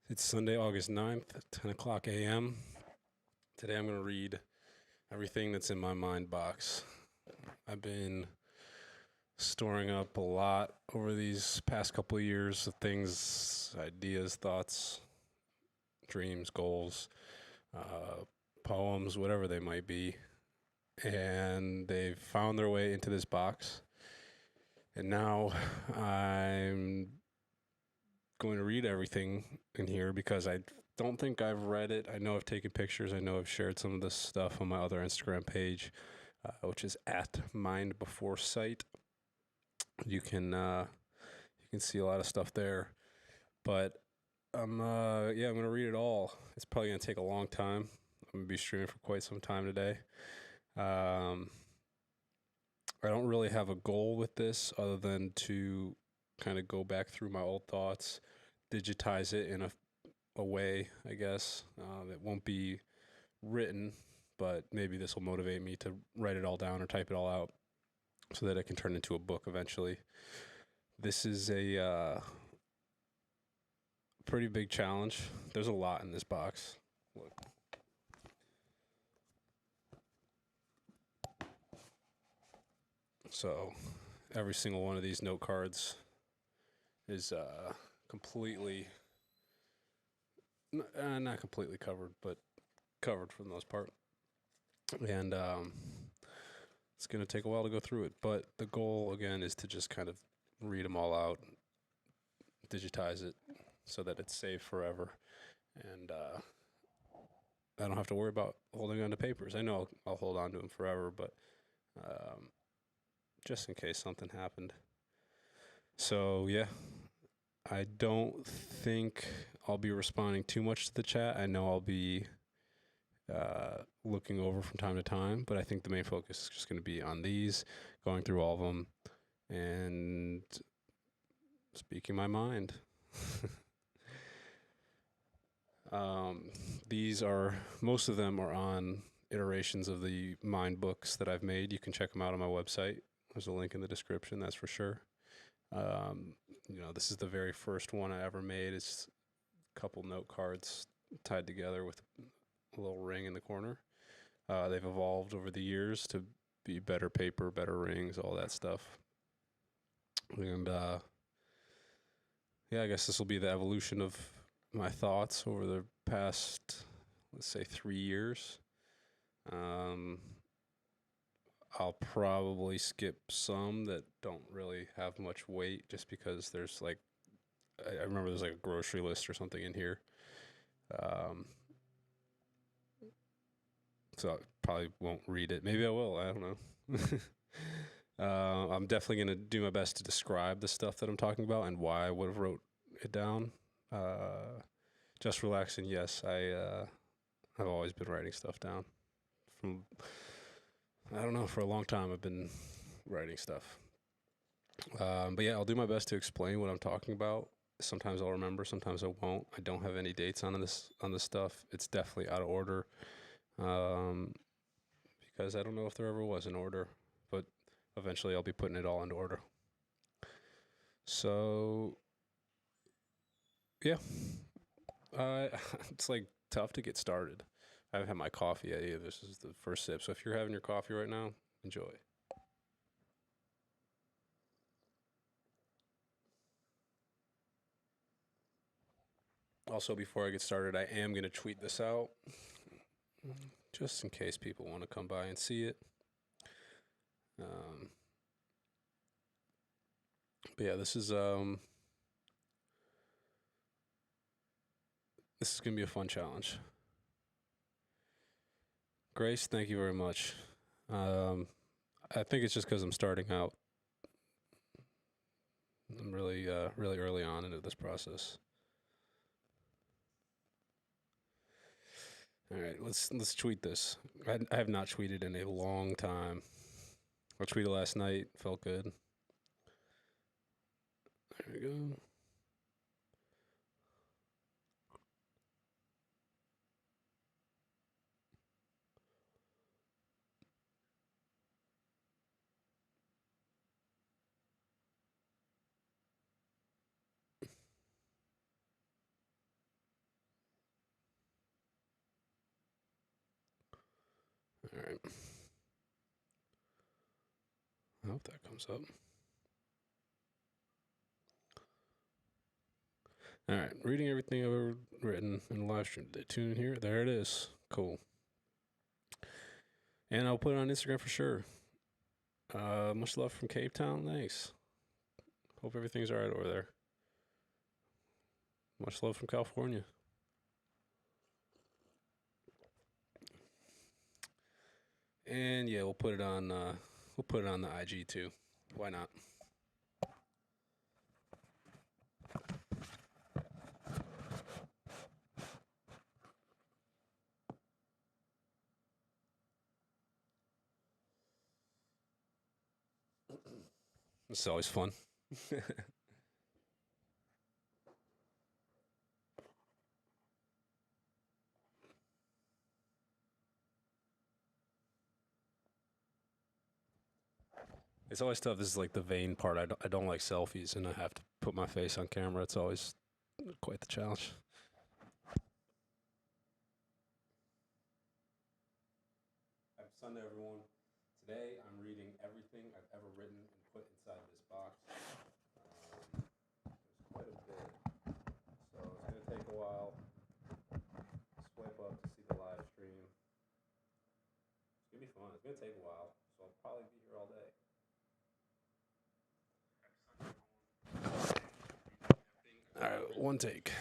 It's Sunday, August 9th, 10 o'clock a.m. Today I'm going to read everything that's in my mind box. I've been storing up a lot over these past couple of years of things, ideas, thoughts, dreams, goals, uh, poems, whatever they might be. And they've found their way into this box. And now I'm going to read everything in here because I don't think I've read it. I know I've taken pictures. I know I've shared some of this stuff on my other Instagram page, which is at Mind Before Sight. You can see a lot of stuff there, but I'm gonna read it all. It's probably gonna take a long time. I'm gonna be streaming for quite some time today. Um, I don't really have a goal with this other than to kind of go back through my old thoughts, digitize it in a way, I guess. It won't be written, but maybe this will motivate me to write it all down or type it all out so that it can turn into a book eventually. This is a pretty big challenge. There's a lot in this box. Look. So every single one of these note cards is completely, not completely covered, but covered for the most part. And it's going to take a while to go through it. But the goal, again, is to just kind of read them all out, digitize it so that it's saved forever. And I don't have to worry about holding on to papers. I know I'll hold on to them forever, but just in case something happened. So, yeah, I don't think I'll be responding too much to the chat. I know I'll be looking over from time to time, but I think the main focus is just going to be on these, going through all of them, and speaking my mind. These are, most of them are on iterations of the mind books that I've made. You can check them out on my website. There's a link in the description, that's for sure. This is the very first one I ever made. It's a couple note cards tied together with a little ring in the corner. They've evolved over the years to be better paper, better rings, all that stuff. And I guess this will be the evolution of my thoughts over the past, let's say, 3 years. I'll probably skip some that don't really have much weight just because there's like, I remember there's like a grocery list or something in here. So I probably won't read it. Maybe I will. I don't know. I'm definitely going to do my best to describe the stuff that I'm talking about and why I would have wrote it down. Just relaxing. Yes, I've always been writing stuff down. I don't know, for a long time I've been writing stuff. But yeah, I'll do my best to explain what I'm talking about. Sometimes I'll remember, sometimes I won't. I don't have any dates on this stuff. It's definitely out of order. Because I don't know if there ever was an order, but eventually I'll be putting it all into order. So, yeah, it's like tough to get started. I haven't had my coffee yet either. This is the first sip. So if you're having your coffee right now, enjoy. Also, before I get started, I am going to tweet this out just in case people want to come by and see it. But yeah, this is gonna be a fun challenge. Grace, thank you very much. I think it's just because I'm starting out. I'm really early on into this process. All right, let's tweet this. I have not tweeted in a long time. I tweeted last night. Felt good. There we go. All right. I hope that comes up. All right. Reading everything I've ever written in the live stream today. Tune in here. There it is. Cool. And I'll put it on Instagram for sure. Much love from Cape Town. Thanks. Hope everything's all right over there. Much love from California. And yeah, we'll put it on the IG too. Why not? It's always fun. It's always tough. This is like the vain part. I don't like selfies, and I have to put my face on camera. It's always quite the challenge. Happy Sunday, everyone. Today I'm reading everything I've ever written and put inside this box. There's quite a bit, so it's going to take a while. Swipe up to see the live stream. It's going to be fun. It's going to take a while, so I'll probably be here all day. All right, one take.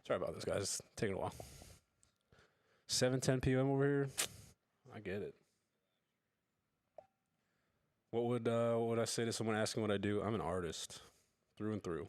Sorry about this, guys. It's taking a while. 7:10 p.m. over here. I get it. What would I say to someone asking what I do? I'm an artist, through and through.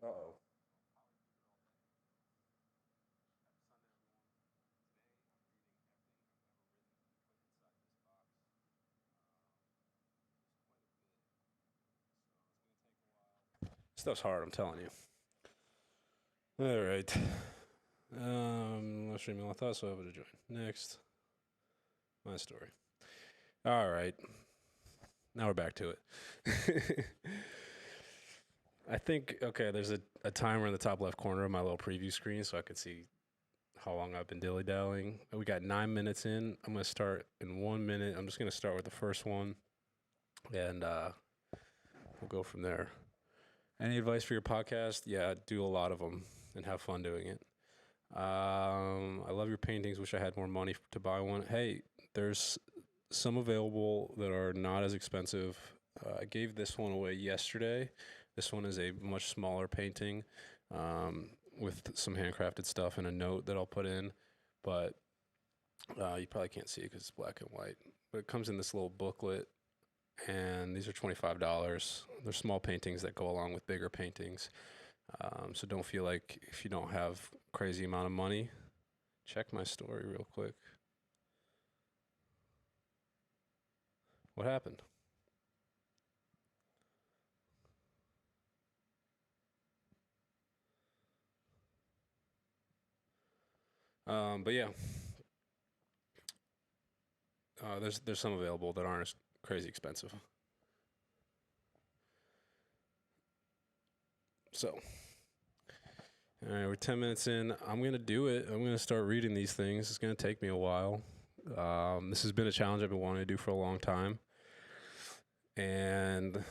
Uh oh. Stuff's hard. I'm telling you. All right. Let's stream my thoughts. So I able to join. Next, my story. All right. Now we're back to it. I think okay. There's a timer in the top left corner of my little preview screen, so I can see how long I've been dilly dallying. We got 9 minutes in. I'm gonna start in 1 minute. I'm just gonna start with the first one, and we'll go from there. Any advice for your podcast? Yeah, do a lot of them and have fun doing it. I love your paintings. Wish I had more money to buy one. Hey, there's some available that are not as expensive. I gave this one away yesterday. This one is a much smaller painting with some handcrafted stuff and a note that I'll put in. But you probably can't see it because it's black and white. But it comes in this little booklet, and these are $25. They're small paintings that go along with bigger paintings. So don't feel like if you don't have crazy amount of money, check my story real quick. What happened? But yeah, there's some available that aren't as crazy expensive. So, all right, we're 10 minutes in. I'm gonna do it. I'm gonna start reading these things. It's gonna take me a while. This has been a challenge I've been wanting to do for a long time. And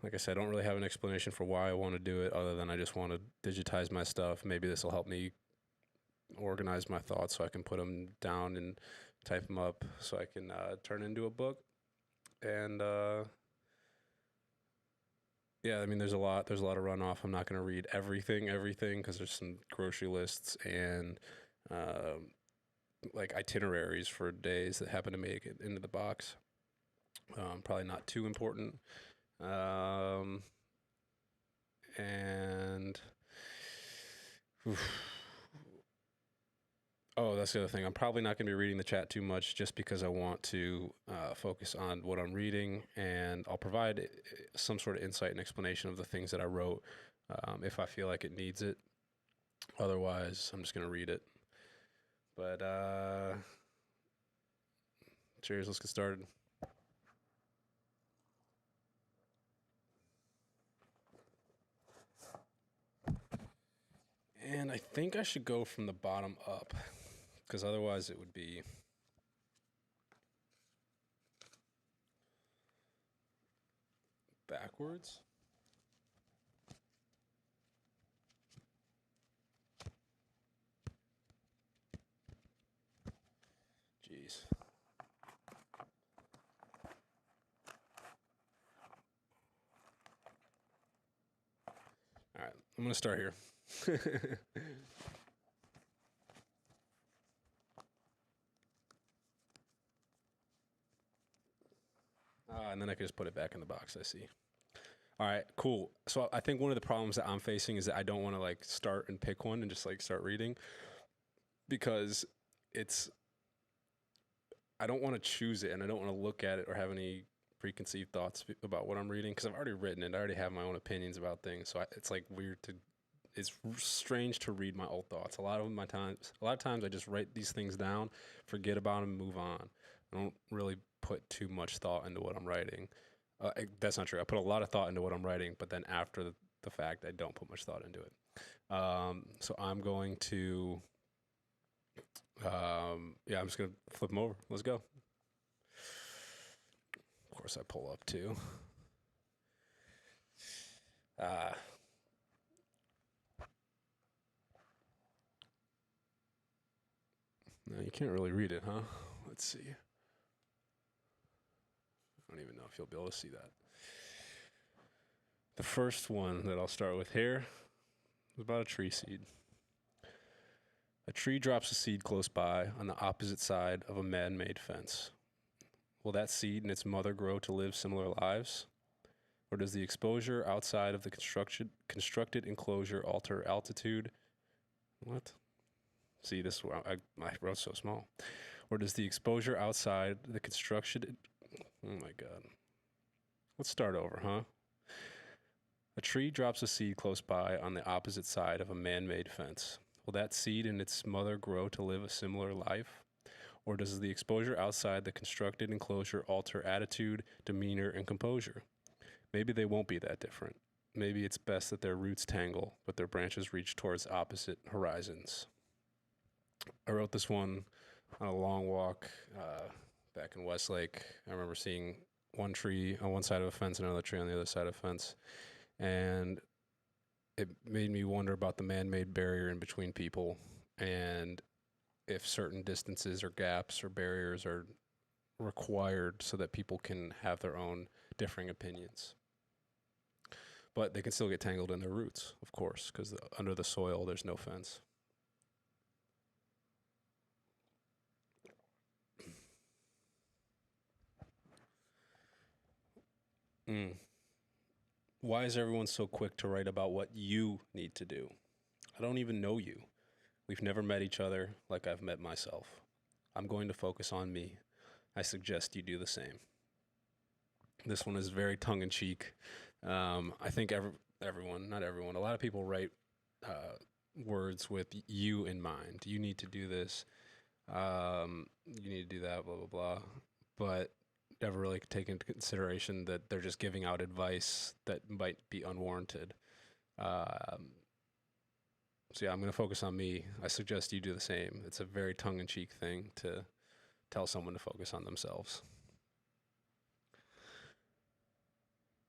like I said, I don't really have an explanation for why I want to do it other than I just want to digitize my stuff. Maybe this will help me organize my thoughts so I can put them down and type them up so I can turn into a book. And yeah, I mean, there's a lot. There's a lot of runoff. I'm not going to read everything, because there's some grocery lists and like itineraries for days that happen to make it into the box. Probably not too important. And oof. Oh, that's the other thing. I'm probably not going to be reading the chat too much just because I want to focus on what I'm reading, and I'll provide some sort of insight and explanation of the things that I wrote if I feel like it needs it. Otherwise, I'm just going to read it. But cheers, let's get started. And I think I should go from the bottom up, because otherwise it would be backwards. Jeez. All right, I'm going to start here. And then I can just put it back in the box, I see. All right, cool. So I think one of the problems that I'm facing is that I don't want to like start and pick one and just like start reading, because I don't want to choose it and I don't want to look at it or have any preconceived thoughts about what I'm reading, because I've already written it. I already have my own opinions about things. So it's like it's strange to read my old thoughts. A lot of times I just write these things down, forget about them, move on. I don't really put too much thought into what I'm writing. That's not true. I put a lot of thought into what I'm writing, but then after the fact, I don't put much thought into it. So I'm going to, I'm just going to flip them over. Let's go. Of course, I pull up too. No, you can't really read it, huh? Let's see. I don't even know if you'll be able to see that. The first one that I'll start with here is about a tree seed. A tree drops a seed close by on the opposite side of a man-made fence. Will that seed and its mother grow to live similar lives? Or does the exposure outside of the constructed enclosure alter altitude? What? See, this I wrote so small. Or does the exposure outside the construction... Oh my God. Let's start over, huh? A tree drops a seed close by on the opposite side of a man-made fence. Will that seed and its mother grow to live a similar life? Or does the exposure outside the constructed enclosure alter attitude, demeanor, and composure? Maybe they won't be that different. Maybe it's best that their roots tangle, but their branches reach towards opposite horizons. I wrote this one on a long walk back in Westlake. I remember seeing one tree on one side of a fence and another tree on the other side of a fence. And it made me wonder about the man-made barrier in between people, and if certain distances or gaps or barriers are required so that people can have their own differing opinions. But they can still get tangled in their roots, of course, because under the soil there's no fence. Why is everyone so quick to write about what you need to do? I don't even know you. We've never met each other like I've met myself. I'm going to focus on me. I suggest you do the same. This one is very tongue-in-cheek. I think everyone, not everyone, a lot of people write words with you in mind. You need to do this. You need to do that, blah, blah, blah. But never really take into consideration that they're just giving out advice that might be unwarranted. So yeah, I'm going to focus on me. I suggest you do the same. It's a very tongue-in-cheek thing to tell someone to focus on themselves.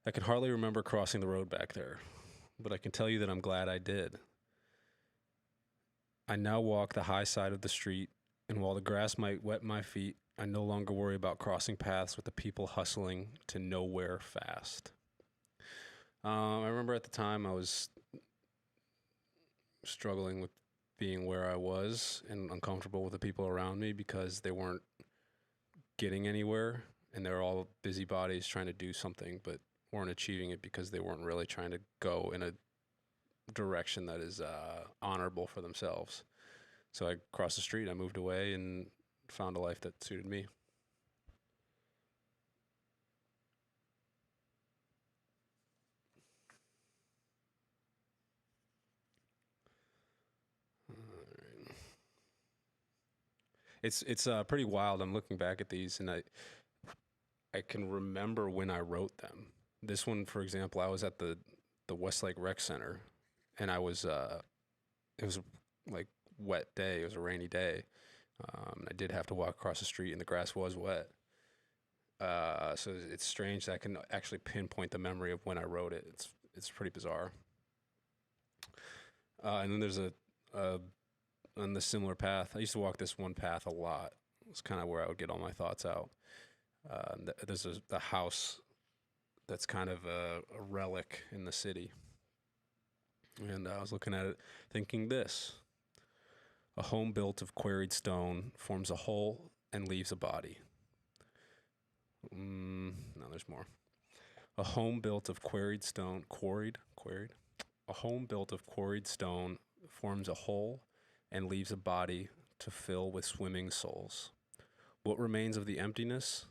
I can hardly remember crossing the road back there, but I can tell you that I'm glad I did. I now walk the high side of the street, and while the grass might wet my feet, I no longer worry about crossing paths with the people hustling to nowhere fast. I remember at the time I was struggling with being where I was and uncomfortable with the people around me because they weren't getting anywhere and they're all busybodies trying to do something but weren't achieving it because they weren't really trying to go in a direction that is honorable for themselves. So I crossed the street, I moved away and found a life that suited me. It's pretty wild. I'm looking back at these and I can remember when I wrote them. This one, for example, I was at the Westlake Rec Center, and I was it was like wet day. It was a rainy day. I did have to walk across the street, and the grass was wet. So it's strange that I can actually pinpoint the memory of when I wrote it. It's pretty bizarre. And then there's a on the similar path. I used to walk this one path a lot. It's kind of where I would get all my thoughts out. There's a house that's kind of a relic in the city. And I was looking at it thinking this: a home built of quarried stone forms a hole and leaves a body. No, there's more. A home built of quarried stone, quarried. A home built of quarried stone forms a hole and leaves a body to fill with swimming souls. What remains of the emptiness?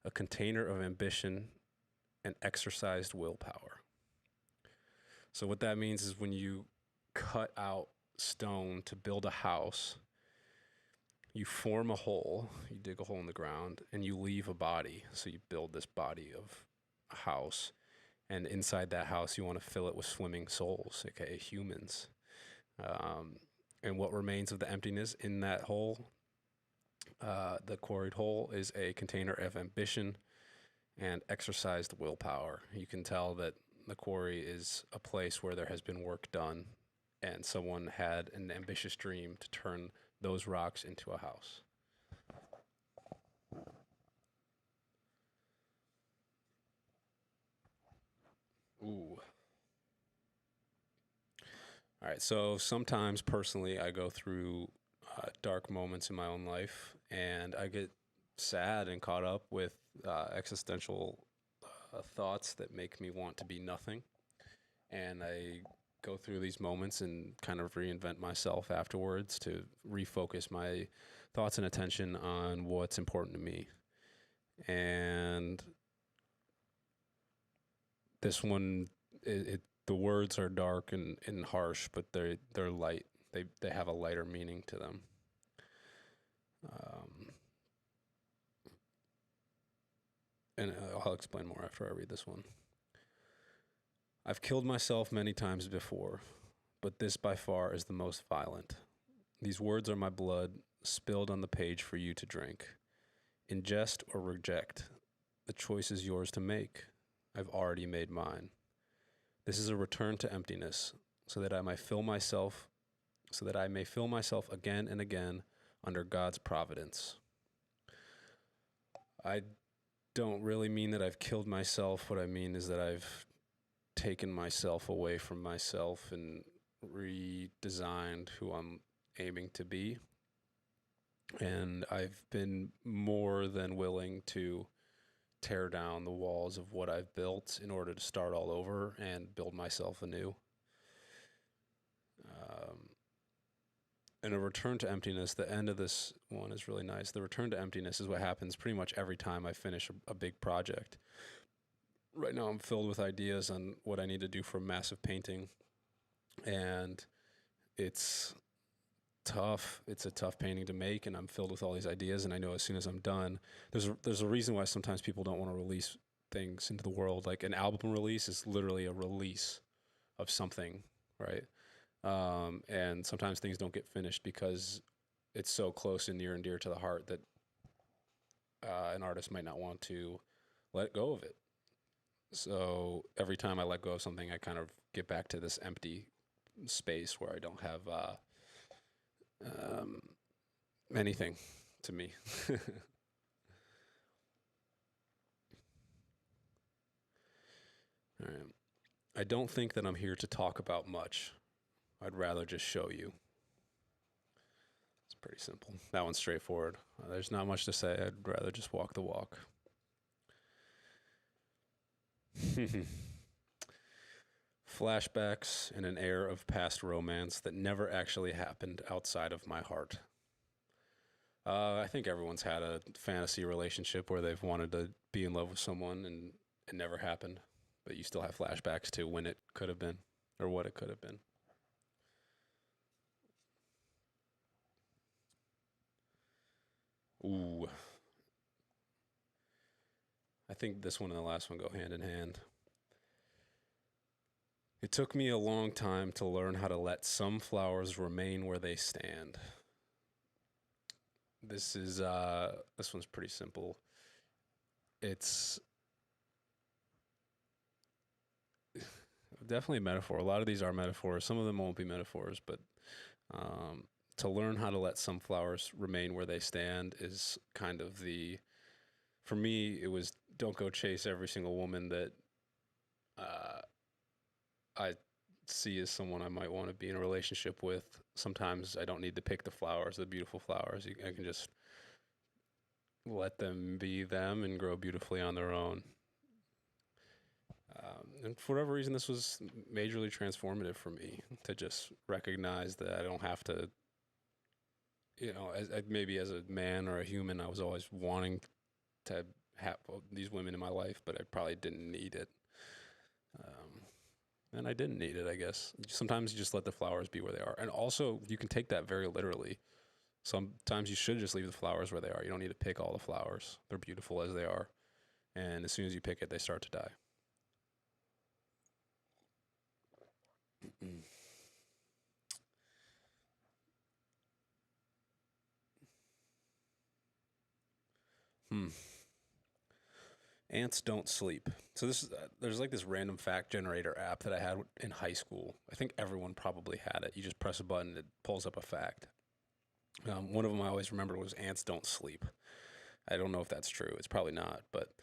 A container of ambition and exercised willpower. So what that means is when you cut out stone to build a house, you form a hole, you dig a hole in the ground, and you leave a body. So you build this body of a house, and inside that house, you want to fill it with swimming souls, aka humans. And what remains of the emptiness in that hole, the quarried hole, is a container of ambition and exercised willpower. You can tell that the quarry is a place where there has been work done and someone had an ambitious dream to turn those rocks into a house. Ooh. All right. So sometimes personally, I go through dark moments in my own life and I get sad and caught up with existential thoughts that make me want to be nothing. And I go through these moments and kind of reinvent myself afterwards to refocus my thoughts and attention on what's important to me. And this one, the words are dark and harsh, but they're light. They have a lighter meaning to them. Um, and I'll explain more after I read this one. I've killed myself many times before, but this by far is the most violent. These words are my blood spilled on the page for you to drink. Ingest or reject. The choice is yours to make. I've already made mine. This is a return to emptiness, so that I may fill myself again and again under God's providence. I don't really mean that I've killed myself. What I mean is that I've taken myself away from myself and redesigned who I'm aiming to be. And I've been more than willing to tear down the walls of what I've built in order to start all over and build myself anew. And a return to emptiness, the end of this one is really nice. The return to emptiness is what happens pretty much every time I finish a big project. Right now I'm filled with ideas on what I need to do for a massive painting. And it's tough. It's a tough painting to make, and I'm filled with all these ideas. And I know as soon as I'm done, there's a reason why sometimes people don't want to release things into the world. Like an album release is literally a release of something, right? And sometimes things don't get finished because it's so close and near to the heart that an artist might not want to let go of it. So every time I let go of something, I kind of get back to this empty space where I don't have um, anything to me. All right. I don't think that I'm here to talk about much. I'd rather just show you. It's pretty simple. That one's straightforward. There's not much to say. I'd rather just walk the walk. Flashbacks and an air of past romance that never actually happened outside of my heart. I think everyone's had a fantasy relationship where they've wanted to be in love with someone and it never happened, but you still have flashbacks to when it could have been or what it could have been. Ooh, I think this one and the last one go hand in hand. It took me a long time to learn how to let some flowers remain where they stand. This one's pretty simple. It's definitely a metaphor. A lot of these are metaphors. Some of them won't be metaphors, but um, to learn how to let some flowers remain where they stand is kind of the. For me, it was don't go chase every single woman that uh, I see as someone I might want to be in a relationship with. Sometimes I don't need to pick the flowers, the beautiful flowers. I can just let them be them and grow beautifully on their own. And for whatever reason, this was majorly transformative for me to just recognize that I don't have to, maybe as a man or a human, I was always wanting to have these women in my life, but I probably didn't need it. Um, and I didn't need it, I guess. Sometimes you just let the flowers be where they are. And also, you can take that very literally. Sometimes you should just leave the flowers where they are. You don't need to pick all the flowers. They're beautiful as they are. And as soon as you pick it, they start to die. Hmm. Ants don't sleep. So there's like this random fact generator app that I had in high school. I think everyone probably had it. You just press a button, it pulls up a fact. One of them I always remembered was ants don't sleep. I don't know if that's true. It's probably not, but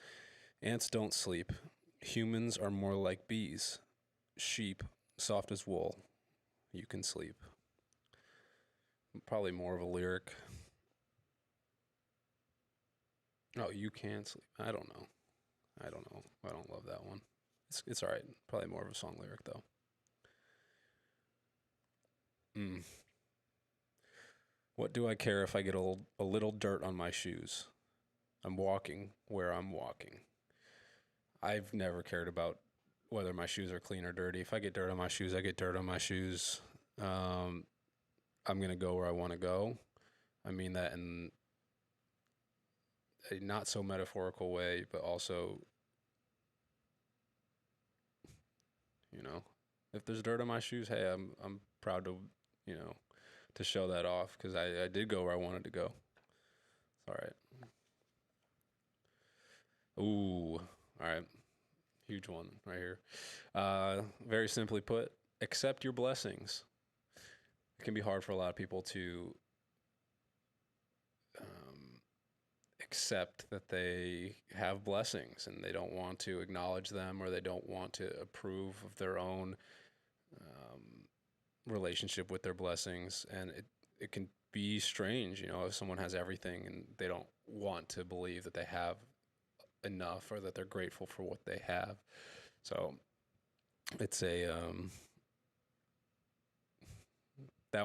ants don't sleep. Humans are more like bees. Sheep, soft as wool. You can sleep. Probably more of a lyric. Oh, you can sleep. I don't know. I don't know. I don't love that one. It's all right. Probably more of a song lyric though. Mm. What do I care if I get a little dirt on my shoes? I'm walking where I'm walking. I've never cared about whether my shoes are clean or dirty. If I get dirt on my shoes, I get dirt on my shoes. Um, I'm gonna go where I want to go. I mean that in a not so metaphorical way, but also, you know, if there's dirt on my shoes, hey, I'm proud to, you know, to show that off because I did go where I wanted to go. All right. Ooh. All right. Huge one right here. Very simply put, accept your blessings. It can be hard for a lot of people to um, accept that they have blessings and they don't want to acknowledge them or they don't want to approve of their own um, relationship with their blessings. And it can be strange, if someone has everything and they don't want to believe that they have enough or that they're grateful for what they have. So it's that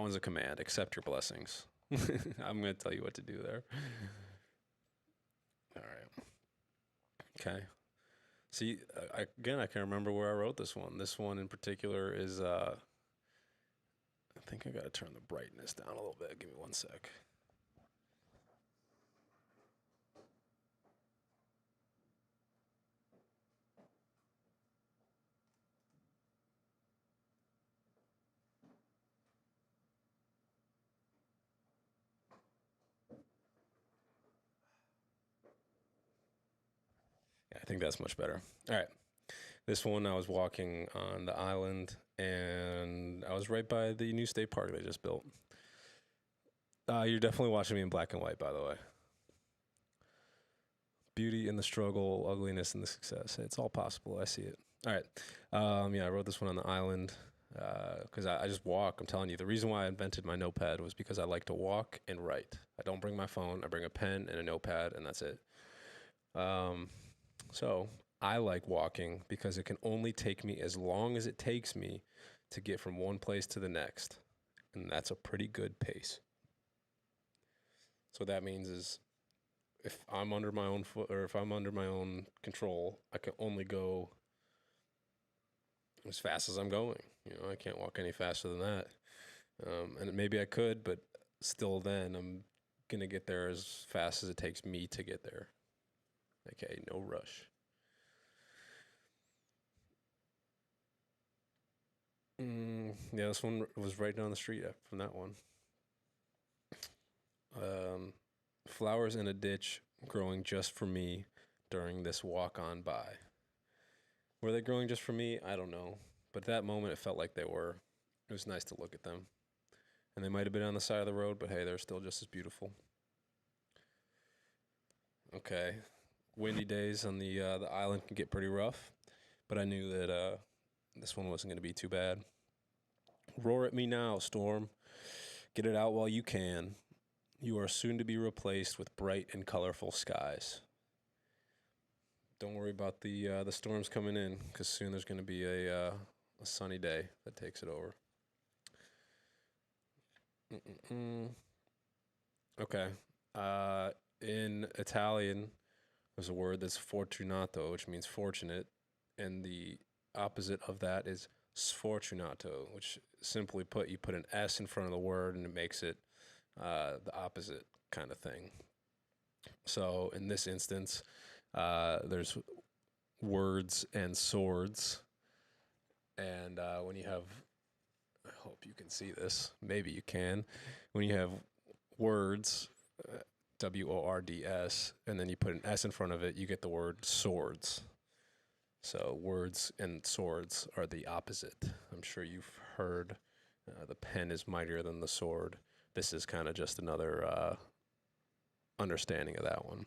one's a command. Accept your blessings. I'm going to tell you what to do there. All right. Okay. See, again, I can't remember where I wrote this one. This one in particular is, I think I got to turn the brightness down a little bit. Give me one sec. think that's much better. All right. This one, I was walking on the island, and I was right by the new state park they just built. You're definitely watching me in black and white, by the way. Beauty in the struggle, ugliness in the success. It's all possible. I see it. All right. Yeah, I wrote this one on the island because I just walk. I'm telling you, the reason why I invented my notepad was because I like to walk and write. I don't bring my phone. I bring a pen and a notepad, and that's it. So I like walking because it can only take me as long as it takes me to get from one place to the next. And that's a pretty good pace. So what that means is if I'm under my own foot or if I'm under my own control, I can only go as fast as I'm going. I can't walk any faster than that. And maybe I could, but still then I'm going to get there as fast as it takes me to get there. Okay, no rush. Yeah, this one was right down the street from that one. Flowers in a ditch growing just for me during this walk on by. Were they growing just for me? I don't know. But at that moment, it felt like they were. It was nice to look at them. And they might have been on the side of the road, but hey, they're still just as beautiful. Okay. Windy days on the island can get pretty rough, but I knew that this one wasn't going to be too bad. Roar at me now, storm. Get it out while you can. You are soon to be replaced with bright and colorful skies. Don't worry about the storms coming in, because soon there's going to be a sunny day that takes it over. Okay. In Italian, there's a word that's fortunato, which means fortunate, and the opposite of that is sfortunato, which simply put, you put an S in front of the word and it makes it the opposite kind of thing. So in this instance, there's words and swords. And when you have, I hope you can see this, maybe you can, when you have words, words, and then you put an S in front of it, you get the word swords. So words and swords are the opposite. I'm sure you've heard the pen is mightier than the sword. This is kind of just another understanding of that one.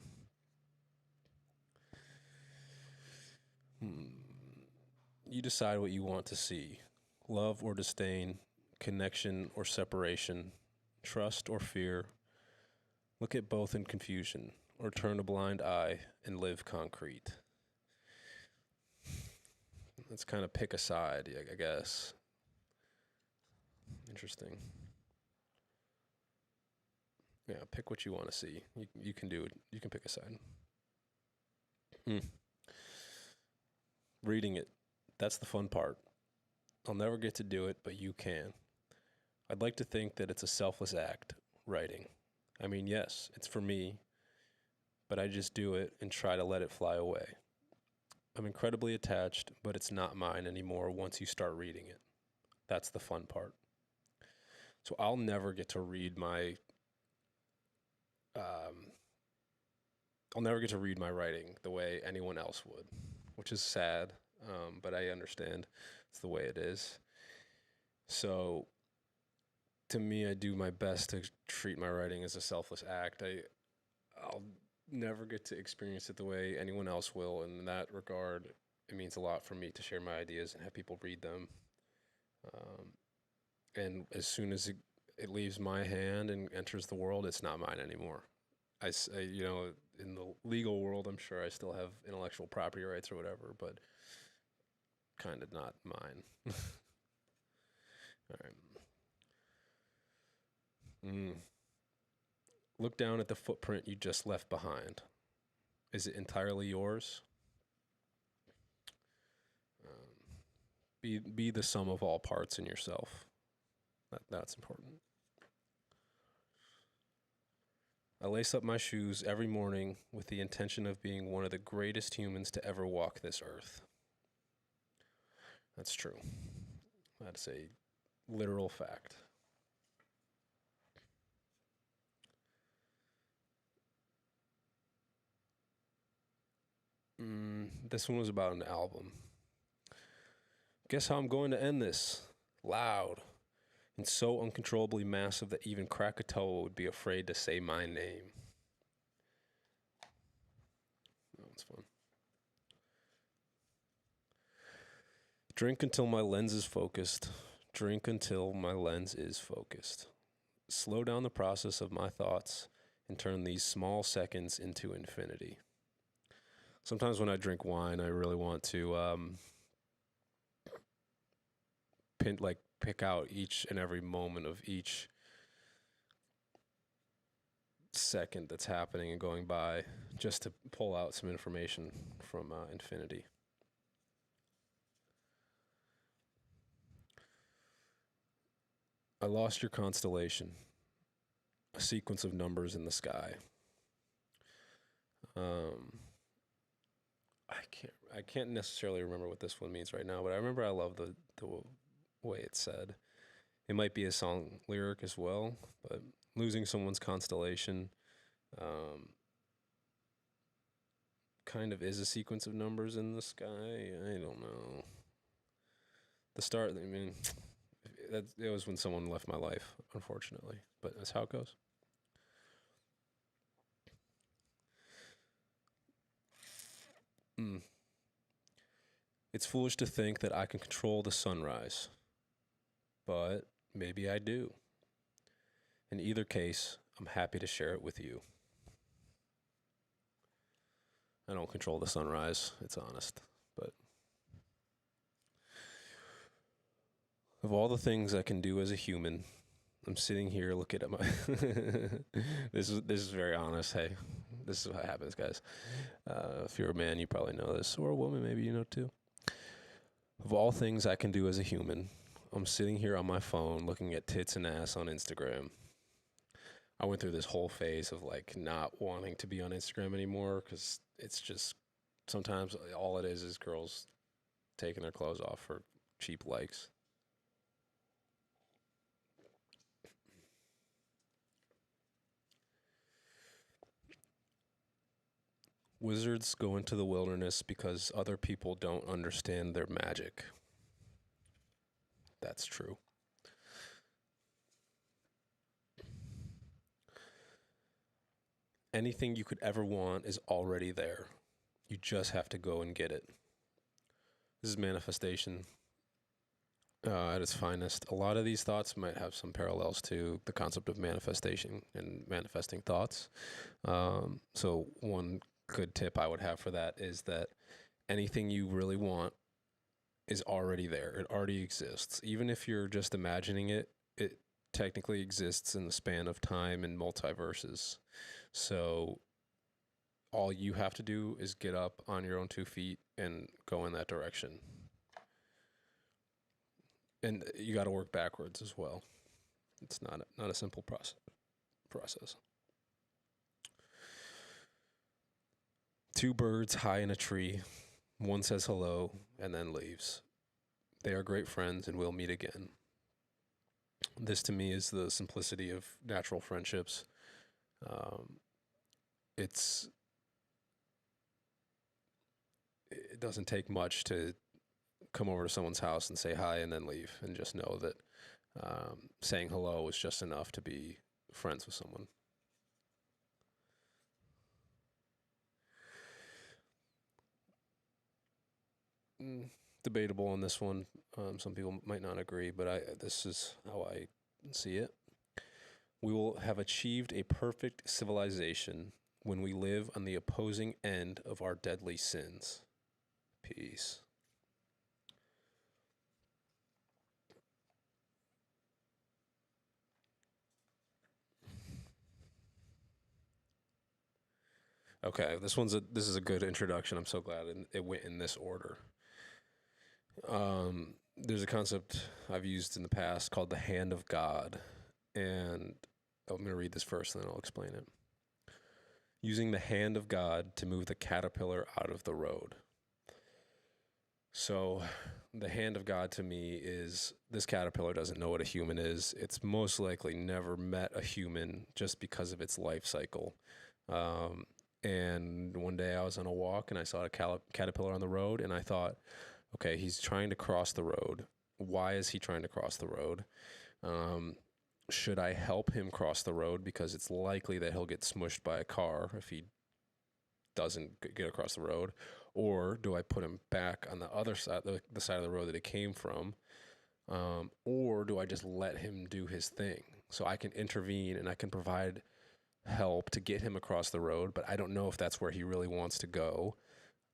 You decide what you want to see. Love or disdain, connection or separation, trust or fear. Look at both in confusion, or turn a blind eye and live concrete. Let's kind of pick a side, I guess. Interesting. Yeah, pick what you want to see. You can do it. You can pick a side. Reading it. That's the fun part. I'll never get to do it, but you can. I'd like to think that it's a selfless act, writing. I mean, yes, it's for me, but I just do it and try to let it fly away. I'm incredibly attached, but it's not mine anymore once you start reading it. That's the fun part. So I'll never get to read my writing the way anyone else would, which is sad, but I understand it's the way it is. So to me, I do my best to treat my writing as a selfless act. I'll never get to experience it the way anyone else will. And in that regard, it means a lot for me to share my ideas and have people read them. And as soon as it leaves my hand and enters the world, it's not mine anymore. In the legal world, I'm sure I still have intellectual property rights or whatever, but kind of not mine. All right. Look down at the footprint you just left behind. Is it entirely yours? Be the sum of all parts in yourself. That's important. I lace up my shoes every morning with the intention of being one of the greatest humans to ever walk this earth. That's true. That's a literal fact. This one was about an album. Guess how I'm going to end this? Loud and so uncontrollably massive that even Krakatoa would be afraid to say my name. That one's fun. Drink until my lens is focused. Drink until my lens is focused. Slow down the process of my thoughts and turn these small seconds into infinity. Sometimes when I drink wine, I really want to pick out each and every moment of each second that's happening and going by, just to pull out some information from infinity. I lost your constellation, a sequence of numbers in the sky. I can't necessarily remember what this one means right now, but I remember I love the way it's said. It might be a song lyric as well, but losing someone's constellation kind of is a sequence of numbers in the sky. I don't know. The start, I mean, it was when someone left my life, unfortunately, but that's how it goes. It's foolish to think that I can control the sunrise, but maybe I do. In either case, I'm happy to share it with you. I don't control the sunrise, it's honest. But of all the things I can do as a human, I'm sitting here looking at my this is very honest. Hey, this is what happens, guys. If you're a man, you probably know this, or a woman, maybe you know too. Of all things I can do as a human, I'm sitting here on my phone looking at tits and ass on Instagram. I went through this whole phase of like not wanting to be on Instagram anymore because it's just sometimes all it is girls taking their clothes off for cheap likes. Wizards go into the wilderness because other people don't understand their magic. That's true. Anything you could ever want is already there. You just have to go and get it. This is manifestation at its finest. A lot of these thoughts might have some parallels to the concept of manifestation and manifesting thoughts. So, one good tip I would have for that is that anything you really want is already there. It already exists. Even if you're just imagining it, it technically exists in the span of time and multiverses. So all you have to do is get up on your own 2 feet and go in that direction. And you got to work backwards as well. It's not a simple process. Two birds high in a tree. One says hello and then leaves. They are great friends and will meet again. This to me is the simplicity of natural friendships. It doesn't take much to come over to someone's house and say hi and then leave, and just know that saying hello is just enough to be friends with someone. Debatable on this one. Some people might not agree, but this is how I see it. We will have achieved a perfect civilization when we live on the opposing end of our deadly sins. Peace. Okay, this is a good introduction. I'm so glad it went in this order. There's a concept I've used in the past called the hand of God, and I'm going to read this first and then I'll explain it. Using the hand of God to move the caterpillar out of the road. So, the hand of God to me is this caterpillar doesn't know what a human is. It's most likely never met a human just because of its life cycle. And one day I was on a walk and I saw a caterpillar on the road, and I thought, okay, he's trying to cross the road. Why is he trying to cross the road? Um, should I help him cross the road because it's likely that he'll get smushed by a car if he doesn't get across the road? Or do I put him back on the other side, the side of the road that it came from? Or do I just let him do his thing? So I can intervene and I can provide help to get him across the road, but I don't know if that's where he really wants to go.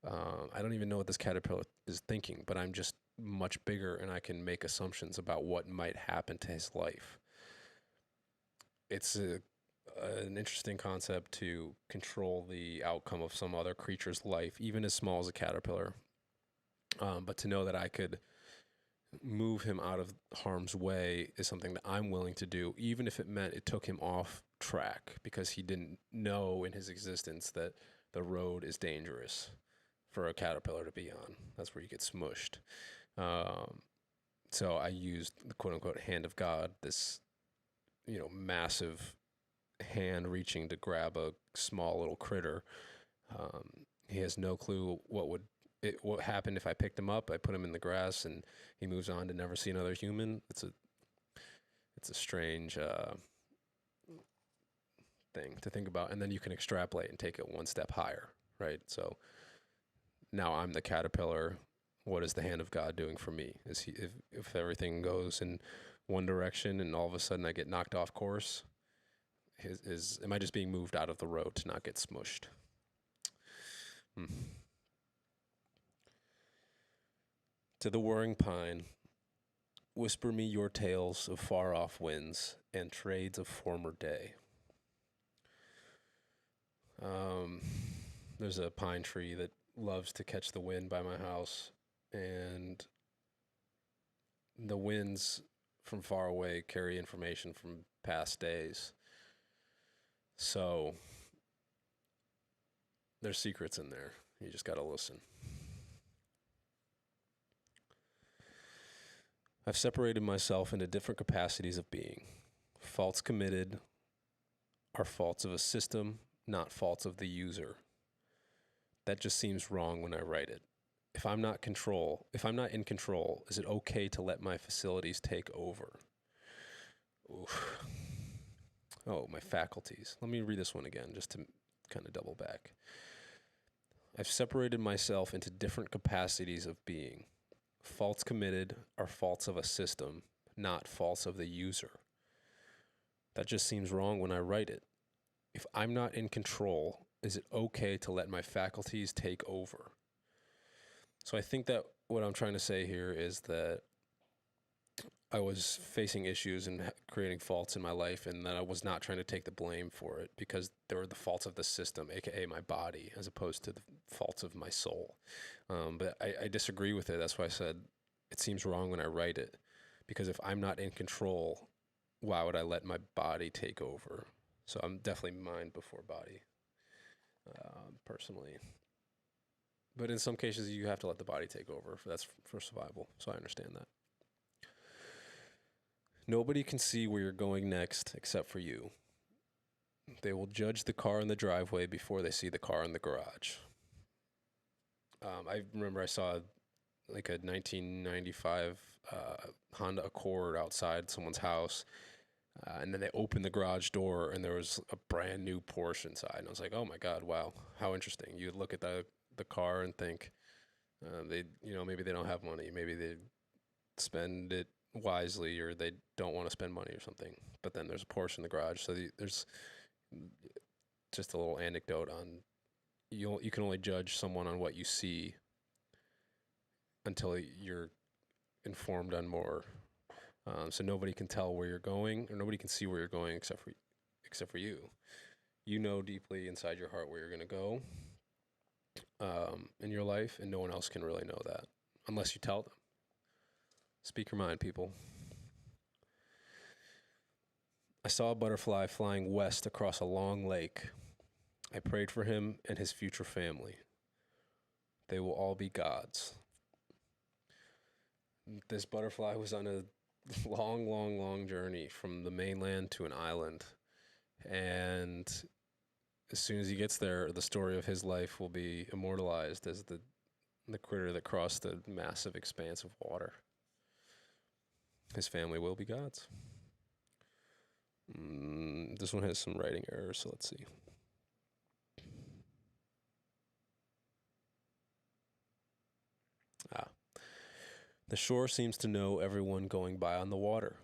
I don't even know what this caterpillar is thinking, but I'm just much bigger and I can make assumptions about what might happen to his life. It's an interesting concept to control the outcome of some other creature's life, even as small as a caterpillar. But to know that I could move him out of harm's way is something that I'm willing to do, even if it meant it took him off track because he didn't know in his existence that the road is dangerous for a caterpillar to be on. That's where you get smushed. Um, so I used the quote unquote hand of God, this, massive hand reaching to grab a small little critter. He has no clue what happened if I picked him up. I put him in the grass, and he moves on to never see another human. It's a strange thing to think about, and then you can extrapolate and take it one step higher, right? So now I'm the caterpillar. What is the hand of God doing for me? Is he if everything goes in one direction and all of a sudden I get knocked off course? Am I just being moved out of the road to not get smushed? To the whirring pine, whisper me your tales of far off winds and trades of former day. There's a pine tree that loves to catch the wind by my house, and the winds from far away carry information from past days. So there's secrets in there. You just got to listen. I've separated myself into different capacities of being. Faults committed are faults of a system, not faults of the user. That just seems wrong when I write it. If I'm not in control, is it okay to let my facilities take over? Oof. Oh, my faculties. Let me read this one again just to kind of double back. I've separated myself into different capacities of being. Faults committed are faults of a system, not faults of the user. That just seems wrong when I write it. If I'm not in control, is it okay to let my faculties take over? So I think that what I'm trying to say here is that I was facing issues and creating faults in my life, and that I was not trying to take the blame for it because they were the faults of the system, aka my body, as opposed to the faults of my soul. But I disagree with it. That's why I said it seems wrong when I write it, because if I'm not in control, why would I let my body take over? So I'm definitely mind before body, personally. But in some cases, you have to let the body take over. That's for survival. So I understand that. Nobody can see where you're going next except for you. They will judge the car in the driveway before they see the car in the garage. I remember I saw like a 1995 Honda Accord outside someone's house. And then they opened the garage door and there was a brand new Porsche inside. And I was like, oh my God, wow, how interesting. You'd look at the car and think maybe they don't have money. Maybe they spend it wisely, or they don't want to spend money or something. But then there's a Porsche in the garage. So there's just a little anecdote on you can only judge someone on what you see until you're informed on more. So nobody can tell where you're going, or nobody can see where you're going except for you. You know deeply inside your heart where you're going to go in your life, and no one else can really know that unless you tell them. Speak your mind, people. I saw a butterfly flying west across a long lake. I prayed for him and his future family. They will all be gods. This butterfly was on a long journey from the mainland to an island. And as soon as he gets there, the story of his life will be immortalized as the critter that crossed the massive expanse of water. His family will be gods. This one has some writing errors, so let's see. Ah. The shore seems to know everyone going by on the water.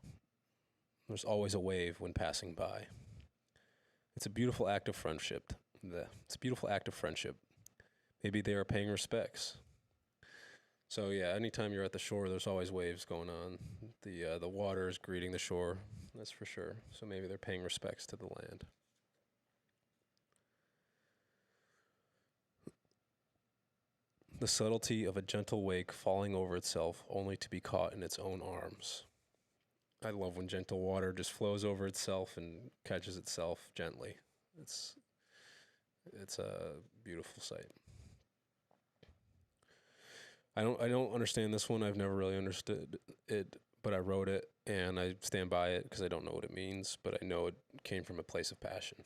There's always a wave when passing by. It's a beautiful act of friendship. It's a beautiful act of friendship. Maybe they are paying respects. So yeah, anytime you're at the shore, there's always waves going on. The water is greeting the shore. That's for sure. So maybe they're paying respects to the land. The subtlety of a gentle wake falling over itself only to be caught in its own arms. I love when gentle water just flows over itself and catches itself gently. It's it's a beautiful sight. I don't understand this one. I've never really understood it, but I wrote it and I stand by it because I don't know what it means, but I know it came from a place of passion.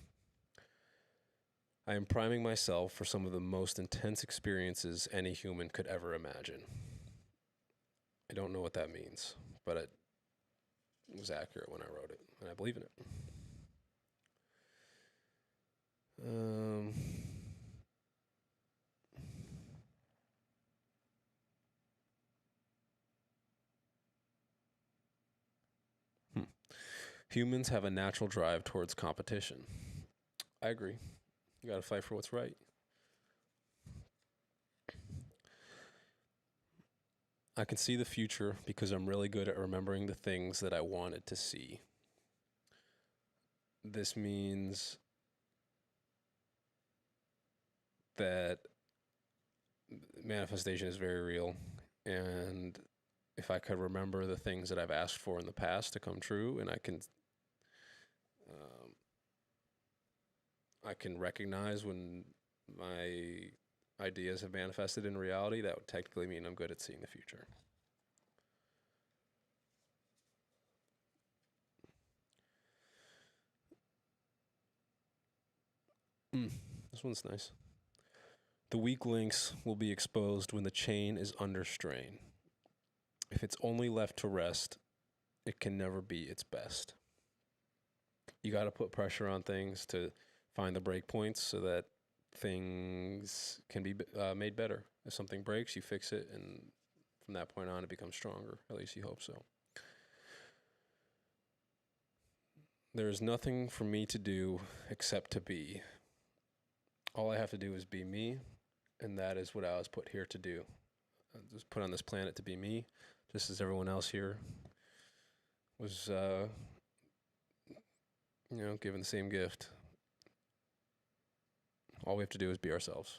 I am priming myself for some of the most intense experiences any human could ever imagine. I don't know what that means, but it was accurate when I wrote it, and I believe in it. Um, hmm. Humans have a natural drive towards competition. I agree. You got to fight for what's right. I can see the future because I'm really good at remembering the things that I wanted to see. This means that manifestation is very real. And if I could remember the things that I've asked for in the past to come true, and um, I can recognize when my ideas have manifested in reality, that would technically mean I'm good at seeing the future. This one's nice. The weak links will be exposed when the chain is under strain. If it's only left to rest, it can never be its best. You got to put pressure on things to find the break points so that things can be made better. If something breaks, you fix it, and from that point on, it becomes stronger. At least you hope so. There is nothing for me to do except to be. All I have to do is be me, and that is what I was put here to do. I was put on this planet to be me, just as everyone else here was, given the same gift. All we have to do is be ourselves.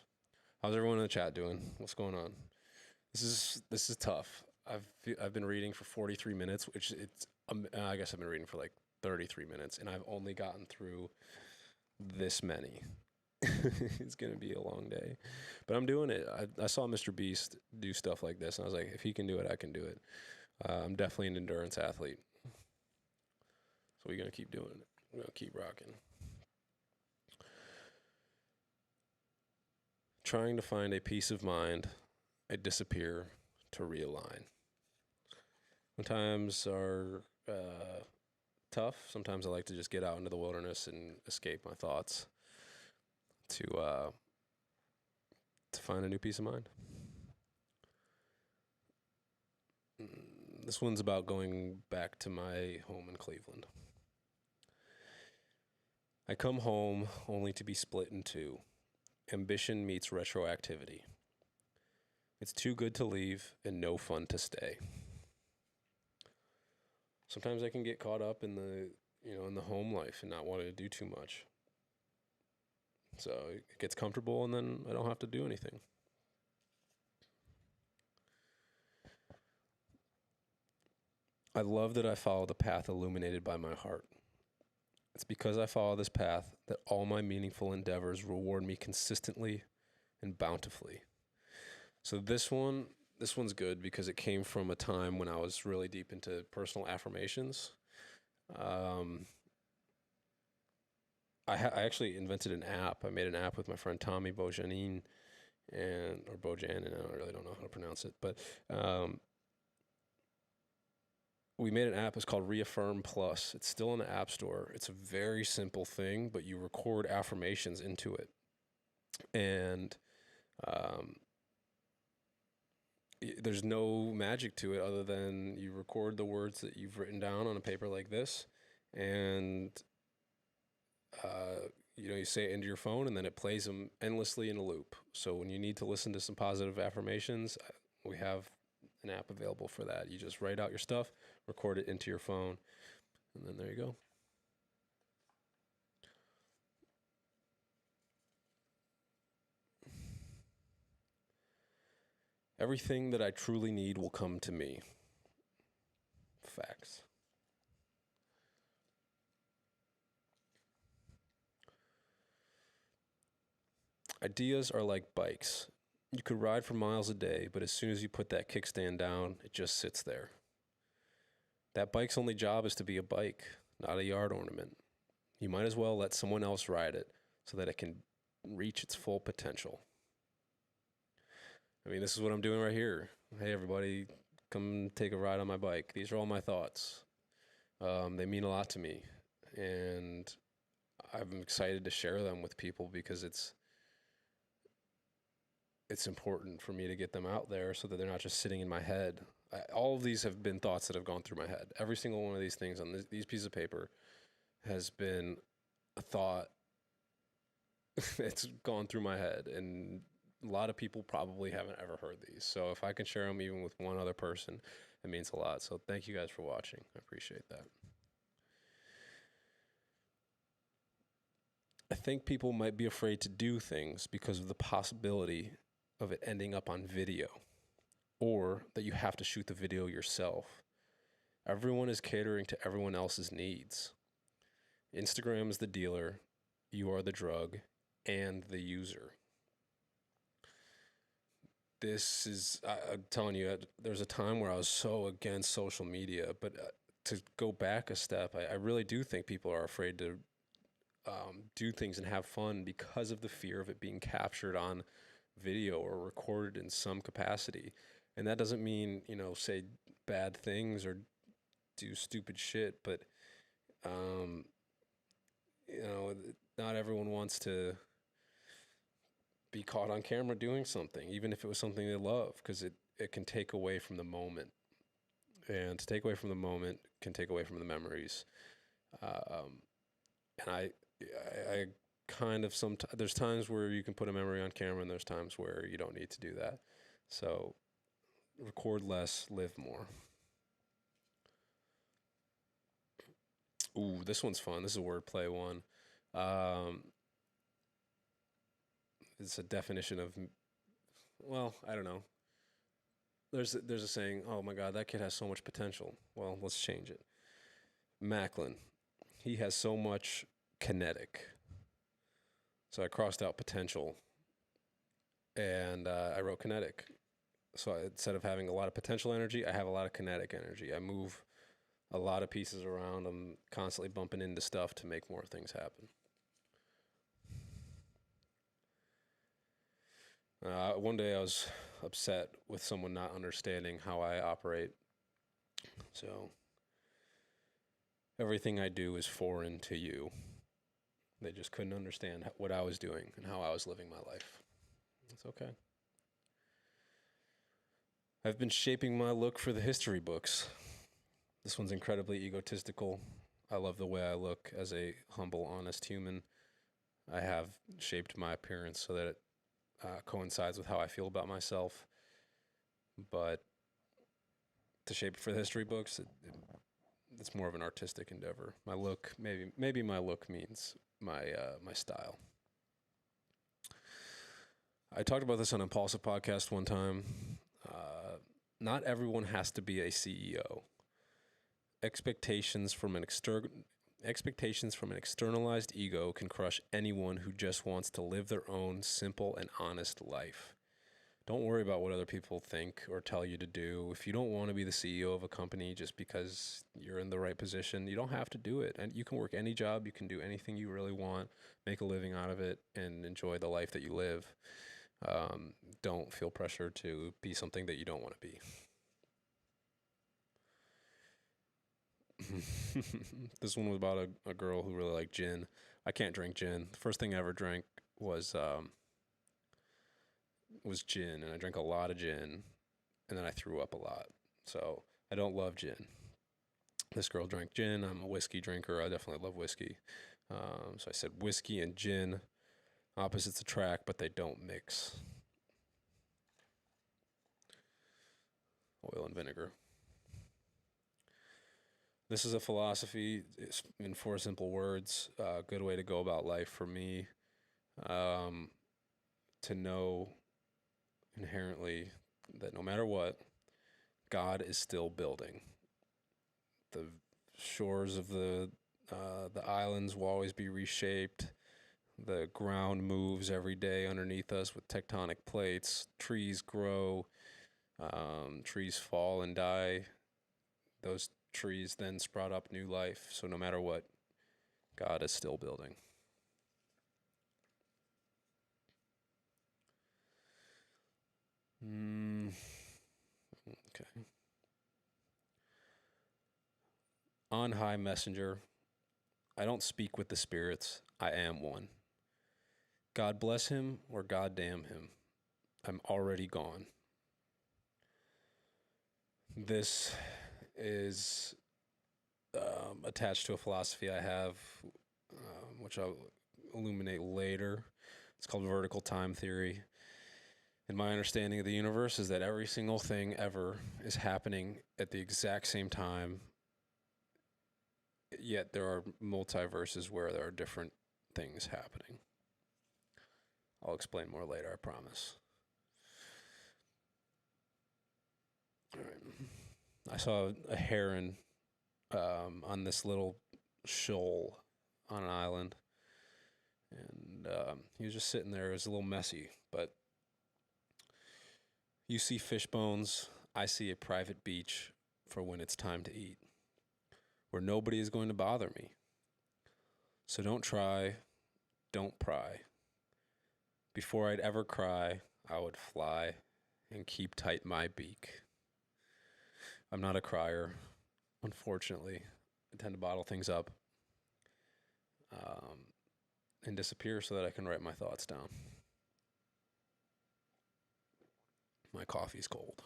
How's everyone in the chat doing? What's going on? This is tough. I've been reading for 43 minutes, which it's I guess I've been reading for like 33 minutes, and I've only gotten through this many. It's gonna be a long day, but I'm doing it. I saw Mr. Beast do stuff like this, and I was like, if he can do it, I can do it. I'm definitely an endurance athlete, so we're gonna keep doing it. We're gonna keep rocking. Trying to find a peace of mind, I disappear to realign. When times are tough, sometimes I like to just get out into the wilderness and escape my thoughts to find a new peace of mind. This one's about going back to my home in Cleveland. I come home only to be split in two. Ambition meets retroactivity. It's too good to leave and no fun to stay. Sometimes I can get caught up in the home life and not wanting to do too much. So it gets comfortable and then I don't have to do anything. I love that I follow the path illuminated by my heart. It's because I follow this path that all my meaningful endeavors reward me consistently and bountifully. So this one's good because it came from a time when I was really deep into personal affirmations. I actually invented an app. I made an app with my friend Tommy Bojanin or Bojan, and I really don't know how to pronounce it, but um, we made an app. It's called Reaffirm Plus. It's still in the App Store. It's a very simple thing, but you record affirmations into it, and um, there's no magic to it other than you record the words that you've written down on a paper like this, and uh, you say it into your phone, and then it plays them endlessly in a loop. So when you need to listen to some positive affirmations, we have an app available for that. You just write out your stuff, record it into your phone, and then there you go. Everything that I truly need will come to me. Facts. Ideas are like bikes. You could ride for miles a day, but as soon as you put that kickstand down, it just sits there. That bike's only job is to be a bike, not a yard ornament. You might as well let someone else ride it so that it can reach its full potential. I mean, this is what I'm doing right here. Hey, everybody, come take a ride on my bike. These are all my thoughts. They mean a lot to me, and I'm excited to share them with people because it's important for me to get them out there so that they're not just sitting in my head. All of these have been thoughts that have gone through my head. Every single one of these things on these pieces of paper has been a thought that's gone through my head, and a lot of people probably haven't ever heard these. So if I can share them even with one other person, it means a lot. So thank you guys for watching. I appreciate that. I think people might be afraid to do things because of the possibility of it ending up on video, or that you have to shoot the video yourself. Everyone is catering to everyone else's needs. Instagram is the dealer, you are the drug, and the user. I'm telling you, there's a time where I was so against social media, but to go back a step, I really do think people are afraid to do things and have fun because of the fear of it being captured on video or recorded in some capacity. And that doesn't mean, say bad things or do stupid shit, but, not everyone wants to be caught on camera doing something, even if it was something they love, because it can take away from the moment. And to take away from the moment can take away from the memories. And I kind of there's times where you can put a memory on camera, and there's times where you don't need to do that. So record less, live more. Ooh, this one's fun. This is a wordplay one. It's a definition of, well, I don't know. There's a saying, oh my God, that kid has so much potential. Well, let's change it. Maclin, he has so much kinetic. So I crossed out potential, and I wrote kinetic. So instead of having a lot of potential energy, I have a lot of kinetic energy. I move a lot of pieces around. I'm constantly bumping into stuff to make more things happen. One day I was upset with someone not understanding how I operate. So everything I do is foreign to you. They just couldn't understand what I was doing and how I was living my life. It's okay. I've been shaping my look for the history books. This one's incredibly egotistical. I love the way I look as a humble, honest human. I have shaped my appearance so that it coincides with how I feel about myself. But to shape it for the history books, it's more of an artistic endeavor. My look, maybe my look means my style. I talked about this on Impulsive Podcast one time. Not everyone has to be a CEO. Expectations from an externalized ego can crush anyone who just wants to live their own simple and honest life. Don't worry about what other people think or tell you to do. If you don't want to be the CEO of a company just because you're in the right position, you don't have to do it. And you can work any job, you can do anything you really want, make a living out of it, and enjoy the life that you live. Don't feel pressure to be something that you don't want to be. This one was about a girl who really liked gin. I can't drink gin. The first thing I ever drank was gin, and I drank a lot of gin, and then I threw up a lot. So I don't love gin. This girl drank gin. I'm a whiskey drinker. I definitely love whiskey. So I said whiskey and gin, opposites attract, but they don't mix. Oil and vinegar. This is a philosophy in four simple words. A good way to go about life for me. To know inherently that no matter what, God is still building. The shores of the islands will always be reshaped. The ground moves every day underneath us with tectonic plates. Trees grow. Trees fall and die. Those trees then sprout up new life. So no matter what, God is still building. Okay. On high, messenger, I don't speak with the spirits. I am one. God bless him or God damn him. I'm already gone. This is attached to a philosophy I have, which I'll illuminate later. It's called vertical time theory. And my understanding of the universe is that every single thing ever is happening at the exact same time, yet there are multiverses where there are different things happening. I'll explain more later, I promise. All right. I saw a heron on this little shoal on an island, and he was just sitting there. It was a little messy, but you see fish bones, I see a private beach for when it's time to eat, where nobody is going to bother me. So don't try, don't pry. Before I'd ever cry, I would fly and keep tight my beak. I'm not a crier, unfortunately. I tend to bottle things up and disappear so that I can write my thoughts down. My coffee's cold.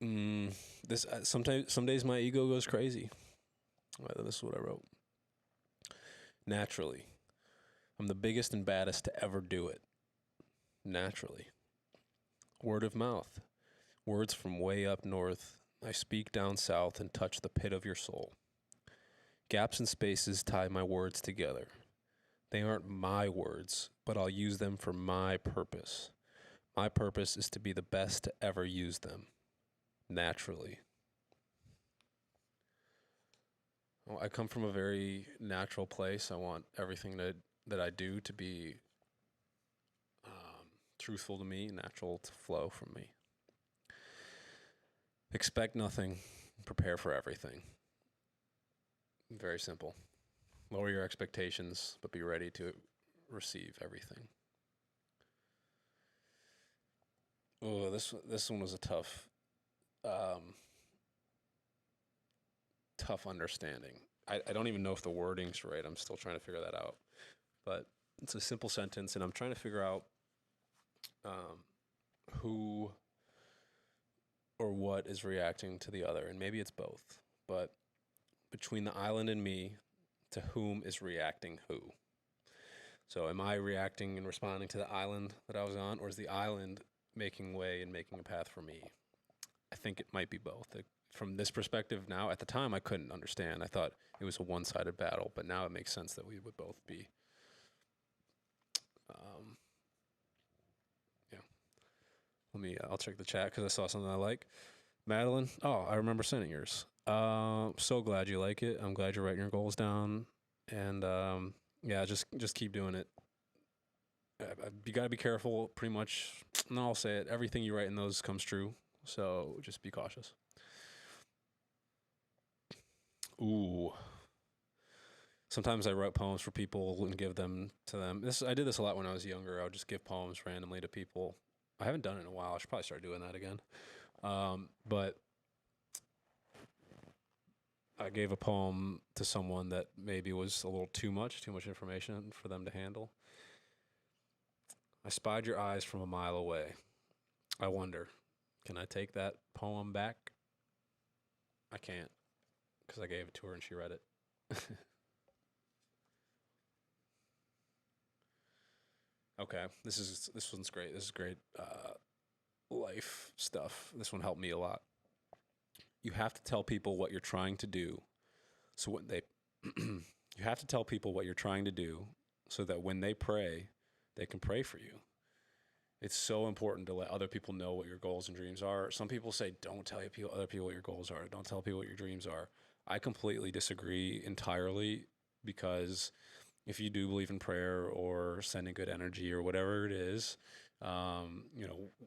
Some days my ego goes crazy. This is what I wrote. Naturally, I'm the biggest and baddest to ever do it. Naturally. Word of mouth. Words from way up north. I speak down south and touch the pit of your soul. Gaps and spaces tie my words together. They aren't my words, but I'll use them for my purpose. My purpose is to be the best to ever use them. Naturally. Well, I come from a very natural place. I want everything that I do to be truthful to me, natural to flow from me. Expect nothing, prepare for everything. Very simple. Lower your expectations, but be ready to receive everything. Oh, this one was a tough understanding. I don't even know if the wording's right. I'm still trying to figure that out. But it's a simple sentence, and I'm trying to figure out who or what is reacting to the other. And maybe it's both. But between the island and me, to whom is reacting who? So am I reacting and responding to the island that I was on, or is the island making way and making a path for me? I think it might be both. From this perspective now, at the time I couldn't understand. I thought it was a one-sided battle, but now it makes sense that we would both be. I'll check the chat because I saw something I like. Madeline, oh, I remember sending yours. So glad you like it. I'm glad you're writing your goals down. And Yeah, just keep doing it. You got to be careful. Pretty much, no, I'll say it. Everything you write in those comes true. So just be cautious. Ooh. Sometimes I wrote poems for people and give them to them. This I did this a lot when I was younger. I would just give poems randomly to people. I haven't done it in a while. I should probably start doing that again. But I gave a poem to someone that maybe was a little too much information for them to handle. I spied your eyes from a mile away. I wonder, can I take that poem back? I can't because I gave it to her and she read it. Okay, this one's great. This is great life stuff. This one helped me a lot. You have to tell people what you're trying to do, so when they, you have to tell people what you're trying to do, so that when they pray, they can pray for you. It's so important to let other people know what your goals and dreams are. Some people say, don't tell other people what your goals are. Don't tell people what your dreams are. I completely disagree entirely because if you do believe in prayer or sending good energy or whatever it is,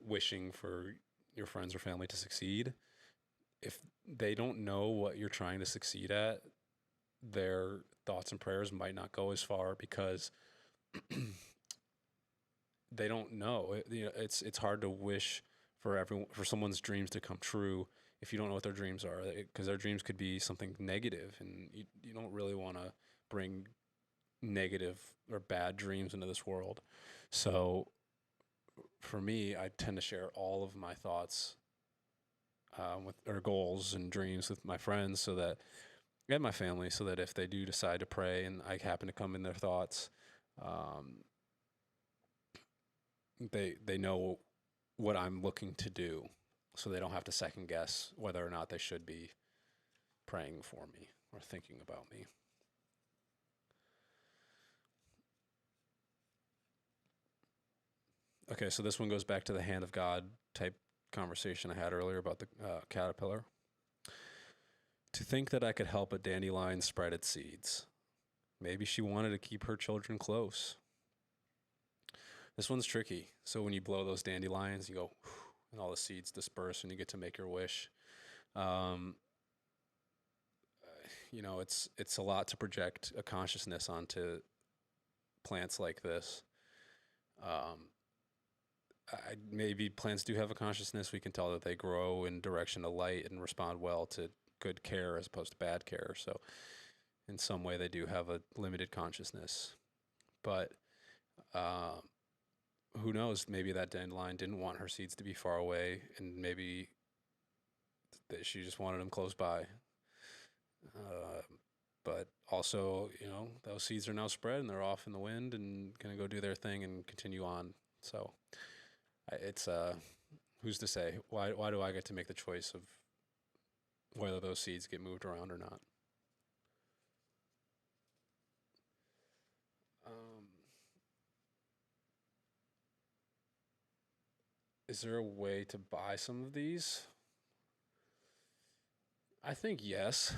wishing for your friends or family to succeed, if they don't know what you're trying to succeed at, their thoughts and prayers might not go as far because they don't know. It's hard to wish for everyone for someone's dreams to come true if you don't know what their dreams are, because their dreams could be something negative, and you don't really want to bring negative or bad dreams into this world. So for me, I tend to share all of my thoughts with or goals and dreams with my friends, so that and my family, so that if they do decide to pray and I happen to come in their thoughts, um, they know what I'm looking to do, so they don't have to second guess whether or not they should be praying for me or thinking about me. Okay, so this one goes back to the hand of God type conversation I had earlier about the caterpillar. To think that I could help a dandelion spread its seeds. Maybe she wanted to keep her children close. This one's tricky. So when you blow those dandelions, you go, and all the seeds disperse, and you get to make your wish. Um, it's a lot to project a consciousness onto plants like this. Um, Maybe plants do have a consciousness. We can tell that they grow in direction of light and respond well to good care as opposed to bad care. So in some way, they do have a limited consciousness. But um, who knows? Maybe that dandelion didn't want her seeds to be far away, and maybe that she just wanted them close by. Uh, but also, those seeds are now spread and they're off in the wind and going to go do their thing and continue on. So it's who's to say? Why do I get to make the choice of whether those seeds get moved around or not? Um, is there a way to buy some of these? I think yes.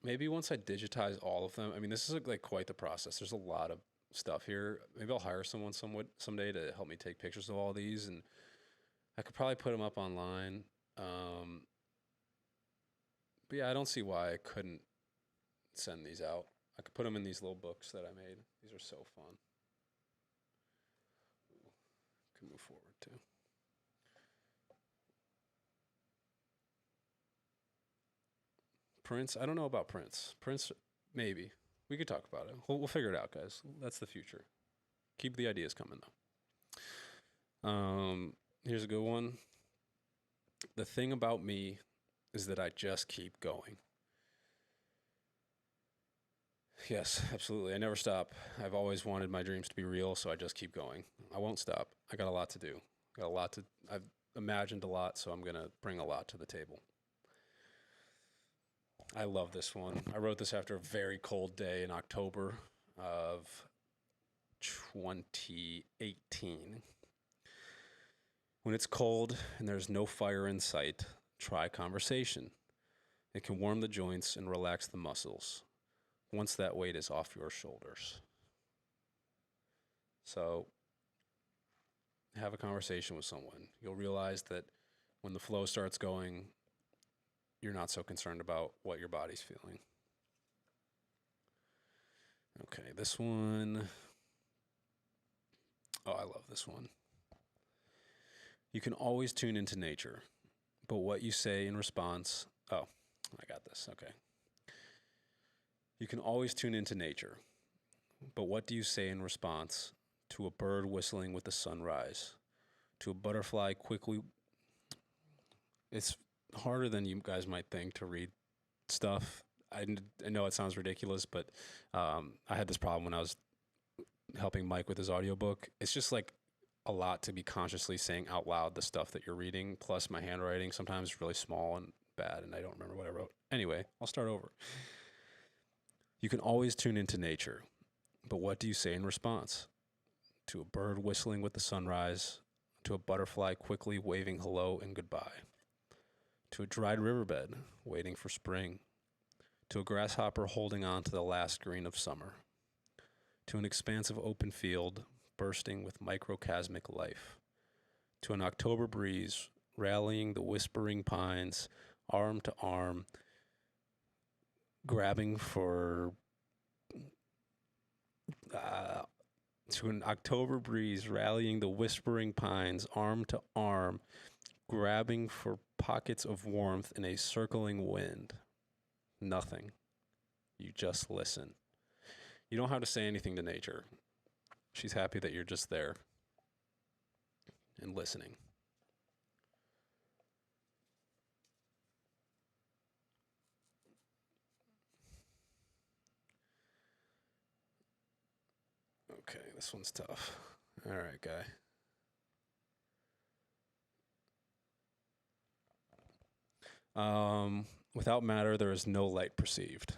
Maybe once I digitize all of them. I mean, this is like quite the process. There's a lot of stuff here. Maybe I'll hire someone someday to help me take pictures of all these, and I could probably put them up online. Um, but yeah, I don't see why I couldn't send these out. I could put them in these little books that I made. These are so fun. Can move forward too. Prince. I don't know about Prince. Prince, maybe. We could talk about it. We'll figure it out, guys. That's the future. Keep the ideas coming, though. Here's a good one. The thing about me is that I just keep going. Yes, absolutely. I never stop. I've always wanted my dreams to be real, so I just keep going. I won't stop. I got a lot to do. I've imagined a lot, so I'm going to bring a lot to the table. I love this one. I wrote this after a very cold day in October of 2018. When it's cold and there's no fire in sight, try conversation. It can warm the joints and relax the muscles. once that weight is off your shoulders. So have a conversation with someone. You'll realize that when the flow starts going, you're not so concerned about what your body's feeling. Okay, this one. Oh, I love this one. You can always tune into nature, but what you say in response. Oh, I got this. Okay. You can always tune into nature, but what do you say in response to a bird whistling with the sunrise, to a butterfly quickly? It's harder than you guys might think to read stuff. I know it sounds ridiculous, but I had this problem when I was helping Mike with his audiobook. It's just like a lot to be consciously saying out loud the stuff that you're reading, plus my handwriting sometimes is really small and bad, and I don't remember what I wrote. Anyway, I'll start over. You can always tune into nature, but what do you say in response? To a bird whistling with the sunrise, to a butterfly quickly waving hello and goodbye, to a dried riverbed waiting for spring, to a grasshopper holding on to the last green of summer, to an expansive open field bursting with microcosmic life, to an October breeze rallying the whispering pines arm to arm, grabbing for to an October breeze rallying the whispering pines arm to arm, grabbing for pockets of warmth in a circling wind. Nothing. You just listen. You don't have to say anything to nature. She's happy that you're just there and listening. Okay, this one's tough. All right, guy. Without matter, there is no light perceived.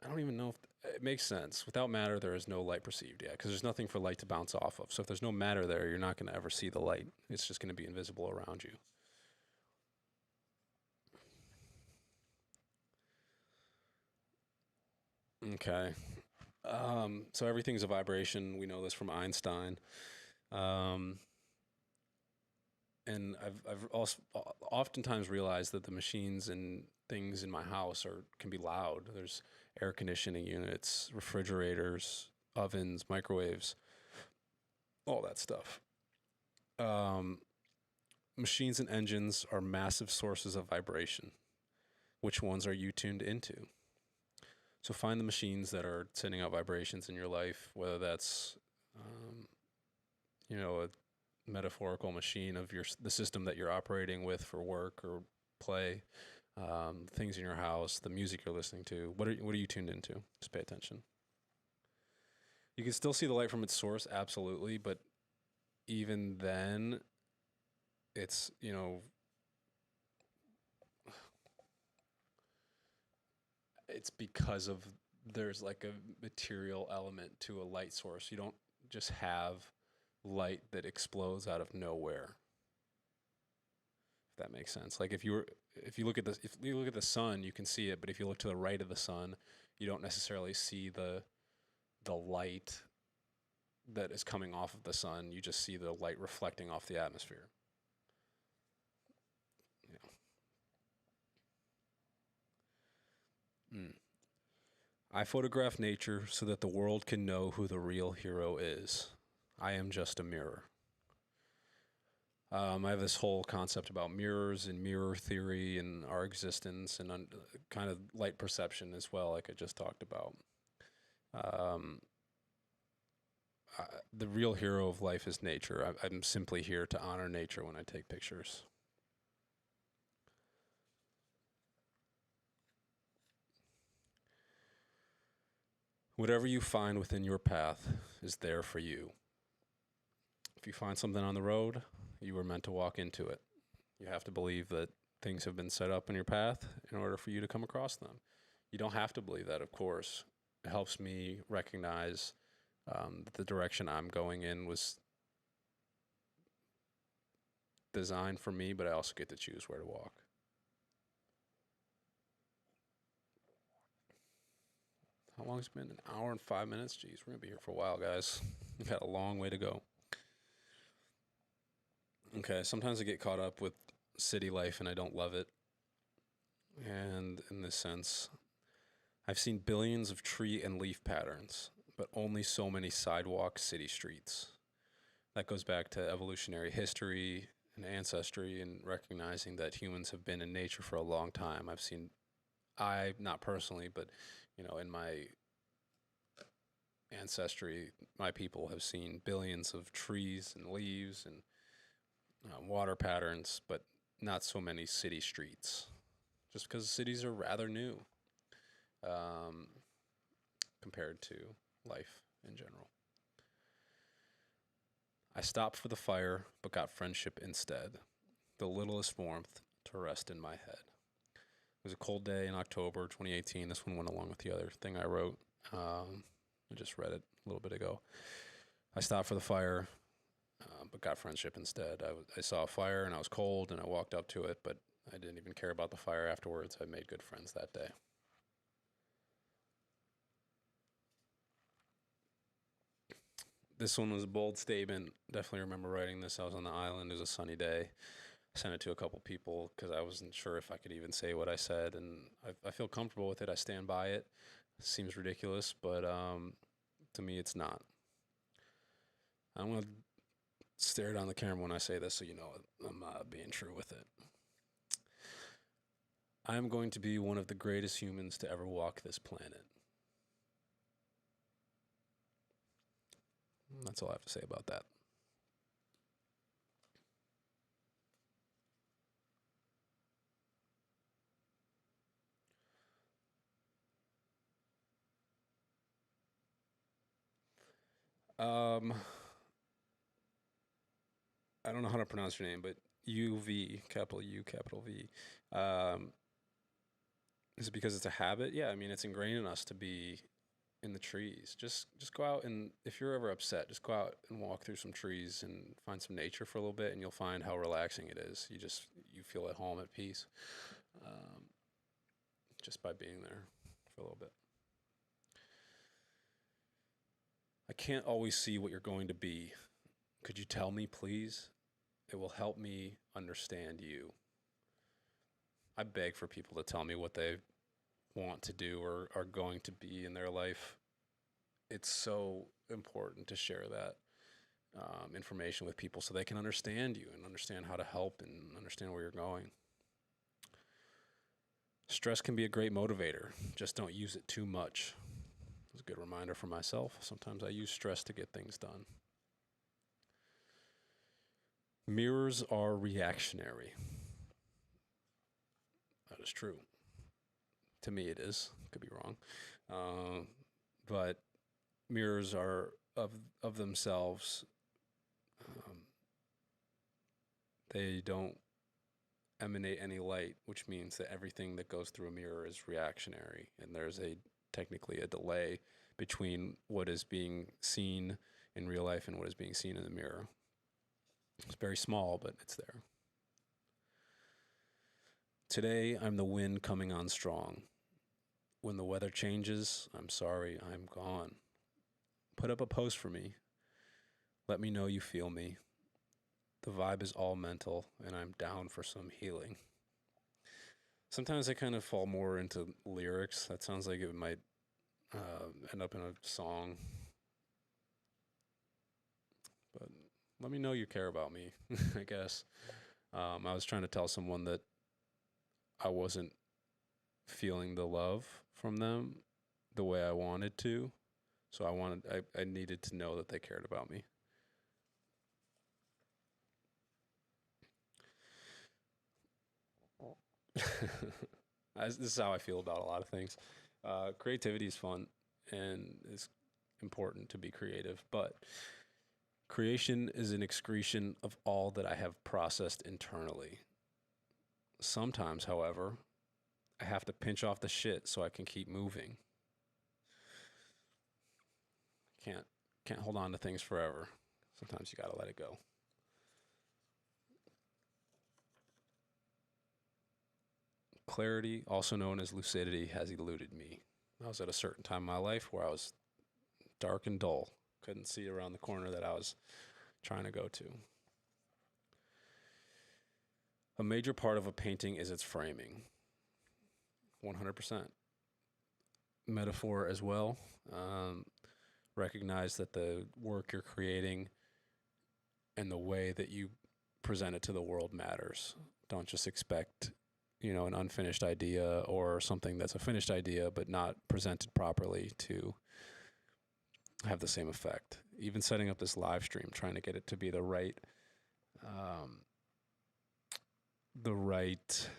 I don't even know if it makes sense. Without matter, there is no light perceived. Yeah, because there's nothing for light to bounce off of. So if there's no matter there, you're not going to ever see the light. It's just going to be invisible around you. Okay. So everything's a vibration. We know this from Einstein. Um, and I've also oftentimes realized that the machines and things in my house can be loud. There's air conditioning units, refrigerators, ovens, microwaves, all that stuff. Um, Machines and engines are massive sources of vibration. Which ones are you tuned into? So find the machines that are sending out vibrations in your life, whether that's, a metaphorical machine of the system that you're operating with for work or play, things in your house, the music you're listening to. What are you tuned into? Just pay attention. You can still see the light from its source, absolutely, but even then, it's it's because of there's like a material element to a light source. You don't just have light that explodes out of nowhere. If that makes sense. Like if you look at the sun, you can see it, but if you look to the right of the sun, you don't necessarily see the light that is coming off of the sun. You just see the light reflecting off the atmosphere. Yeah. I photograph nature so that the world can know who the real hero is. I am just a mirror. I have this whole concept about mirrors and mirror theory and our existence and kind of light perception as well, like I just talked about. Um, the real hero of life is nature. I'm simply here to honor nature when I take pictures. Whatever you find within your path is there for you. If you find something on the road, you were meant to walk into it. You have to believe that things have been set up in your path in order for you to come across them. You don't have to believe that, of course. It helps me recognize that the direction I'm going in was designed for me, but I also get to choose where to walk. How long has it been? An hour and 5 minutes? Jeez, we're going to be here for a while, guys. We've got a long way to go. Okay, sometimes I get caught up with city life and I don't love it. And in this sense, I've seen billions of tree and leaf patterns, but only so many sidewalk city streets. That goes back to evolutionary history and ancestry and recognizing that humans have been in nature for a long time. Not personally, but, in my ancestry, my people have seen billions of trees and leaves and water patterns, but not so many city streets, just because cities are rather new um, compared to life in general. I stopped for the fire, but got friendship instead, the littlest warmth to rest in my head. It was a cold day in October 2018. This one went along with the other thing I wrote. I just read it a little bit ago. I stopped for the fire, but got friendship instead. I saw a fire and I was cold and I walked up to it, but I didn't even care about the fire afterwards. I made good friends that day. This one was a bold statement. Definitely remember writing this. I was on the island. It was a sunny day. I sent it to a couple people because I wasn't sure if I could even say what I said, and I feel comfortable with it. I stand by it. Seems ridiculous, but to me, it's not. I'm gonna stare down the camera when I say this, so you know I'm being true with it. I'm going to be one of the greatest humans to ever walk this planet. That's all I have to say about that. Um, I don't know how to pronounce your name, but UV, capital U, capital V. Um, is it because it's a habit? Yeah, I mean it's ingrained in us to be in the trees. Just go out, and if you're ever upset, just go out and walk through some trees and find some nature for a little bit, and you'll find how relaxing it is. You feel at home, at peace, um, just by being there for a little bit. I can't always see what you're going to be. Could you tell me, please? It will help me understand you. I beg for people to tell me what they want to do or are going to be in their life. It's so important to share that information with people so they can understand you and understand how to help and understand where you're going. Stress can be a great motivator, just don't use it too much. It's a good reminder for myself. Sometimes I use stress to get things done. Mirrors are reactionary. That is true. To me, it is. Could be wrong. But mirrors are of themselves. Um, they don't emanate any light, which means that everything that goes through a mirror is reactionary, and there's technically a delay between what is being seen in real life and what is being seen in the mirror. It's very small, but it's there. Today, I'm the wind coming on strong. When the weather changes, I'm sorry, I'm gone. Put up a post for me. Let me know you feel me. The vibe is all mental, and I'm down for some healing. Sometimes I kind of fall more into lyrics. That sounds like it might end up in a song. But let me know you care about me, I guess. I was trying to tell someone that I wasn't feeling the love from them the way I wanted to. So I needed to know that they cared about me. This is how I feel about a lot of things. Creativity is fun and it's important to be creative, but creation is an excretion of all that I have processed internally. Sometimes, however, I have to pinch off the shit so I can keep moving. Can't can't hold on to things forever. Sometimes you gotta let it go. Clarity, also known as lucidity, has eluded me. I was at a certain time in my life where I was dark and dull. Couldn't see around the corner that I was trying to go to. A major part of a painting is its framing. 100%. Metaphor as well. Um, Recognize that the work you're creating and the way that you present it to the world matters. Don't just expect, an unfinished idea or something that's a finished idea but not presented properly to have the same effect. Even setting up this live stream, trying to get it to be um, the right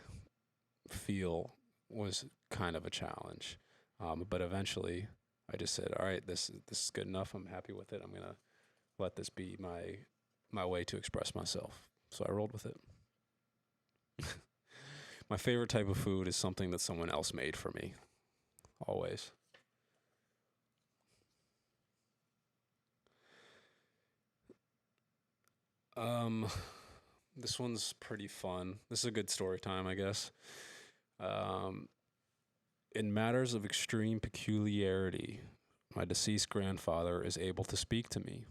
feel was kind of a challenge. But eventually, I just said, "All right, this is good enough. I'm happy with it. I'm gonna let this be my way to express myself." So I rolled with it. My favorite type of food is something that someone else made for me. Always. Um, this one's pretty fun. This is a good story time, I guess. Um, in matters of extreme peculiarity, my deceased grandfather is able to speak to me.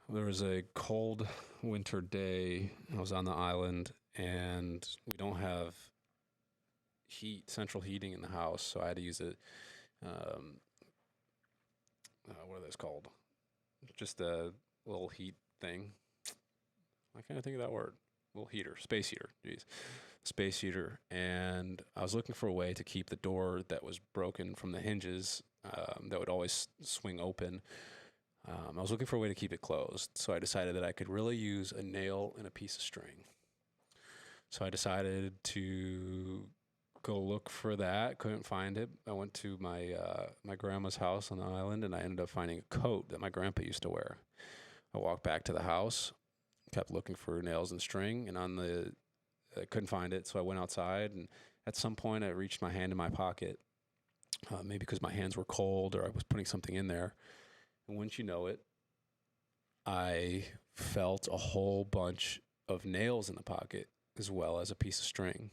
There was a cold winter day. I was on the island, and we don't have central heating in the house, so I had to use it. Um, what are those called? Just a little heat thing. I can't think of that word. Little heater, space heater. Jeez, space heater. And I was looking for a way to keep the door that was broken from the hinges, that would always swing open. I was looking for a way to keep it closed, so I decided that I could really use a nail and a piece of string. So I decided to go look for that. Couldn't find it. I went to my grandma's house on the island, and I ended up finding a coat that my grandpa used to wear. I walked back to the house, kept looking for nails and string, and I couldn't find it. So I went outside, and at some point, I reached my hand in my pocket, maybe because my hands were cold or I was putting something in there. And once you know it, I felt a whole bunch of nails in the pocket as well as a piece of string.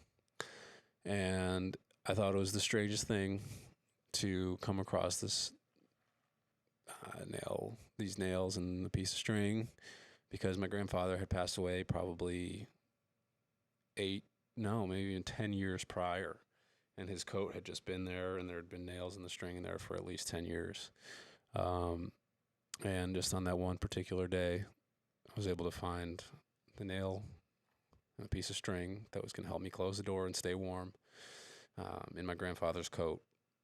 And I thought it was the strangest thing to come across these nails and the piece of string, because my grandfather had passed away probably maybe even 10 years prior. And his coat had just been there, and there had been nails in the string in there for at least 10 years. And just on that one particular day, I was able to find the nail and a piece of string that was going to help me close the door and stay warm, in my grandfather's coat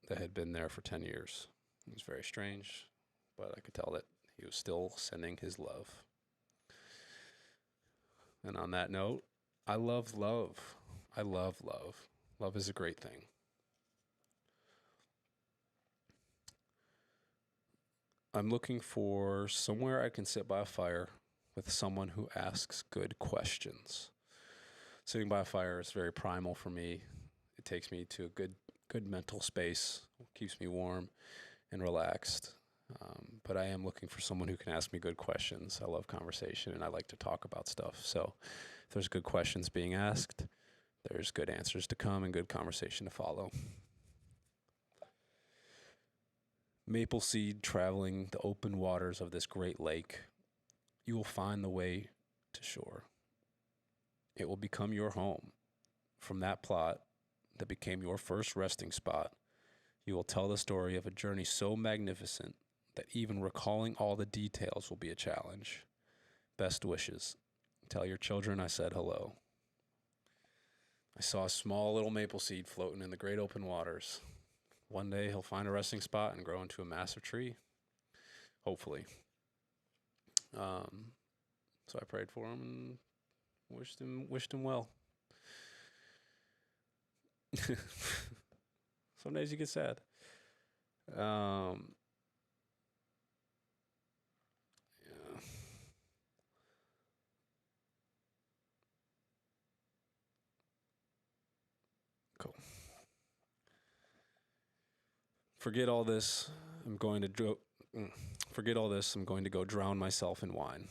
that had been there for 10 years. It was very strange, but I could tell that he was still sending his love. And on that note, I love love. I love love. Love is a great thing. I'm looking for somewhere I can sit by a fire with someone who asks good questions. Sitting by a fire is very primal for me. It takes me to a good mental space, keeps me warm and relaxed. But I am looking for someone who can ask me good questions. I love conversation, and I like to talk about stuff. So if there's good questions being asked, there's good answers to come and good conversation to follow. Maple seed traveling the open waters of this great lake, you will find the way to shore. It will become your home. From that plot that became your first resting spot, you will tell the story of a journey so magnificent that even recalling all the details will be a challenge. Best wishes. Tell your children I said hello. I saw a small little maple seed floating in the great open waters. One day he'll find a resting spot and grow into a massive tree. Hopefully. So I prayed for him and wished him well. Some days you get sad. Yeah. Cool. Forget all this. Forget all this. I'm going to go drown myself in wine.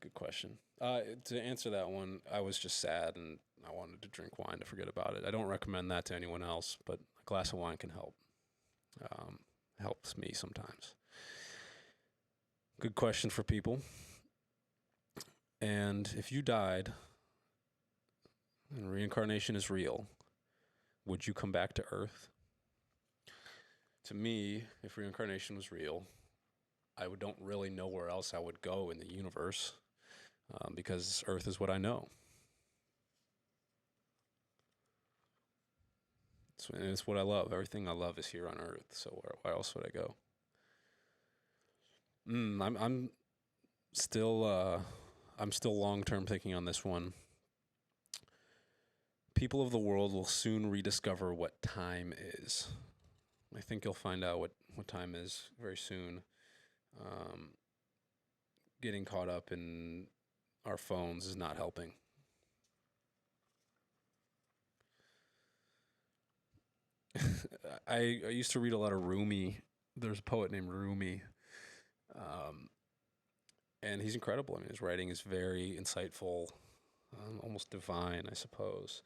good question. To answer that one, I was just sad and I wanted to drink wine to forget about it. I don't recommend that to anyone else, but a glass of wine can help. Um, Helps me sometimes. Good question for people. And if you died and reincarnation is real, would you come back to Earth? To me, if reincarnation was real, don't really know where else I would go in the universe because Earth is what I know. And it's what I love. Everything I love is here on Earth. So why else would I go? I'm still long term thinking on this one. People of the world will soon rediscover what time is. I think you'll find out what time is very soon. Getting caught up in our phones is not helping. I used to read a lot of Rumi. There's a poet named Rumi, and he's incredible. I mean, his writing is very insightful, almost divine, I suppose.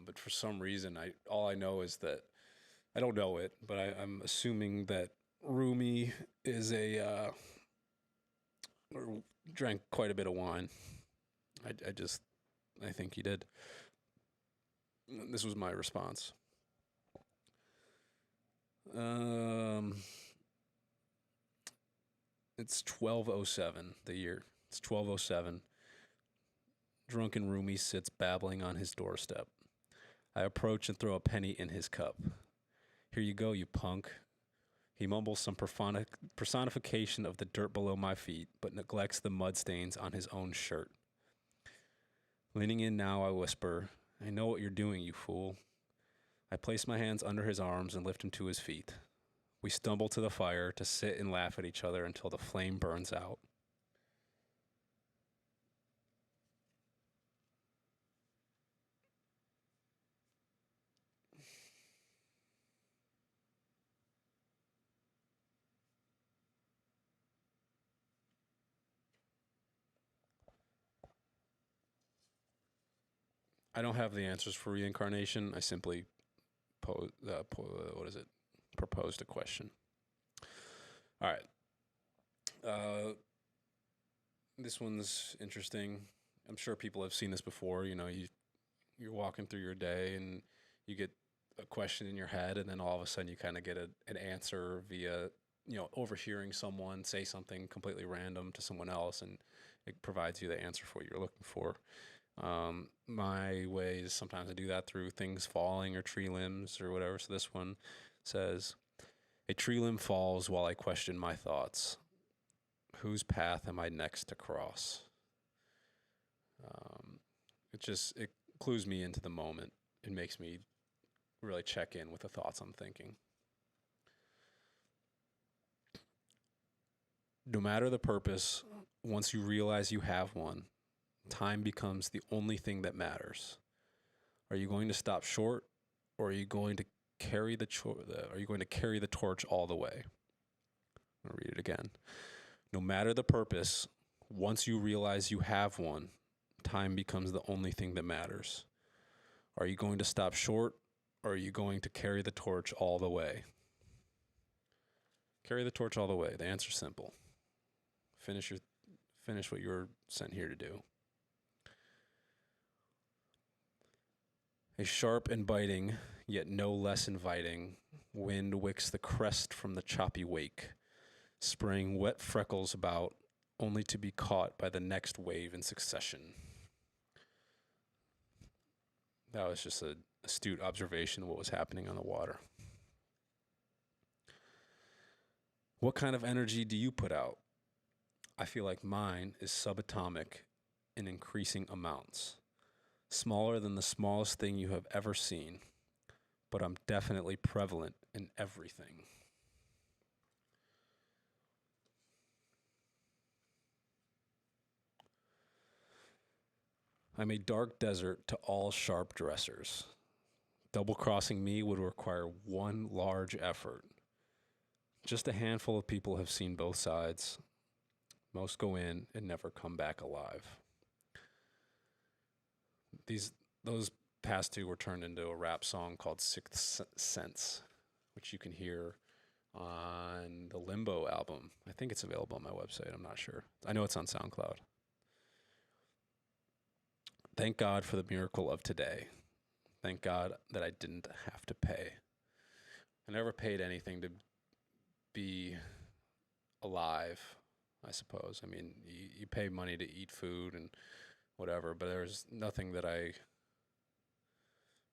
But for some reason, all I know is that I don't know it, but I'm assuming that Rumi is or drank quite a bit of wine. I think he did. This was my response. It's 1207, the year. It's 1207. Drunken Rumi sits babbling on his doorstep. I approach and throw a penny in his cup. Here you go, you punk. He mumbles some personification of the dirt below my feet, but neglects the mud stains on his own shirt. Leaning in now, I whisper, I know what you're doing, you fool. I place my hands under his arms and lift him to his feet. We stumble to the fire to sit and laugh at each other until the flame burns out. I don't have the answers for reincarnation. I simply proposed a question. All right. This one's interesting. I'm sure people have seen this before. You know, you're walking through your day and you get a question in your head, and then all of a sudden you kind of get an answer via overhearing someone say something completely random to someone else, and it provides you the answer for what you're looking for. My way is sometimes I do that through things falling or tree limbs or whatever. So this one says, a tree limb falls while I question my thoughts. Whose path am I next to cross? It clues me into the moment. It makes me really check in with the thoughts I'm thinking. No matter the purpose, once you realize you have one, time becomes the only thing that matters. Are you going to stop short, or are you going to carry the torch all the way? I'll read it again. No matter the purpose, once you realize you have one, time becomes the only thing that matters. Are you going to stop short, or are you going to carry the torch all the way? Carry the torch all the way. The answer's simple. Finish what you were sent here to do. A sharp and biting, yet no less inviting, wind wicks the crest from the choppy wake, spraying wet freckles about, only to be caught by the next wave in succession. That was just an astute observation of what was happening on the water. What kind of energy do you put out? I feel like mine is subatomic in increasing amounts. Smaller than the smallest thing you have ever seen, but I'm definitely prevalent in everything. I'm a dark desert to all sharp dressers. Double-crossing me would require one large effort. Just a handful of people have seen both sides. Most go in and never come back alive. Those past two were turned into a rap song called Sixth Sense, which you can hear on the Limbo album. I think it's available on my website. I'm not sure. I know it's on SoundCloud. Thank God for the miracle of today. Thank God that I didn't have to pay. I never paid anything to be alive, I suppose. I mean, you pay money to eat food and whatever, but there's nothing that I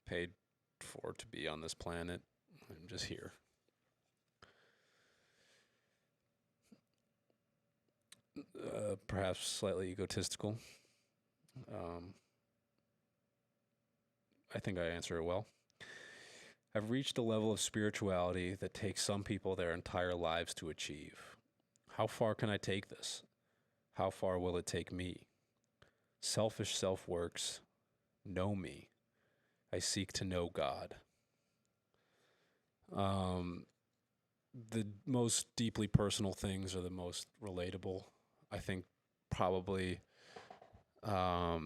paid for to be on this planet. I'm just here. Perhaps slightly egotistical. I think I answer it well. I've reached a level of spirituality that takes some people their entire lives to achieve. How far can I take this? How far will it take me? Selfish self works. Know me. I seek to know God. The most deeply personal things are the most relatable. I think probably a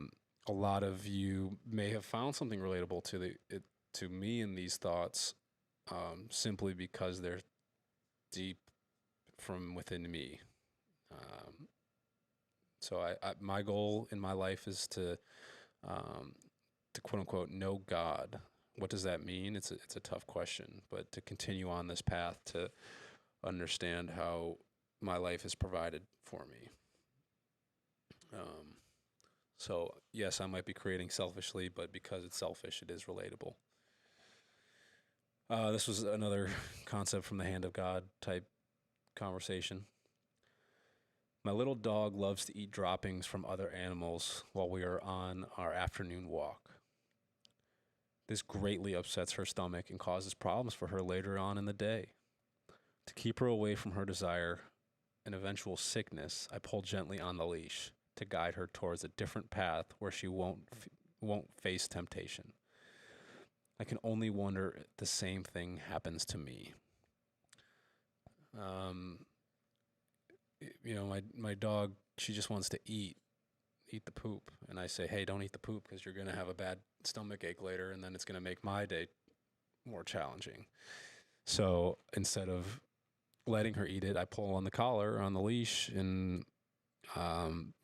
lot of you may have found something relatable to me in these thoughts, simply because they're deep from within me. So my goal in my life is to quote unquote know God. What does that mean? It's a tough question, but to continue on this path to understand how my life is provided for me. So yes, I might be creating selfishly, but because it's selfish, it is relatable. This was another concept from the hand of God type conversation. My little dog loves to eat droppings from other animals while we are on our afternoon walk. This greatly upsets her stomach and causes problems for her later on in the day. To keep her away from her desire and eventual sickness, I pull gently on the leash to guide her towards a different path where she won't face temptation. I can only wonder if the same thing happens to me. My dog, she just wants to eat the poop. And I say, hey, don't eat the poop because you're going to have a bad stomach ache later, and then it's going to make my day more challenging. So instead of letting her eat it, I pull on the collar, on the leash, and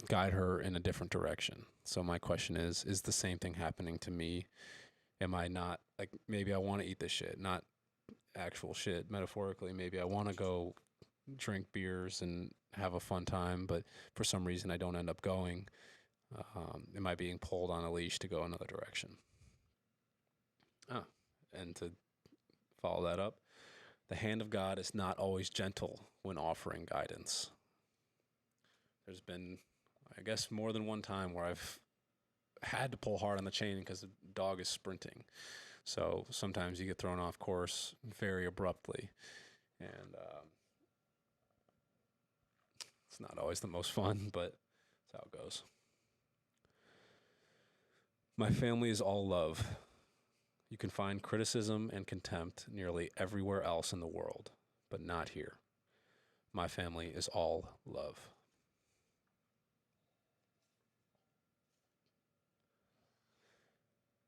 guide her in a different direction. So my question is the same thing happening to me? Am I not, like, maybe I want to eat this shit, not actual shit, metaphorically. Maybe I want to go drink beers and have a fun time, but for some reason I don't end up going. Am I being pulled on a leash to go another direction? And to follow that up, the hand of God is not always gentle when offering guidance. There's been, I guess, more than one time where I've had to pull hard on the chain because the dog is sprinting. So sometimes you get thrown off course very abruptly. And it's not always the most fun, but that's how it goes. My family is all love. You can find criticism and contempt nearly everywhere else in the world, but not here. My family is all love.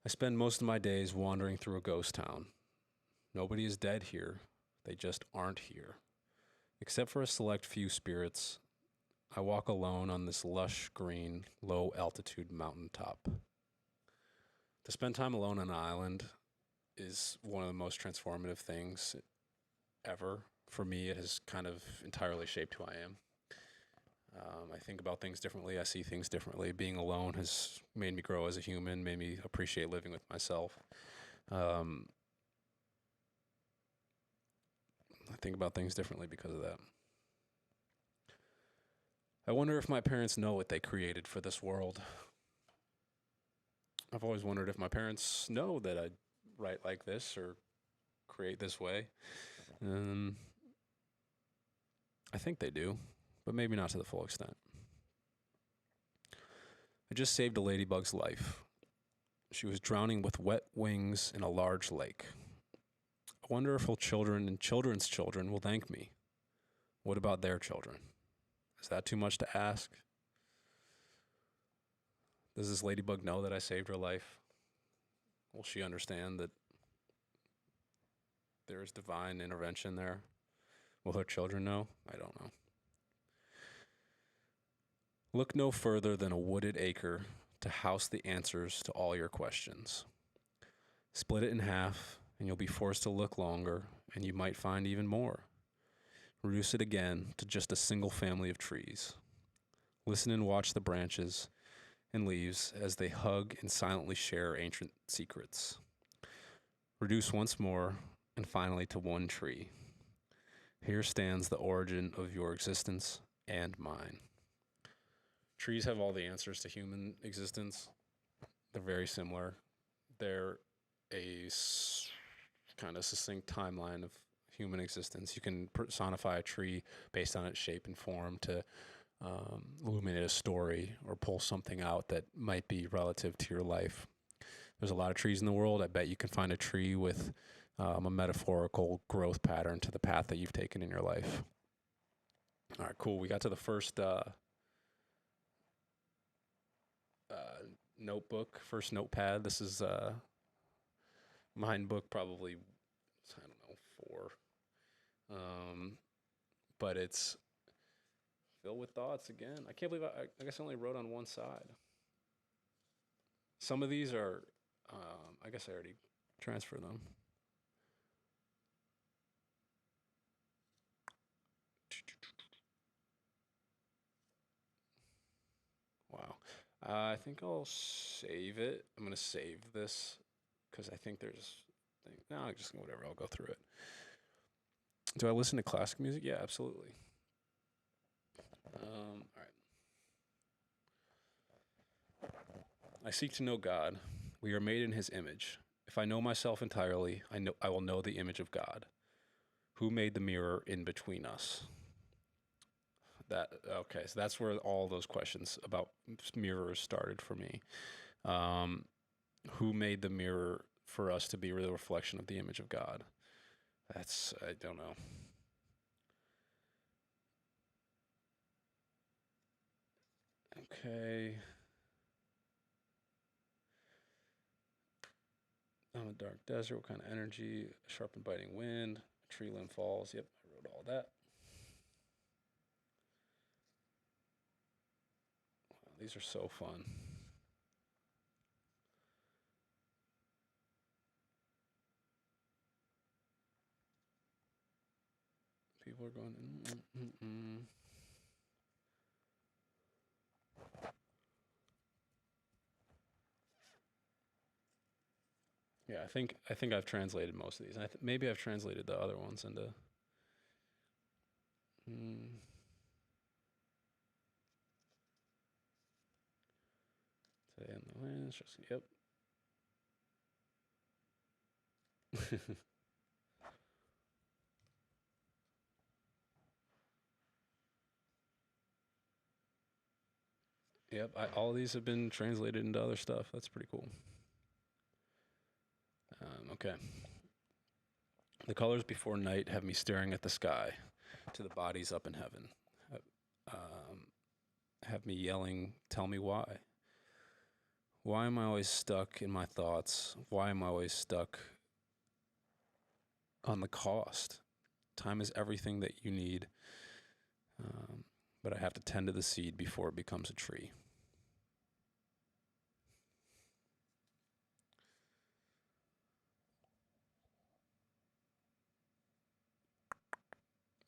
I spend most of my days wandering through a ghost town. Nobody is dead here. They just aren't here. Except for a select few spirits, I walk alone on this lush, green, low-altitude mountaintop. To spend time alone on an island is one of the most transformative things ever. For me, it has kind of entirely shaped who I am. I think about things differently. I see things differently. Being alone has made me grow as a human, made me appreciate living with myself. I think about things differently because of that. I wonder if my parents know what they created for this world. I've always wondered if my parents know that I write like this or create this way. I think they do, but maybe not to the full extent. I just saved a ladybug's life. She was drowning with wet wings in a large lake. I wonder if her children and children's children will thank me. What about their children? Is that too much to ask? Does this ladybug know that I saved her life? Will she understand that there is divine intervention there? Will her children know? I don't know. Look no further than a wooded acre to house the answers to all your questions. Split it in half, and you'll be forced to look longer, and you might find even more. Reduce it again to just a single family of trees. Listen and watch the branches and leaves as they hug and silently share ancient secrets. Reduce once more, and finally to one tree. Here stands the origin of your existence and mine. Trees have all the answers to human existence. They're very similar. They're a kind of succinct timeline of human existence. You can personify a tree based on its shape and form to illuminate a story or pull something out that might be relative to your life. There's a lot of trees in the world. I bet you can find a tree with a metaphorical growth pattern to the path that you've taken in your life. All right, cool. We got to the first notebook, first notepad. This is mine book, probably, I don't know, 4. But it's filled with thoughts again. I can't believe I guess I only wrote on one side. Some of these are, I guess I already transferred them. Wow. I think I'll save it. I'm going to save this because I think there's, no, I'm just whatever. I'll go through it. Do I listen to classic music? Yeah, absolutely. All right. I seek to know God. We are made in His image. If I know myself entirely, I will know the image of God. Who made the mirror in between us? Okay, so that's where all those questions about mirrors started for me. Who made the mirror for us to be the reflection of the image of God? I don't know. Okay. On a dark desert, what kind of energy? A sharp and biting wind, a tree limb falls. Yep, I wrote all that. Wow, these are so fun. People are going. Yeah, I think I've translated most of these. Maybe I've translated the other ones into. Today in the land, yep. Yep, all these have been translated into other stuff. That's pretty cool. Okay. The colors before night have me staring at the sky, to the bodies up in heaven. Have me yelling, tell me why. Why am I always stuck in my thoughts? Why am I always stuck on the cost? Time is everything that you need, but I have to tend to the seed before it becomes a tree.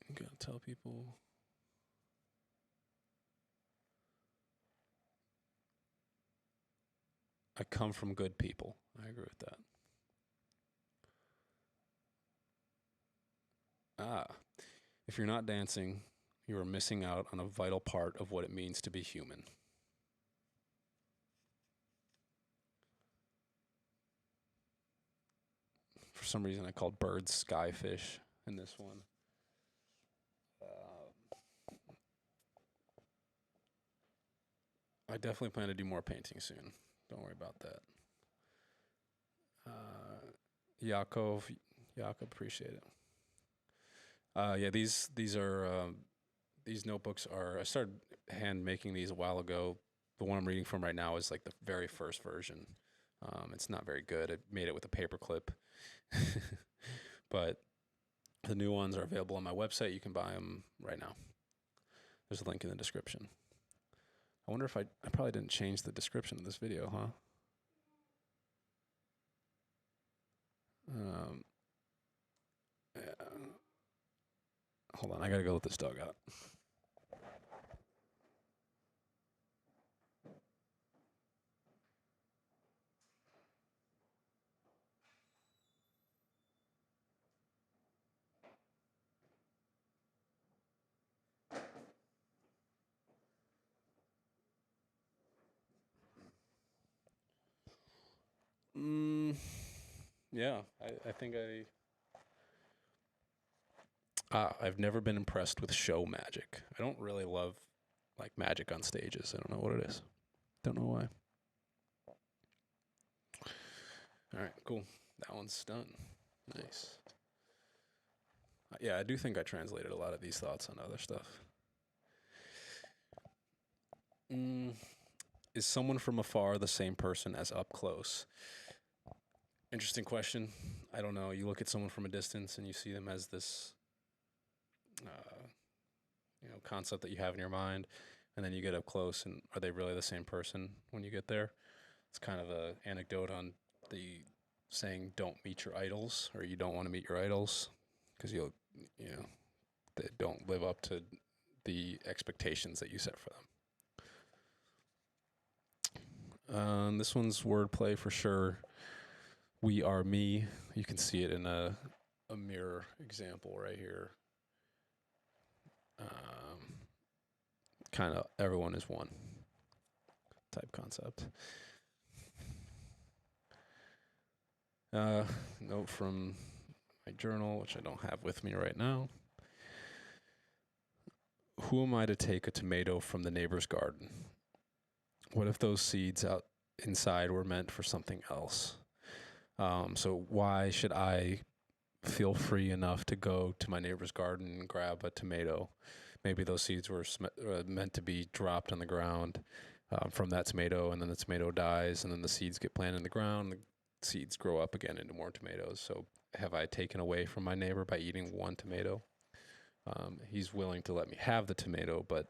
You gotta tell people. I come from good people. I agree with that. If you're not dancing, you are missing out on a vital part of what it means to be human. For some reason, I called birds skyfish in this one. I definitely plan to do more painting soon. Don't worry about that. Yakov, appreciate it. Yeah, these are these notebooks are, I started hand making these a while ago. The one I'm reading from right now is like the very first version. It's not very good. I made it with a paper clip. But the new ones are available on my website. You can buy them right now. There's a link in the description. I wonder if I probably didn't change the description of this video, huh? Yeah. Hold on, I gotta go let this dog out. Yeah, I think I've never been impressed with show magic. I don't really love like magic on stages. I don't know what it is. Don't know why. All right, cool. That one's done. Nice. Yeah, I do think I translated a lot of these thoughts on other stuff. Is someone from afar the same person as up close? Interesting question. I don't know. You look at someone from a distance and you see them as this, concept that you have in your mind, and then you get up close, and are they really the same person when you get there? It's kind of a anecdote on the saying, "Don't meet your idols," or you don't want to meet your idols because they don't live up to the expectations that you set for them. This one's wordplay for sure. We are me. You can see it in a mirror example right here. Kind of everyone is one type concept. Note from my journal, which I don't have with me right now. Who am I to take a tomato from the neighbor's garden? What if those seeds out inside were meant for something else? So why should I feel free enough to go to my neighbor's garden and grab a tomato? Maybe those seeds were meant to be dropped on the ground from that tomato, and then the tomato dies, and then the seeds get planted in the ground. The seeds grow up again into more tomatoes. So have I taken away from my neighbor by eating one tomato? He's willing to let me have the tomato, but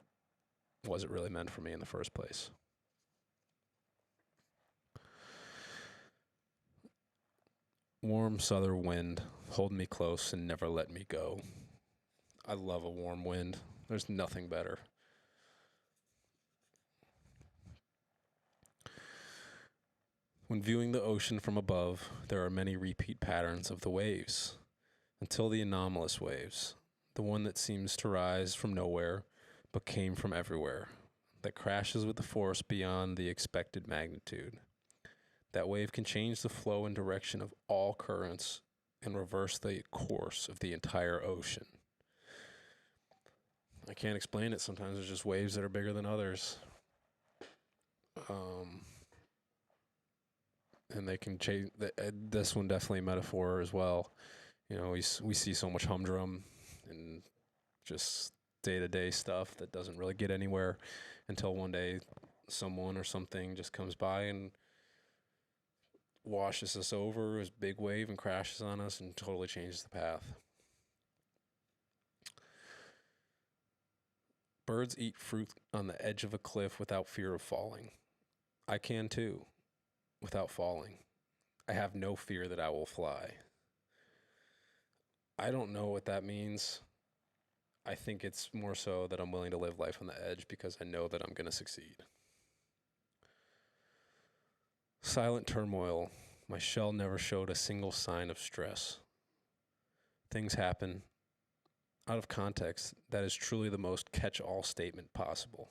was it really meant for me in the first place? Warm southern wind, hold me close and never let me go. I love a warm wind. There's nothing better. When viewing the ocean from above, there are many repeat patterns of the waves, until the anomalous waves, the one that seems to rise from nowhere, but came from everywhere, that crashes with the force beyond the expected magnitude. That wave can change the flow and direction of all currents and reverse the course of the entire ocean. I can't explain it. Sometimes there's just waves that are bigger than others. And they can change. This one definitely a metaphor as well. We see so much humdrum and just day-to-day stuff that doesn't really get anywhere until one day someone or something just comes by and washes us over as big wave and crashes on us and totally changes the path. Birds eat fruit on the edge of a cliff without fear of falling. I can too, without falling. I have no fear that I will fly. I don't know what that means. I think it's more so that I'm willing to live life on the edge because I know that I'm going to succeed. Silent turmoil. My shell never showed a single sign of stress. Things happen. Out of context, that is truly the most catch-all statement possible.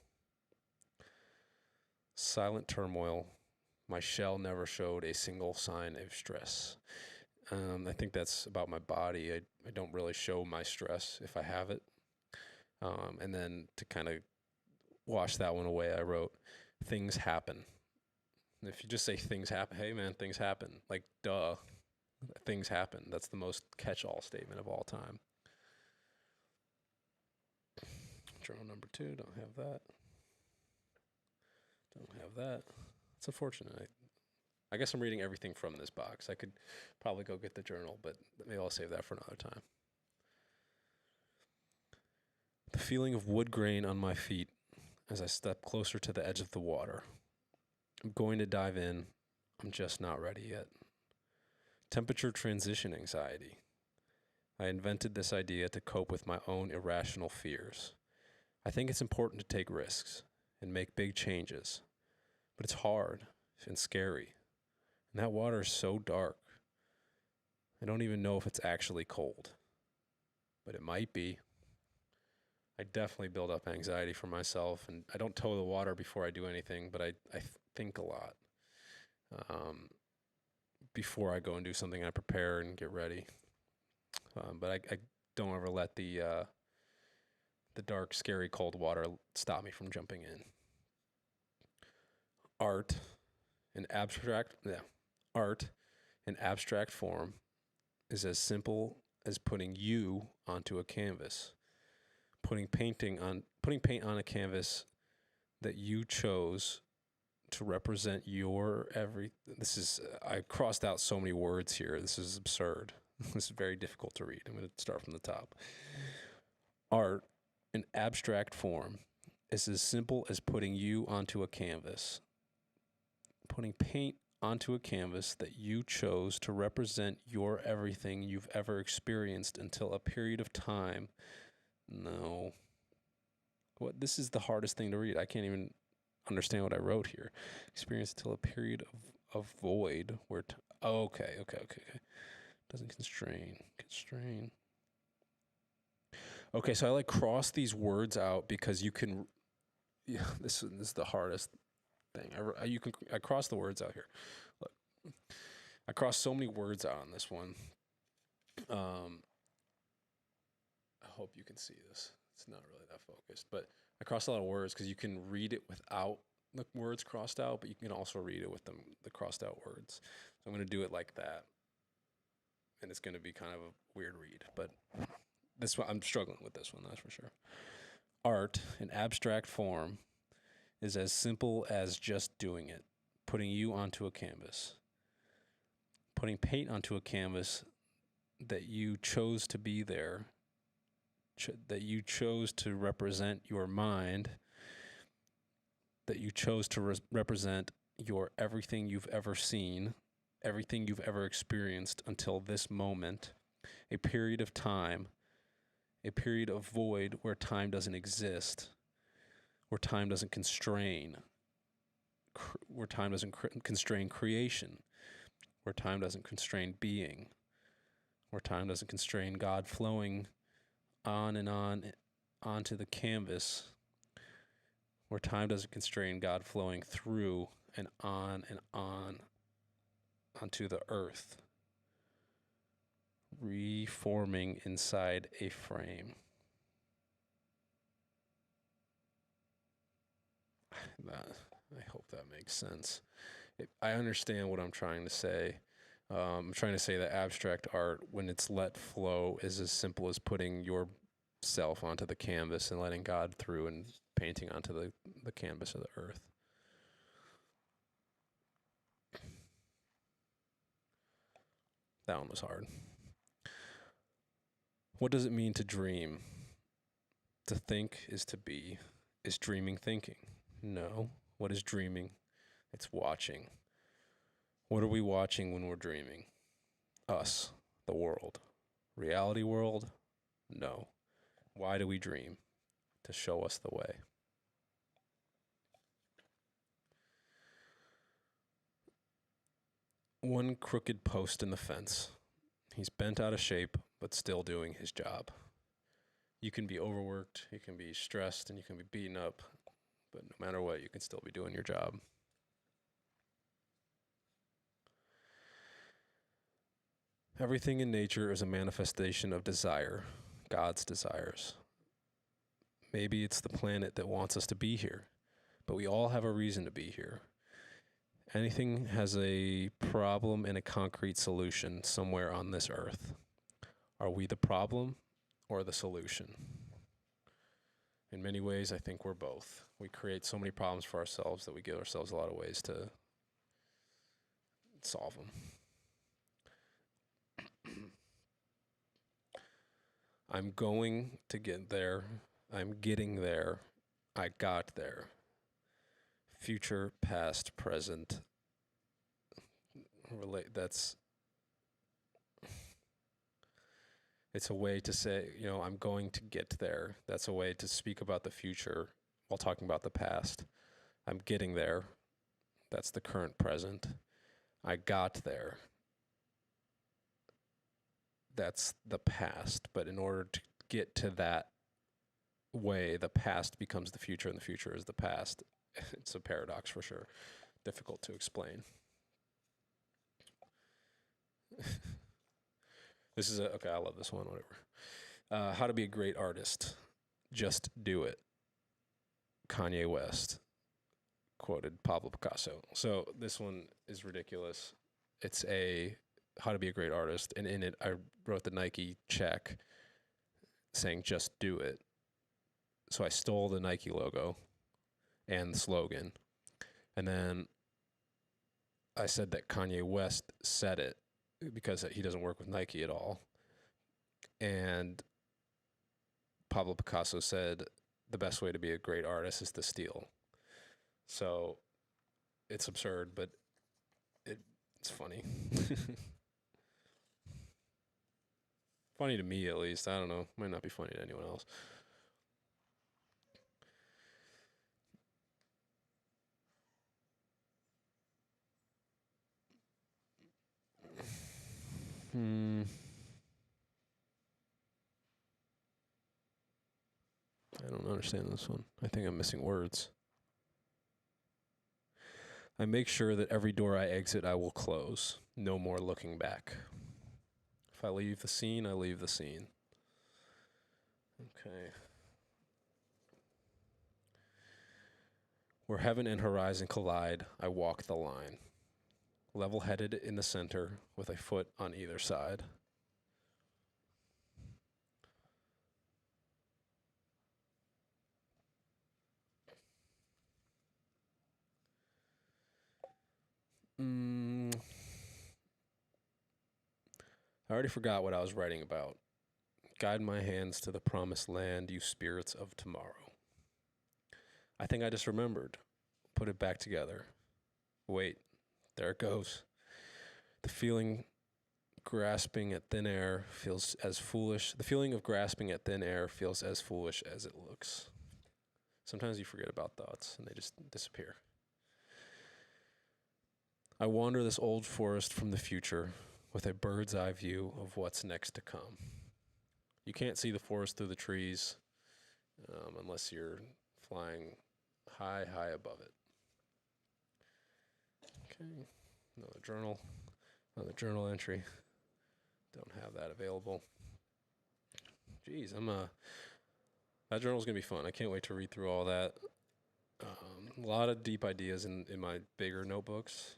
Silent turmoil. My shell never showed a single sign of stress. I think that's about my body. I don't really show my stress if I have it. And then to kind of wash that one away, I wrote, things happen. And if you just say things happen, hey man, things happen. Like, duh, things happen. That's the most catch-all statement of all time. I'm journal number 2. Don't have that. Don't have that. It's unfortunate. I guess I'm reading everything from this box. I could probably go get the journal, but maybe I'll save that for another time. The feeling of wood grain on my feet as I step closer to the edge of the water. I'm going to dive in. I'm just not ready yet. Temperature transition anxiety. I invented this idea to cope with my own irrational fears. I think it's important to take risks and make big changes, but it's hard and scary. And that water is so dark. I don't even know if it's actually cold, but it might be. I definitely build up anxiety for myself, and I don't toe the water before I do anything, but I think a lot. Before I go and do something, I prepare and get ready. But I don't ever let the dark, scary, cold water stop me from jumping in. Art in abstract form is as simple as putting you onto a canvas. Putting paint on a canvas that you chose to represent your I crossed out so many words here. This is absurd. This is very difficult to read. I'm going to start from the top. Art in abstract form is as simple as putting you onto a canvas. Putting paint onto a canvas that you chose to represent your everything you've ever experienced until a period of time. No. This is the hardest thing to read. I can't even understand what I wrote here. Experience until a period of void where okay. Doesn't constrain. Okay, so I like cross these words out because you can. Yeah, this is the hardest thing. I cross the words out here. Look, I crossed so many words out on this one. I hope you can see this. It's not really that focused, but I crossed a lot of words because you can read it without the words crossed out, but you can also read it with the crossed out words. So I'm going to do it like that. And it's going to be kind of a weird read, but this one, I'm struggling with this one, that's for sure. Art in abstract form is as simple as just doing it, putting you onto a canvas. Putting paint onto a canvas that you chose to be there, that you chose to represent your mind, that you chose to represent your everything you've ever seen, everything you've ever experienced until this moment, a period of time, a period of void where time doesn't exist, where time doesn't constrain, where time doesn't constrain creation, where time doesn't constrain being, where time doesn't constrain God flowing on and on onto the canvas, where time doesn't constrain God flowing through and on onto the earth, reforming inside a frame. I hope that makes sense. I understand what I'm trying to say. I'm trying to say that abstract art, when it's let flow, is as simple as putting yourself onto the canvas and letting God through and painting onto the canvas of the earth. That one was hard. What does it mean to dream? To think is to be. Is dreaming thinking? No. What is dreaming? It's watching. What are we watching when we're dreaming? Us, the world. Reality world? No. Why do we dream? To show us the way. One crooked post in the fence. He's bent out of shape, but still doing his job. You can be overworked, you can be stressed, and you can be beaten up, but no matter what, you can still be doing your job. Everything in nature is a manifestation of desire, God's desires. Maybe it's the planet that wants us to be here, but we all have a reason to be here. Anything has a problem and a concrete solution somewhere on this earth. Are we the problem or the solution? In many ways, I think we're both. We create so many problems for ourselves that we give ourselves a lot of ways to solve them. I'm going to get there. I'm getting there. I got there. Future, past, present. That's it's a way to say, I'm going to get there. That's a way to speak about the future while talking about the past. I'm getting there. That's the current present. I got there. That's the past. But in order to get to that way, the past becomes the future and the future is the past. It's a paradox for sure. Difficult to explain. This is okay. I love this one. Whatever. How to be a great artist. Just do it. Kanye West quoted Pablo Picasso. So this one is ridiculous. It's a how to be a great artist, and in it I wrote the Nike check saying just do it. So I stole the Nike logo and the slogan, and then I said that Kanye West said it because he doesn't work with Nike at all. And Pablo Picasso said the best way to be a great artist is to steal. So it's absurd, but it's funny. Funny to me, at least. I don't know. Might not be funny to anyone else. I don't understand this one. I think I'm missing words. I make sure that every door I exit, I will close. No more looking back. If I leave the scene, I leave the scene. Okay. Where heaven and horizon collide, I walk the line. Level headed in the center, with a foot on either side. I already forgot what I was writing about. Guide my hands to the promised land, you spirits of tomorrow. I think I just remembered. Put it back together. Wait, there it goes. The feeling grasping at thin air feels as foolish. The feeling of grasping at thin air feels as foolish as it looks. Sometimes you forget about thoughts and they just disappear. I wander this old forest from the future with a bird's eye view of what's next to come. You can't see the forest through the trees unless you're flying high, high above it. Okay, another journal entry. Don't have that available. Geez, that journal's gonna be fun. I can't wait to read through all that. A lot of deep ideas in my bigger notebooks.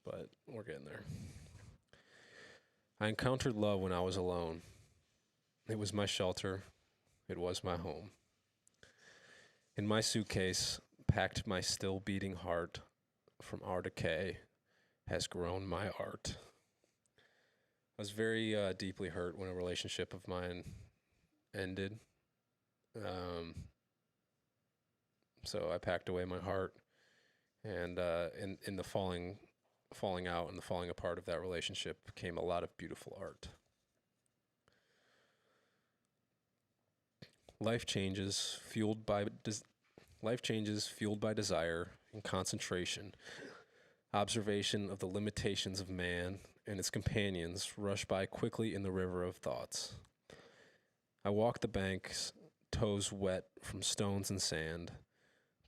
But we're getting there. I encountered love when I was alone. It was my shelter. It was my home. In my suitcase, packed my still beating heart from our decay, has grown my art. I was very deeply hurt when a relationship of mine ended. So I packed away my heart, and in the falling out and the falling apart of that relationship came a lot of beautiful art. Life changes fueled by desire and concentration. Observation of the limitations of man and its companions rush by quickly in the river of thoughts. I walk the banks, toes wet from stones and sand,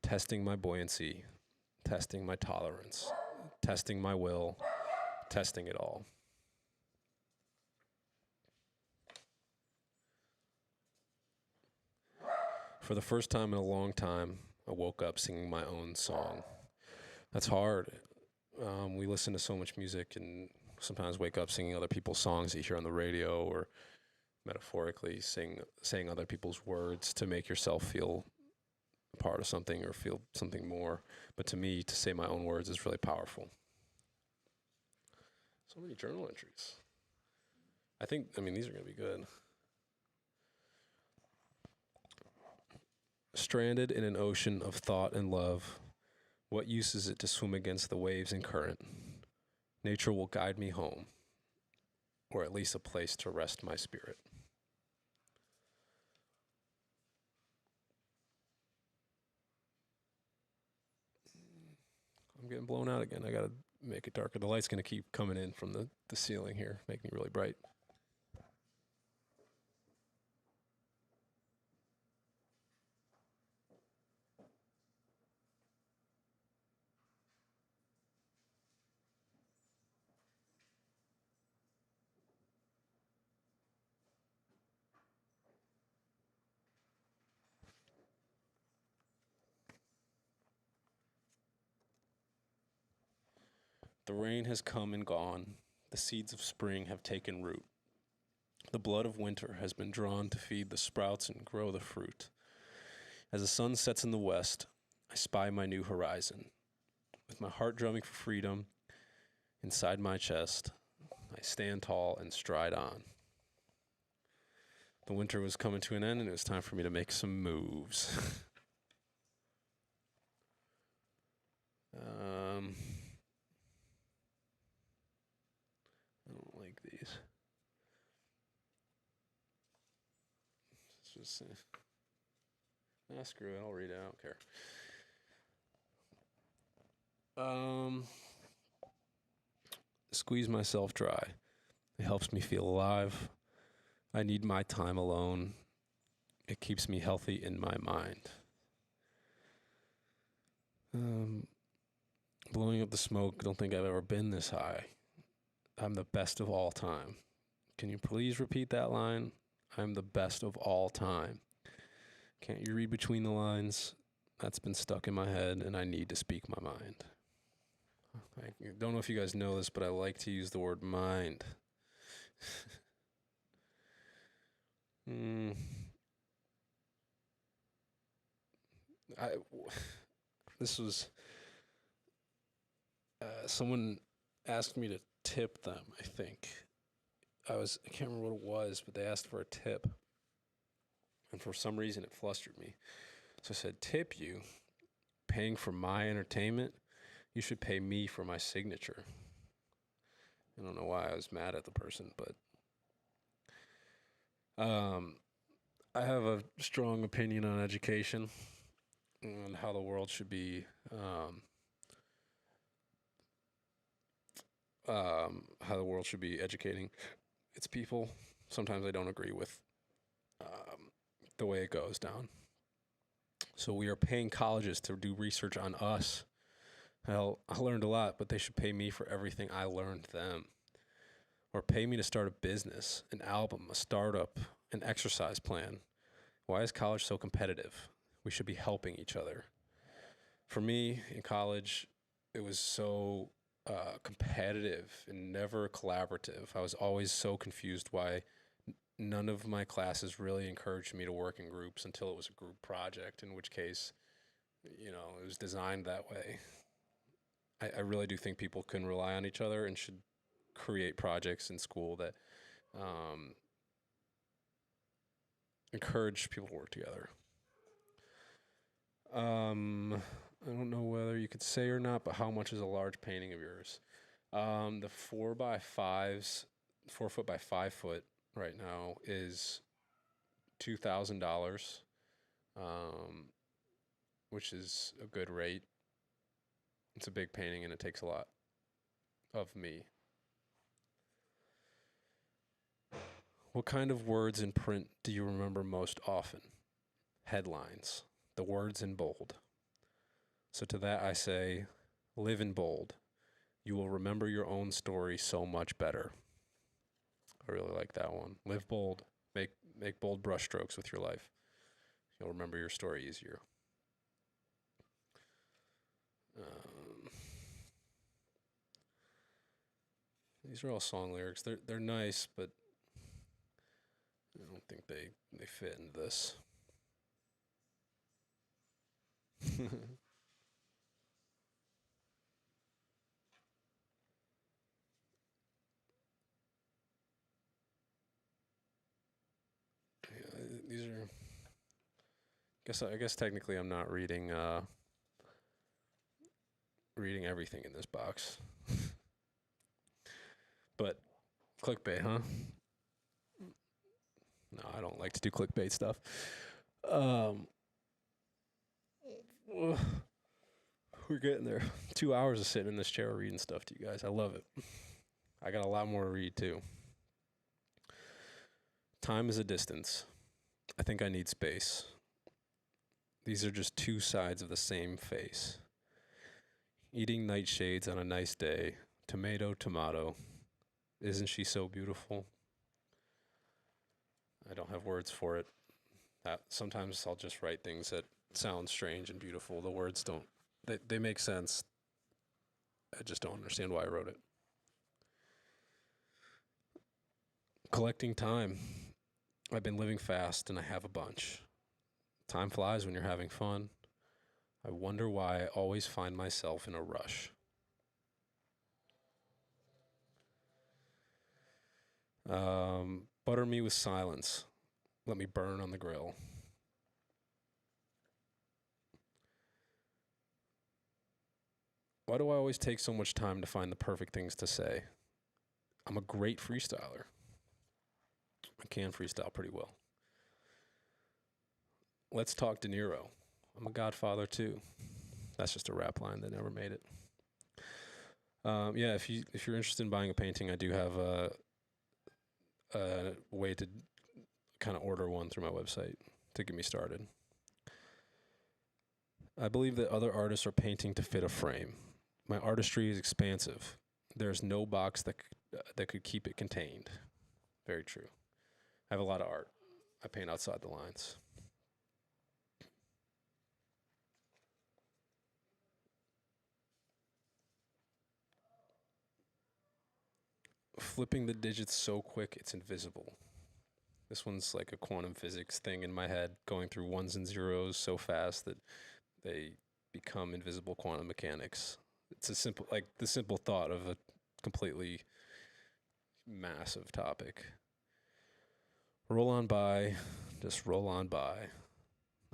testing my buoyancy, testing my tolerance, testing my will, testing it all. For the first time in a long time, I woke up singing my own song. That's hard. We listen to so much music and sometimes wake up singing other people's songs that you hear on the radio or metaphorically saying other people's words to make yourself feel part of something or feel something more. But to me, to say my own words is really powerful. So many journal entries. I mean, these are going to be good. Stranded in an ocean of thought and love, what use is it to swim against the waves and current? Nature will guide me home, or at least a place to rest my spirit. I'm getting blown out again. I got to make it darker. The light's going to keep coming in from the ceiling here, making it really bright. The rain has come and gone. The seeds of spring have taken root. The blood of winter has been drawn to feed the sprouts and grow the fruit. As the sun sets in the west, I spy my new horizon. With my heart drumming for freedom inside my chest, I stand tall and stride on. The winter was coming to an end, and it was time for me to make some moves. I don't like these. Let's just see. Screw it. I'll read it. I don't care. Squeeze myself dry. It helps me feel alive. I need my time alone. It keeps me healthy in my mind. Blowing up the smoke. Don't think I've ever been this high. I'm the best of all time. Can you please repeat that line? I'm the best of all time. Can't you read between the lines? That's been stuck in my head, and I need to speak my mind. I don't know if you guys know this, but I like to use the word mind. This was someone asked me to tip them. I think I can't remember what it was, but they asked for a tip, and for some reason it flustered me. So I said, "Tip you, paying for my entertainment. You should pay me for my signature." I don't know why I was mad at the person, but I have a strong opinion on education and how the world should be educating its people. Sometimes I don't agree with the way it goes down. So we are paying colleges to do research on us. Hell, I learned a lot, but they should pay me for everything I learned them. Or pay me to start a business, an album, a startup, an exercise plan. Why is college so competitive? We should be helping each other. For me, in college, it was so competitive and never collaborative. I was always so confused why none of my classes really encouraged me to work in groups until it was a group project, in which case, it was designed that way. I really do think people can rely on each other and should create projects in school that encourage people to work together. I don't know whether you could say or not, but how much is a large painting of yours? The 4x5s, 4 foot by 5 foot right now is $2,000, which is a good rate. It's a big painting and it takes a lot of me. What kind of words in print do you remember most often? Headlines, the words in bold. So to that I say, live in bold. You will remember your own story so much better. I really like that one. Live bold. Make bold brushstrokes with your life. You'll remember your story easier. These are all song lyrics. They're nice, but I don't think they fit into this. These are. I guess technically I'm not reading everything in this box, but clickbait, huh? No, I don't like to do clickbait stuff. Um, we're getting there. 2 hours of sitting in this chair reading stuff to you guys. I love it. I got a lot more to read too. Time is a distance. I think I need space. These are just two sides of the same face. Eating nightshades on a nice day. Tomato, tomato. Isn't she so beautiful? I don't have words for it. Sometimes I'll just write things that sound strange and beautiful. The words don't, they make sense. I just don't understand why I wrote it. Collecting time. I've been living fast and I have a bunch. Time flies when you're having fun. I wonder why I always find myself in a rush. Butter me with silence. Let me burn on the grill. Why do I always take so much time to find the perfect things to say? I'm a great freestyler. I can freestyle pretty well. Let's talk De Niro. I'm a godfather too. That's just a rap line that never made it. Yeah, if you're interested in buying a painting, I do have a way to kind of order one through my website to get me started. I believe that other artists are painting to fit a frame. My artistry is expansive. There's no box that could keep it contained. Very true. I have a lot of art. I paint outside the lines. Flipping the digits so quick it's invisible. This one's like a quantum physics thing in my head, going through ones and zeros so fast that they become invisible quantum mechanics. It's a simple, like the simple thought of a completely massive topic. Roll on by, just roll on by.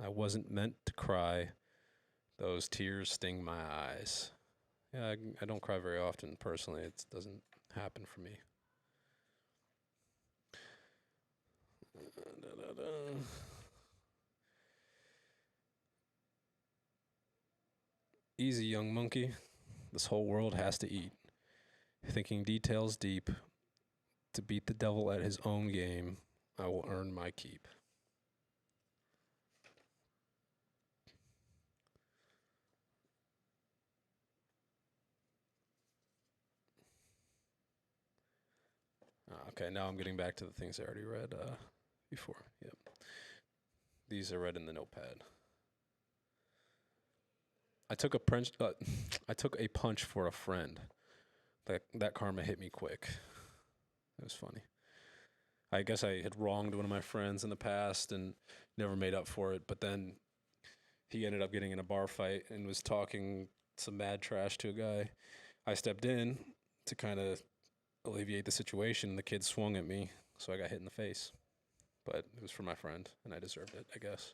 I wasn't meant to cry. Those tears sting my eyes. Yeah, I don't cry very often personally. It doesn't happen for me. Easy, young monkey. This whole world has to eat. Thinking details deep. To beat the devil at his own game, I will earn my keep. Okay, now I'm getting back to the things I already read before. Yep. These are read in the notepad. I took a punch. I took a punch for a friend. That karma hit me quick. It was funny. I guess I had wronged one of my friends in the past and never made up for it. But then he ended up getting in a bar fight and was talking some mad trash to a guy. I stepped in to kind of alleviate the situation. The kid swung at me, so I got hit in the face. But it was for my friend, and I deserved it, I guess.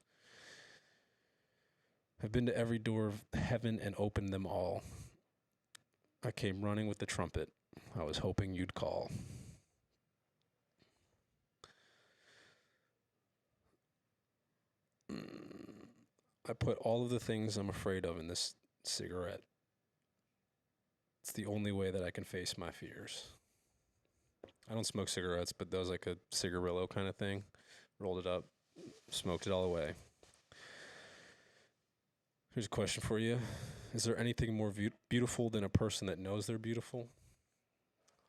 I've been to every door of heaven and opened them all. I came running with the trumpet. I was hoping you'd call. I put all of the things I'm afraid of in this cigarette. It's the only way that I can face my fears. I don't smoke cigarettes, but that was like a cigarillo kind of thing. Rolled it up, smoked it all away. Here's a question for you. Is there anything more beautiful than a person that knows they're beautiful?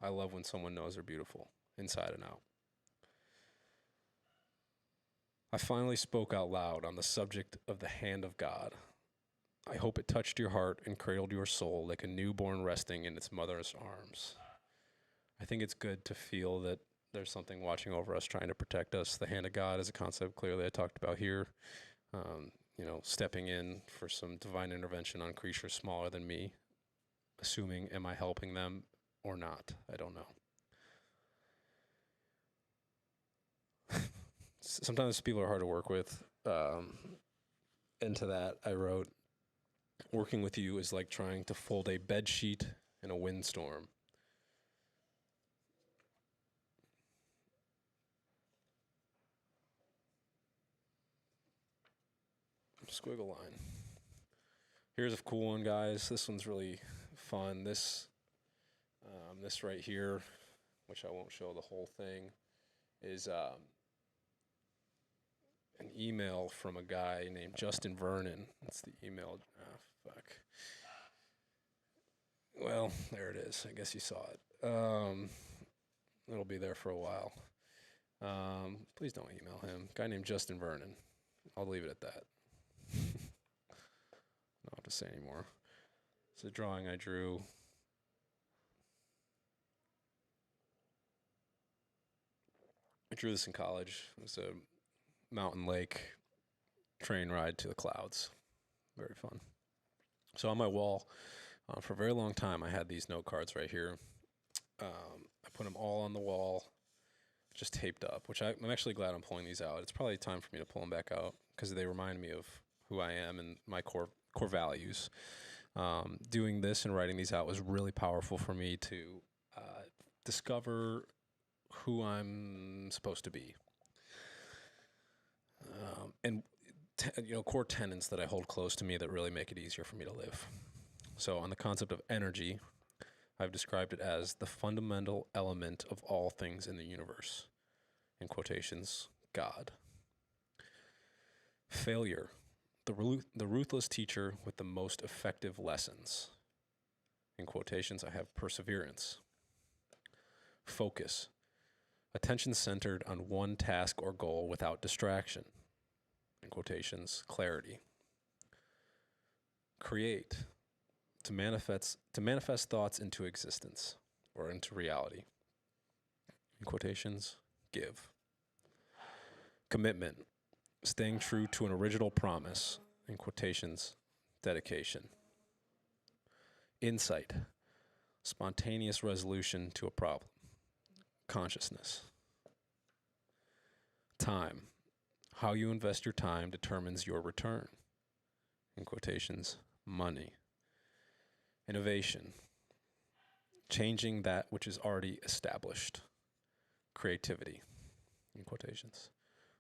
I love when someone knows they're beautiful, inside and out. I finally spoke out loud on the subject of the hand of God. I hope it touched your heart and cradled your soul like a newborn resting in its mother's arms. I think it's good to feel that there's something watching over us, trying to protect us. The hand of God is a concept clearly I talked about here. Stepping in for some divine intervention on creatures smaller than me, assuming, am I helping them or not? I don't know. Sometimes people are hard to work with. Into that, I wrote, working with you is like trying to fold a bed sheet in a windstorm. Squiggle line. Here's a cool one, guys. This one's really fun. This right here, which I won't show the whole thing, is an email from a guy named Justin Vernon. That's the email. Fuck. Well, there it is. I guess you saw it. It'll be there for a while. Please don't email him. Guy named Justin Vernon. I'll leave it at that. I don't have to say anymore. It's a drawing I drew. I drew this in college. It was a mountain lake train ride to the clouds. Very fun. So on my wall, for a very long time, I had these note cards right here. I put them all on the wall, just taped up, which I'm actually glad I'm pulling these out. It's probably time for me to pull them back out because they remind me of who I am and my core values. Doing this and writing these out was really powerful for me to discover who I'm supposed to be. And core tenets that I hold close to me that really make it easier for me to live. So on the concept of energy, I've described it as the fundamental element of all things in the universe. In quotations, God. Failure, the ruthless teacher with the most effective lessons. In quotations, I have perseverance. Focus, attention centered on one task or goal without distraction. In quotations, clarity. Create, to manifest thoughts into existence or into reality. In quotations, give. Commitment, staying true to an original promise. In quotations, dedication. Insight, spontaneous resolution to a problem. Consciousness. Time, how you invest your time determines your return. In quotations, money. Innovation, changing that which is already established. Creativity, in quotations.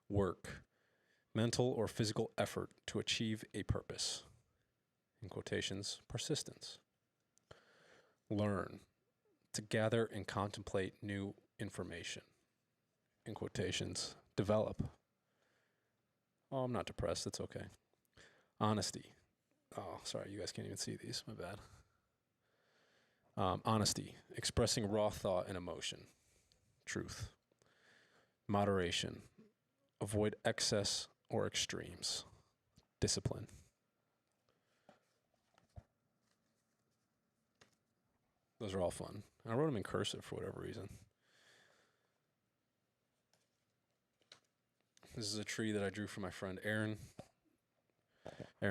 Work, mental or physical effort to achieve a purpose. In quotations, persistence. Learn, to gather and contemplate new information. In quotations, develop. Oh, I'm not depressed. It's okay. Honesty. Oh, sorry, you guys can't even see these. My bad. Honesty, expressing raw thought and emotion. Truth. Moderation, avoid excess or extremes. Discipline. Those are all fun. I wrote them in cursive for whatever reason. This is a tree that I drew for my friend Aaron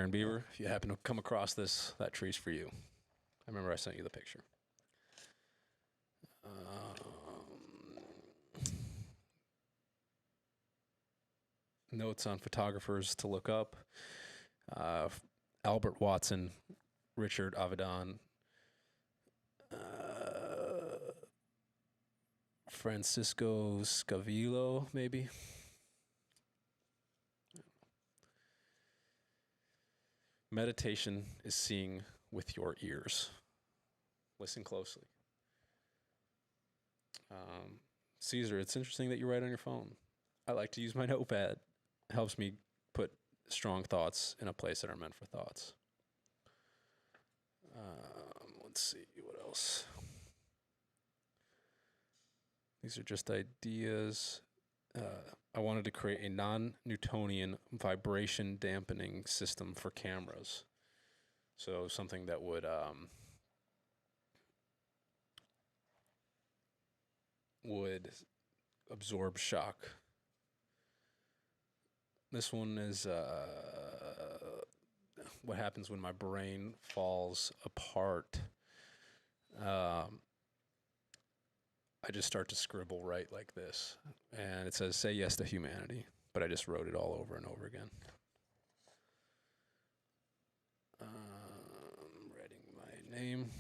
Beaver. If you happen to come across that tree's for you. I remember I sent you the picture. Notes on photographers to look up. Albert Watson, Richard Avedon, Francisco Scavillo, maybe. Meditation is seeing with your ears. Listen closely. Caesar, it's interesting that you write on your phone. I like to use my notepad. It helps me put strong thoughts in a place that are meant for thoughts. Let's see, what else? These are just ideas. I wanted to create a non-Newtonian vibration dampening system for cameras. So something that would absorb shock. This one is what happens when my brain falls apart. Um, I just start to scribble right like this. And it says, say yes to humanity. But I just wrote it all over and over again. Writing my name.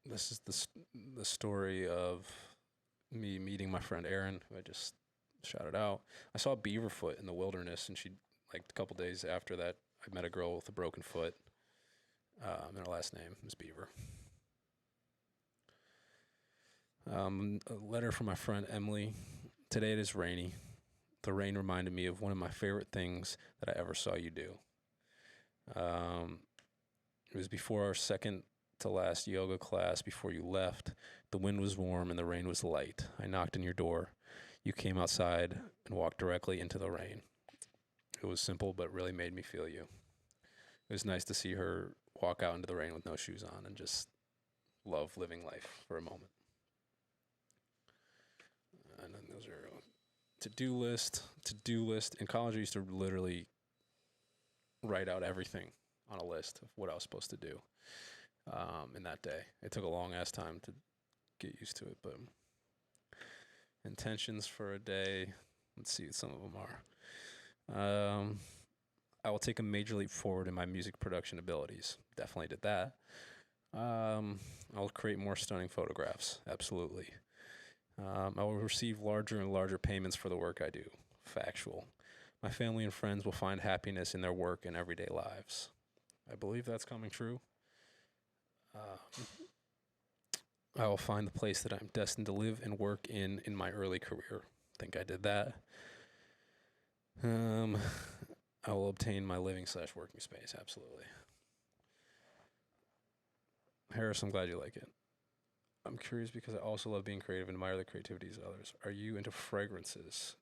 This is the story of me meeting my friend Erin, who I just shouted out. I saw Beaverfoot in the wilderness, and she, like a couple days after that, I met a girl with a broken foot. And her last name was Beaver. A letter from my friend Emily. Today it is rainy. The rain reminded me of one of my favorite things that I ever saw you do. It was before our second to last yoga class before you left. The wind was warm and the rain was light. I knocked on your door. You came outside and walked directly into the rain. It was simple, but really made me feel you. It was nice to see her walk out into the rain with no shoes on and just love living life for a moment. And then those are to-do list. To-do list. In college, I used to literally write out everything on a list of what I was supposed to do in that day. It took a long-ass time to get used to it, but intentions for a day. Let's see what some of them are. I will take a major leap forward in my music production abilities. Definitely did that. I'll create more stunning photographs. Absolutely. I will receive larger and larger payments for the work I do. Factual. My family and friends will find happiness in their work and everyday lives. I believe that's coming true. I will find the place that I'm destined to live and work in my early career. Think I did that. I will obtain my living/working space. Absolutely. Harris, I'm glad you like it. I'm curious because I also love being creative and admire the creativities of others. Are you into fragrances?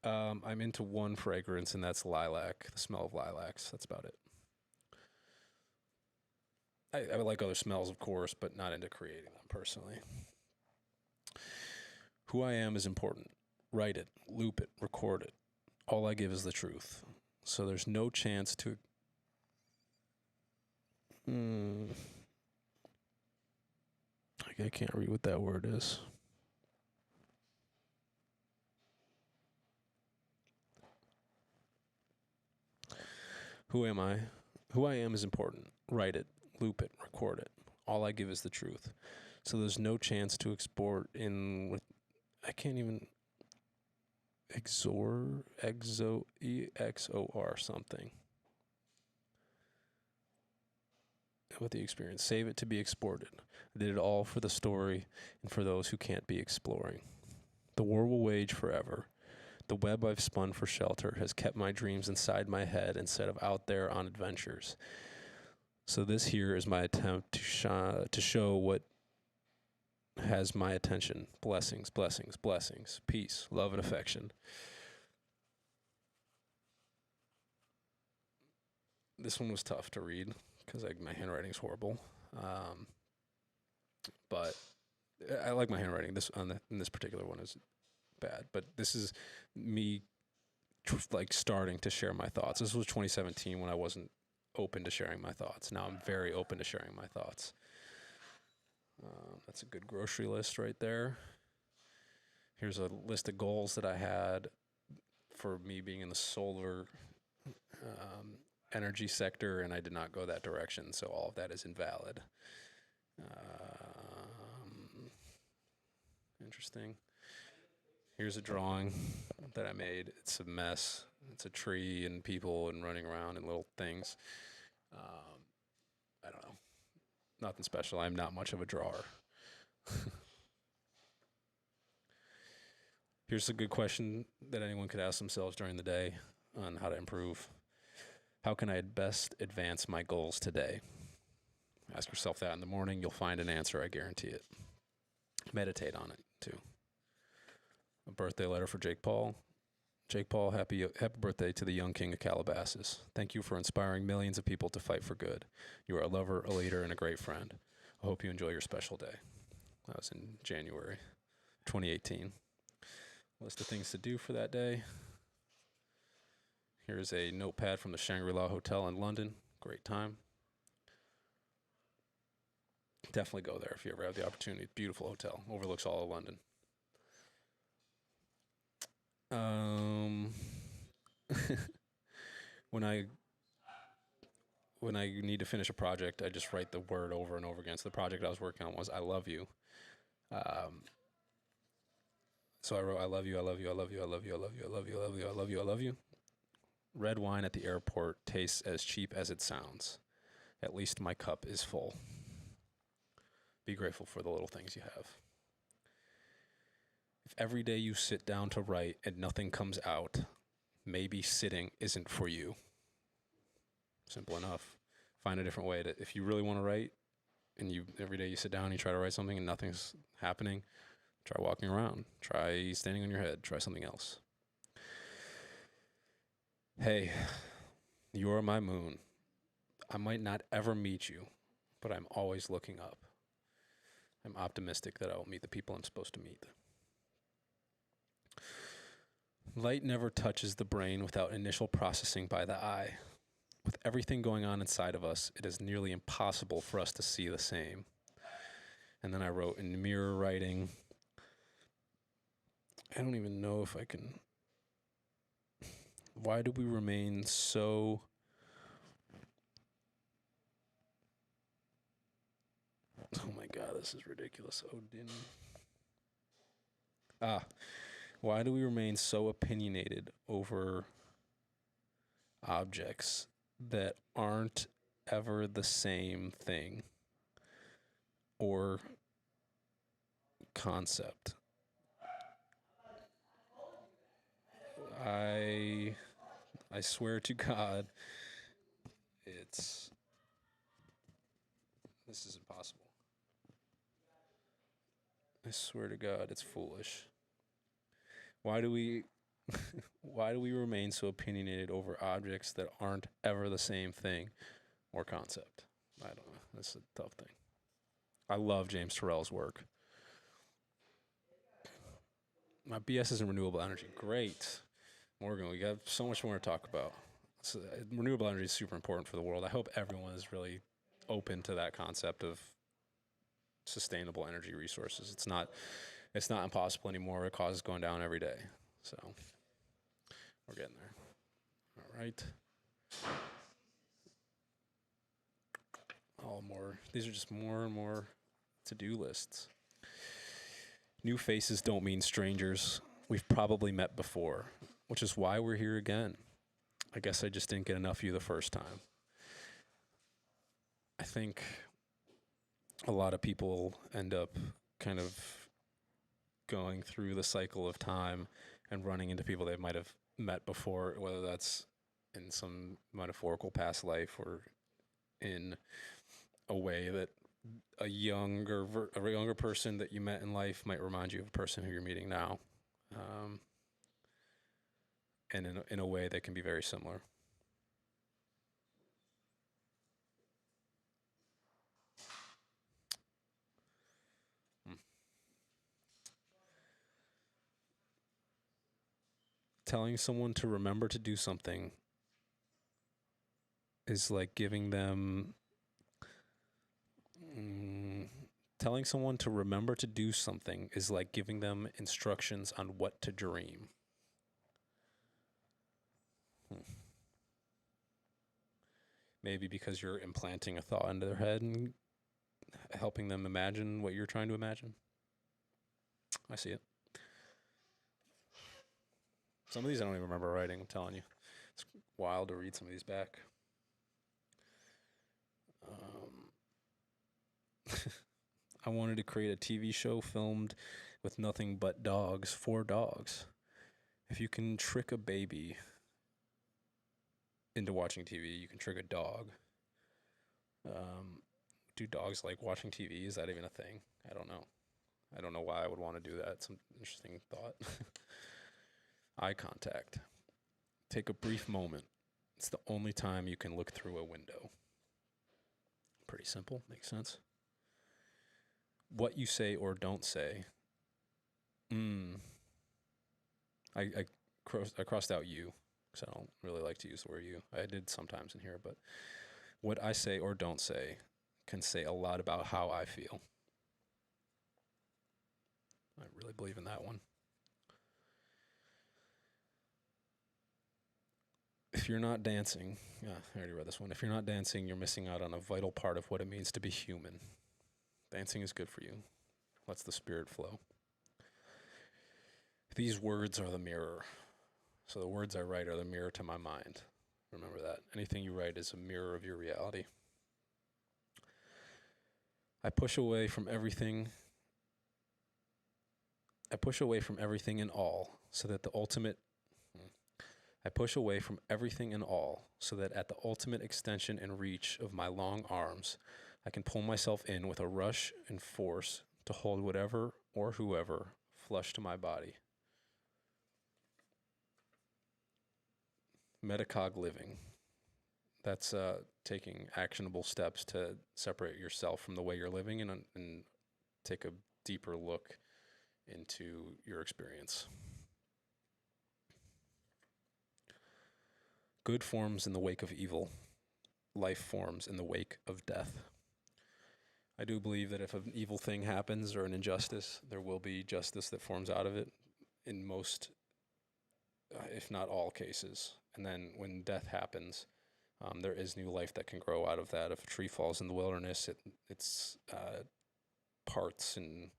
I'm into one fragrance, and that's lilac, the smell of lilacs. That's about it. I would like other smells, of course, but not into creating them personally. Who I am is important. Write it, loop it, record it. All I give is the truth. So there's no chance to. I can't read what that word is. Who am I? Who I am is important. Write it, loop it, record it. All I give is the truth. So there's no chance to export in with. I can't even. EXOR something. With the experience. Save it to be exported. I did it all for the story and for those who can't be exploring. The war will wage forever. The web I've spun for shelter has kept my dreams inside my head instead of out there on adventures. So this here is my attempt to show what has my attention. Blessings, blessings, blessings. Peace, love, and affection. This one was tough to read because my handwriting's horrible. But I like my handwriting. In this particular one is bad, but this is me starting to share my thoughts. This was 2017 when I wasn't open to sharing my thoughts. Now I'm very open to sharing my thoughts. That's a good grocery list right there. Here's a list of goals that I had for me being in the solar energy sector, and I did not go that direction, so all of that is invalid. Interesting. Here's a drawing that I made. It's a mess. It's a tree and people and running around and little things. I don't know. Nothing special. I'm not much of a drawer. Here's a good question that anyone could ask themselves during the day on how to improve. How can I best advance my goals today? Ask yourself that in the morning. You'll find an answer. I guarantee it. Meditate on it, too. A birthday letter for Jake Paul. Jake Paul, happy birthday to the young king of Calabasas. Thank you for inspiring millions of people to fight for good. You are a lover, a leader, and a great friend. I hope you enjoy your special day. That was in January 2018. List of things to do for that day. Here's a notepad from the Shangri-La Hotel in London. Great time. Definitely go there if you ever have the opportunity. Beautiful hotel. Overlooks all of London. when I need to finish a project, I just write the word over and over again. So the project I was working on was "I love you." So I wrote "I love you, I love you, I love you, I love you, I love you, I love you, I love you, I love you, I love you." Red wine at the airport tastes as cheap as it sounds. At least my cup is full. Be grateful for the little things you have. If every day you sit down to write and nothing comes out, maybe sitting isn't for you. Simple enough. Find a different way to, if you really want to write and you every day you sit down and you try to write something and nothing's happening, try walking around. Try standing on your head. Try something else. Hey, you are my moon. I might not ever meet you, but I'm always looking up. I'm optimistic that I will meet the people I'm supposed to meet. Light never touches the brain without initial processing by the eye. With everything going on inside of us, it is nearly impossible for us to see the same. And then I wrote in mirror writing, I don't even know if I can. Why do we remain so Oh my god, this is ridiculous. Odin. Why do we remain so opinionated over objects that aren't ever the same thing or concept? I swear to God, this is impossible. I swear to God, it's foolish. Why do we remain so opinionated over objects that aren't ever the same thing or concept? I don't know. That's a tough thing. I love James Turrell's work. My BS is in renewable energy. Great. Morgan, we got so much more to talk about. So, renewable energy is super important for the world. I hope everyone is really open to that concept of sustainable energy resources. It's not impossible anymore. It causes going down every day. So we're getting there. All right. These are just more and more to-do lists. New faces don't mean strangers. We've probably met before, which is why we're here again. I guess I just didn't get enough of you the first time. I think a lot of people end up kind of going through the cycle of time and running into people they might have met before, whether that's in some metaphorical past life or in a way that a younger person that you met in life might remind you of a person who you're meeting now, and in a way that can be very similar. Telling someone to remember to do something is like giving them telling someone to remember to do something is like giving them instructions on what to dream. Maybe because you're implanting a thought into their head and helping them imagine what you're trying to imagine. I see it. Some of these I don't even remember writing, I'm telling you. It's wild to read some of these back. I wanted to create a TV show filmed with nothing but dogs for dogs. If you can trick a baby into watching TV, you can trick a dog. Do dogs like watching TV? Is that even a thing? I don't know. I don't know why I would want to do that. It's an interesting thought. Eye contact. Take a brief moment. It's the only time you can look through a window. Pretty simple. Makes sense. What you say or don't say. I crossed out you because I don't really like to use the word you. I did sometimes in here, but what I say or don't say can say a lot about how I feel. I really believe in that one. If you're not dancing, I already read this one. If you're not dancing, you're missing out on a vital part of what it means to be human. Dancing is good for you. Lets the spirit flow. These words are the mirror. So the words I write are the mirror to my mind. Remember that. Anything you write is a mirror of your reality. I push away from everything and all so that the ultimate I push away from everything and all so that at the ultimate extension and reach of my long arms, I can pull myself in with a rush and force to hold whatever or whoever flush to my body. Metacog living. That's taking actionable steps to separate yourself from the way you're living and take a deeper look into your experience. Good forms in the wake of evil. Life forms in the wake of death. I do believe that if an evil thing happens or an injustice, there will be justice that forms out of it in most, if not all cases. And then when death happens, there is new life that can grow out of that. If a tree falls in the wilderness, its parts and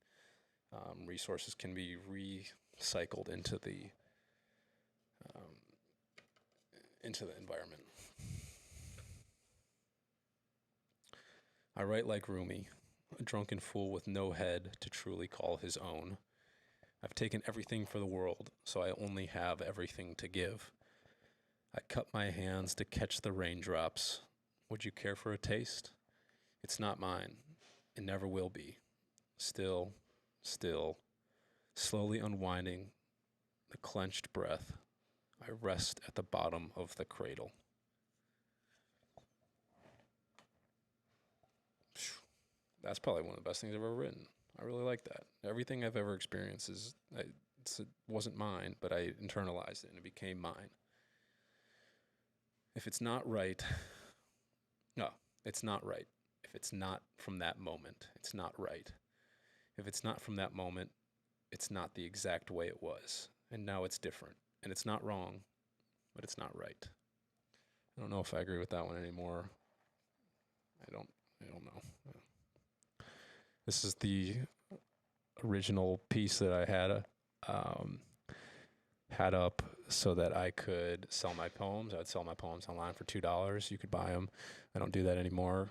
resources can be recycled into the environment. I write like Rumi, a drunken fool with no head to truly call his own. I've taken everything for the world, so I only have everything to give. I cut my hands to catch the raindrops. Would you care for a taste? It's not mine. It never will be. Still, slowly unwinding the clenched breath, I rest at the bottom of the cradle. That's probably one of the best things I've ever written. I really like that. Everything I've ever experienced it wasn't mine, but I internalized it and it became mine. If it's not right, no, it's not right. If it's not from that moment, it's not right. If it's not from that moment, it's not the exact way it was. And now it's different. And it's not wrong, but it's not right. I don't know if I agree with that one anymore. I don't know. This is the original piece that I had up so that I could sell my poems. I would sell my poems online for $2. You could buy them. I don't do that anymore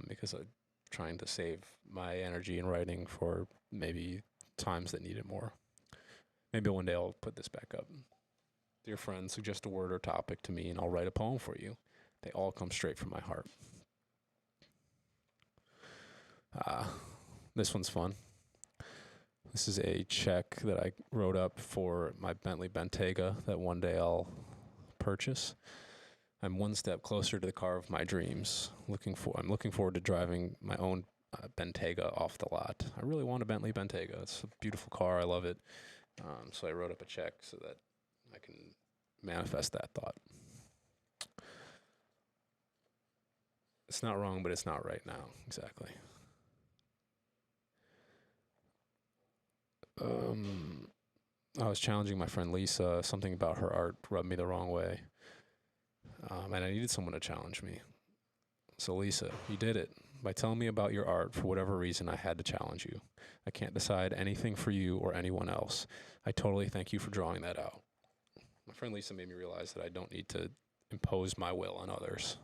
because I'm trying to save my energy in writing for maybe times that need it more. Maybe one day I'll put this back up. Dear friend, suggest a word or topic to me and I'll write a poem for you. They all come straight from my heart. This one's fun. This is a check that I wrote up for my Bentley Bentayga that one day I'll purchase. I'm one step closer to the car of my dreams. I'm looking forward to driving my own Bentayga off the lot. I really want a Bentley Bentayga. It's a beautiful car. I love it. So I wrote up a check so that I can manifest that thought. It's not wrong, but it's not right now. Exactly. I was challenging my friend Lisa. Something about her art rubbed me the wrong way. And I needed someone to challenge me. So Lisa, you did it. By telling me about your art, for whatever reason, I had to challenge you. I can't decide anything for you or anyone else. I totally thank you for drawing that out. My friend Lisa made me realize that I don't need to impose my will on others.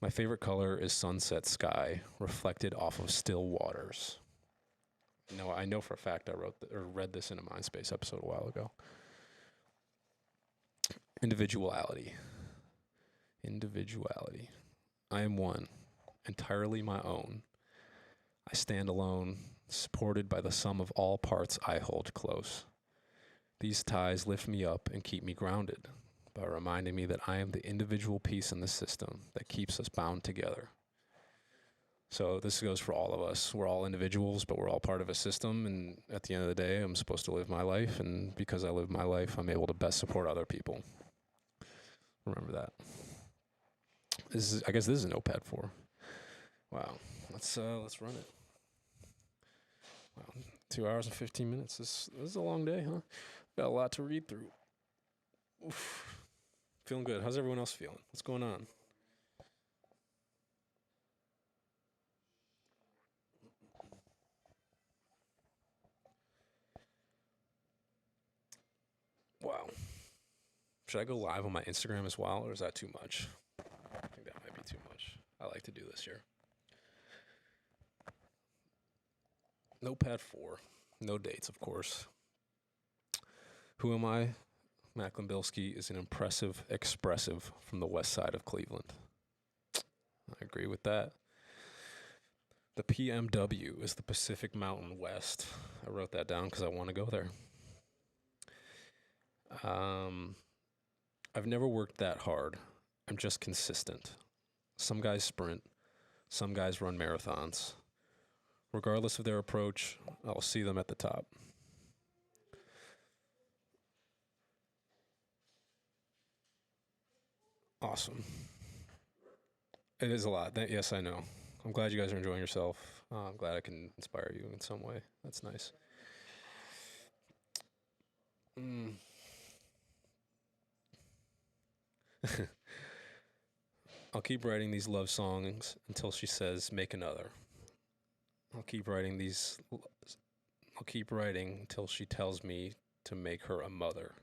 My favorite color is sunset sky, reflected off of still waters. No, I know for a fact I read this in a MindSpace episode a while ago. Individuality. I am one, entirely my own. I stand alone, supported by the sum of all parts I hold close. These ties lift me up and keep me grounded by reminding me that I am the individual piece in the system that keeps us bound together. So this goes for all of us. We're all individuals, but we're all part of a system. And at the end of the day, I'm supposed to live my life. And because I live my life, I'm able to best support other people. Remember that. I guess this is Notepad 4. Wow. Let's run it. Wow. 2 hours and 15 minutes. This is a long day, huh? Got a lot to read through. Oof. Feeling good. How's everyone else feeling? What's going on? Wow. Should I go live on my Instagram as well, or is that too much? I think that might be too much. I like to do this here. Notepad 4. No dates, of course. Who am I? Maclin Bilski is an impressive expressive from the west side of Cleveland. I agree with that. The PMW is the Pacific Mountain West. I wrote that down because I want to go there. I've never worked that hard. I'm just consistent. Some guys sprint, some guys run marathons. Regardless of their approach, I'll see them at the top. Awesome. It is a lot. Yes, I know. I'm glad you guys are enjoying yourself. I'm glad I can inspire you in some way. That's nice. Mm. I'll keep writing these love songs until she says, make another. I'll keep writing until she tells me to make her a mother.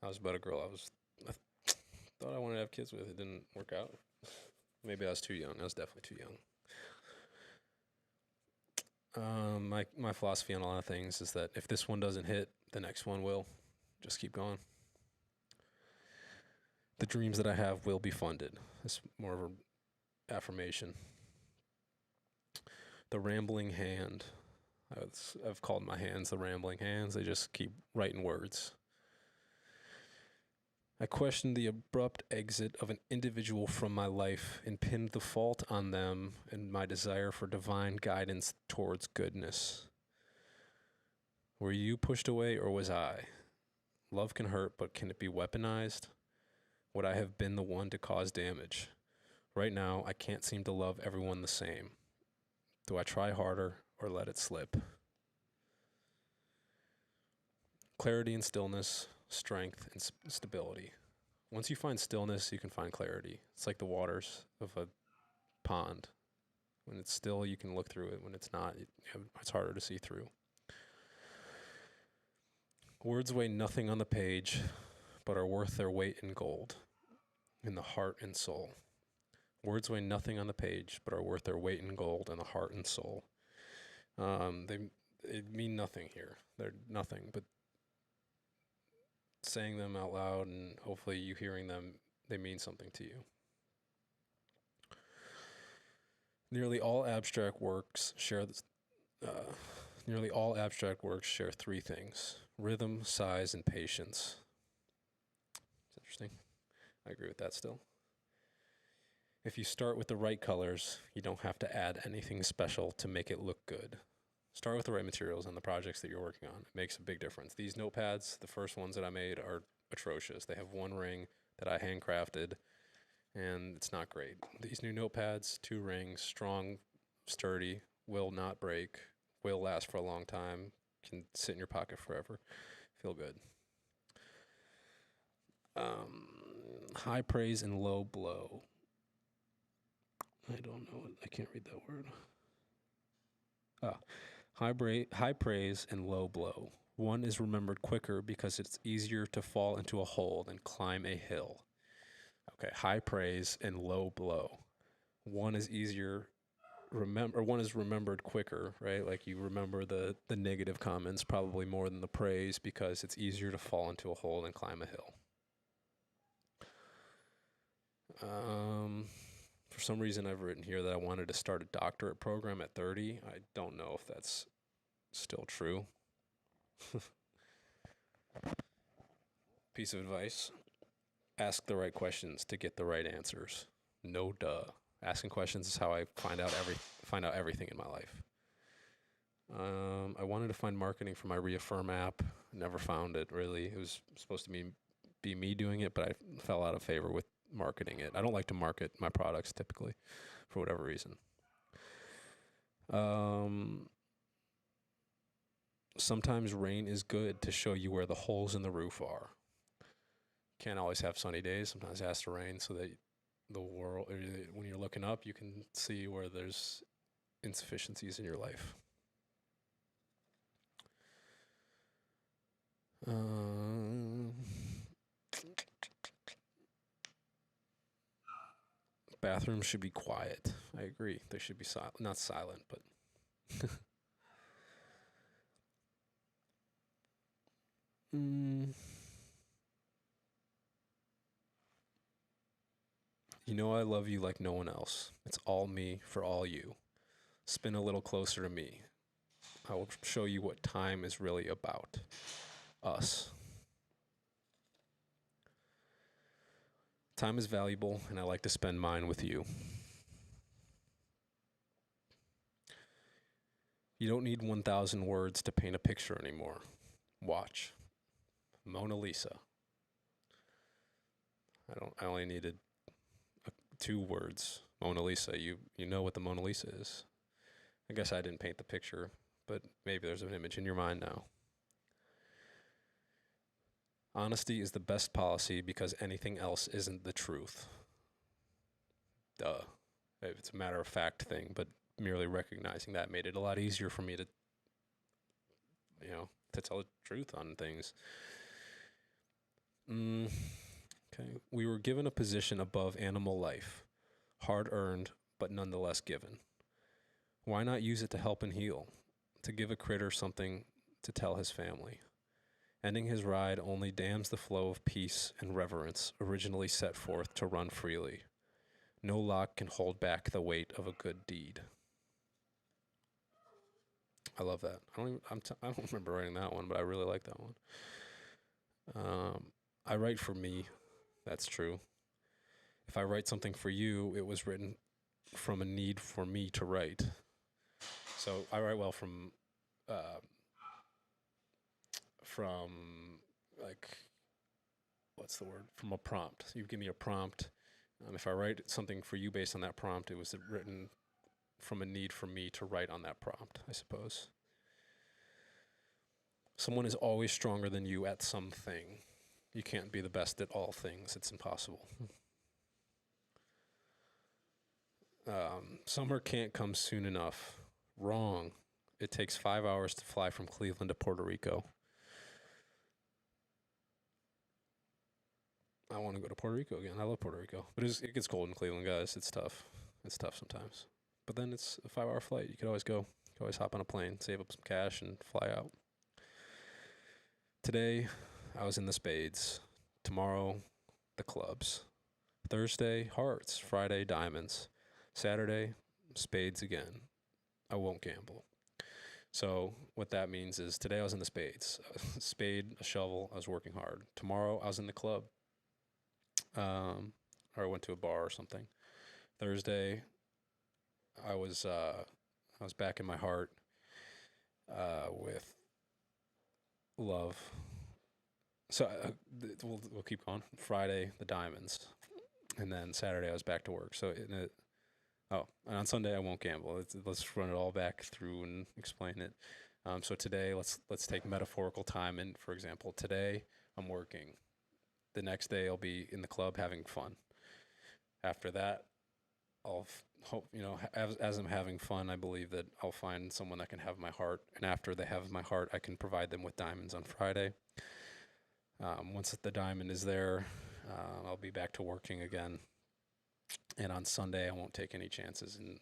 I was about a girl I thought I wanted to have kids with. It didn't work out. Maybe I was too young. I was definitely too young. My philosophy on a lot of things is that if this one doesn't hit, the next one will. Just keep going. The dreams that I have will be funded. It's more of an affirmation. The rambling hand. I've called my hands the rambling hands. They just keep writing words. I questioned the abrupt exit of an individual from my life and pinned the fault on them and my desire for divine guidance towards goodness. Were you pushed away or was I? Love can hurt, but can it be weaponized? Would I have been the one to cause damage? Right now, I can't seem to love everyone the same. Do I try harder or let it slip? Clarity and stillness, strength and stability. Once you find stillness, you can find clarity. It's like the waters of a pond. When it's still, you can look through it. When it's not, it's harder to see through. Words weigh nothing on the page, but are worth their weight in gold, in the heart and soul. Words weigh nothing on the page, but are worth their weight in gold in the heart and soul. They mean nothing here. They're nothing, but saying them out loud and hopefully you hearing them, they mean something to you. Nearly all abstract works share three things: rhythm, size, and patience. It's interesting. I agree with that still. If you start with the right colors, you don't have to add anything special to make it look good. Start with the right materials on the projects that you're working on. It makes a big difference. These notepads, the first ones that I made, are atrocious. They have one ring that I handcrafted, and it's not great. These new notepads, 2 rings, strong, sturdy, will not break, will last for a long time, can sit in your pocket forever, feel good. High praise and low blow. I don't know. I can't read that word. High praise and low blow. One is remembered quicker because it's easier to fall into a hole than climb a hill. Okay, high praise and low blow. One is remembered quicker, right? Like you remember the negative comments probably more than the praise because it's easier to fall into a hole than climb a hill. For some reason, I've written here that I wanted to start a doctorate program at 30. I don't know if that's still true. Piece of advice: ask the right questions to get the right answers. No duh. Asking questions is how I find out everything in my life. I wanted to find marketing for my Reaffirm app. Never found it really. It was supposed to be me doing it, but I fell out of favor with marketing it. I don't like to market my products typically, for whatever reason. Sometimes rain is good to show you where the holes in the roof are. Can't always have sunny days. Sometimes it has to rain so that the world, when you're looking up, you can see where there's insufficiencies in your life. Bathrooms should be quiet. I agree. They should be silent, not silent, but you know I love you like no one else. It's all me for all you. Spin a little closer to me. I will show you what time is really about. Us. Time is valuable, and I like to spend mine with you. You don't need 1,000 words to paint a picture anymore. Watch. Mona Lisa. I only needed 2 words. Mona Lisa. You know what the Mona Lisa is. I guess I didn't paint the picture, but maybe there's an image in your mind now. Honesty is the best policy because anything else isn't the truth. Duh. It's a matter of fact thing, but merely recognizing that made it a lot easier for me to, to tell the truth on things. Okay. We were given a position above animal life, hard earned, but nonetheless given. Why not use it to help and heal? To give a critter something to tell his family. Ending his ride only dams the flow of peace and reverence originally set forth to run freely. No lock can hold back the weight of a good deed. I love that. I don't remember writing that one, but I really like that one. I write for me. That's true. If I write something for you, it was written from a need for me to write. So I write well from like, what's the word? From a prompt. So you give me a prompt. If I write something for you based on that prompt, it was written from a need for me to write on that prompt, I suppose. Someone is always stronger than you at something. You can't be the best at all things. It's impossible. Summer can't come soon enough. Wrong. It takes 5 hours to fly from Cleveland to Puerto Rico. I want to go to Puerto Rico again. I love Puerto Rico. But it gets cold in Cleveland, guys. It's tough. It's tough sometimes. But then it's a 5-hour flight. You could always go. You could always hop on a plane, save up some cash, and fly out. Today, I was in the spades. Tomorrow, the clubs. Thursday, hearts. Friday, diamonds. Saturday, spades again. I won't gamble. So what that means is today I was in the spades. Spade, a shovel. I was working hard. Tomorrow, I was in the club. Or I went to a bar or something. Thursday, I was back in my heart with love. So we'll keep going. Friday, the diamonds, and then Saturday I was back to work. So and on Sunday I won't gamble. Let's run it all back through and explain it. So today let's take metaphorical time. And for example, today I'm working. The next day I'll be in the club having fun. After that, I'll hope, as I'm having fun, I believe that I'll find someone that can have my heart. And after they have my heart, I can provide them with diamonds on Friday. Once the diamond is there, I'll be back to working again. And on Sunday, I won't take any chances. And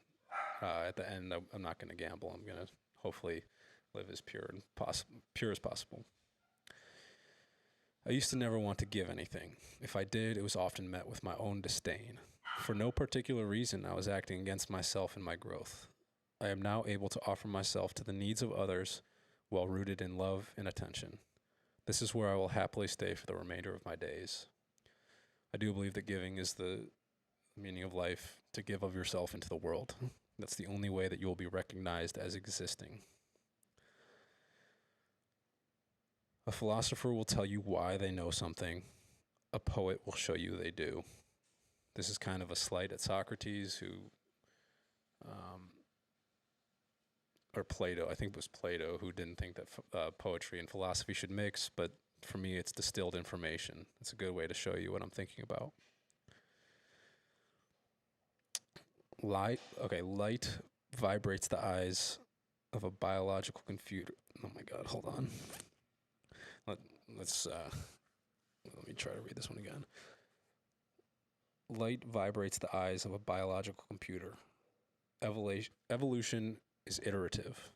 at the end, I'm not going to gamble. I'm going to hopefully live as pure as possible. I used to never want to give anything. If I did, it was often met with my own disdain. For no particular reason, I was acting against myself and my growth. I am now able to offer myself to the needs of others while rooted in love and attention. This is where I will happily stay for the remainder of my days. I do believe that giving is the meaning of life, to give of yourself into the world. That's the only way that you will be recognized as existing. A philosopher will tell you why they know something. A poet will show you they do. This is kind of a slight at Socrates, um, or Plato. I think it was Plato who didn't think that poetry and philosophy should mix, but for me, it's distilled information. It's a good way to show you what I'm thinking about. Light vibrates the eyes of a biological computer. Oh my God, hold on. Let's let me try to read this one again. Light vibrates the eyes of a biological computer. Evolution is iterative.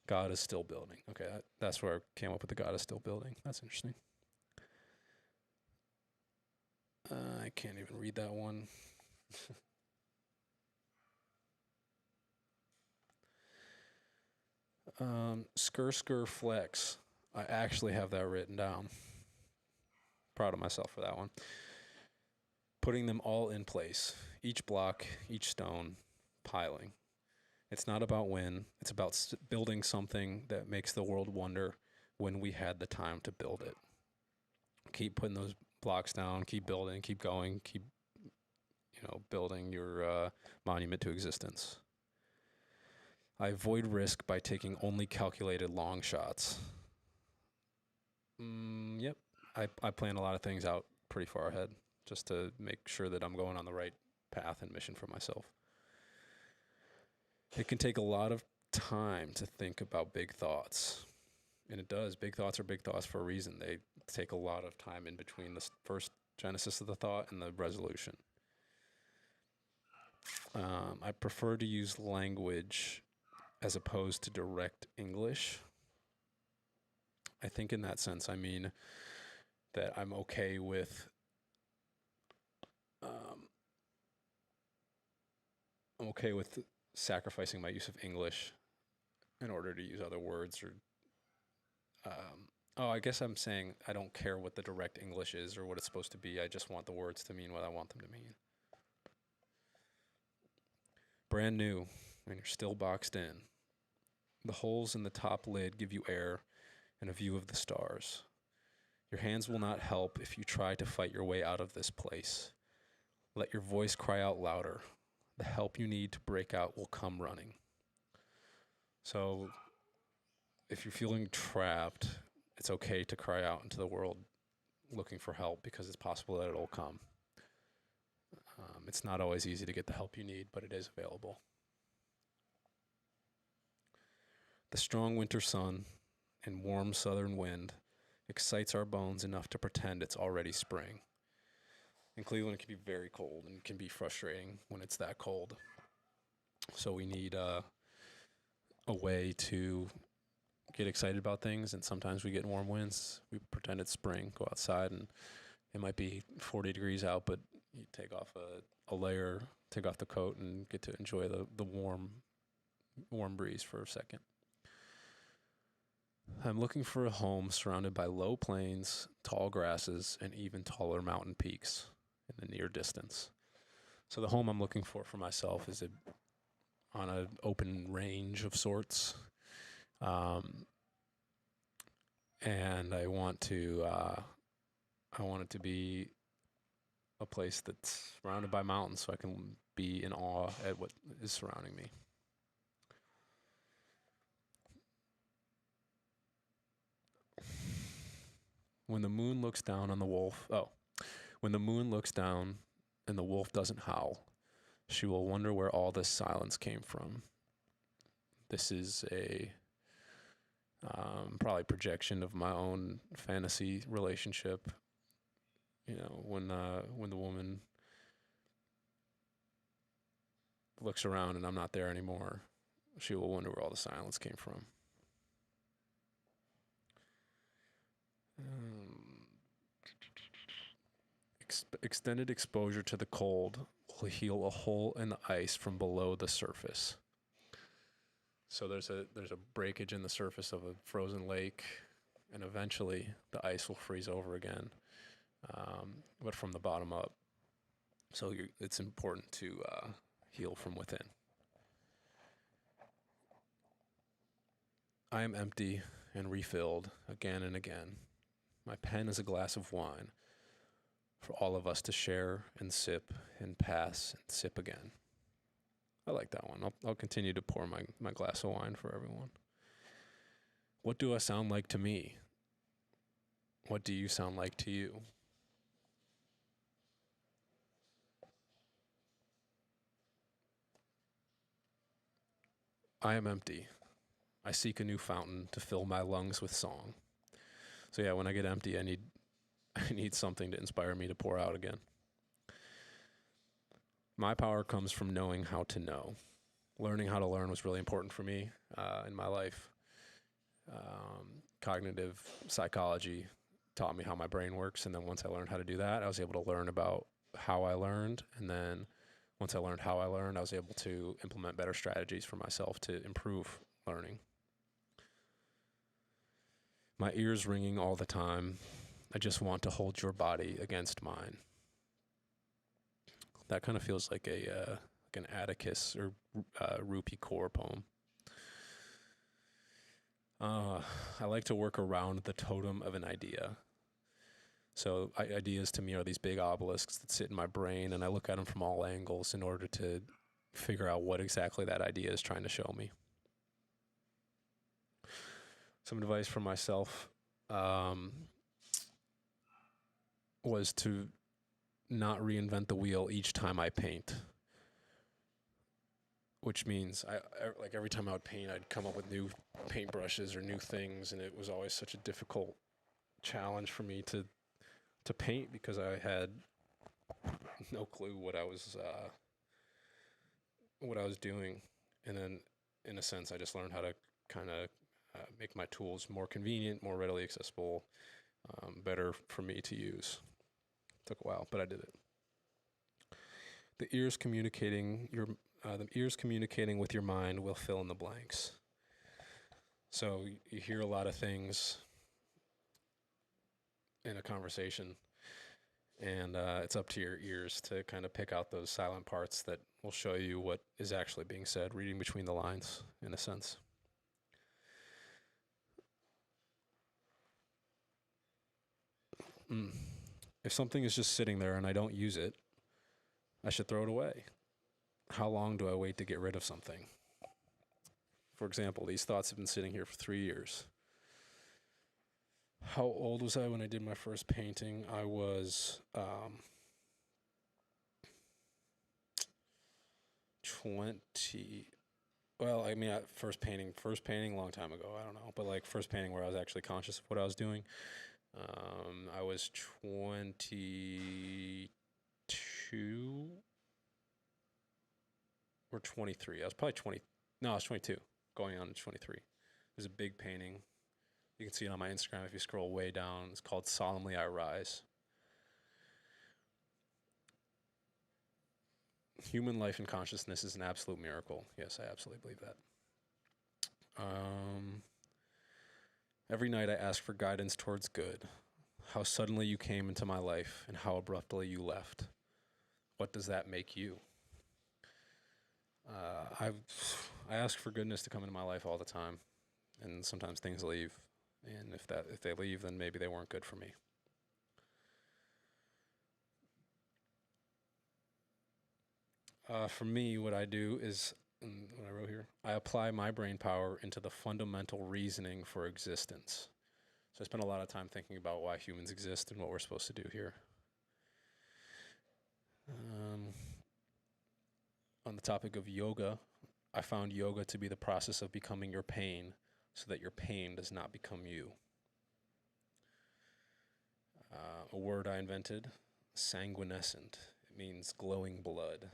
God is still building. Okay, that's where I came up with the God is still building. That's interesting. I can't even read that one. Skr flex. I actually have that written down. Proud of myself for that one. Putting them all in place. Each block, each stone, piling. It's not about when, it's about building something that makes the world wonder when we had the time to build it. Keep putting those blocks down, keep building, keep going, keep building your monument to existence. I avoid risk by taking only calculated long shots. Yep. I plan a lot of things out pretty far ahead just to make sure that I'm going on the right path and mission for myself. It can take a lot of time to think about big thoughts. And it does. Big thoughts are big thoughts for a reason. They take a lot of time in between the first genesis of the thought and the resolution. I prefer to use language as opposed to direct English. I think in that sense, I mean that I'm okay with sacrificing my use of English in order to use other words or I guess I'm saying I don't care what the direct English is or what it's supposed to be. I just want the words to mean what I want them to mean. Brand new, and you're still boxed in. The holes in the top lid give you air and a view of the stars. Your hands will not help if you try to fight your way out of this place. Let your voice cry out louder. The help you need to break out will come running. So, if you're feeling trapped, it's okay to cry out into the world looking for help because it's possible that it'll come. It's not always easy to get the help you need, but it is available. The strong winter sun and warm southern wind excites our bones enough to pretend it's already spring. In Cleveland, it can be very cold and can be frustrating when it's that cold. So we need a way to get excited about things, and sometimes we get warm winds. We pretend it's spring, go outside, and it might be 40 degrees out, but you take off a layer, take off the coat, and get to enjoy the warm breeze for a second. I'm looking for a home surrounded by low plains, tall grasses, and even taller mountain peaks in the near distance. So the home I'm looking for myself is on an open range of sorts. And I want it to be a place that's surrounded by mountains so I can be in awe at what is surrounding me. When the moon looks down on the wolf, when the moon looks down and the wolf doesn't howl, she will wonder where all this silence came from. This is a probably projection of my own fantasy relationship. When the woman looks around and I'm not there anymore, she will wonder where all the silence came from. Extended exposure to the cold will heal a hole in the ice from below the surface. So there's a breakage in the surface of a frozen lake, and eventually the ice will freeze over again, but from the bottom up. So it's important to heal from within. I am empty and refilled again and again. My pen is a glass of wine for all of us to share and sip and pass and sip again. I like that one. I'll continue to pour my glass of wine for everyone. What do I sound like to me? What do you sound like to you? I am empty. I seek a new fountain to fill my lungs with song. So yeah, when I get empty, I need something to inspire me to pour out again. My power comes from knowing how to know. Learning how to learn was really important for me in my life. Cognitive psychology taught me how my brain works, and then once I learned how to do that, I was able to learn about how I learned, and then once I learned how I learned, I was able to implement better strategies for myself to improve learning. My ears ringing all the time. I just want to hold your body against mine. That kind of feels like an Atticus or Rupi Kaur poem. I like to work around the totem of an idea. So ideas to me are these big obelisks that sit in my brain, and I look at them from all angles in order to figure out what exactly that idea is trying to show me. Some advice for myself was to not reinvent the wheel each time I paint. Which means I like every time I would paint, I'd come up with new paintbrushes or new things, and it was always such a difficult challenge for me to paint because I had no clue what I was doing. And then, in a sense, I just learned how to kind of make my tools more convenient, more readily accessible, better for me to use. Took a while, but I did it. The ears communicating with your mind will fill in the blanks. So you hear a lot of things in a conversation, and it's up to your ears to kind of pick out those silent parts that will show you what is actually being said, reading between the lines, in a sense. If something is just sitting there and I don't use it, I should throw it away. How long do I wait to get rid of something? For example, these thoughts have been sitting here for 3 years. How old was I when I did my first painting? I was 20. Well, I mean, first painting, a long time ago. I don't know, but like first painting where I was actually conscious of what I was doing. I was 22 or 23. I was probably 20. No, I was 22, going on to 23. It was a big painting. You can see it on my Instagram if you scroll way down. It's called Solemnly I Rise. Human life and consciousness is an absolute miracle. Yes, I absolutely believe that. Every night I ask for guidance towards good. How suddenly you came into my life and how abruptly you left. What does that make you? I ask for goodness to come into my life all the time, and sometimes things leave. And if they leave, then maybe they weren't good for me. For me, what I do is, what I wrote here, I apply my brain power into the fundamental reasoning for existence. So I spend a lot of time thinking about why humans exist and what we're supposed to do here. On the topic of yoga, I found yoga to be the process of becoming your pain so that your pain does not become you. A word I invented, sanguinescent. It means glowing blood.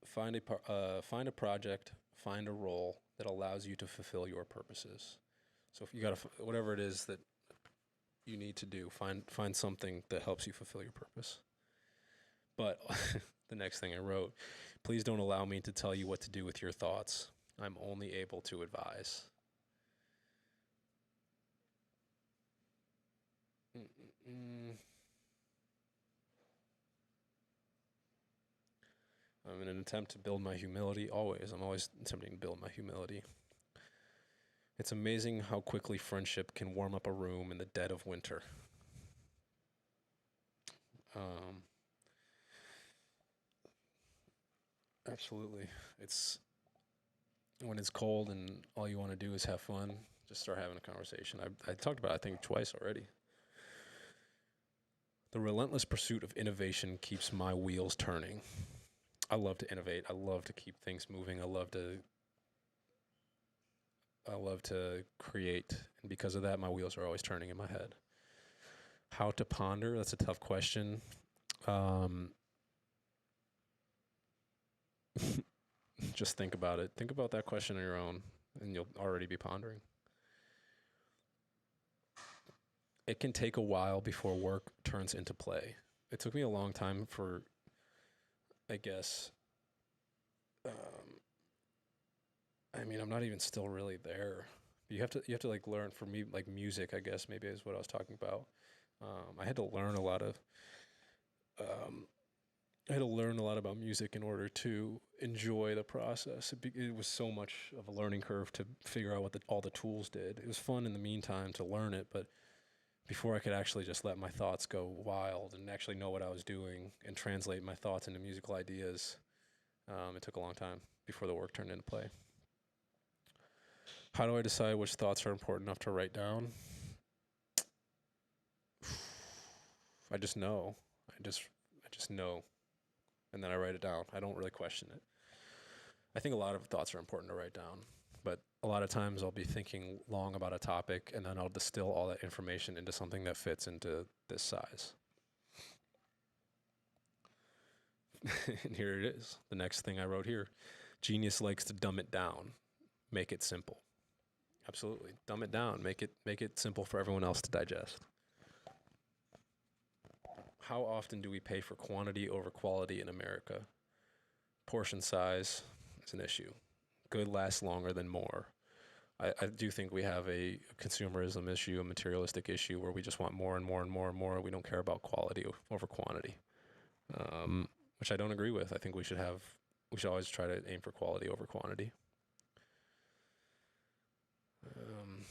Find a project, find a role that allows you to fulfill your purposes. So if you got whatever it is that you need to do, find something that helps you fulfill your purpose. But the next thing I wrote, Please don't allow me to tell you what to do with your thoughts. I'm only able to advise. Mm-mm-mm. In an attempt to build my humility, I'm always attempting to build my humility. It's amazing how quickly friendship can warm up a room in the dead of winter. Um, absolutely. It's when it's cold and all you want to do is have fun, just start having a conversation. I talked about it, I think, twice already. The relentless pursuit of innovation keeps my wheels turning. I love to innovate. I love to keep things moving. I love to create, and because of that, my wheels are always turning in my head. How to ponder? That's a tough question. Um, just think about it. Think about that question on your own, and you'll already be pondering. It can take a while before work turns into play. It took me a long time for, I guess, I'm not even still really there. You have to like learn. For me, like music, I guess maybe is what I was talking about. I had to learn a lot of um, I had to learn a lot about music in order to enjoy the process. It was so much of a learning curve to figure out what all the tools did. It was fun in the meantime to learn it, but before I could actually just let my thoughts go wild and actually know what I was doing and translate my thoughts into musical ideas, it took a long time before the work turned into play. How do I decide which thoughts are important enough to write down? I just know. I just know, and then I write it down. I don't really question it. I think a lot of thoughts are important to write down, but a lot of times I'll be thinking long about a topic, and then I'll distill all that information into something that fits into this size. And here it is. The next thing I wrote here. Genius likes to dumb it down, make it simple. Absolutely. Dumb it down, make it simple for everyone else to digest. How often do we pay for quantity over quality in America? Portion size is an issue. Good lasts longer than more. I do think we have a consumerism issue, a materialistic issue where we just want more and more and more and more. We don't care about quality over quantity, which I don't agree with. I think we should always try to aim for quality over quantity. Um,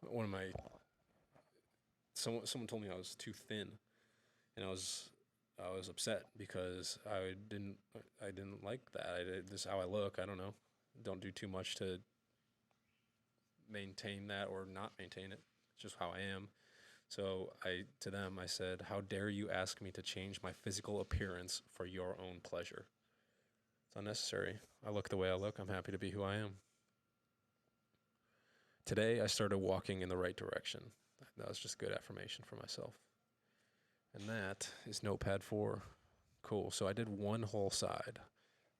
one of my someone told me I was too thin, and I was upset because I didn't like that. This is how I look. I don't know. Don't do too much to maintain that or not maintain it. It's just how I am. So to them I said, "How dare you ask me to change my physical appearance for your own pleasure? It's unnecessary. I look the way I look. I'm happy to be who I am." Today I started walking in the right direction. That was just good affirmation for myself. And that is Notepad 4. Cool. So I did one whole side.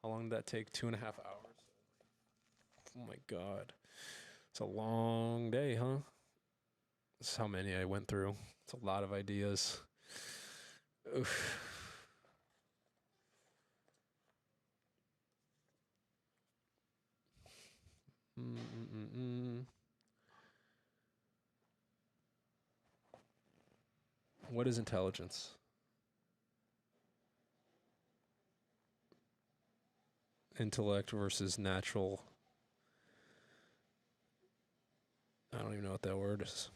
How long did that take? 2.5 hours. Oh my God. It's a long day, huh? That's how many I went through. It's a lot of ideas. Oof. Mm-mm-mm. What is intelligence? Intellect versus natural. I don't even know what that word is.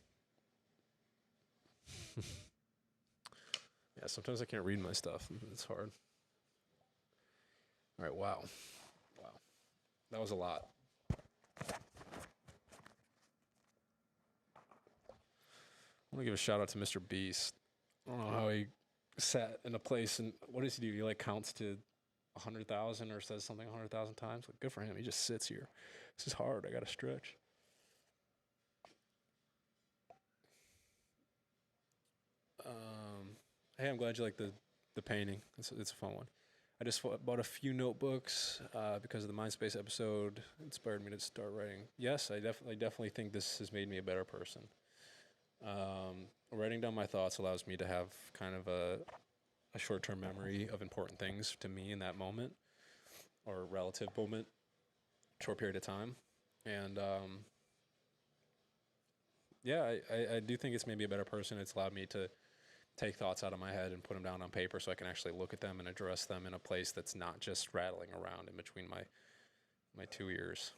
Yeah, sometimes I can't read my stuff. It's hard. All right, wow. Wow. That was a lot. I want to give a shout out to Mr. Beast. I don't know how he sat in a place and what does he do? He like counts to 100,000 or says something 100,000 times. Like, good for him. He just sits here. This is hard. I got to stretch. Hey, I'm glad you like the painting. It's a fun one. I just bought a few notebooks because of the Mindspace episode. It inspired me to start writing. Yes, I definitely think this has made me a better person. Writing down my thoughts allows me to have kind of a short-term memory of important things to me in that moment or relative moment, short period of time. And yeah, I do think it's maybe a better person. It's allowed me to take thoughts out of my head and put them down on paper so I can actually look at them and address them in a place that's not just rattling around in between my two ears.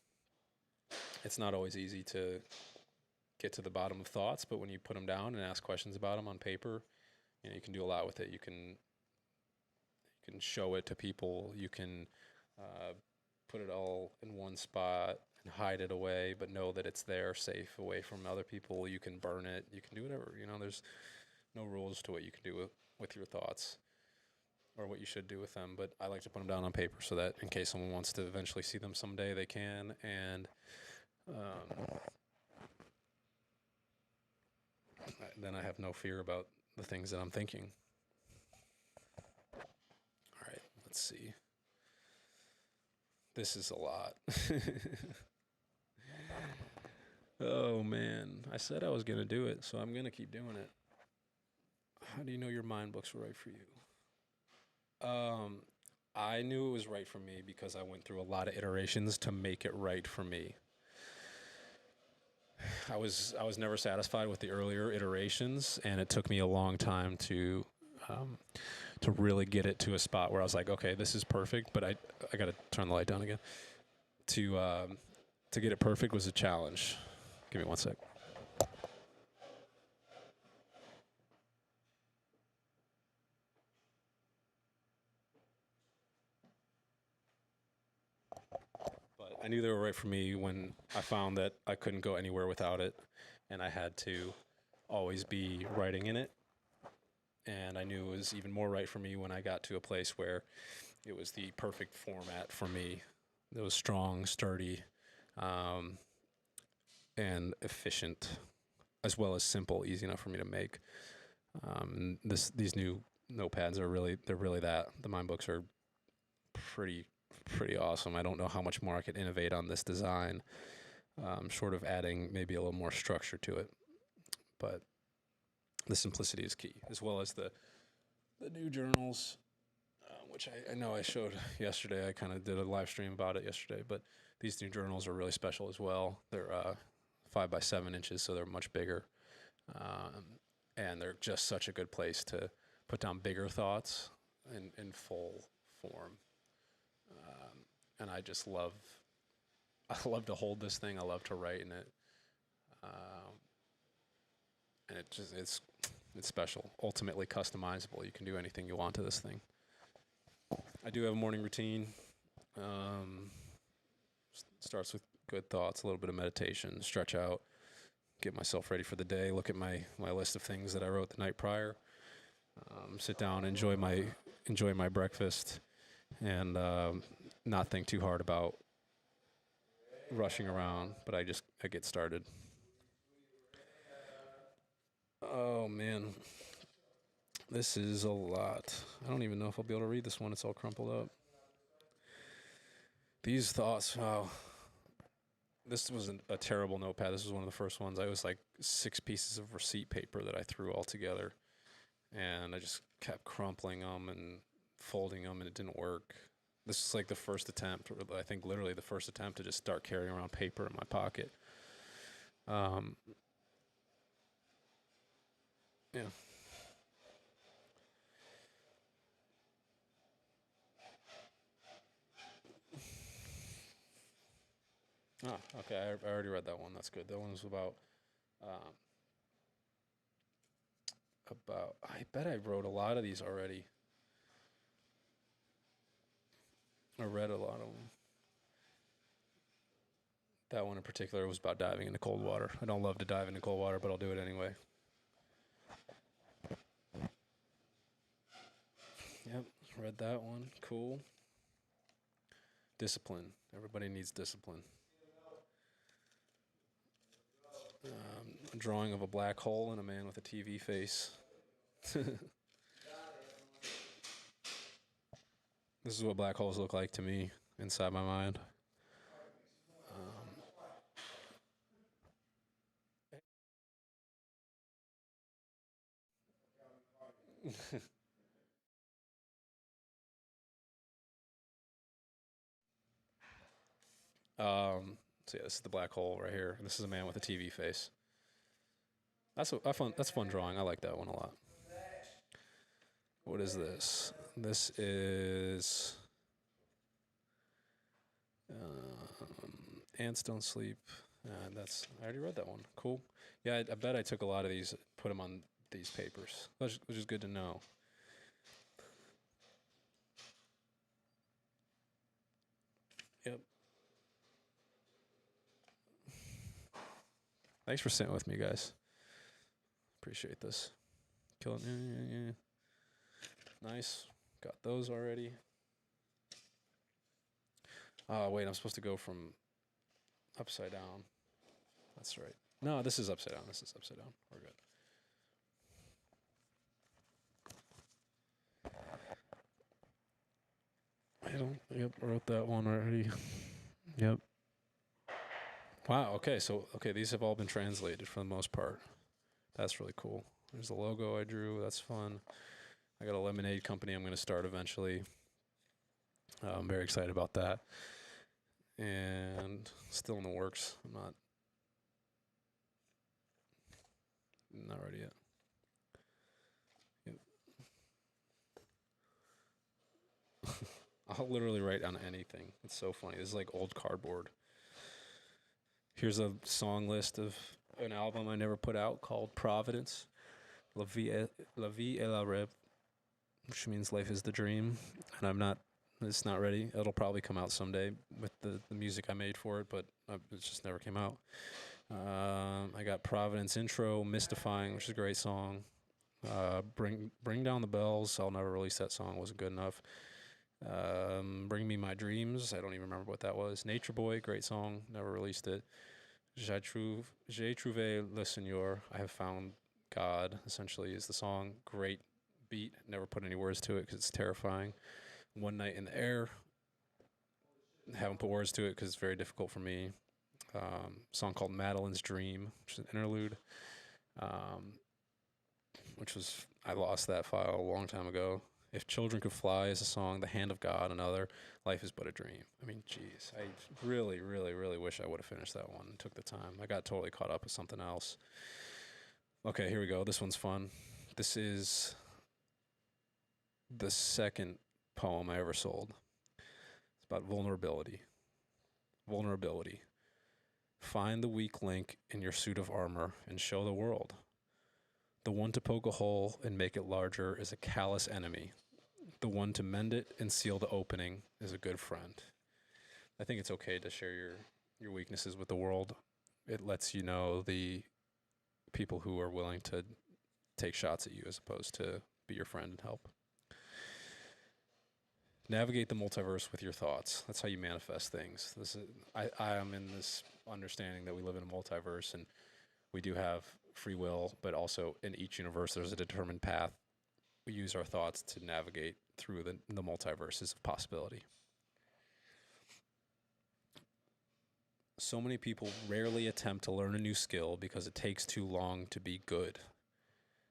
It's not always easy to get to the bottom of thoughts, but when you put them down and ask questions about them on paper, you can do a lot with it. You can show it to people. You can uh, put it all in one spot and hide it away, but know that it's there, safe, away from other people. You can burn it. You can do whatever. There's no rules to what you can do with your thoughts or what you should do with them. But I like to put them down on paper so that in case someone wants to eventually see them someday, they can. And then I have no fear about the things that I'm thinking. All right, let's see. This is a lot. Oh man, I said I was gonna do it, so I'm gonna keep doing it. How do you know your mind books were right for you? I knew it was right for me because I went through a lot of iterations to make it right for me. I was never satisfied with the earlier iterations, and it took me a long time um, to really get it to a spot where I was like, okay, this is perfect. But I got to turn the light down again. To get it perfect was a challenge. Give me one sec. But I knew they were right for me when I found that I couldn't go anywhere without it, and I had to always be writing in it. And I knew it was even more right for me when I got to a place where it was the perfect format for me. It was strong, sturdy, um, and efficient, as well as simple, easy enough for me to make. These new notepads they're really that. The mind books are pretty pretty awesome. I don't know how much more I could innovate on this design, short of adding maybe a little more structure to it. But the simplicity is key, as well as the new journals, which I know I showed yesterday. I kind of did a live stream about it yesterday, but these new journals are really special as well. They're 5 by 7 inches, so they're much bigger, um, and they're just such a good place to put down bigger thoughts in full form. And I just love, I love to hold this thing. I love to write in it, um, and it's special. Ultimately customizable. You can do anything you want to this thing. I do have a morning routine. Um, Starts with good thoughts, a little bit of meditation, stretch out, get myself ready for the day, look at my list of things that I wrote the night prior, sit down, enjoy my breakfast, and not think too hard about rushing around. But I get started. Oh man, this is a lot. I don't even know if I'll be able to read this one. It's all crumpled up. These thoughts. Wow, this was a terrible notepad. This was one of the first ones. I was like 6 pieces of receipt paper that I threw all together, and I just kept crumpling them and folding them, and it didn't work. This is like the first attempt, or I think literally the first attempt to just start carrying around paper in my pocket. Um, yeah. Oh, okay. I already read that one. That's good. That one was um, about. I bet I wrote a lot of these already. I read a lot of them. That one in particular was about diving into cold water. I don't love to dive into cold water, but I'll do it anyway. Yep, read that one. Cool. Discipline. Everybody needs discipline. A drawing of a black hole and a man with a TV face. This is what black holes look like to me inside my mind. So yeah, this is the black hole right here. And this is a man with a TV face. That's fun. That's fun drawing. I like that one a lot. What is this? This is ants don't sleep. That's I already read that one. Cool. Yeah, I bet I took a lot of these, put them on these papers, which is good to know. Yep. Thanks for sitting with me, guys. Appreciate this. Killing. Nice. Got those already. Oh wait, I'm supposed to go from upside down. That's right. No, this is upside down. This is upside down. We're good. I don't. Yep, wrote that one already. Yep. Wow. Okay. So these have all been translated for the most part. That's really cool. There's the logo I drew. That's fun. I got a lemonade company I'm going to start eventually. I'm very excited about that. And still in the works. I'm not ready yet. Yep. I'll literally write on anything. It's so funny. This is like old cardboard. Here's a song list of an album I never put out called Providence. La vie est la rêve, which means life is the dream. And it's not ready. It'll probably come out someday with the music I made for it, but it just never came out. I got Providence intro, Mystifying, which is a great song. Bring Down the Bells. I'll never release that song. Wasn't good enough. Bring Me My Dreams. I don't even remember what that was. Nature Boy, great song. Never released it. J'ai trouvé le Seigneur. I have found God. Essentially, is the song. Great beat. Never put any words to it because it's terrifying. One Night in the Air. Haven't put words to it because it's very difficult for me. Song called Madeline's Dream, which is an interlude. Which was I lost that file a long time ago. If Children Could Fly is a song, The Hand of God, another, Life is But a Dream. I mean, geez, I really, really, really wish I would have finished that one and took the time. I got totally caught up with something else. Okay, here we go. This one's fun. This is the second poem I ever sold. It's about vulnerability. Vulnerability. Find the weak link in your suit of armor and show the world. The one to poke a hole and make it larger is a callous enemy. The one to mend it and seal the opening is a good friend. I think it's okay to share your weaknesses with the world. It lets you know the people who are willing to take shots at you as opposed to be your friend and help. Navigate the multiverse with your thoughts. That's how you manifest things. I am in this understanding that we live in a multiverse and we do have free will, but also in each universe there's a determined path. We use our thoughts to navigate through the multiverses of possibility. So many people rarely attempt to learn a new skill because it takes too long to be good.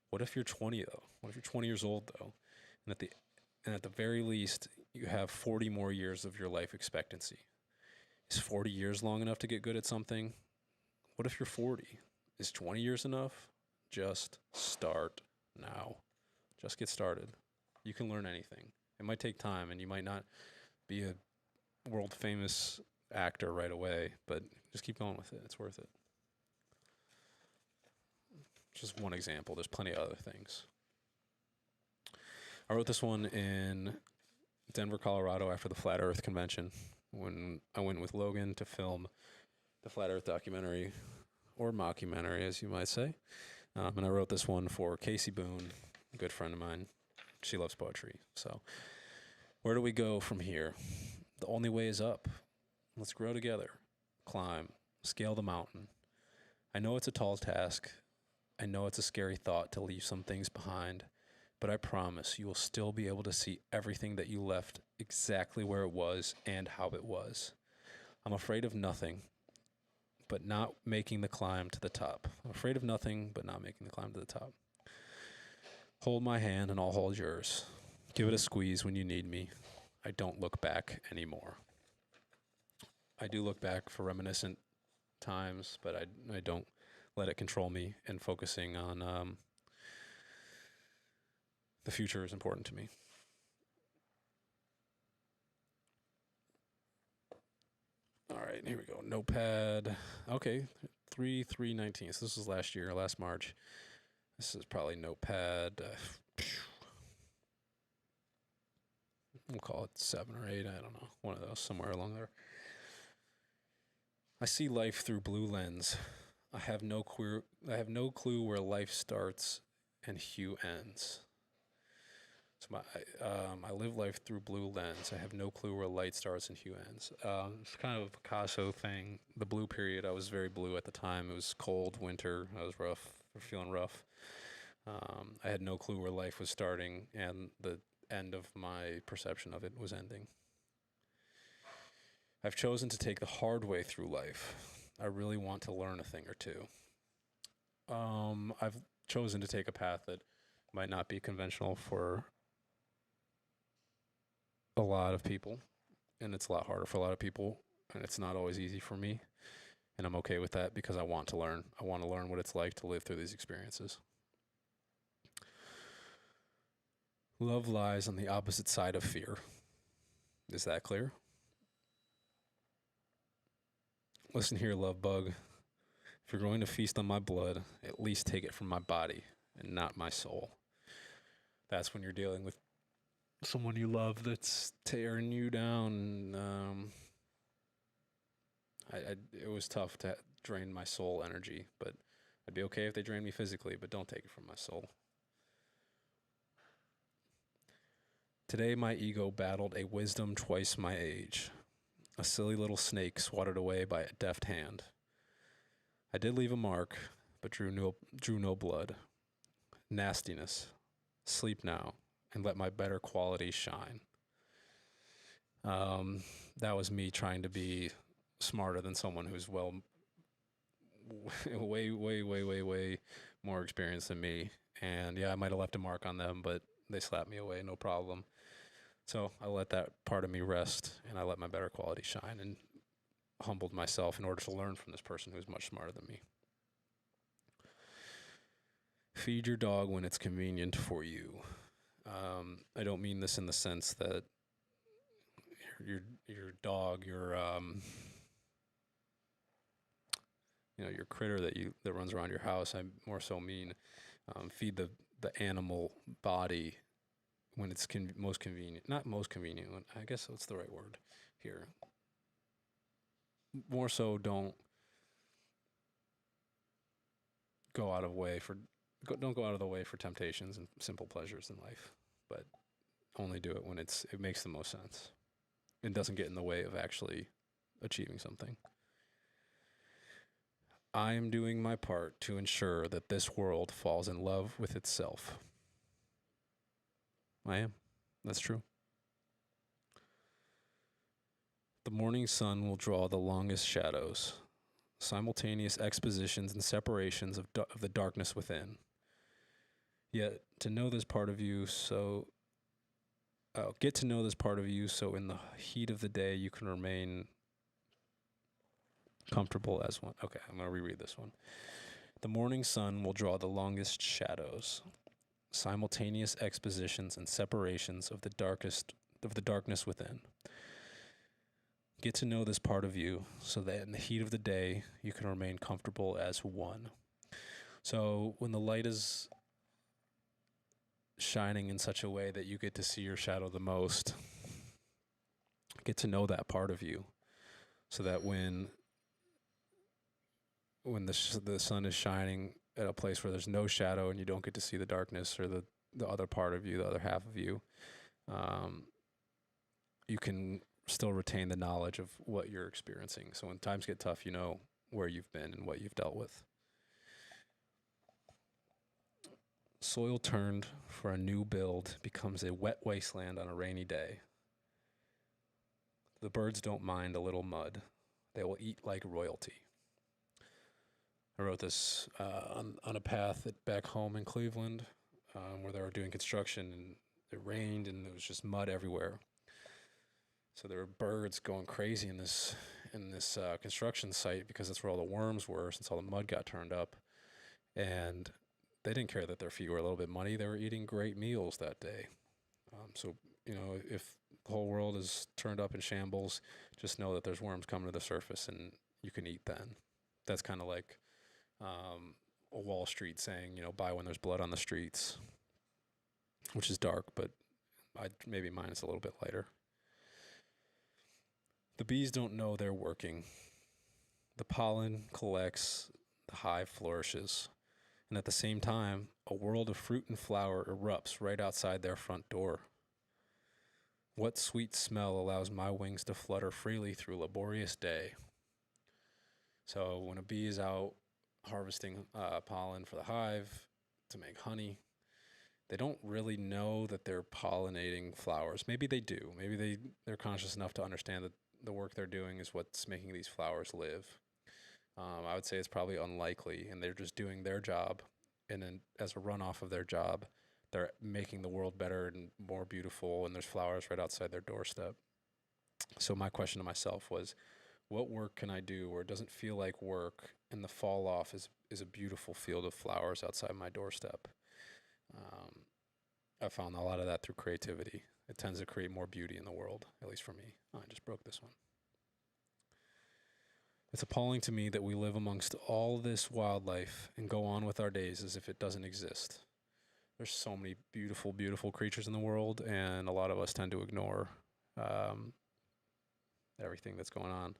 What if you're 20 though? What if you're 20 years old though? And at the very least, you have 40 more years of your life expectancy. Is 40 years long enough to get good at something? What if you're 40? Is 20 years enough? Just start now. Just get started. You can learn anything. It might take time, and you might not be a world famous actor right away, but just keep going with it. It's worth it. Just one example. There's plenty of other things. I wrote this one in Denver, Colorado after the Flat Earth Convention when I went with Logan to film the Flat Earth documentary, or mockumentary, as you might say. And I wrote this one for Casey Boone, a good friend of mine. She loves poetry. So, where do we go from here? The only way is up. Let's grow together, climb, scale the mountain. I know it's a tall task. I know it's a scary thought to leave some things behind, but I promise you will still be able to see everything that you left exactly where it was and how it was. I'm afraid of nothing, but not making the climb to the top. I'm afraid of nothing, but not making the climb to the top. Hold my hand and I'll hold yours. Give it a squeeze when you need me. I don't look back anymore. I do look back for reminiscent times, but I don't let it control me. And focusing on the future is important to me. All right, here we go. Notepad. Okay, 3/3/19. So this was last year, last March. This is probably Notepad. We'll call it 7 or 8. I don't know. One of those, somewhere along there. I see life through blue lens. I have no clue where life starts and hue ends. So I live life through blue lens. I have no clue where light starts and hue ends. It's kind of a Picasso thing. The blue period, I was very blue at the time. It was cold, winter. I was rough, feeling rough. I had no clue where life was starting, and the end of my perception of it was ending. I've chosen to take the hard way through life. I really want to learn a thing or two. I've chosen to take a path that might not be conventional for a lot of people, and it's a lot harder for a lot of people, and it's not always easy for me, and I'm okay with that because I want to learn. I want to learn what it's like to live through these experiences. Love lies on the opposite side of fear. Is that clear? Listen here, love bug. If you're going to feast on my blood, at least take it from my body and not my soul. That's when you're dealing with someone you love that's tearing you down. It was tough to drain my soul energy, but I'd be okay if they drained me physically, but don't take it from my soul. Today, my ego battled a wisdom twice my age, a silly little snake swatted away by a deft hand. I did leave a mark, but drew no blood. Nastiness. Sleep now, and let my better qualities shine. That was me trying to be smarter than someone who's way more experienced than me. And yeah, I might have left a mark on them, but they slapped me away, no problem. So I let that part of me rest, and I let my better quality shine, and humbled myself in order to learn from this person who's much smarter than me. Feed your dog when it's convenient for you. I don't mean this in the sense that your dog, your your critter that runs around your house. I more so mean feed the animal body when it's most convenient. Not most convenient. I guess that's the right word here. More so, don't go out of the way for temptations and simple pleasures in life, but only do it when it makes the most sense and doesn't get in the way of actually achieving something. I am doing my part to ensure that this world falls in love with itself. I am. That's true. The morning sun will draw the longest shadows, simultaneous expositions and separations of the darkness within. Yet to know this part of you get to know this part of you so in the heat of the day you can remain comfortable as one. Okay, I'm going to reread this one. The morning sun will draw the longest shadows, simultaneous expositions and separations of the darkness within. Get to know this part of you so that in the heat of the day you can remain comfortable as one. So when the light is shining in such a way that you get to see your shadow the most, get to know that part of you so that when the sun is shining at a place where there's no shadow and you don't get to see the darkness or the other part of you, the other half of you, you can still retain the knowledge of what you're experiencing. So when times get tough, you know where you've been and what you've dealt with. Soil turned for a new build becomes a wet wasteland on a rainy day. The birds don't mind a little mud. They will eat like royalty. I wrote this on a path back home in Cleveland. where they were doing construction, and it rained and there was just mud everywhere. So there were birds going crazy in this construction site because that's where all the worms were since all the mud got turned up, and they didn't care that their feet were a little bit muddy. They were eating great meals that day. So if the whole world is turned up in shambles, just know that there's worms coming to the surface and you can eat then. That's kind of like a Wall Street saying, buy when there's blood on the streets, which is dark, but maybe mine is a little bit lighter. The bees don't know they're working. The pollen collects, the hive flourishes, and at the same time, a world of fruit and flower erupts right outside their front door. What sweet smell allows my wings to flutter freely through a laborious day? So when a bee is out harvesting pollen for the hive to make honey, they don't really know that they're pollinating flowers. Maybe they do. Maybe they're conscious enough to understand that the work they're doing is what's making these flowers live. I would say it's probably unlikely, and they're just doing their job. And then, as a runoff of their job, they're making the world better and more beautiful, and there's flowers right outside their doorstep. So my question to myself was, what work can I do where it doesn't feel like work, and the fall off is a beautiful field of flowers outside my doorstep? I found a lot of that through creativity. It tends to create more beauty in the world, at least for me. Oh, I just broke this one. It's appalling to me that we live amongst all this wildlife and go on with our days as if it doesn't exist. There's so many beautiful, beautiful creatures in the world, and a lot of us tend to ignore everything that's going on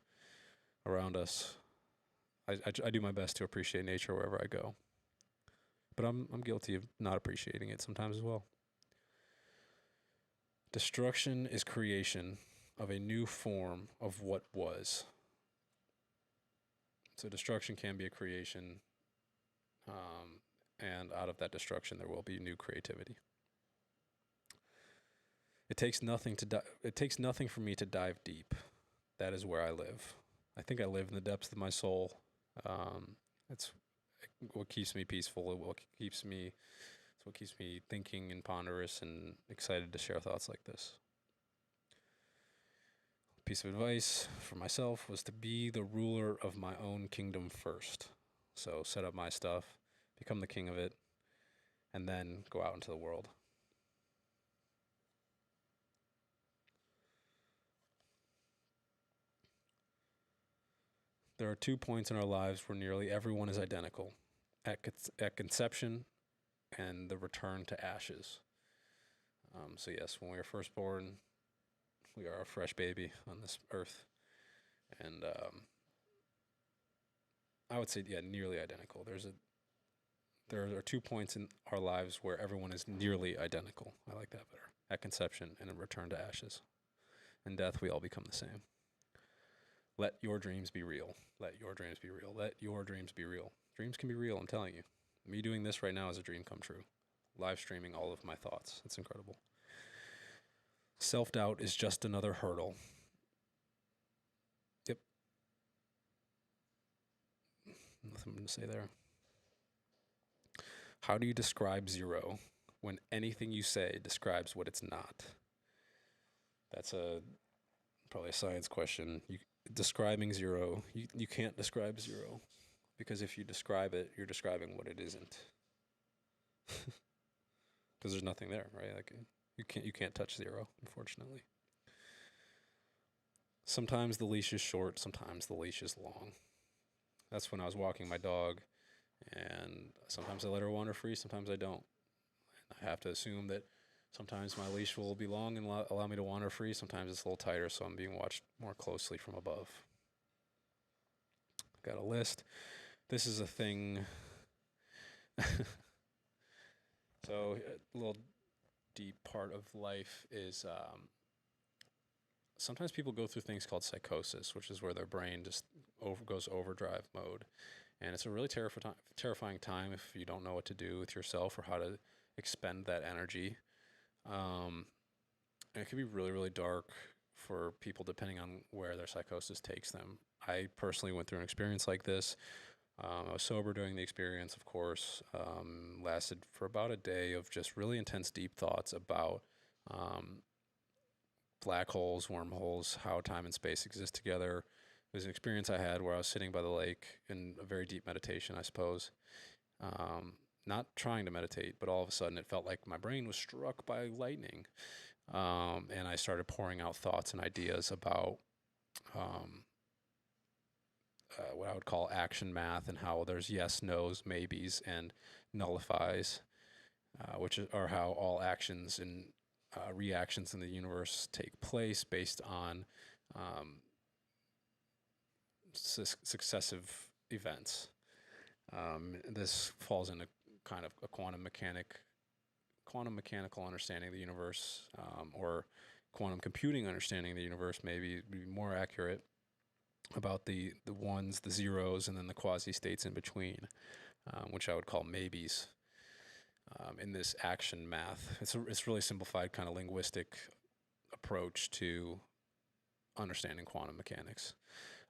around us. I do my best to appreciate nature wherever I go, but I'm guilty of not appreciating it sometimes as well. Destruction is creation of a new form of what was. So destruction can be a creation, and out of that destruction, there will be new creativity. It takes nothing for me to dive deep. That is where I live. I think I live in the depths of my soul. It's what keeps me peaceful. It's what keeps me thinking and ponderous and excited to share thoughts like this. Piece of advice for myself was to be the ruler of my own kingdom first. So set up my stuff, become the king of it, and then go out into the world. There are 2 points in our lives where nearly everyone is identical: at conception and the return to ashes. So yes, when we are first born, we are a fresh baby on this earth, and I would say, nearly identical. There are 2 points in our lives where everyone is nearly identical. I like that better. At conception and a return to ashes. In death, we all become the same. Let your dreams be real. Let your dreams be real. Let your dreams be real. Dreams can be real, I'm telling you. Me doing this right now is a dream come true. Live streaming all of my thoughts. It's incredible. Self-doubt is just another hurdle. Yep. Nothing to say there. How do you describe zero when anything you say describes what it's not? That's probably a science question. Describing zero, you can't describe zero, because if you describe it, you're describing what it isn't. Because there's nothing there, right? Like you can't touch zero, unfortunately. Sometimes the leash is short, sometimes the leash is long. That's when I was walking my dog, and sometimes I let her wander free, sometimes I don't. I have to assume that sometimes my leash will be long and allow me to wander free. Sometimes it's a little tighter, so I'm being watched more closely from above. Got a list. This is a thing. So a little deep part of life is sometimes people go through things called psychosis, which is where their brain just goes overdrive mode. And it's a really terrifying time if you don't know what to do with yourself or how to expend that energy. And it can be really, really dark for people depending on where their psychosis takes them. I personally went through an experience like this. I was sober during the experience, of course. Lasted for about a day of just really intense, deep thoughts about um, black holes, wormholes, how time and space exist together. It was an experience I had where I was sitting by the lake in a very deep meditation, I suppose. Um, Not trying to meditate, but all of a sudden it felt like my brain was struck by lightning. And I started pouring out thoughts and ideas about um, what I would call action math and how there's yes, no's, maybes, and nullifies, are how all actions and reactions in the universe take place based on um, successive events. This falls into kind of a quantum mechanical understanding of the universe, or quantum computing understanding of the universe, maybe be more accurate about the ones, the zeros, and then the quasi states in between, which I would call maybes. In this action math, it's really simplified, kind of linguistic approach to understanding quantum mechanics.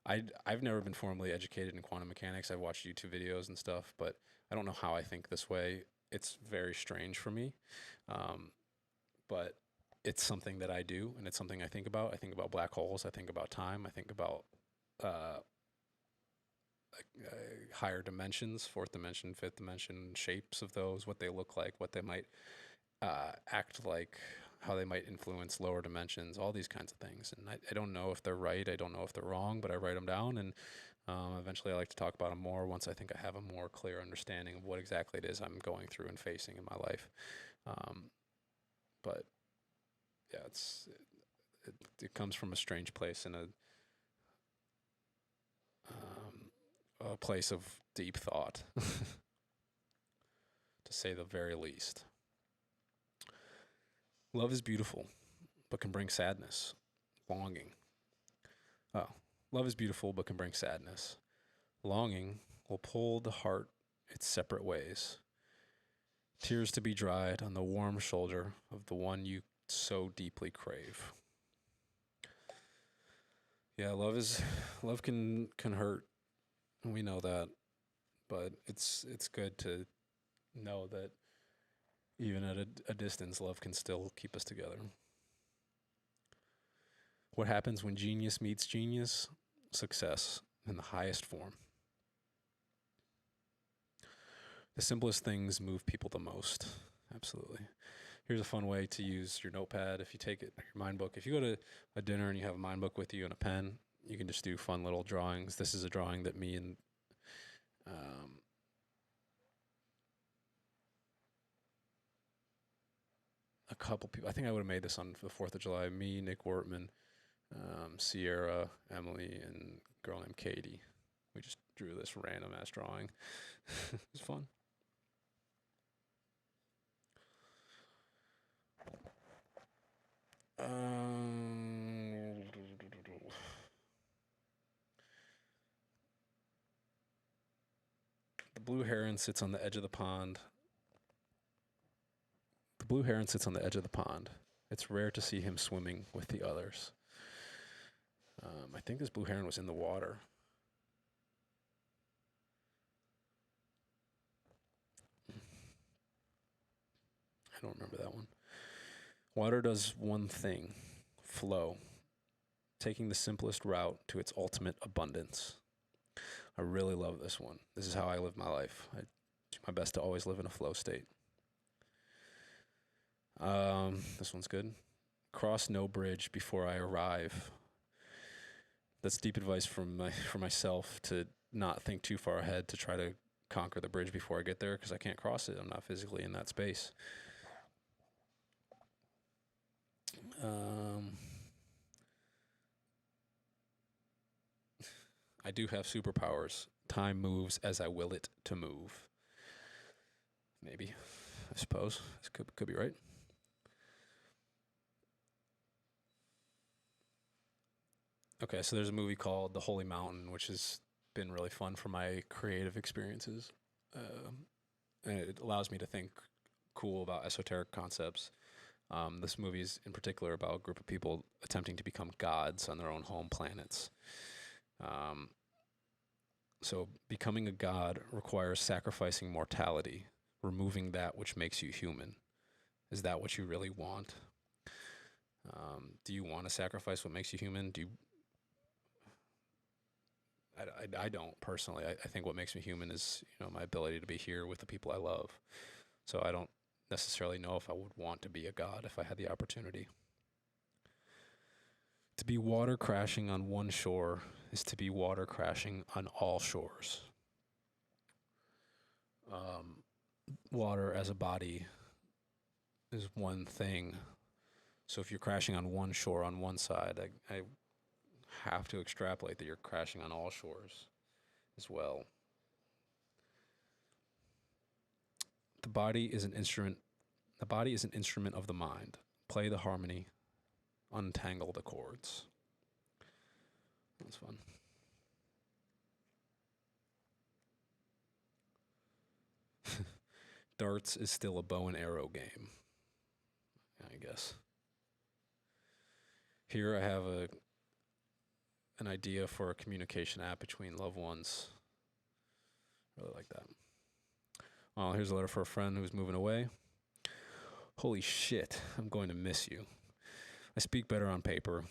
I've never been formally educated in quantum mechanics. I've watched YouTube videos and stuff, but I don't know how I think this way. It's very strange for me, um, but it's something that I do, and it's something I think about. I think about black holes. I think about time. I think about uh, higher dimensions, fourth dimension, fifth dimension, shapes of those, what they look like, what they might act like, how they might influence lower dimensions, all these kinds of things. And I don't know if they're right. I don't know if they're wrong, but I write them down. And eventually I like to talk about them more once I think I have a more clear understanding of what exactly it is I'm going through and facing in my life. But yeah, it comes from a strange place and a place of deep thought, to say the very least. Love is beautiful, but can bring sadness, longing. Oh, love is beautiful, but can bring sadness. Longing will pull the heart its separate ways. Tears to be dried on the warm shoulder of the one you so deeply crave. Yeah, love can hurt, and we know that, but it's good to know that even at a distance, love can still keep us together. What happens when genius meets genius? Success in the highest form. The simplest things move people the most. Absolutely. Here's a fun way to use your notepad. If you take it, your mind book, if you go to a dinner and you have a mind book with you and a pen, you can just do fun little drawings. This is a drawing that me and a couple people, I think I would have made this on the 4th of July. Me, Nick Wortman, Sierra, Emily, and a girl named Katie. We just drew this random ass drawing. It was fun. The blue heron sits on the edge of the pond. The blue heron sits on the edge of the pond. It's rare to see him swimming with the others. I think this blue heron was in the water. I don't remember that one. Water does one thing: flow, taking the simplest route to its ultimate abundance. I really love this one. This is how I live my life. I do my best to always live in a flow state. This one's good. Cross no bridge before I arrive. That's deep advice for myself, to not think too far ahead, to try to conquer the bridge before I get there, because I can't cross it. I'm not physically in that space. I do have superpowers. Time moves as I will it to move. Maybe, I suppose. This could be right. Okay, so there's a movie called The Holy Mountain, which has been really fun for my creative experiences. And it allows me to think cool about esoteric concepts. This movie is in particular about a group of people attempting to become gods on their own home planets. Um, So becoming a god requires sacrificing mortality, removing that which makes you human. Is that what you really want? Do you want to sacrifice what makes you human? Do you? I don't personally. I think what makes me human is my ability to be here with the people I love. So I don't necessarily know if I would want to be a god if I had the opportunity. To be water crashing on one shore is to be water crashing on all shores. Um, Water as a body is one thing. So if you're crashing on one shore on one side, I have to extrapolate that you're crashing on all shores as well. The body is an instrument. The body is an instrument of the mind. Play the harmony, untangle the chords. That's fun. Darts is still a bow and arrow game, I guess. Here I have an idea for a communication app between loved ones. Really like that. Oh, here's a letter for a friend who's moving away. Holy shit, I'm going to miss you. I speak better on paper.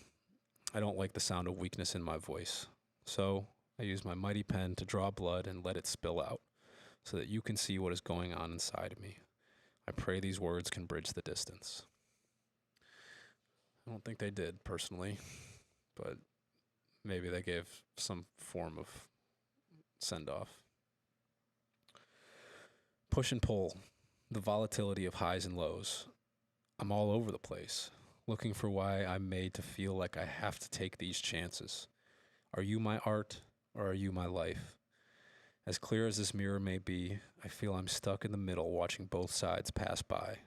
I don't like the sound of weakness in my voice. So I use my mighty pen to draw blood and let it spill out so that you can see what is going on inside of me. I pray these words can bridge the distance. I don't think they did personally, but maybe they gave some form of send off. Push and pull, the volatility of highs and lows. I'm all over the place, looking for why I'm made to feel like I have to take these chances. Are you my art or are you my life? As clear as this mirror may be, I feel I'm stuck in the middle watching both sides pass by.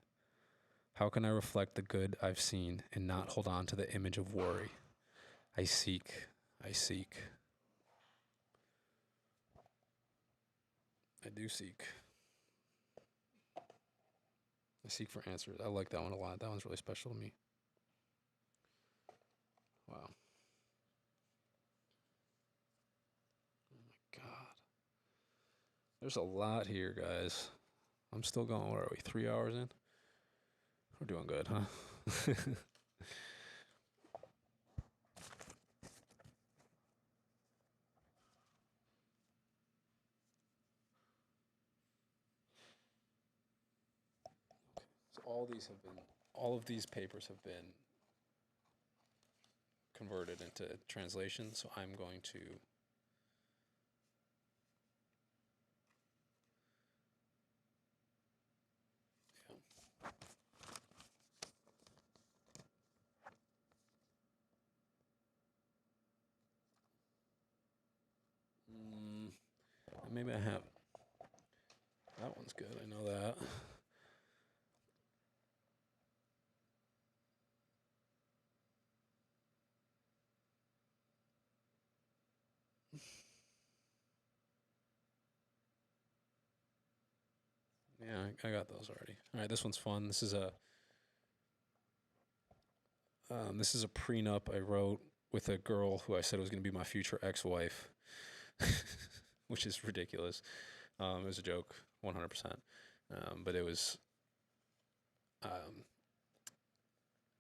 How can I reflect the good I've seen and not hold on to the image of worry? I seek, I seek. I do seek. I seek for answers. I like that one a lot. That one's really special to me. Wow. Oh my God. There's a lot here, guys. I'm still going. What are we? 3 hours in? We're doing good, huh? So all of these papers have been converted into translation. So I'm going to maybe I have. That one's good. I know that. Yeah, I got those already. All right, this one's fun. This is a prenup I wrote with a girl who I said was going to be my future ex-wife, which is ridiculous. It was a joke, 100%. But it was, um,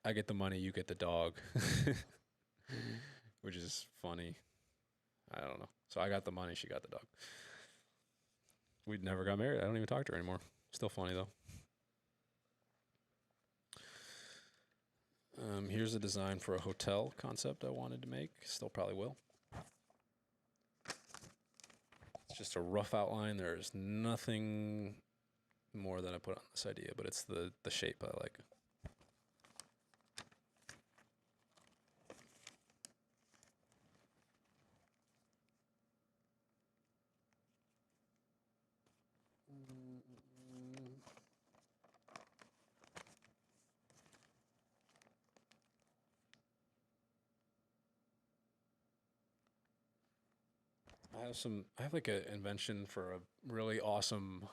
I get the money, you get the dog, which is funny. I don't know. So I got the money, she got the dog. We never got married. I don't even talk to her anymore. Still funny though. Here's a design for a hotel concept I wanted to make. Still probably will. It's just a rough outline. There's nothing more that I put on this idea, but it's the shape I like. I have like an invention for a really awesome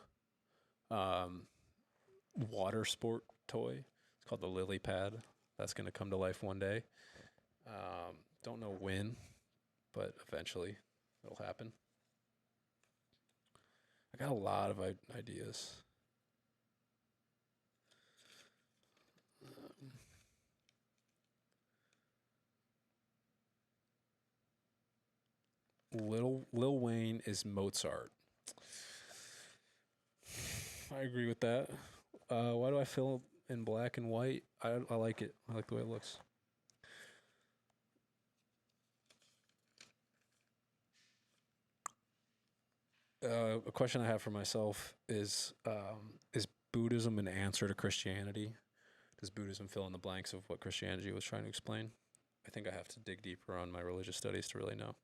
water sport toy. It's called the Lily Pad. That's going to come to life one day. Don't know when, but eventually it'll happen. I got a lot of ideas. Um, Lil Wayne is Mozart. I agree with that. Why do I feel in black and white? I like it. I like the way it looks. A question I have for myself is Buddhism an answer to Christianity? Does Buddhism fill in the blanks of what Christianity was trying to explain? I think I have to dig deeper on my religious studies to really know.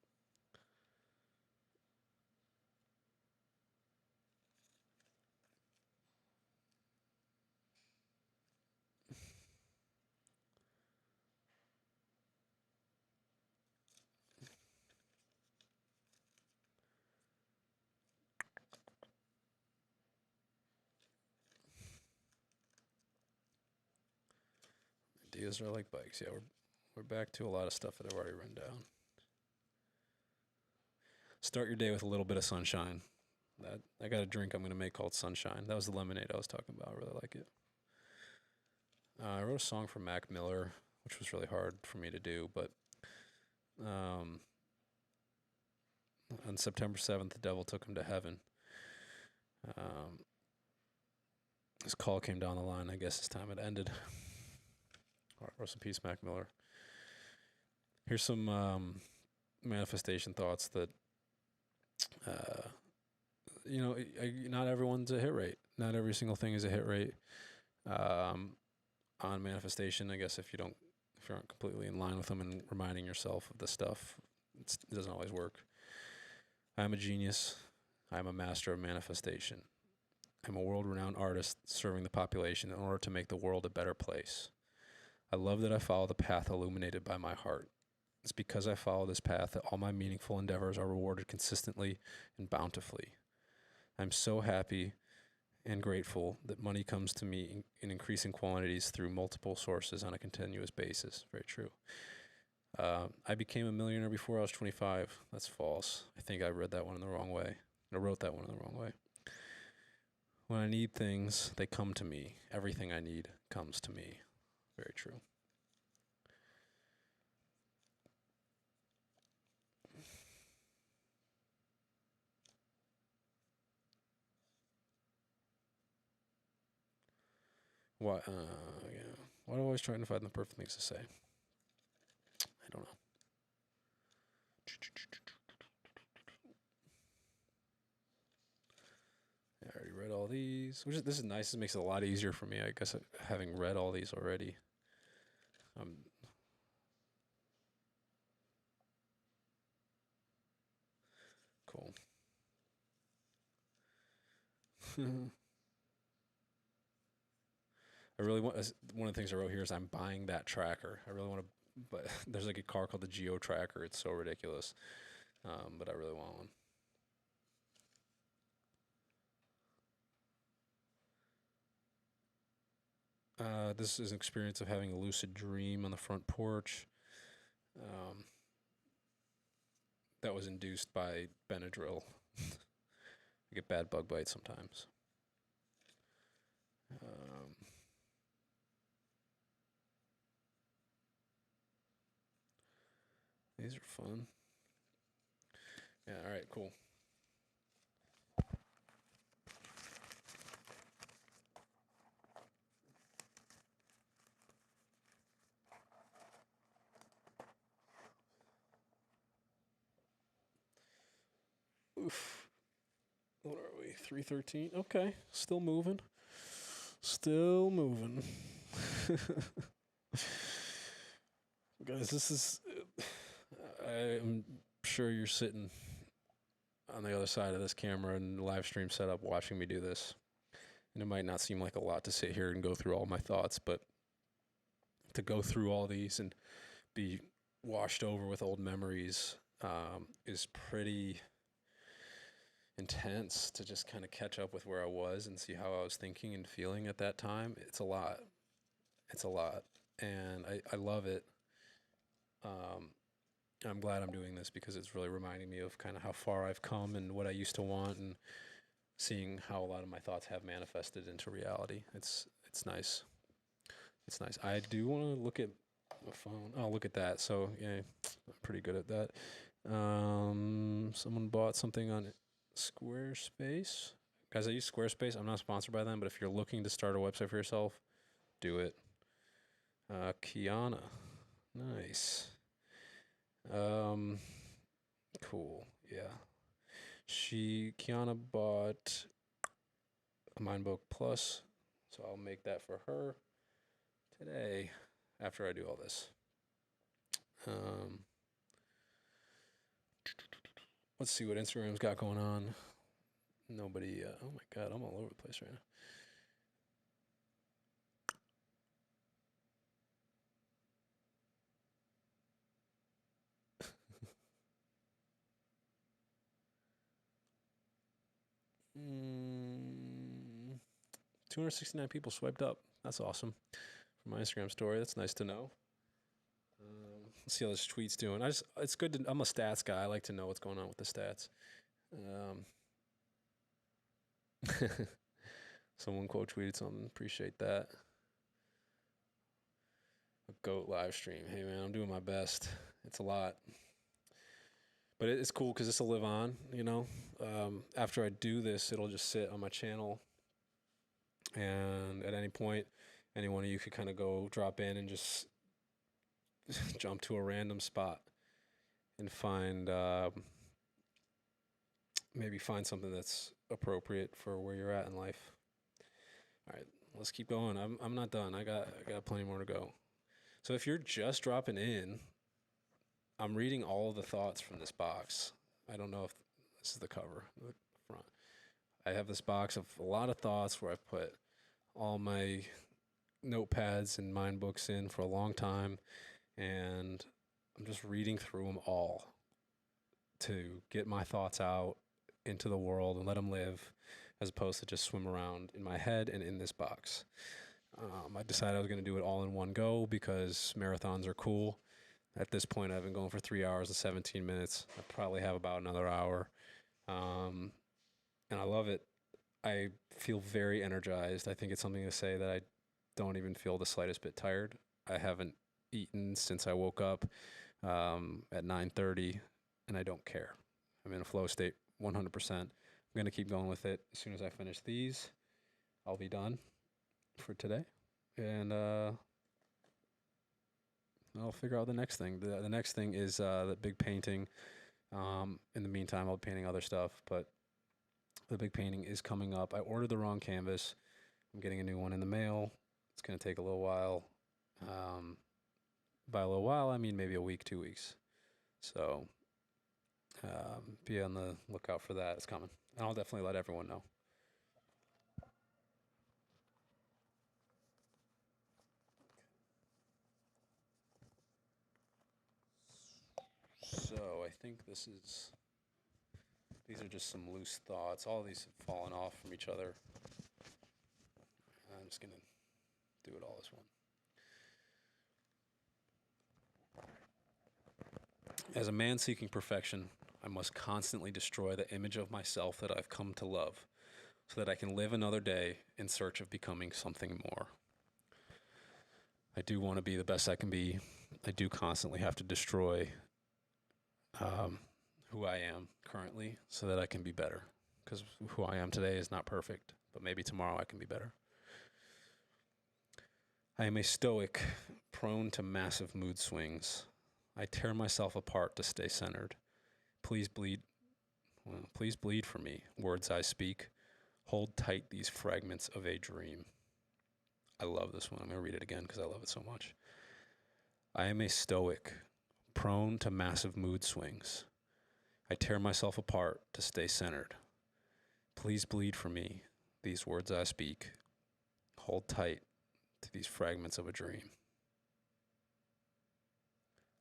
Ideas are like bikes. Yeah, we're back to a lot of stuff that I've already run down. Start your day with a little bit of sunshine. That I got a drink I'm gonna make called Sunshine. That was the lemonade I was talking about. I really like it. I wrote a song for Mac Miller, which was really hard for me to do, but um, on September 7th, the devil took him to heaven. Um, his call came down the line. I guess his time had ended. All right, rest in peace, Mac Miller. Here's some manifestation thoughts that, uh, not everyone's a hit rate. Not every single thing is a hit rate. On manifestation, I guess if you aren't completely in line with them and reminding yourself of the stuff, it doesn't always work. I'm a genius. I'm a master of manifestation. I'm a world-renowned artist serving the population in order to make the world a better place. I love that I follow the path illuminated by my heart. It's because I follow this path that all my meaningful endeavors are rewarded consistently and bountifully. I'm so happy and grateful that money comes to me in increasing quantities through multiple sources on a continuous basis. Very true. I became a millionaire before I was 25. That's false. I think I read that one in the wrong way. I wrote that one in the wrong way. When I need things, they come to me. Everything I need comes to me. Very true. Why? Yeah. Why do I always try to find the perfect things to say? I don't know. I already read all these. This is nice. This makes it a lot easier for me. I guess having read all these already. Cool. I really want. One of the things I wrote here is I'm buying that tracker. I really want to, but there's like a car called the Geo Tracker. It's so ridiculous, but I really want one. This is an experience of having a lucid dream on the front porch. Um, that was induced by Benadryl. I get bad bug bites sometimes. These are fun. Yeah, all right, cool. Oof. What are we? 313? Okay. Still moving. Still moving. Guys, this is. I'm sure you're sitting on the other side of this camera and live stream setup watching me do this. And it might not seem like a lot to sit here and go through all my thoughts, but to go through all these and be washed over with old memories is pretty intense to just kind of catch up with where I was and see how I was thinking and feeling at that time. It's a lot. It's a lot. And I love it. I'm glad I'm doing this because it's really reminding me of kind of how far I've come and what I used to want and seeing how a lot of my thoughts have manifested into reality. It's nice. It's nice. I do want to look at my phone. Oh, look at that. So yeah, I'm pretty good at that. Someone bought something on Squarespace. Guys, I use Squarespace. I'm not sponsored by them, but if you're looking to start a website for yourself, do it. Kiana, nice. Um, cool. Yeah. Kiana bought a Mindbook Plus, so I'll make that for her today after I do all this. Let's see what Instagram's got going on. Nobody. Oh my God, I'm all over the place right now. 269 people swiped up. That's awesome. For my Instagram story, that's nice to know. Let's see how this tweet's doing. It's good to. I'm a stats guy. I like to know what's going on with the stats. Someone quote tweeted something. Appreciate that. A goat live stream. Hey man, I'm doing my best. It's a lot, but it's cool because this will live on. After I do this, it'll just sit on my channel, and at any point, any one of you could kind of go drop in and just jump to a random spot and maybe find something that's appropriate for where you're at in life. All right, let's keep going. I'm not done. I got plenty more to go. So if you're just dropping in, I'm reading all of the thoughts from this box. I don't know if this is the cover, the front. I have this box of a lot of thoughts where I've put all my notepads and mind books in for a long time, and I'm just reading through them all to get my thoughts out into the world and let them live, as opposed to just swim around in my head and in this box. I decided I was going to do it all in one go because marathons are cool. At this point, I've been going for 3 hours and 17 minutes. I probably have about another hour. And I love it. I feel very energized. I think it's something to say that I don't even feel the slightest bit tired. I haven't eaten since I woke up at 9:30, and I don't care. I'm in a flow state 100%. I'm going to keep going with it. As soon as I finish these, I'll be done for today. And I'll figure out the next thing. The next thing is the big painting. In the meantime, I'll be painting other stuff, but the big painting is coming up. I ordered the wrong canvas. I'm getting a new one in the mail. It's going to take a little while. By a little while, I mean maybe a week, 2 weeks. So be on the lookout for that. It's coming. And I'll definitely let everyone know. So I think these are just some loose thoughts. All of these have fallen off from each other. I'm just going to do it all as one. As a man seeking perfection, I must constantly destroy the image of myself that I've come to love, so that I can live another day in search of becoming something more. I do want to be the best I can be. I do constantly have to destroy who I am currently so that I can be better, because who I am today is not perfect, but maybe tomorrow I can be better. I am a stoic, prone to massive mood swings. I tear myself apart to stay centered. Please bleed for me, words I speak. Hold tight these fragments of a dream. I love this one. I'm going to read it again because I love it so much. I am a stoic, prone to massive mood swings. I tear myself apart to stay centered. Please bleed for me, these words I speak. Hold tight to these fragments of a dream.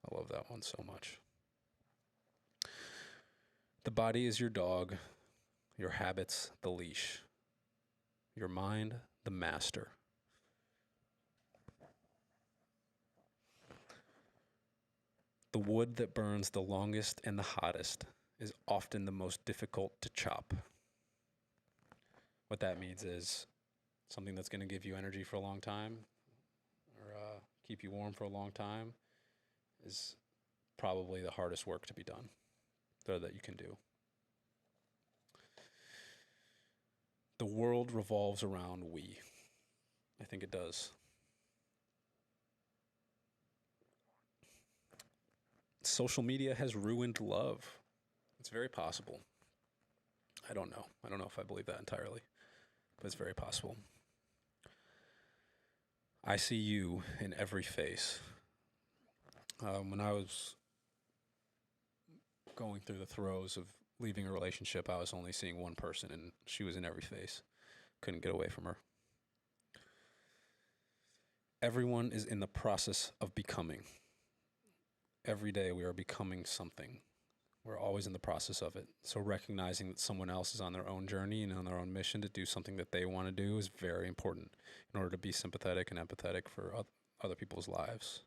I love that one so much. The body is your dog, your habits, the leash, your mind, the master. The wood that burns the longest and the hottest is often the most difficult to chop. What that means is something that's going to give you energy for a long time or keep you warm for a long time is probably the hardest work to be done or that you can do. The world revolves around we. I think it does. Social media has ruined love. It's very possible. I don't know. I don't know if I believe that entirely, but it's very possible. I see you in every face. When I was going through the throes of leaving a relationship, I was only seeing one person, and she was in every face. Couldn't get away from her. Everyone is in the process of becoming. Every day we are becoming something. We're always in the process of it. So recognizing that someone else is on their own journey and on their own mission to do something that they want to do is very important in order to be sympathetic and empathetic for other people's lives.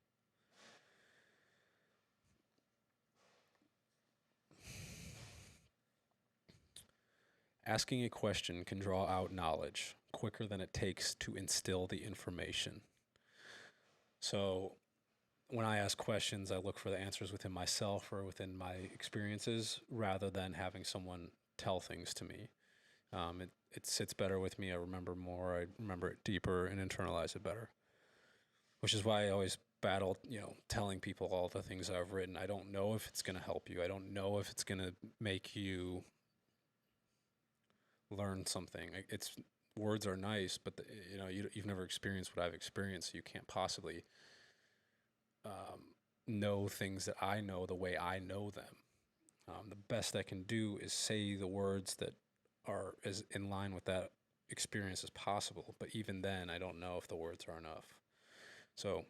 Asking a question can draw out knowledge quicker than it takes to instill the information. So when I ask questions, I look for the answers within myself or within my experiences rather than having someone tell things to me. It sits better with me. I remember more. I remember it deeper and internalize it better. Which is why I always battle, telling people all the things I've written. I don't know if it's going to help you. I don't know if it's going to make you learn something. It's words are nice, but you've never experienced what I've experienced, so you can't possibly know things that I know the way I know them. The best I can do is say the words that are as in line with that experience as possible. But even then, I don't know if the words are enough. So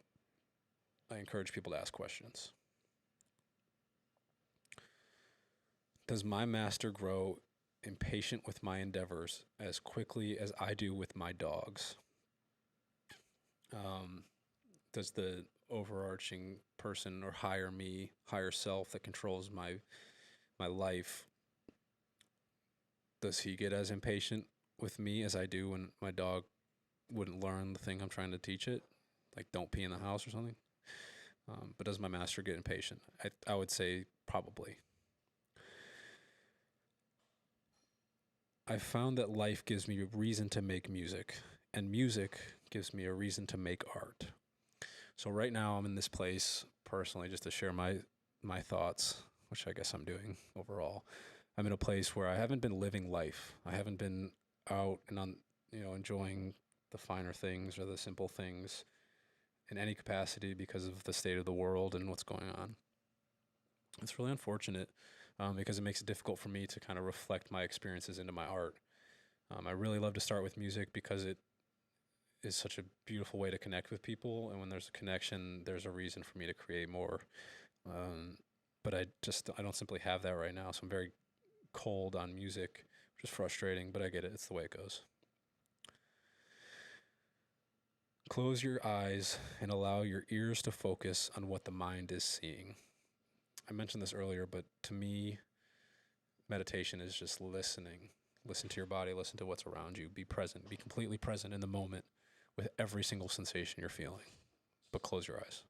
I encourage people to ask questions. Does my master grow impatient with my endeavors as quickly as I do with my dogs? Does the overarching person or higher self that controls my life, does he get as impatient with me as I do when my dog wouldn't learn the thing I'm trying to teach it, like don't pee in the house or something? But does my master get impatient? I would say probably. I found that life gives me a reason to make music, and music gives me a reason to make art. So right now I'm in this place personally just to share my thoughts, which I guess I'm doing overall. I'm in a place where I haven't been living life. I haven't been out and on, enjoying the finer things or the simple things in any capacity because of the state of the world and what's going on. It's really unfortunate because it makes it difficult for me to kind of reflect my experiences into my art. I really love to start with music because it is such a beautiful way to connect with people. And when there's a connection, there's a reason for me to create more. But I don't simply have that right now. So I'm very cold on music, which is frustrating, but I get it. It's the way it goes. Close your eyes and allow your ears to focus on what the mind is seeing. I mentioned this earlier, but to me, meditation is just listening. Listen to your body, listen to what's around you. Be present, be completely present in the moment with every single sensation you're feeling. But close your eyes.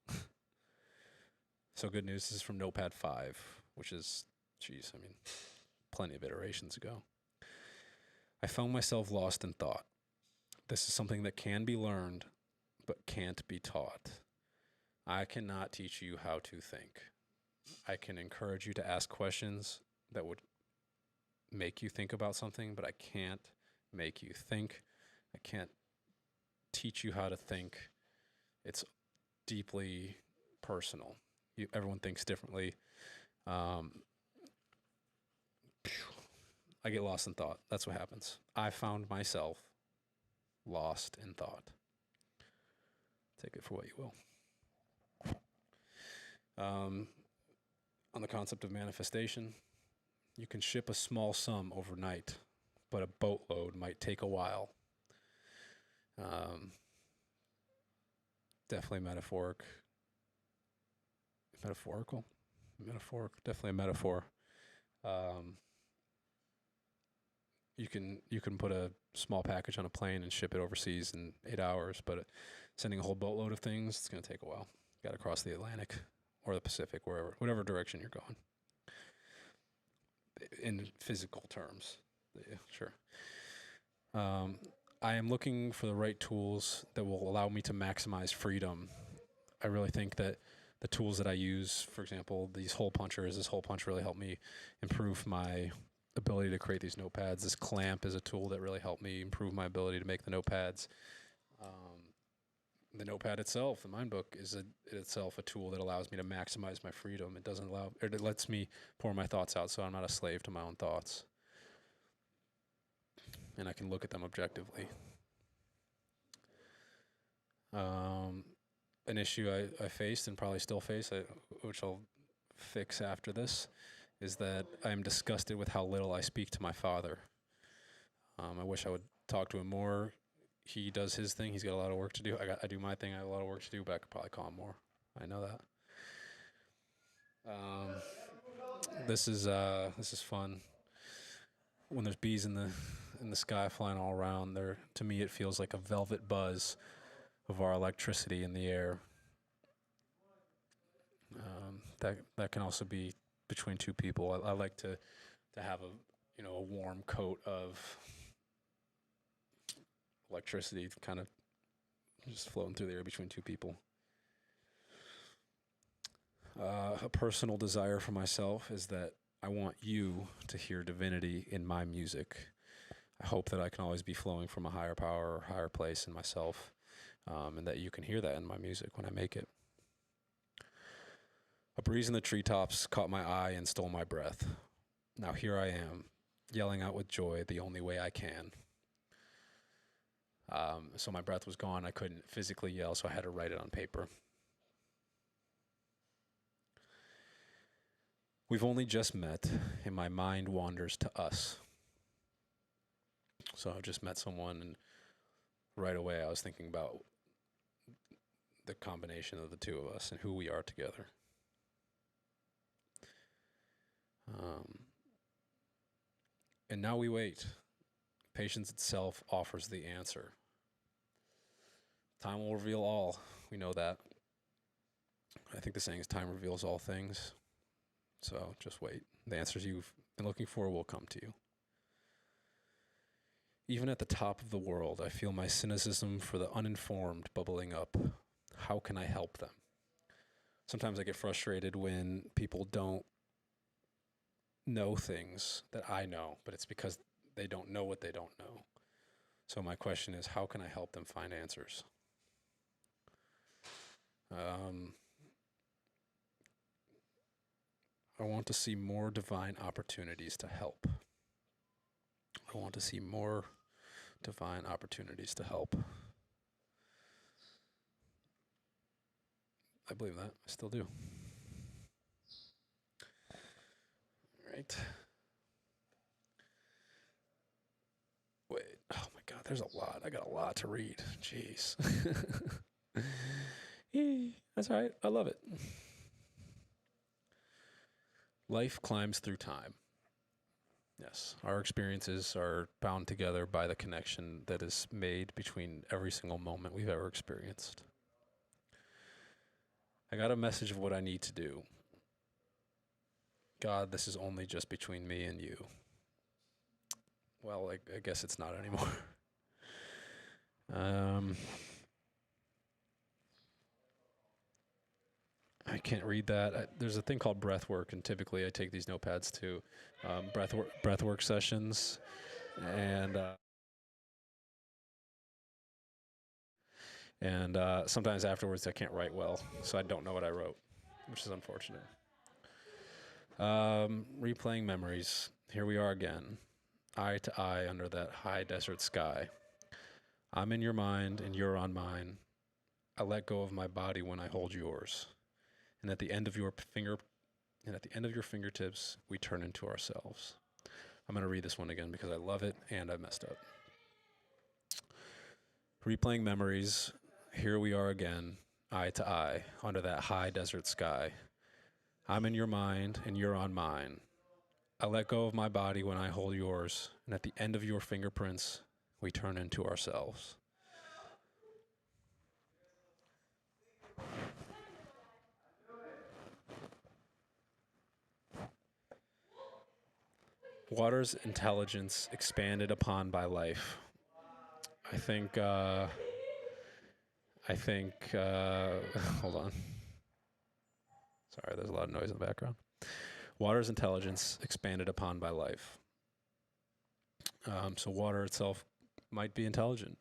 So good news, this is from Notepad 5, which is, plenty of iterations ago. I found myself lost in thought. This is something that can be learned, but can't be taught. I cannot teach you how to think. I can encourage you to ask questions that would make you think about something, but I can't make you think. I can't teach you how to think. It's deeply personal. Everyone thinks differently. I get lost in thought. That's what happens. I found myself lost in thought. Take it for what you will. On the concept of manifestation, you can ship a small sum overnight, but a boatload might take a while. Definitely metaphorical. Definitely a metaphor. you can put a small package on a plane and ship it overseas in 8 hours, but sending a whole boatload of things, it's going to take a while. Got to cross the Atlantic or the Pacific, whatever direction you're going. In physical terms, yeah, sure. Um, I am looking for the right tools that will allow me to maximize freedom. I really think that the tools that I use, for example, this hole punch really helped me improve my ability to create these notepads. This clamp is a tool that really helped me improve my ability to make the notepads. Um, the notepad itself, the mind book, is itself a tool that allows me to maximize my freedom. It lets me pour my thoughts out, so I'm not a slave to my own thoughts, and I can look at them objectively. Um, an issue I faced and probably still face, which I'll fix after this, is that I am disgusted with how little I speak to my father. I wish I would talk to him more. He does his thing. He's got a lot of work to do. I do my thing. I have a lot of work to do, but I could probably call him more. I know that. Um, this is fun. When there's bees in the sky flying all around, there to me it feels like a velvet buzz of our electricity in the air. That can also be between two people. I like to have a warm coat of electricity kind of just floating through the air between two people. A personal desire for myself is that I want you to hear divinity in my music. I hope that I can always be flowing from a higher power or higher place in myself, and that you can hear that in my music when I make it. A breeze in the treetops caught my eye and stole my breath. Now here I am, yelling out with joy the only way I can. So my breath was gone. I couldn't physically yell, so I had to write it on paper. We've only just met, and my mind wanders to us. So I've just met someone, and right away I was thinking about the combination of the two of us and who we are together. And now we wait. Patience itself offers the answer. Time will reveal all. We know that. I think the saying is time reveals all things. So just wait. The answers you've been looking for will come to you. Even at the top of the world, I feel my cynicism for the uninformed bubbling up. How can I help them? Sometimes I get frustrated when people don't know things that I know, but it's because they don't know what they don't know. So my question is, how can I help them find answers? I want to see more divine opportunities to help. I want to see more divine opportunities to help. I believe that. I still do. All right. Wait. Oh my God, there's a lot. I got a lot to read. Jeez. That's all right. I love it. Life climbs through time. Yes, our experiences are bound together by the connection that is made between every single moment we've ever experienced. I got a message of what I need to do. God, this is only just between me and you. Well, I guess it's not anymore. I can't read that. There's a thing called breath work, and typically I take these notepads to breath work sessions, and sometimes afterwards I can't write well, so I don't know what I wrote, which is unfortunate. Replaying memories. Here we are again, eye to eye under that high desert sky. I'm in your mind and you're on mine. I let go of my body when I hold yours. And at the end of your fingertips, we turn into ourselves. I'm going to read this one again because I love it and I messed up. Replaying memories. Here we are again, eye to eye, under that high desert sky. I'm in your mind and you're on mine. I let go of my body when I hold yours, and at the end of your fingerprints, we turn into ourselves. Water's intelligence expanded upon by life. I think, I think, hold on. Sorry, there's a lot of noise in the background. Water's intelligence expanded upon by life. So water itself might be intelligent.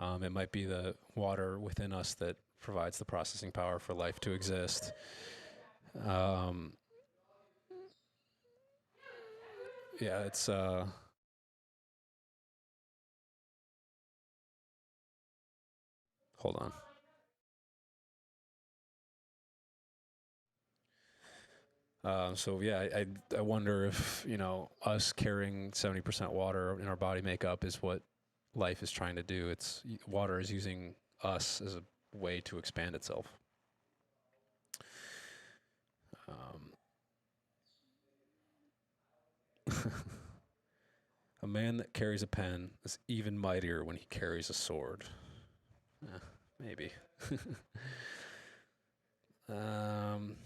It might be the water within us that provides the processing power for life to exist. Um, yeah, it's hold on. So yeah, I wonder if us carrying 70% water in our body makeup is what life is trying to do. It's water is using us as a way to expand itself. Um, a man that carries a pen is even mightier when he carries a sword. Eh, maybe. um,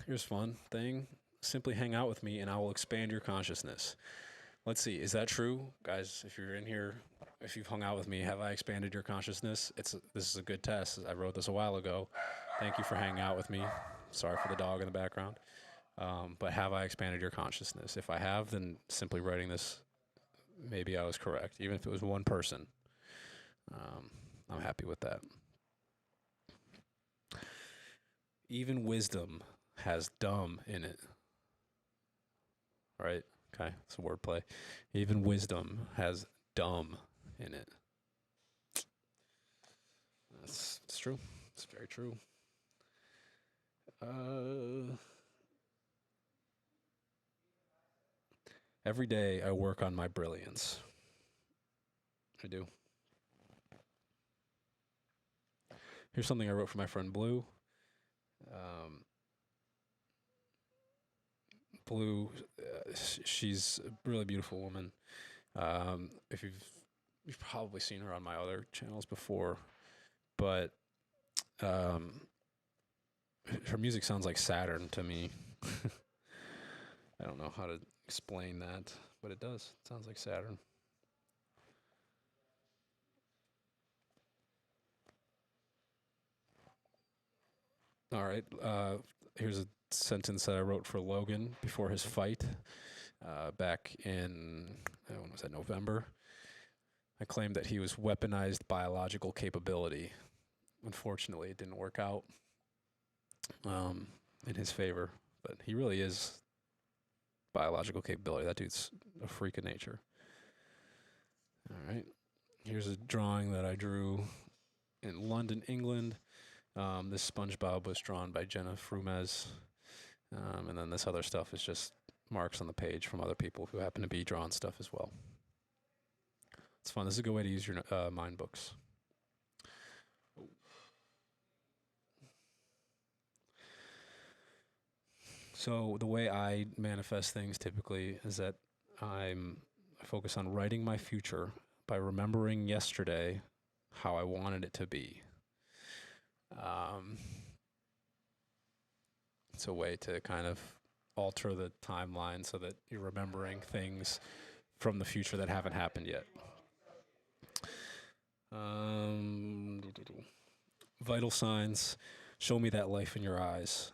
Here's fun thing. Simply hang out with me and I will expand your consciousness. Let's see, is that true? Guys, if you're in here, if you've hung out with me, have I expanded your consciousness? This is a good test. I wrote this a while ago. Thank you for hanging out with me. Sorry for the dog in the background. But have I expanded your consciousness? If I have, then simply writing this, maybe I was correct. Even if it was one person, um, I'm happy with that. Even wisdom has dumb in it, right? Okay, it's a wordplay. Even wisdom has dumb in it. It's true. It's very true. Uh, every day I work on my brilliance. I do. Here's something I wrote for my friend Blue. Um, Blue, she's a really beautiful woman. If you've probably seen her on my other channels before, but um, her music sounds like Saturn to me. I don't know how to explain that, but it does. It sounds like Saturn. All right. Here's a sentence that I wrote for Logan before his fight back in, when was that, November? I claimed that he was weaponized biological capability. Unfortunately, it didn't work out in his favor, but he really is biological capability. That dude's a freak of nature. All right. Here's a drawing that I drew in London, England. This SpongeBob was drawn by Jenna Frumes. And then this other stuff is just marks on the page from other people who happen to be drawing stuff as well. It's fun. This is a good way to use your mind books. So the way I manifest things typically is that I focus on writing my future by remembering yesterday how I wanted it to be. It's a way to kind of alter the timeline so that you're remembering things from the future that haven't happened yet. Vital signs show me that life in your eyes,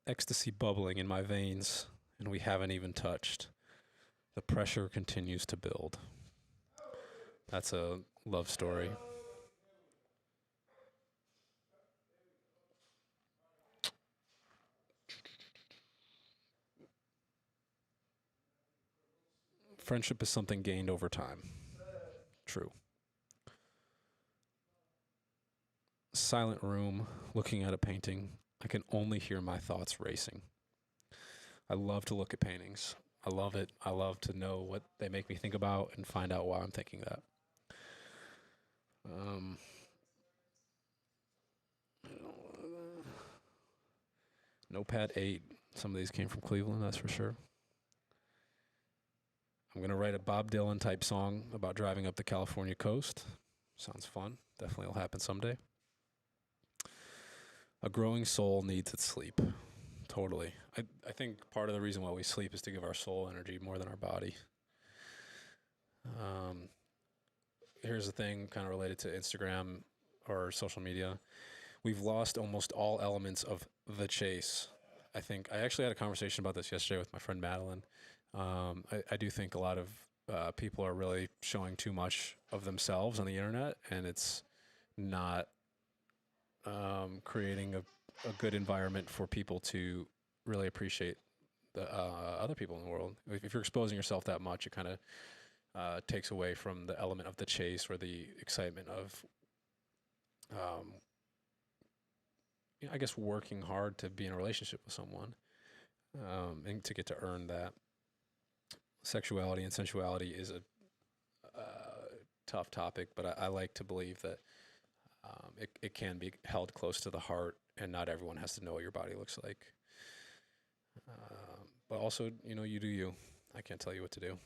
ecstasy bubbling in my veins, and we haven't even touched. The pressure continues to build. That's a love story. Friendship is something gained over time. True. Silent room, looking at a painting. I can only hear my thoughts racing. I love to look at paintings. I love it. I love to know what they make me think about and find out why I'm thinking that. Um, Notepad 8. Some of these came from Cleveland, that's for sure. I'm going to write a Bob Dylan type song about driving up the California coast. Sounds fun. Definitely will happen someday. A growing soul needs its sleep. Totally. I think part of the reason why we sleep is to give our soul energy more than our body. Um, Here's the thing, kind of related to Instagram or social media. We've lost almost all elements of the chase. I think I actually had a conversation about this yesterday with my friend Madeline. I do think a lot of people are really showing too much of themselves on the internet, and it's not creating a good environment for people to really appreciate the other people in the world. If you're exposing yourself that much, it kind of takes away from the element of the chase or the excitement of, um, I guess, working hard to be in a relationship with someone, and to get to earn that. Sexuality and sensuality is a tough topic, but I like to believe that it can be held close to the heart, and not everyone has to know what your body looks like. But also, you do you. I can't tell you what to do.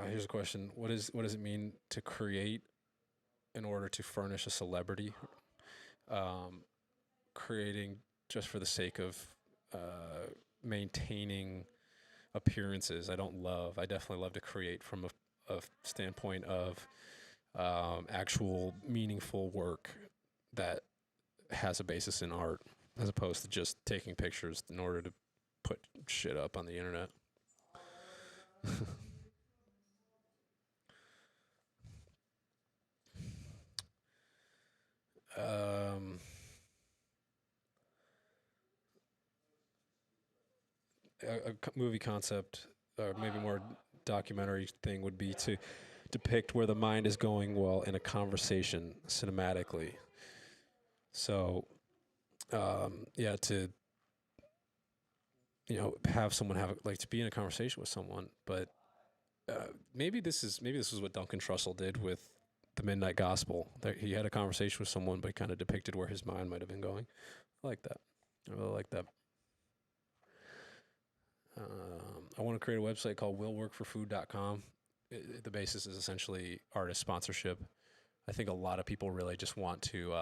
Here's a question: what does it mean to create in order to furnish a celebrity? Um, Creating just for the sake of maintaining appearances. I don't love. I definitely love to create from a standpoint of actual meaningful work that has a basis in art, as opposed to just taking pictures in order to put shit up on the internet. um, a movie concept, or maybe more documentary thing, would be to depict where the mind is going while in a conversation cinematically. So, yeah, to have someone have like to be in a conversation with someone, but maybe this is what Duncan Trussell did with the Midnight Gospel. That he had a conversation with someone, but kind of depicted where his mind might have been going. I like that. I really like that. I want to create a website called willworkforfood.com. The basis is essentially artist sponsorship. I think a lot of people really just want to,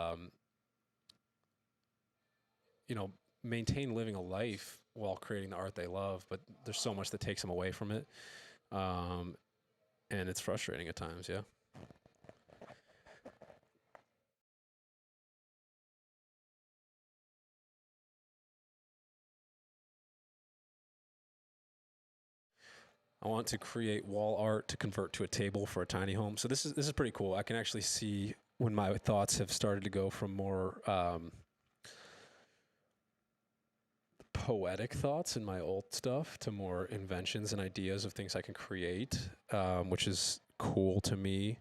you know, maintain living a life while creating the art they love, but there's so much that takes them away from it. Um, and it's frustrating at times, yeah. I want to create wall art to convert to a table for a tiny home. So this is pretty cool. I can actually see when my thoughts have started to go from more poetic thoughts in my old stuff to more inventions and ideas of things I can create, which is cool to me,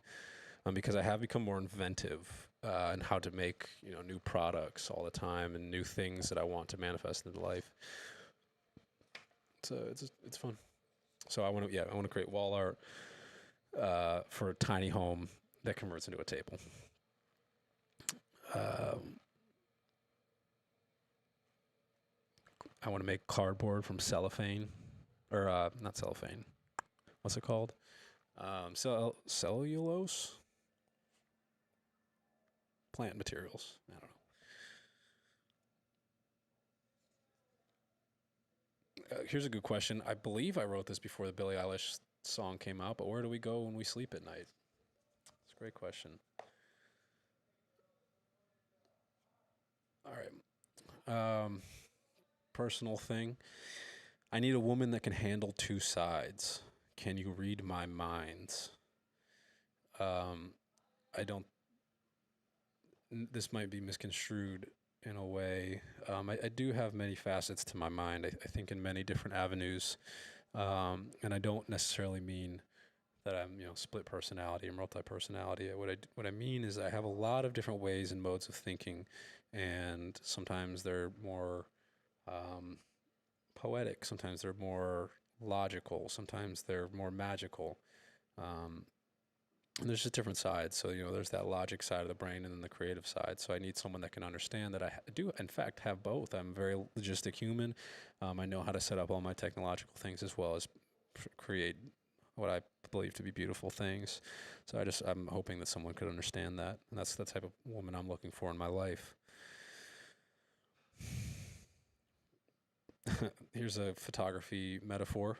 because I have become more inventive in how to make new products all the time and new things that I want to manifest into life. So it's fun. So I want to create wall art for a tiny home that converts into a table. Um, I want to make cardboard from cellophane, or not cellophane. What's it called? Cellulose, plant materials. I don't know. Here's a good question. I believe I wrote this before the Billie Eilish song came out, but where do we go when we sleep at night? It's a great question. All right. Personal thing. I need a woman that can handle two sides. Can you read my mind? Um, I don't. This might be misconstrued in a way. I do have many facets to my mind. I think in many different avenues, and I don't necessarily mean that I'm split personality or multi personality. What I mean is I have a lot of different ways and modes of thinking, and sometimes they're more um, poetic. Sometimes they're more logical. Sometimes they're more magical. Um, And there's just different sides. So, there's that logic side of the brain and then the creative side. So I need someone that can understand that I do, in fact, have both. I'm a very logistic human. I know how to set up all my technological things as well as create what I believe to be beautiful things. So I'm hoping that someone could understand that. And that's the type of woman I'm looking for in my life. Here's a photography metaphor.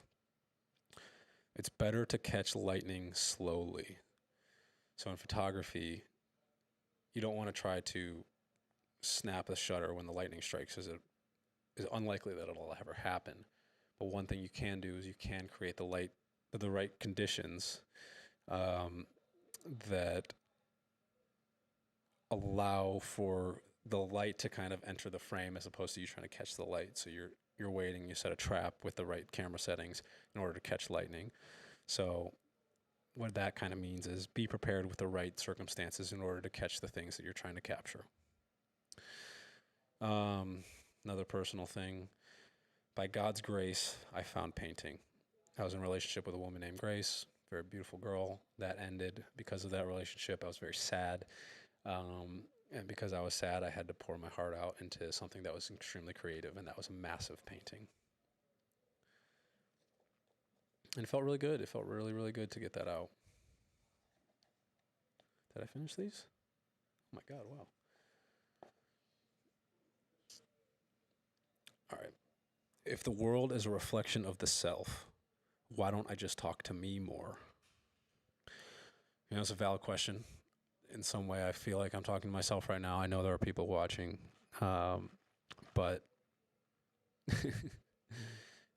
It's better to catch lightning slowly. So in photography, you don't want to try to snap the shutter when the lightning strikes, as it is unlikely that it'll ever happen. But one thing you can do is you can create the right conditions um, that allow for the light to kind of enter the frame as opposed to you trying to catch the light. So you're waiting. You set a trap with the right camera settings in order to catch lightning. So what that kind of means is be prepared with the right circumstances in order to catch the things that you're trying to capture. Another personal thing. By God's grace, I found painting. I was in a relationship with a woman named Grace, very beautiful girl. That ended because of that relationship. I was very sad. And because I was sad, I had to pour my heart out into something that was extremely creative, and that was a massive painting. And it felt really good. It felt really, really good to get that out. Did I finish these? Oh my God, wow. All right. If the world is a reflection of the self, why don't I just talk to me more? It's a valid question. In some way, I feel like I'm talking to myself right now. I know there are people watching, but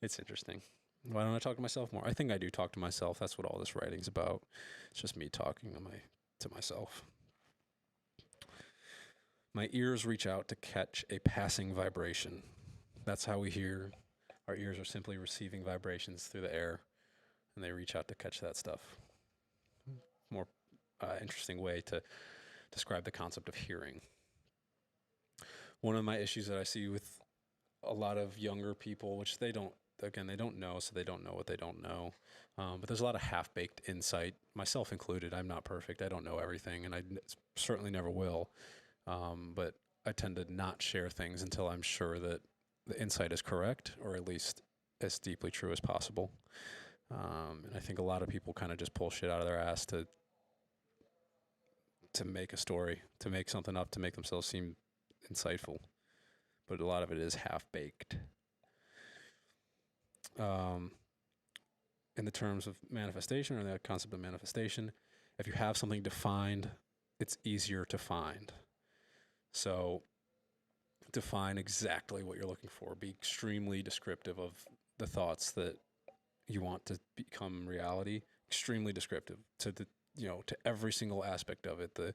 it's interesting. Why don't I talk to myself more? I think I do talk to myself. That's what all this writing's about. It's just me talking to myself. My ears reach out to catch a passing vibration. That's how we hear. Our ears are simply receiving vibrations through the air, and they reach out to catch that stuff. More interesting way to describe the concept of hearing. One of my issues that I see with a lot of younger people, which they don't know, so they don't know what they don't know. But there's a lot of half-baked insight, myself included. I'm not perfect. I don't know everything, and I certainly never will. But I tend to not share things until I'm sure that the insight is correct, or at least as deeply true as possible. And I think a lot of people kind of just pull shit out of their ass to make a story, to make something up, to make themselves seem insightful. But a lot of it is half-baked. In the terms of manifestation, or the concept of manifestation, if you have something defined, it's easier to find. So define exactly what you're looking for. Be extremely descriptive of the thoughts that you want to become reality. Extremely descriptive to every single aspect of it, the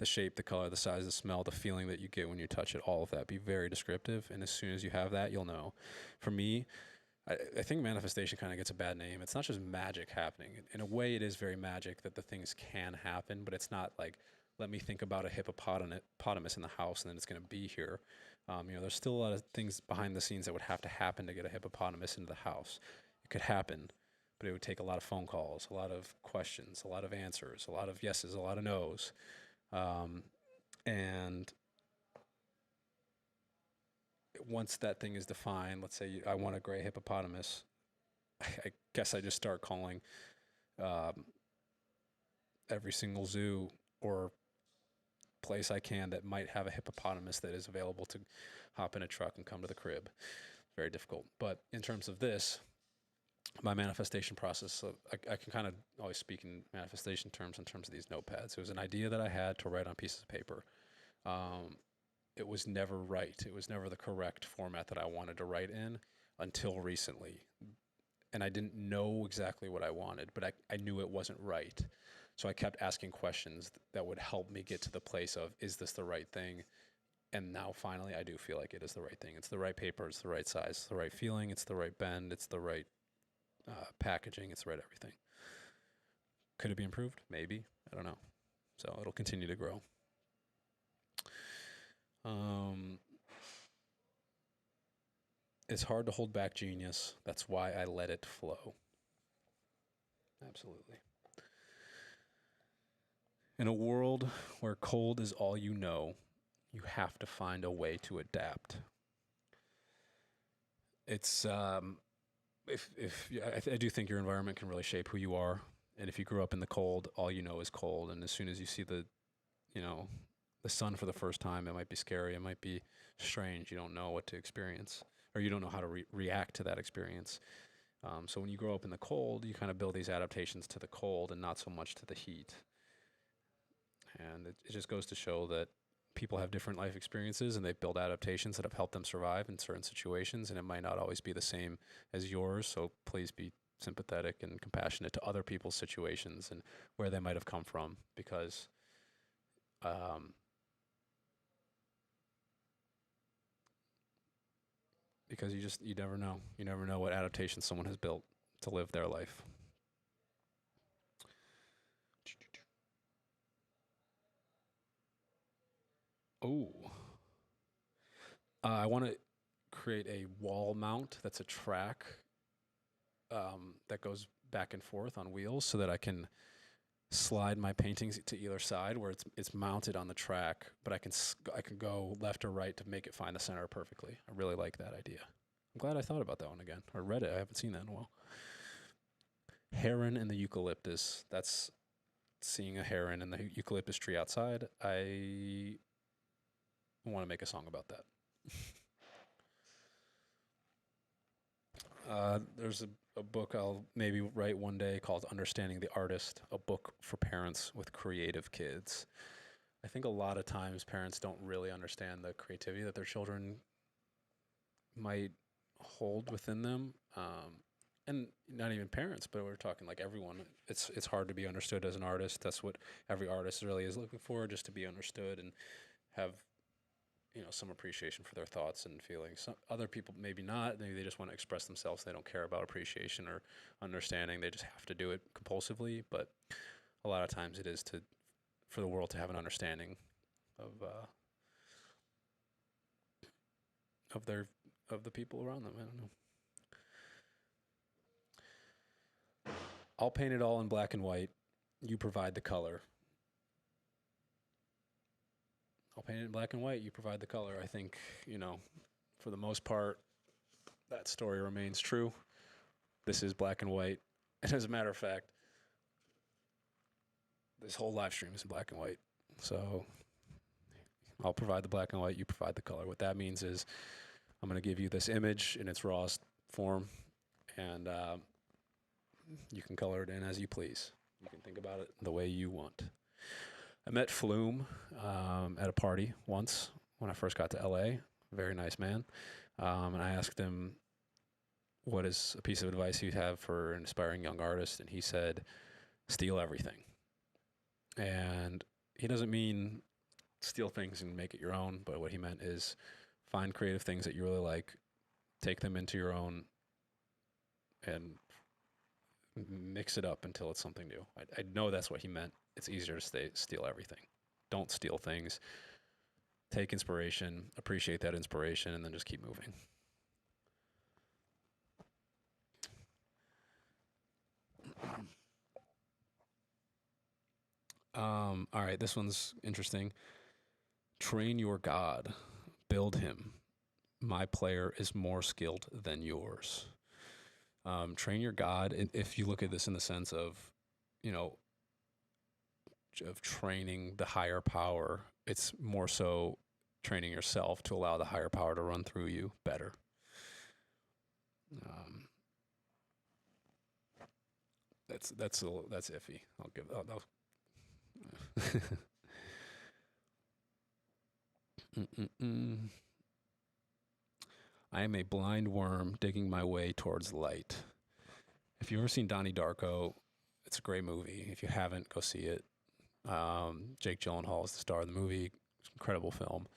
shape, the color, the size, the smell, the feeling that you get when you touch it, all of that. Be very descriptive, and as soon as you have that, you'll know. For me, I think manifestation kind of gets a bad name. It's not just magic happening. In a way, it is very magic that the things can happen, but it's not like, let me think about a hippopotamus in the house and then it's going to be here. There's still a lot of things behind the scenes that would have to happen to get a hippopotamus into the house. It could happen, but it would take a lot of phone calls, a lot of questions, a lot of answers, a lot of yeses, a lot of nos. And once that thing is defined, let's say I want a gray hippopotamus, I guess I just start calling every single zoo or place I can that might have a hippopotamus that is available to hop in a truck and come to the crib. Very difficult. But in terms of this, my manifestation process, I can kind of always speak in manifestation terms in terms of these notepads. It was an idea that I had to write on pieces of paper. It was never right. It was never the correct format that I wanted to write in until recently. And I didn't know exactly what I wanted, but I knew it wasn't right. So I kept asking questions that would help me get to the place of, is this the right thing? And now finally I do feel like it is the right thing. It's the right paper, it's the right size, it's the right feeling, it's the right bend, it's the right packaging, it's the right everything. Could it be improved? Maybe. I don't know. So it'll continue to grow. It's hard to hold back genius. That's why I let it flow. Absolutely. In a world where cold is all you know, you have to find a way to adapt. It's if yeah, I do think your environment can really shape who you are. And if you grew up in the cold, all you know is cold. And as soon as you see you know, the sun for the first time, it might be scary. It might be strange. You don't know what to experience, or you don't know how to react to that experience. So when you grow up in the cold, you kind of build these adaptations to the cold and not so much to the heat. And it just goes to show that people have different life experiences and they build adaptations that have helped them survive in certain situations. And it might not always be the same as yours. So please be sympathetic and compassionate to other people's situations and where they might have come from, um, because you never know. You never know what adaptation someone has built to live their life. Oh, I want to create a wall mount that's a track that goes back and forth on wheels, so that I can slide my paintings to either side, where it's mounted on the track, but I can go left or right to make it find the center perfectly. I really like that idea. I'm glad I thought about that one again, or read it. I haven't seen that in a while. Heron in the eucalyptus. That's seeing a heron in the eucalyptus tree outside. I want to make a song about that. There's a book I'll maybe write one day called Understanding the Artist, a book for parents with creative kids. I think a lot of times parents don't really understand the creativity that their children might hold within them. And not even parents, but we're talking like everyone. It's hard to be understood as an artist. That's what every artist really is looking for, just to be understood and have some appreciation for their thoughts and feelings. Some other people maybe not. Maybe they just want to express themselves. They don't care about appreciation or understanding. They just have to do it compulsively. But a lot of times it is for the world to have an understanding of their of the people around them. I don't know. I'll paint it all in black and white. You provide the color. I'll paint it in black and white. You provide the color. I think, for the most part, that story remains true. This is black and white. And as a matter of fact, this whole live stream is in black and white. So I'll provide the black and white. You provide the color. What that means is I'm going to give you this image in its rawest form, and you can color it in as you please. You can think about it the way you want. I met Flume at a party once when I first got to LA. Very nice man. And I asked him what is a piece of advice he'd have for an aspiring young artist, and he said, steal everything. And he doesn't mean steal things and make it your own, but what he meant is find creative things that you really like, take them into your own, and mix it up until it's something new. I know that's what he meant. It's easier to steal everything. Don't steal things. Take inspiration, appreciate that inspiration, and then just keep moving. All right, this one's interesting. Train your God, build him. My player is more skilled than yours. Train your God. If you look at this in the sense of, of training the higher power, it's more so training yourself to allow the higher power to run through you better. That's iffy. I'll give. I am a blind worm digging my way towards light. If you've ever seen Donnie Darko, it's a great movie. If you haven't, go see it. Jake Gyllenhaal is the star of the movie. It's an incredible film.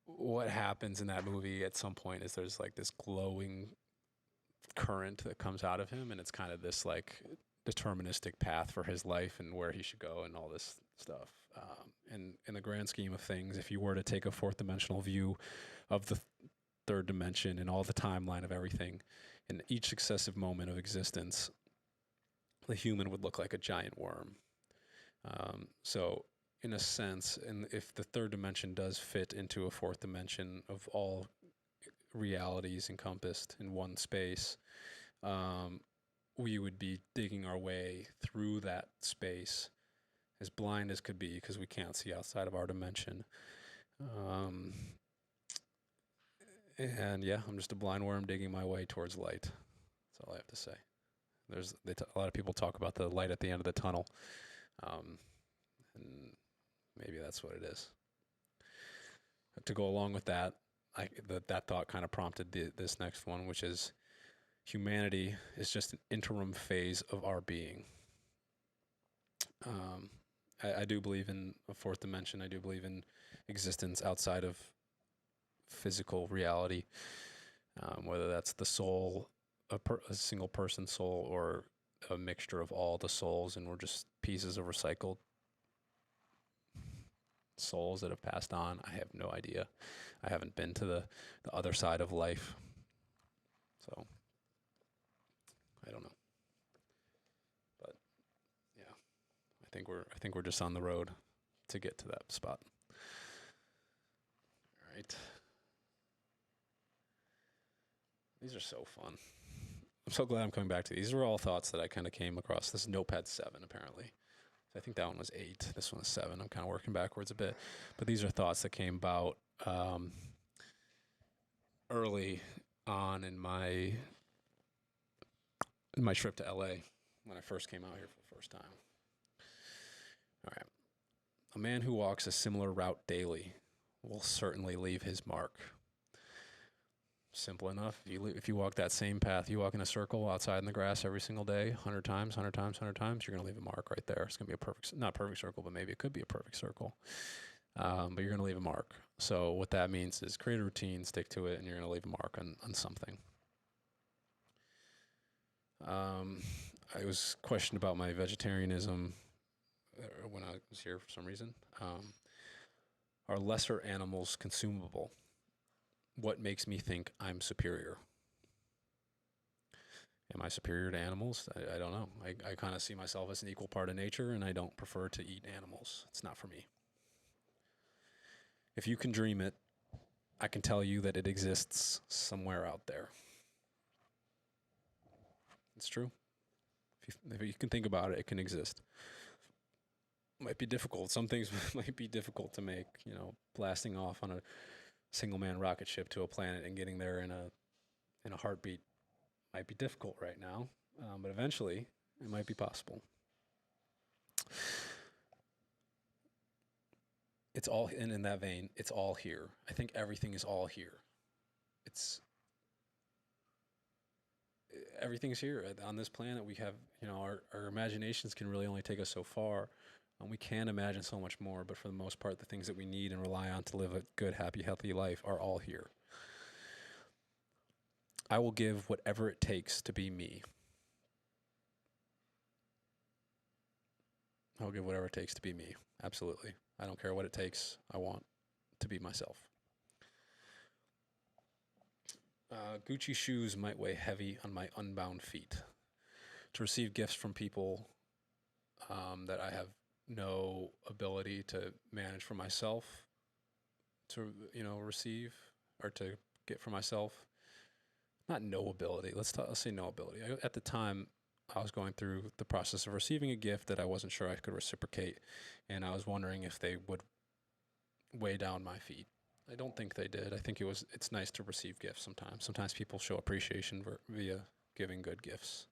What happens in that movie at some point is there's like this glowing current that comes out of him, and it's kind of this like deterministic path for his life and where he should go and all this stuff. And in the grand scheme of things, if you were to take a fourth dimensional view of the third dimension and all the timeline of everything, in each successive moment of existence, the human would look like a giant worm. So, in a sense, and if the third dimension does fit into a fourth dimension of all realities encompassed in one space, um, we would be digging our way through that space as blind as could be because we can't see outside of our dimension. Um, and yeah, I'm just a blind worm digging my way towards light. That's all I have to say. A lot of people talk about the light at the end of the tunnel, and maybe that's what it is. To go along with that, that thought kind of prompted this next one, which is humanity is just an interim phase of our being. Um, I do believe in a fourth dimension. I do believe in existence outside of physical reality, whether that's the soul, a single person soul, or a mixture of all the souls, and we're just pieces of recycled souls that have passed on. I have no idea. I haven't been to the other side of life, so I don't know. But yeah, I think we're just on the road to get to that spot. All right. These are so fun. I'm so glad I'm coming back to these. These were all thoughts that I kind of came across. This is Notepad 7, apparently. I think that one was 8. This one is 7. I'm kind of working backwards a bit. But these are thoughts that came about early on in my trip to LA when I first came out here for the first time. All right. A man who walks a similar route daily will certainly leave his mark. Simple enough. If you walk that same path, you walk in a circle outside in the grass every single day, 100 times, 100 times, 100 times, you're going to leave a mark right there. It's going to be a perfect, not a perfect circle, but maybe it could be a perfect circle. But you're going to leave a mark. So what that means is create a routine, stick to it, and you're going to leave a mark on something. I was questioned about my vegetarianism when I was here for some reason. Are lesser animals consumable? What makes me think I'm superior? Am I superior to animals? I don't know. I kind of see myself as an equal part of nature, and I don't prefer to eat animals. It's not for me. If you can dream it, I can tell you that it exists somewhere out there. It's true. If you can think about it, it can exist. It might be difficult. Some things might be difficult to make. You know, blasting off on a single-man rocket ship to a planet and getting there in a heartbeat might be difficult right now, but eventually it might be possible. It's all, and in that vein, it's all here. I think everything is all here. It's everything's here on this planet. We have, our imaginations can really only take us so far. We can imagine so much more, but for the most part, the things that we need and rely on to live a good, happy, healthy life are all here. I will give whatever it takes to be me. I'll give whatever it takes to be me. Absolutely. I don't care what it takes. I want to be myself. Gucci shoes might weigh heavy on my unbound feet. To receive gifts from people that I have no ability to manage for myself, to receive or to get for myself. Not no ability. Let's say no ability. At the time, I was going through the process of receiving a gift that I wasn't sure I could reciprocate, and I was wondering if they would weigh down my feet. I don't think they did. I think it's nice to receive gifts sometimes. Sometimes people show appreciation via giving good gifts.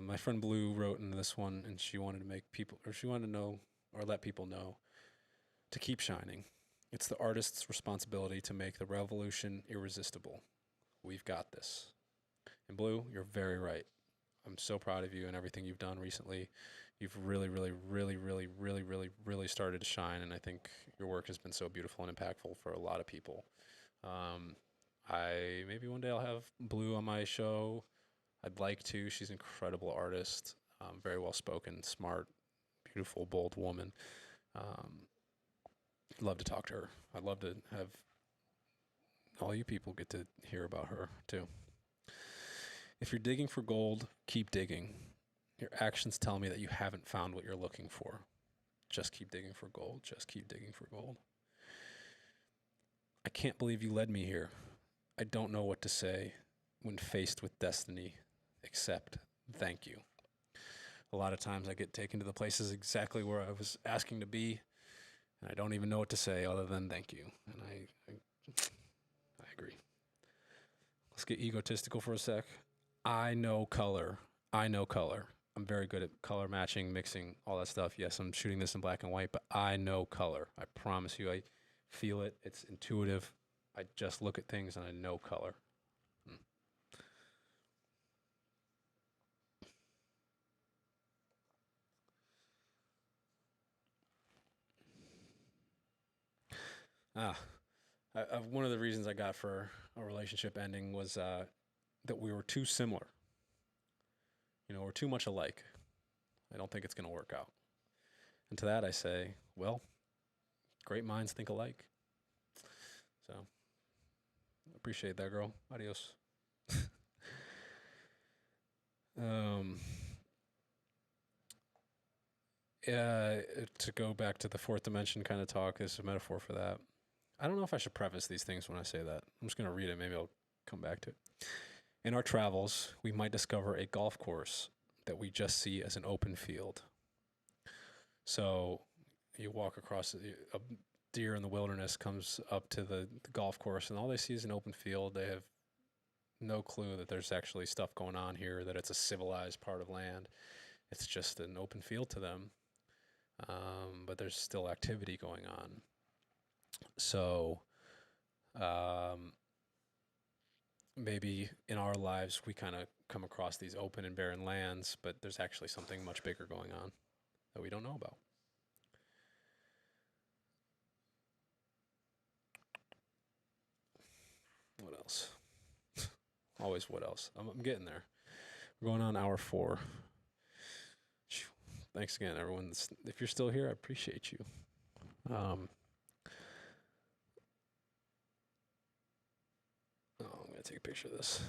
My friend Blue wrote in this one, and she wanted to know or let people know to keep shining. It's the artist's responsibility to make the revolution irresistible. We've got this. And Blue, you're very right. I'm so proud of you and everything you've done recently. You've really, really, really, really, really, really, really started to shine, and I think your work has been so beautiful and impactful for a lot of people. Maybe one day I'll have Blue on my show. I'd like to. She's an incredible artist, very well spoken, smart, beautiful, bold woman. I'd love to talk to her. I'd love to have all you people get to hear about her too. If you're digging for gold, keep digging. Your actions tell me that you haven't found what you're looking for. Just keep digging for gold. Just keep digging for gold. I can't believe you led me here. I don't know what to say when faced with destiny, except thank you. A lot of times I get taken to the places exactly where I was asking to be, and I don't even know what to say other than thank you. And I agree. Let's get egotistical for a sec. I know color. I know color. I'm very good at color matching, mixing, all that stuff. Yes, I'm shooting this in black and white, but I know color. I promise you, I feel it. It's intuitive. I just look at things and I know color. Ah, one of the reasons I got for a relationship ending was that we were too similar. We're too much alike. I don't think it's going to work out. And to that I say, well, great minds think alike. So, appreciate that, girl. Adios. um, to go back to the fourth dimension kind of talk, is a metaphor for that. I don't know if I should preface these things when I say that. I'm just going to read it. Maybe I'll come back to it. In our travels, we might discover a golf course that we just see as an open field. So you walk across, a deer in the wilderness comes up to the golf course, and all they see is an open field. They have no clue that there's actually stuff going on here, that it's a civilized part of land. It's just an open field to them, but there's still activity going on. So maybe in our lives we kind of come across these open and barren lands, but there's actually something much bigger going on that we don't know about. What else? Always what else? I'm getting there. We're going on hour 4. Thanks again, everyone. If you're still here, I appreciate you. I'm going to take a picture of this.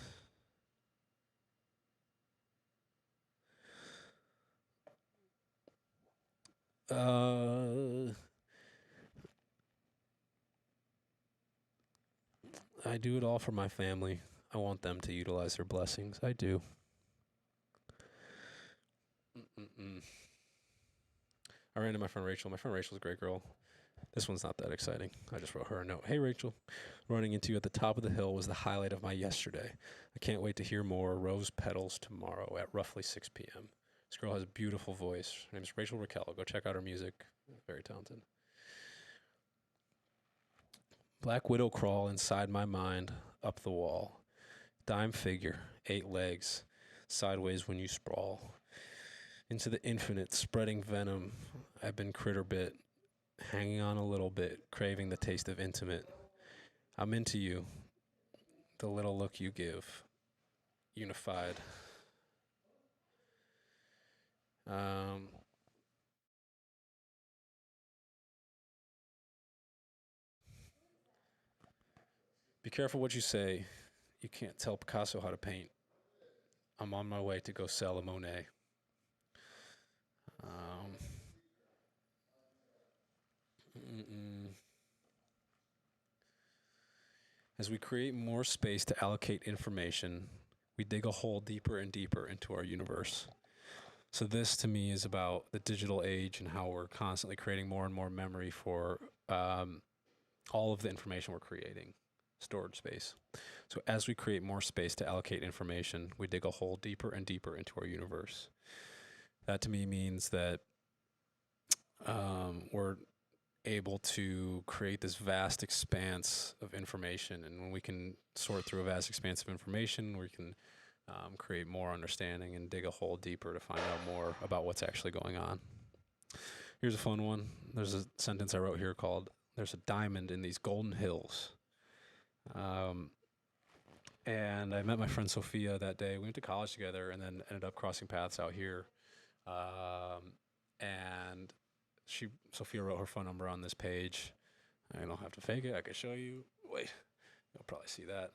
I do it all for my family. I want them to utilize their blessings. I do. I ran into my friend Rachel. My friend Rachel's a great girl. This one's not that exciting. I just wrote her a note. Hey, Rachel. Running into you at the top of the hill was the highlight of my yesterday. I can't wait to hear more Rose Petals tomorrow at roughly 6 p.m. This girl has a beautiful voice. Her name is Rachel Raquel. Go check out her music. Very talented. Black widow crawl inside my mind, up the wall. Dime figure, 8 legs, sideways when you sprawl. Into the infinite, spreading venom. I've been critter bit, hanging on a little bit, craving the taste of intimate. I'm into you, the little look you give. Unified. Be careful what you say. You can't tell Picasso how to paint. I'm on my way to go sell a Monet. As we create more space to allocate information, we dig a hole deeper and deeper into our universe. So this, to me, is about the digital age and how we're constantly creating more and more memory for all of the information we're creating, storage space. So as we create more space to allocate information, we dig a hole deeper and deeper into our universe. That, to me, means that we're able to create this vast expanse of information, and when we can sort through a vast expanse of information, we can create more understanding and dig a hole deeper to find out more about what's actually going on. Here's a fun one. There's a sentence I wrote here called, "There's a diamond in these golden hills." And I met my friend Sophia that day. We went to college together and then ended up crossing paths out here. And Sophia wrote her phone number on this page. I don't have to fake it. I can show you. Wait, you'll probably see that.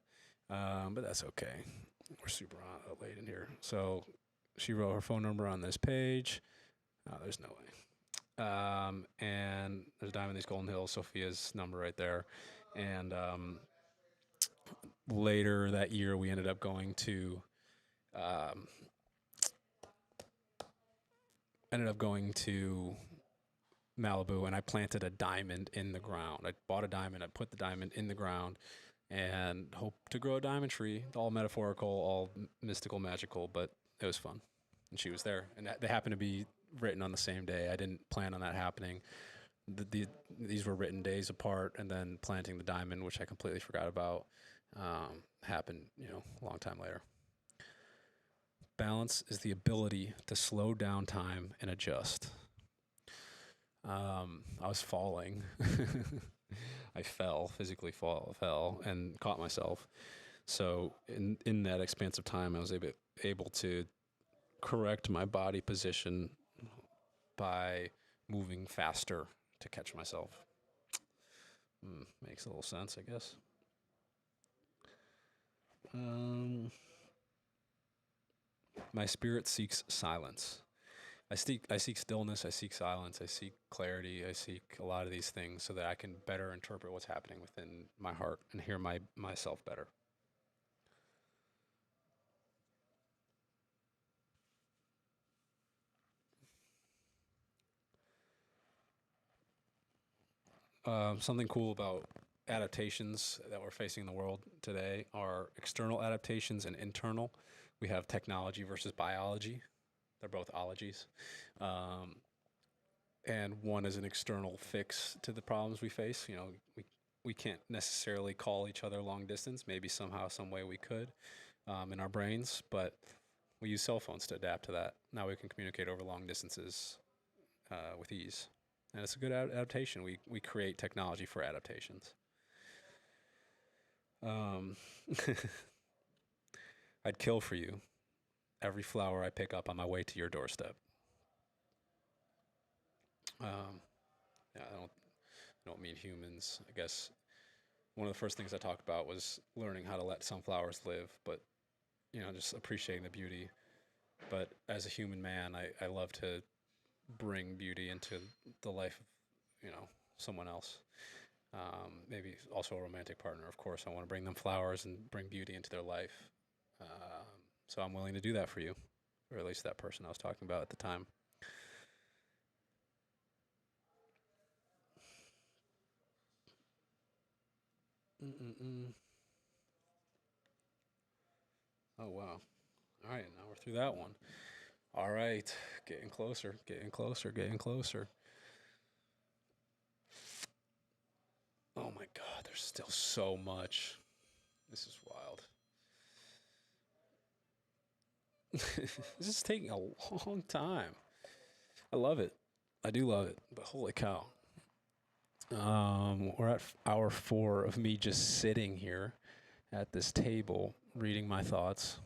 But that's okay. We're super late in here. So she wrote her phone number on this page. There's no way. And there's a diamond in these Golden Hills, Sophia's number right there. And later that year, we ended up going to um, Malibu, and I planted a diamond in the ground. I bought a diamond, I put the diamond in the ground, and hoped to grow a diamond tree. All metaphorical, all mystical, magical, but it was fun. And she was there, and they happened to be written on the same day. I didn't plan on that happening. These were written days apart, and then planting the diamond, which I completely forgot about, happened, a long time later. Balance is the ability to slow down time and adjust. I was falling. I fell, and caught myself. So in that expanse of time, I was able to correct my body position by moving faster to catch myself. Makes a little sense, I guess. My spirit seeks silence. I seek stillness, I seek silence, I seek clarity, I seek a lot of these things so that I can better interpret what's happening within my heart and hear myself better. Something cool about adaptations that we're facing in the world today are external adaptations and internal. We have technology versus biology. They're both ologies. Um, and one is an external fix to the problems we face. We can't necessarily call each other long distance. Maybe somehow, some way we could in our brains, but we use cell phones to adapt to that. Now we can communicate over long distances with ease, and it's a good adaptation. We create technology for adaptations. Um, I'd kill for you every flower I pick up on my way to your doorstep. Um, yeah, I don't mean humans. I guess one of the first things I talked about was learning how to let sunflowers live, but just appreciating the beauty. But as a human man, I love to bring beauty into the life of someone else. Maybe also a romantic partner. Of course, I want to bring them flowers and bring beauty into their life. So I'm willing to do that for you, or at least that person I was talking about at the time. Mm-mm-mm. Oh wow! All right, now we're through that one. All right, getting closer, getting closer, getting closer. Oh my God, there's still so much. This is wild. This is taking a long time. I love it. I do love it, but holy cow. We're at hour 4 of me just sitting here at this table reading my thoughts,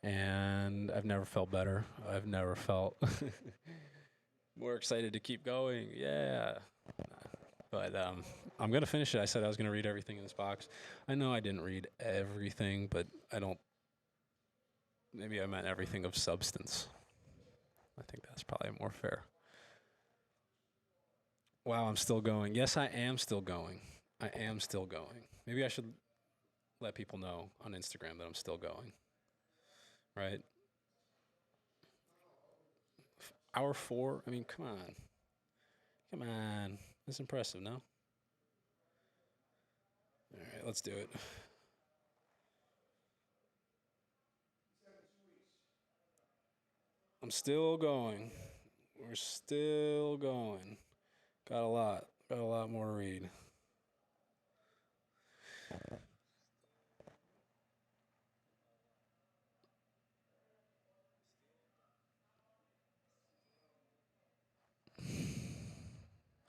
and I've never felt better. I've never felt more excited to keep going. Yeah. But I'm gonna finish it. I said I was gonna read everything in this box. I know I didn't read everything, but I don't. Maybe I meant everything of substance. I think that's probably more fair. Wow, I'm still going. Yes, I am still going. I am still going. Maybe I should let people know on Instagram that I'm still going. Right? Hour 4. I mean, come on, come on. That's impressive, no? All right, let's do it. I'm still going. We're still going. Got a lot. Got a lot more to read.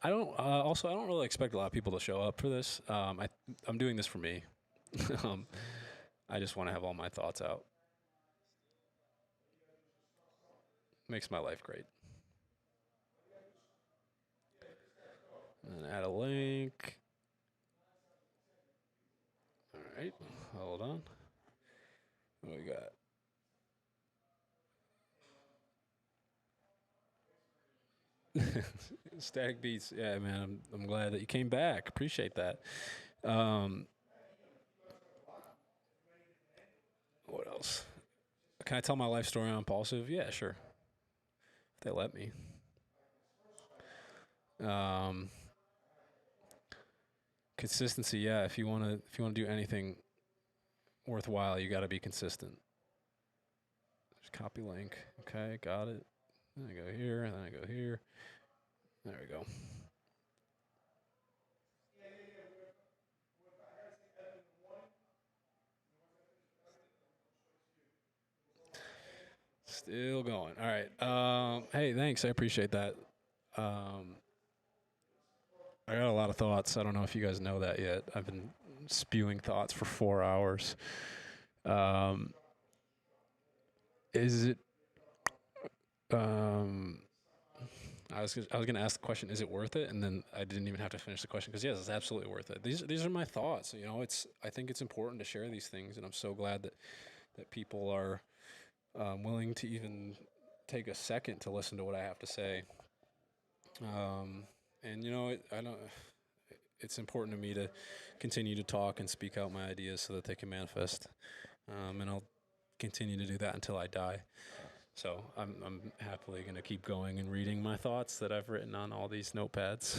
I don't. Also, I don't really expect a lot of people to show up for this. I'm doing this for me. um, I just want to have all my thoughts out. Makes my life great. And add a link. All right. Hold on. Static Beats. Yeah, man. I'm glad that you came back. Appreciate that. Um, what else? Can I tell my life story on Impulsive? Yeah, sure. If they let me. Um, Consistency. Yeah. If you wanna do anything worthwhile, you got to be consistent. Just copy link. Okay, got it. Then I go here. Then I go here. There we go. Still going. All right. Hey, thanks. I appreciate that. Um, I got a lot of thoughts. I don't know if you guys know that yet. I've been spewing thoughts for 4 hours. Um, is it? Um, I was gonna ask the question, is it worth it? And then I didn't even have to finish the question because yes, it's absolutely worth it. These are my thoughts. You know, it's I think it's important to share these things, and I'm so glad that people are willing to even take a second to listen to what I have to say. Um, and you know, I don't. It's important to me to continue to talk and speak out my ideas so that they can manifest. And I'll continue to do that until I die. So I'm happily going to keep going and reading my thoughts that I've written on all these notepads.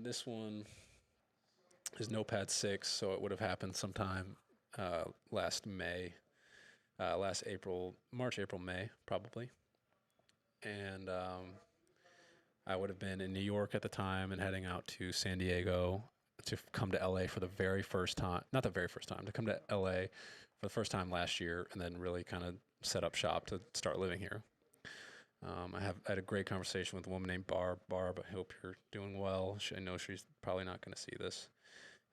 This one is Notepad 6, so it would have happened sometime last May, last April, March, April, May, probably. And I would have been in New York at the time and heading out to San Diego to come to LA for the very first time. Not the very first time, to come to LA for the first time last year and then really kind of set up shop to start living here. I had a great conversation with a woman named Barb. Barb, I hope you're doing well. I know she's probably not going to see this.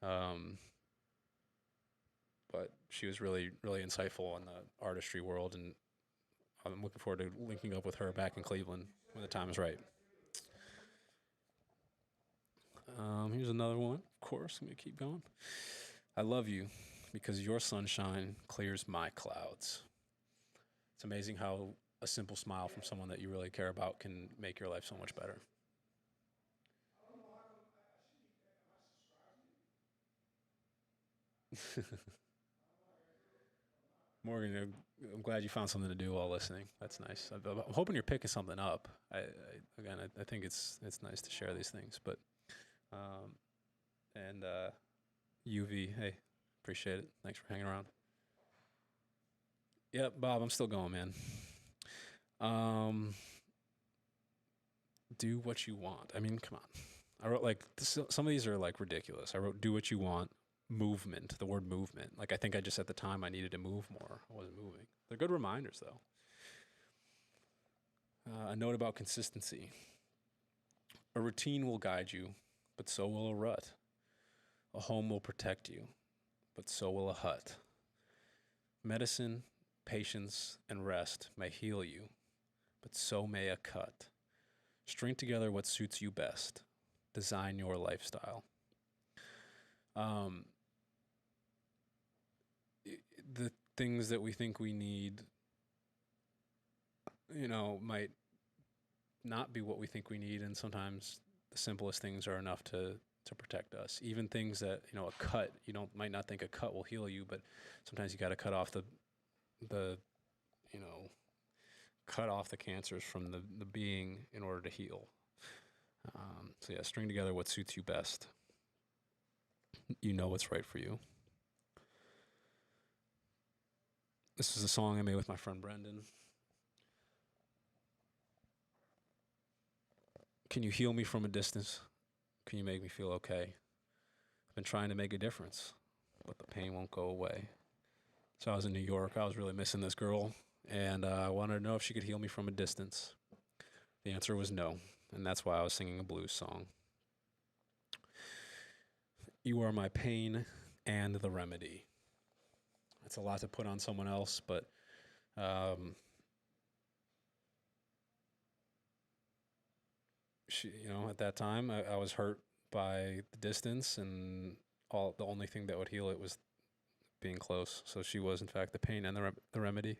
Um, but she was really, really insightful in the artistry world, and I'm looking forward to linking up with her back in Cleveland when the time is right. Here's another one. Of course, I'm going to keep going. I love you because your sunshine clears my clouds. It's amazing how a simple smile from someone that you really care about can make your life so much better. Morgan, I'm glad you found something to do while listening. That's nice. I'm hoping you're picking something up. Again, I think it's nice to share these things. But um, and UV, hey, appreciate it. Thanks for hanging around. Yep, Bob, I'm still going, man. Um, do what you want. I mean, come on. I wrote like some of these are like ridiculous. I wrote do what you want. Movement. The word movement. Like I think I just at the time I needed to move more. I wasn't moving. They're good reminders though. A note about consistency. A routine will guide you, but so will a rut. A home will protect you, but so will a hut. Medicine, patience, and rest may heal you, but so may a cut. String together what suits you best. Design your lifestyle. Um, the things that we think we need, might not be what we think we need, and sometimes the simplest things are enough to protect us. Even things that a cut, might not think a cut will heal you, but sometimes you got to cut off the you know cut off the cancers from the being in order to heal. So yeah, string together what suits you best. You know what's right for you. This is a song I made with my friend Brendan. Can you heal me from a distance? Can you make me feel okay? I've been trying to make a difference, but the pain won't go away. So I was in New York. I was really missing this girl, and I wanted to know if she could heal me from a distance. The answer was no, and that's why I was singing a blues song. You are my pain and the remedy. It's a lot to put on someone else, but um, at that time, I was hurt by the distance, and the only thing that would heal it was being close. So she was, in fact, the pain and the remedy.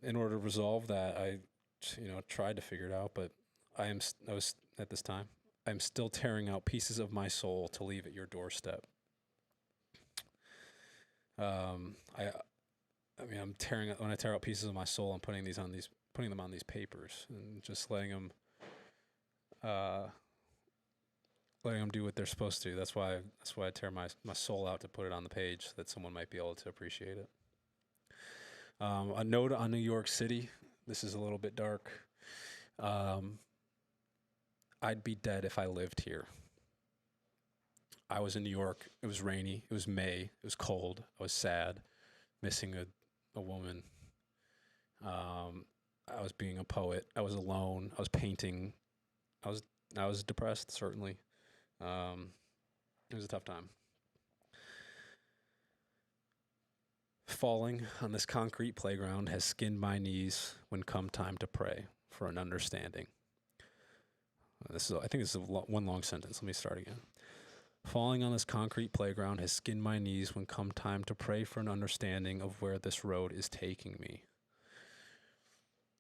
in order to resolve that, I, tried to figure it out, but I was at this time. I'm still tearing out pieces of my soul to leave at your doorstep. Um, I, I mean, when I tear out pieces of my soul, I'm putting them on these papers and just uh, letting them do what they're supposed to. That's why I tear my soul out to put it on the page so that someone might be able to appreciate it. A note on New York City. This is a little bit dark. Um, I'd be dead if I lived here. I was in New York. It was rainy. It was May. It was cold. I was sad, missing a woman. I was being a poet. I was alone. I was painting. I was I was depressed, certainly. Um, it was a tough time. Falling on this concrete playground has skinned my knees when come time to pray for an understanding. I think this is one long sentence. Let me start again. Falling on this concrete playground has skinned my knees when come time to pray for an understanding of where this road is taking me.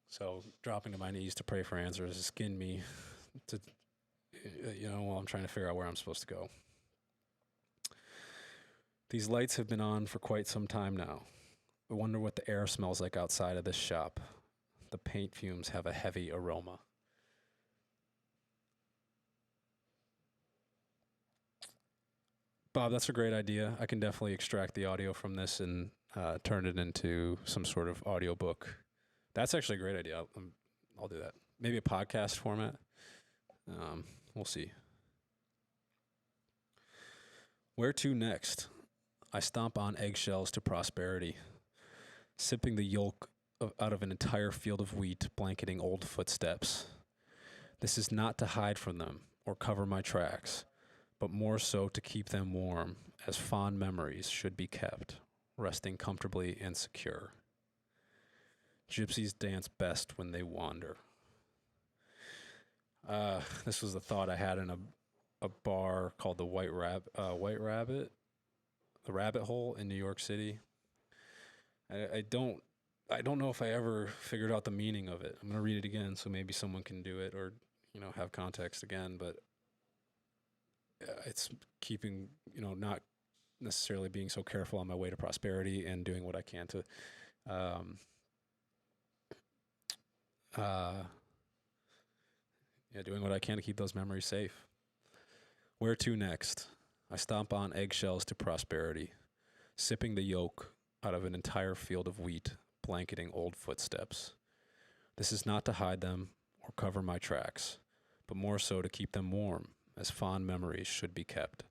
So dropping to my knees to pray for answers has skinned me to, while I'm trying to figure out where I'm supposed to go. These lights have been on for quite some time now. I wonder what the air smells like outside of this shop. The paint fumes have a heavy aroma. Bob, that's a great idea. I can definitely extract the audio from this and turn it into some sort of audiobook. That's actually a great idea. I'll do that. Maybe a podcast format. We'll see. Where to next? I stomp on eggshells to prosperity, sipping the yolk out of an entire field of wheat, blanketing old footsteps. This is not to hide from them or cover my tracks, but more so to keep them warm, as fond memories should be kept, resting comfortably and secure. Gypsies dance best when they wander. This was the thought I had in a bar called the White Rabbit, the Rabbit Hole in New York City. I don't know if I ever figured out the meaning of it. I'm gonna read it again so maybe someone can do it or have context again. But it's keeping not necessarily being so careful on my way to prosperity and doing what I can to doing what I can to keep those memories safe. Where to next? I stomp on eggshells to prosperity, sipping the yolk out of an entire field of wheat, blanketing old footsteps. This is not to hide them or cover my tracks, but more so to keep them warm, as fond memories should be kept,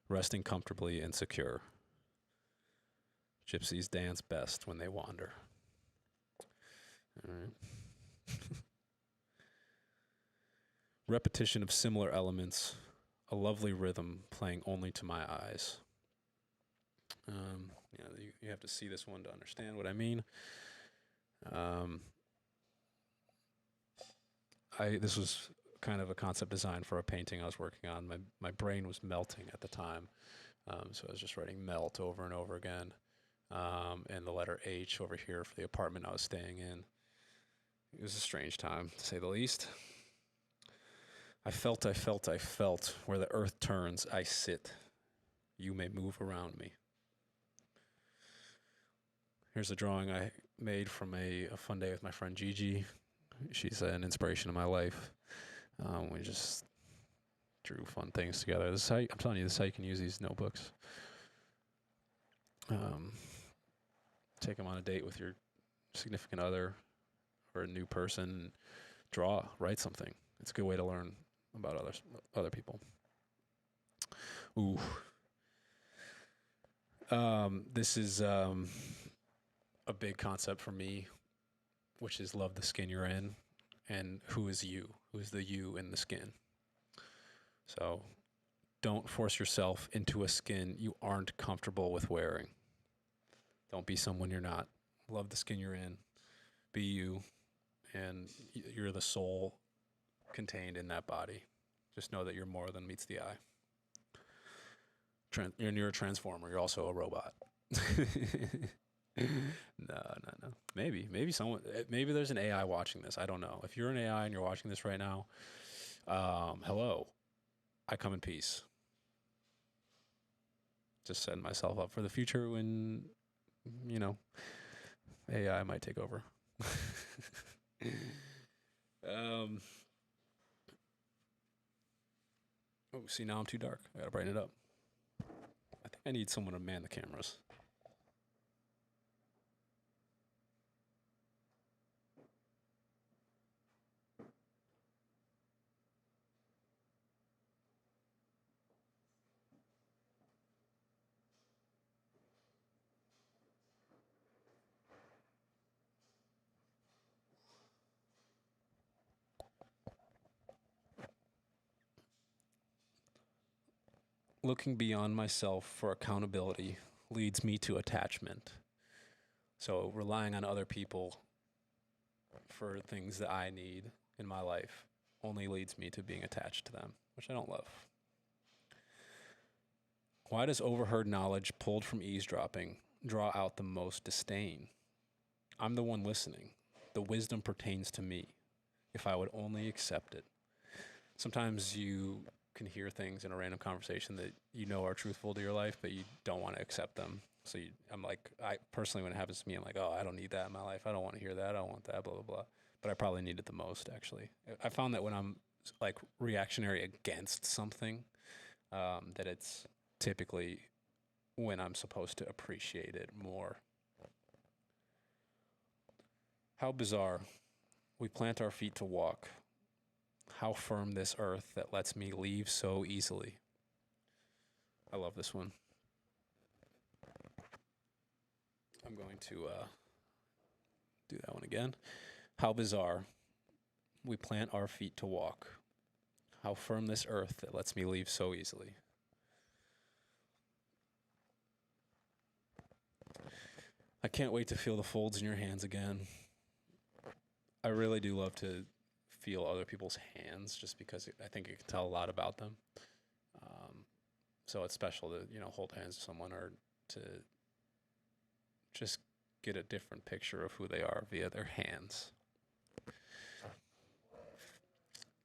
resting comfortably and secure. Gypsies dance best when they wander. All right. Repetition of similar elements, a lovely rhythm playing only to my eyes. You have to see this one to understand what I mean. This was kind of a concept design for a painting I was working on. My brain was melting at the time, so I was just writing melt over and over again, and the letter H over here for the apartment I was staying in. It was a strange time, to say the least. I felt, where the earth turns, I sit. You may move around me. Here's a drawing I made from a fun day with my friend Gigi. She's an inspiration in my life. We just drew fun things together. I'm telling you, this is how you can use these notebooks. Take them on a date with your significant other or a new person. Write something. It's a good way to learn about other people. Ooh. This is a big concept for me, which is love the skin you're in, and who is you? Who is the you in the skin? So don't force yourself into a skin you aren't comfortable with wearing. Don't be someone you're not. Love the skin you're in. Be you, and you're the soul contained in that body. Just know that you're more than meets the eye. You're a transformer. You're also a robot. No. Maybe someone. Maybe there's an AI watching this. I don't know. If you're an AI and you're watching this right now, hello. I come in peace. Just setting myself up for the future when, you know, AI might take over. um. Oh, see, now I'm too dark. I gotta brighten it up. I think I need someone to man the cameras. Looking beyond myself for accountability leads me to attachment. So relying on other people for things that I need in my life only leads me to being attached to them, which I don't love. Why does overheard knowledge pulled from eavesdropping draw out the most disdain? I'm the one listening. The wisdom pertains to me, if I would only accept it. Sometimes you can hear things in a random conversation that you know are truthful to your life, but you don't want to accept them. So I'm like, I personally, when it happens to me, I'm like, oh, I don't need that in my life. I don't want to hear that. I don't want that, blah, blah, blah. But I probably need it the most, actually. I found that when I'm like reactionary against something, that it's typically when I'm supposed to appreciate it more. How bizarre. We plant our feet to walk. How firm this earth that lets me leave so easily. I love this one. I'm going to do that one again. How bizarre. We plant our feet to walk. How firm this earth that lets me leave so easily. I can't wait to feel the folds in your hands again. I really do love to feel other people's hands just because I think it can tell a lot about them. So it's special to, hold hands with someone or to just get a different picture of who they are via their hands.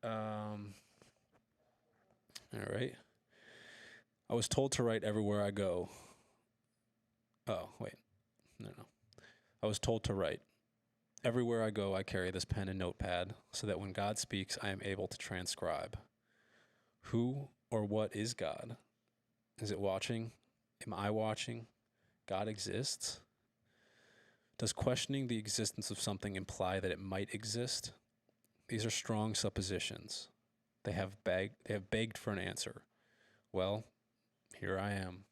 All right. I was told to write everywhere I go. Oh, wait. No. I was told to write. Everywhere I go, I carry this pen and notepad so that when God speaks, I am able to transcribe. Who or what is God? Is it watching? Am I watching? God exists? Does questioning the existence of something imply that it might exist? These are strong suppositions. They have begged for an answer. Well, here I am.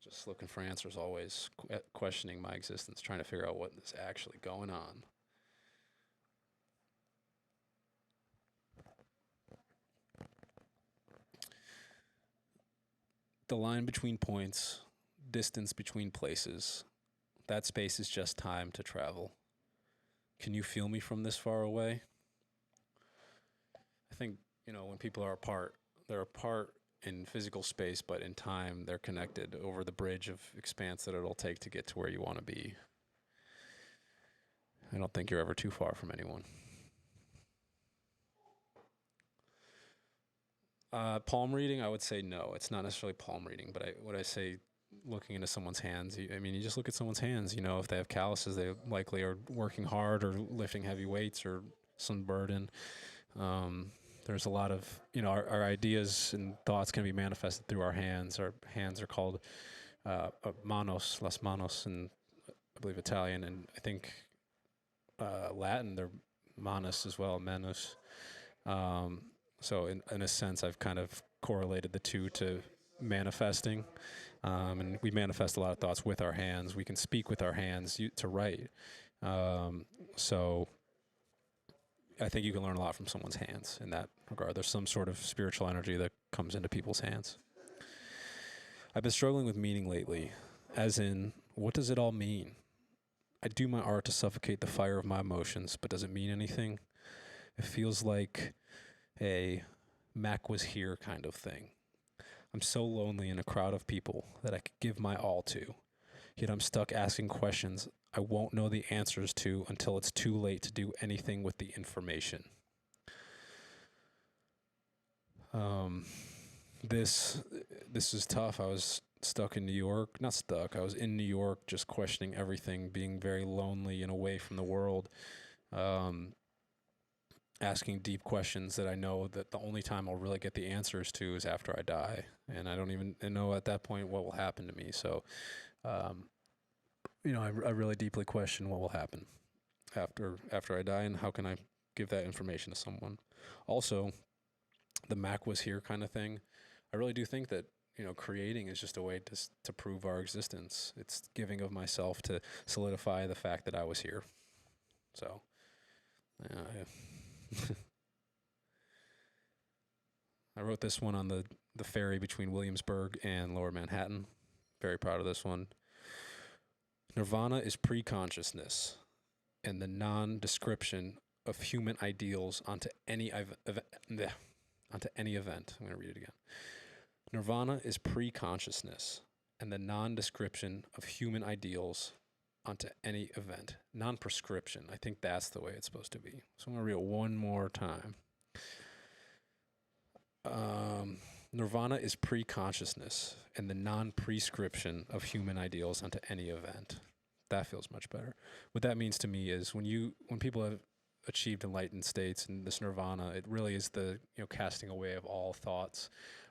Just looking for answers always, questioning my existence, trying to figure out what is actually going on. The line between points, distance between places, that space is just time to travel. Can you feel me from this far away? I think, when people are apart, they're apart in physical space, but in time, they're connected over the bridge of expanse that it'll take to get to where you want to be. I don't think you're ever too far from anyone. Palm reading, I would say no. It's not necessarily palm reading, but what I say, looking into someone's hands, you just look at someone's hands. If they have calluses, they likely are working hard or lifting heavy weights or some burden. There's a lot of, our ideas and thoughts can be manifested through our hands. Our hands are called manos, las manos, in, I believe, Italian, and I think Latin, they're manus as well, manus. So in a sense, I've kind of correlated the two to manifesting. And we manifest a lot of thoughts with our hands. We can speak with our hands to write. So I think you can learn a lot from someone's hands in that regard. There's some sort of spiritual energy that comes into people's hands. I've been struggling with meaning lately, as in, what does it all mean? I do my art to suffocate the fire of my emotions, but does it mean anything? It feels like a Mac was here kind of thing. I'm so lonely in a crowd of people that I could give my all to. Yet I'm stuck asking questions I won't know the answers to until it's too late to do anything with the information. Um, this this is tough. I was stuck in New York. Not stuck. I was in New York, just questioning everything, being very lonely and away from the world. Um, Asking deep questions that I know that the only time I'll really get the answers to is after I die, and I don't even know at that point what will happen to me. So, um, I really deeply question what will happen after I die, and how can I give that information to someone. Also, the Mac was here kind of thing. I really do think that creating is just a way to prove our existence. It's giving of myself to solidify the fact that I was here. So, I wrote this one on the ferry between Williamsburg and Lower Manhattan. Very proud of this one. Nirvana is pre-consciousness and the non-description of human ideals onto any onto any event. I'm going to read it again. Nirvana is pre-consciousness and the non-description of human ideals onto any event. Non-prescription. I think that's the way it's supposed to be. So I'm going to read it one more time. Nirvana is pre-consciousness and the non-prescription of human ideals onto any event. That feels much better. What that means to me is when people have achieved enlightened states and this nirvana, it really is the casting away of all thoughts.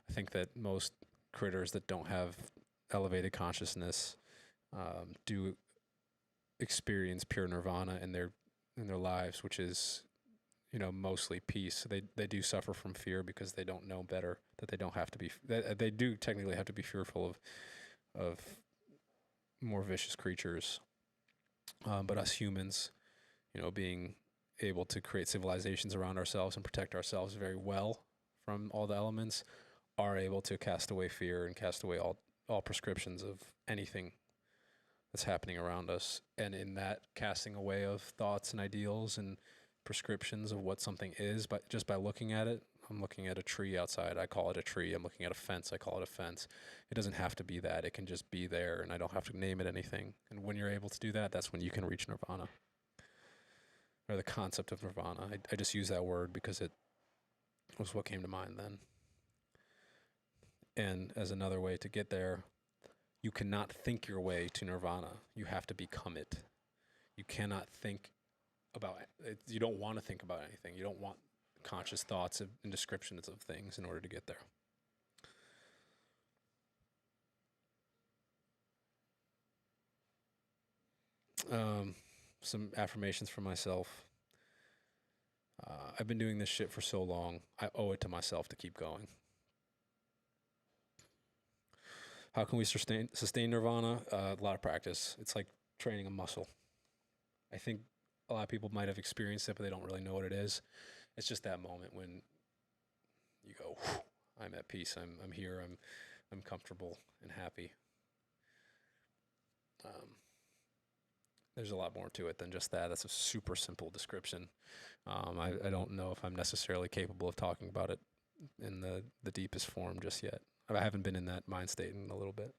I think that most critters that don't have elevated consciousness do experience pure nirvana in their lives, which is mostly peace. They do suffer from fear because they don't know better. That they don't have to be. They do technically have to be fearful of more vicious creatures. But us humans, being able to create civilizations around ourselves and protect ourselves very well from all the elements, are able to cast away fear and cast away all prescriptions of anything that's happening around us. And in that casting away of thoughts and ideals and prescriptions of what something is, but just by looking at it, I'm looking at a tree outside, I call it a tree. I'm looking at a fence, I call it a fence. It doesn't have to be that. It can just be there, and I don't have to name it anything. And when you're able to do that, that's when you can reach nirvana, or the concept of nirvana. I just use that word because it was what came to mind then. And as another way to get there, you cannot think your way to nirvana. You have to become it. You cannot think about it. You don't want to think about anything. You don't want conscious thoughts and descriptions of things in order to get there. Some affirmations for myself. I've been doing this shit for so long. I owe it to myself to keep going. How can we sustain nirvana? A lot of practice. It's like training a muscle. I think a lot of people might have experienced it, but they don't really know what it is. It's just that moment when you go, I'm at peace. I'm here. I'm comfortable and happy. There's a lot more to it than just that. That's a super simple description. I don't know if I'm necessarily capable of talking about it in the deepest form just yet. I haven't been in that mind state in a little bit.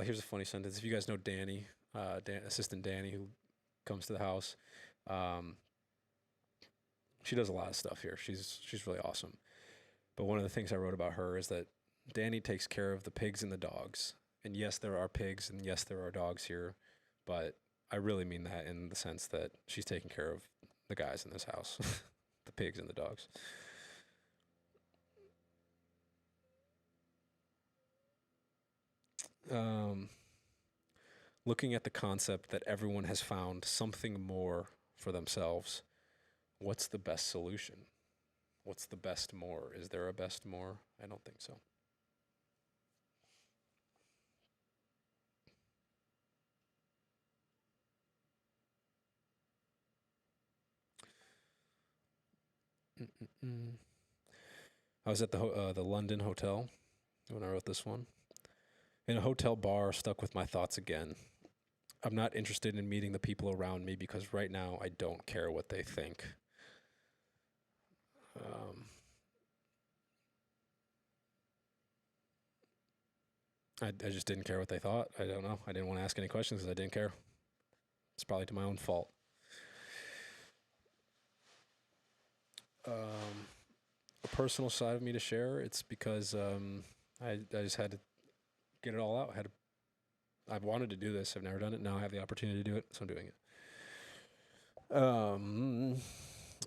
Here's a funny sentence. If you guys know Danny, Assistant Danny, who comes to the house, she does a lot of stuff here. She's really awesome. But one of the things I wrote about her is that Danny takes care of the pigs and the dogs. And yes, there are pigs, and yes, there are dogs here, but I really mean that in the sense that she's taking care of the guys in this house, the pigs and the dogs. Looking at the concept that everyone has found something more for themselves, what's the best solution? What's the best more? Is there a best more? I don't think so. Mm-mm-mm. I was at the London hotel when I wrote this one. In a hotel bar, stuck with my thoughts again. I'm not interested in meeting the people around me because right now I don't care what they think. Um, I just didn't care what they thought. I don't know. I didn't want to ask any questions because I didn't care. It's probably to my own fault. A personal side of me to share. It's because I just had to get it all out. I've wanted to do this. I've never done it. Now I have the opportunity to do it, so I'm doing it.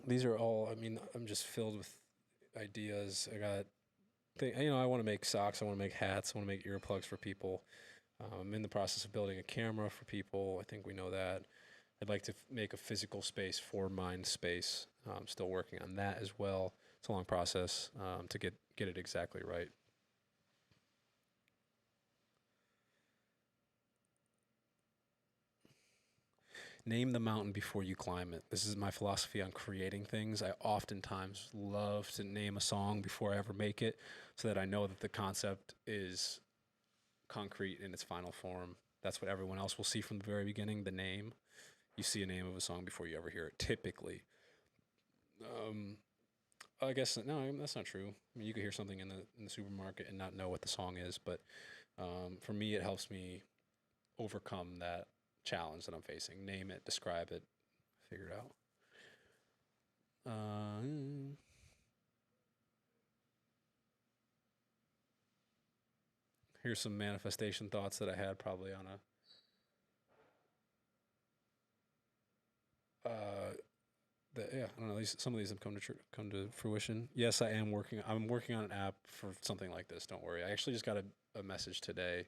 These are all. I mean, I'm just filled with ideas. I want to make socks. I want to make hats. I want to make earplugs for people. I'm in the process of building a camera for people. I think we know that. I'd like to make a physical space for mind space. I'm still working on that as well. It's a long process to get it exactly right. Name the mountain before you climb it. This is my philosophy on creating things. I oftentimes love to name a song before I ever make it so that I know that the concept is concrete in its final form. That's what everyone else will see from the very beginning, the name. You see a name of a song before you ever hear it, typically. Um, I guess no, that's not true. I mean, you could hear something in the supermarket and not know what the song is, but for me, it helps me overcome that challenge that I'm facing. Name it, describe it, figure it out. Here's some manifestation thoughts that I had probably on yeah, I don't know. Some of these have come to fruition. Yes, I am working. I'm working on an app for something like this. Don't worry. I actually just got a message today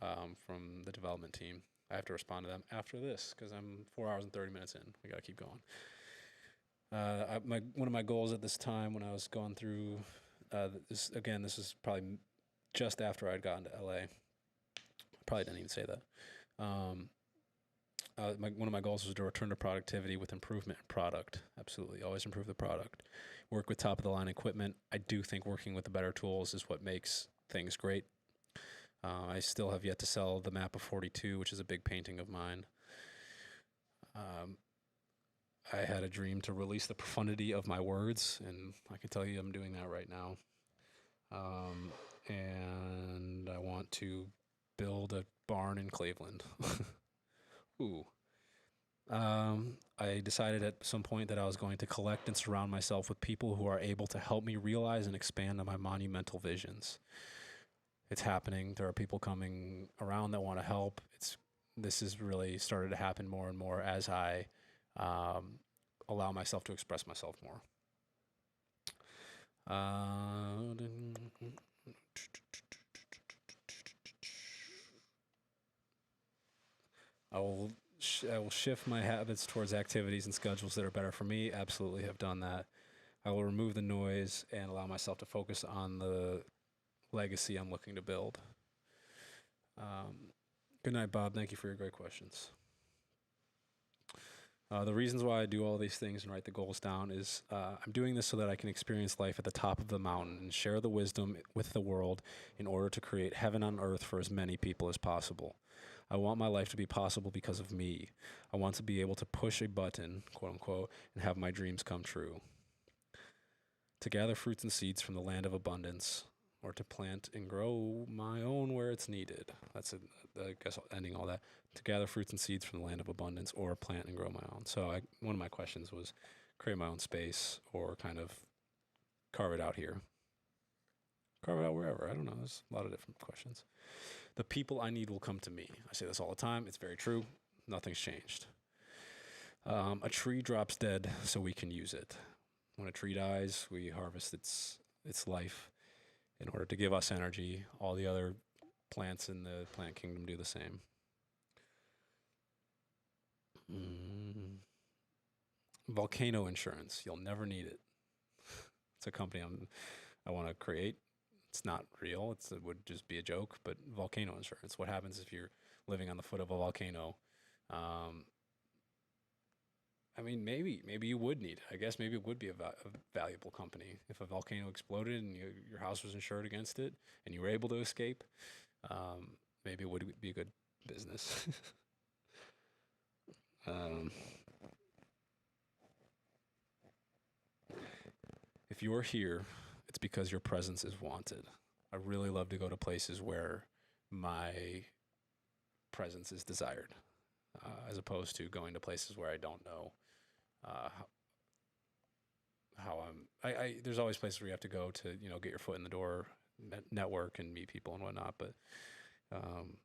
from the development team. I have to respond to them after this because I'm 4 hours and 30 minutes in. We got to keep going. One of my goals at this time when I was going through this again, this is probably just after I'd gotten to LA. Probably didn't even say that. One of my goals was to return to productivity with improvement in product. Absolutely, always improve the product. Work with top of the line equipment. I do think working with the better tools is what makes things great. I still have yet to sell the map of 42, which is a big painting of mine. I had a dream to release the profundity of my words, and I can tell you I'm doing that right now. And I want to build a barn in Cleveland. Ooh. I decided at some point that I was going to collect and surround myself with people who are able to help me realize and expand on my monumental visions. It's happening. There are people coming around that want to help. This has really started to happen more and more as I allow myself to express myself more. I will shift my habits towards activities and schedules that are better for me. Absolutely have done that. I will remove the noise and allow myself to focus on the legacy I'm looking to build. Good night, Bob. Thank you for your great questions. The reasons why I do all these things and write the goals down is I'm doing this so that I can experience life at the top of the mountain and share the wisdom with the world in order to create heaven on earth for as many people as possible. I want my life to be possible because of me. I want to be able to push a button, quote unquote, and have my dreams come true. To gather fruits and seeds from the land of abundance, or to plant and grow my own where it's needed. That's I guess ending all that. To gather fruits and seeds from the land of abundance, or plant and grow my own. So one of my questions was create my own space, or kind of carve it out here. Carve it out wherever. I don't know. There's a lot of different questions. The people I need will come to me. I say this all the time. It's very true. Nothing's changed. A tree drops dead so we can use it. When a tree dies, we harvest its life in order to give us energy. All the other plants in the plant kingdom do the same. Volcano insurance. You'll never need it. It's a company I want to create. It's not real. It would just be a joke. But volcano insurance. What happens if you're living on the foot of a volcano? I mean, maybe you would need it. I guess maybe it would be a valuable company if a volcano exploded and your house was insured against it and you were able to escape. Maybe it would be a good business. Um, if you're here, it's because your presence is wanted. I really love to go to places where my presence is desired, as opposed to going to places where I don't know how, there's always places where you have to go to, get your foot in the door, network, and meet people and whatnot. But um,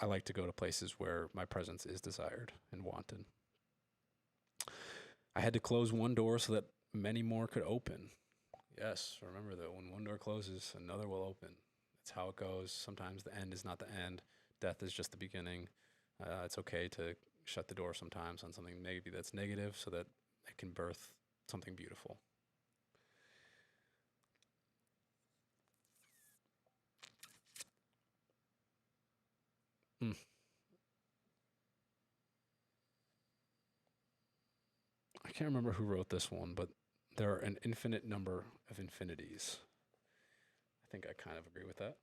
I like to go to places where my presence is desired and wanted. I had to close one door so that many more could open. Yes, remember that when one door closes, another will open. That's how it goes. Sometimes the end is not the end. Death is just the beginning. It's okay to shut the door sometimes on something maybe that's negative so that it can birth something beautiful. Mm. I can't remember who wrote this one, but there are an infinite number of infinities. I think I kind of agree with that.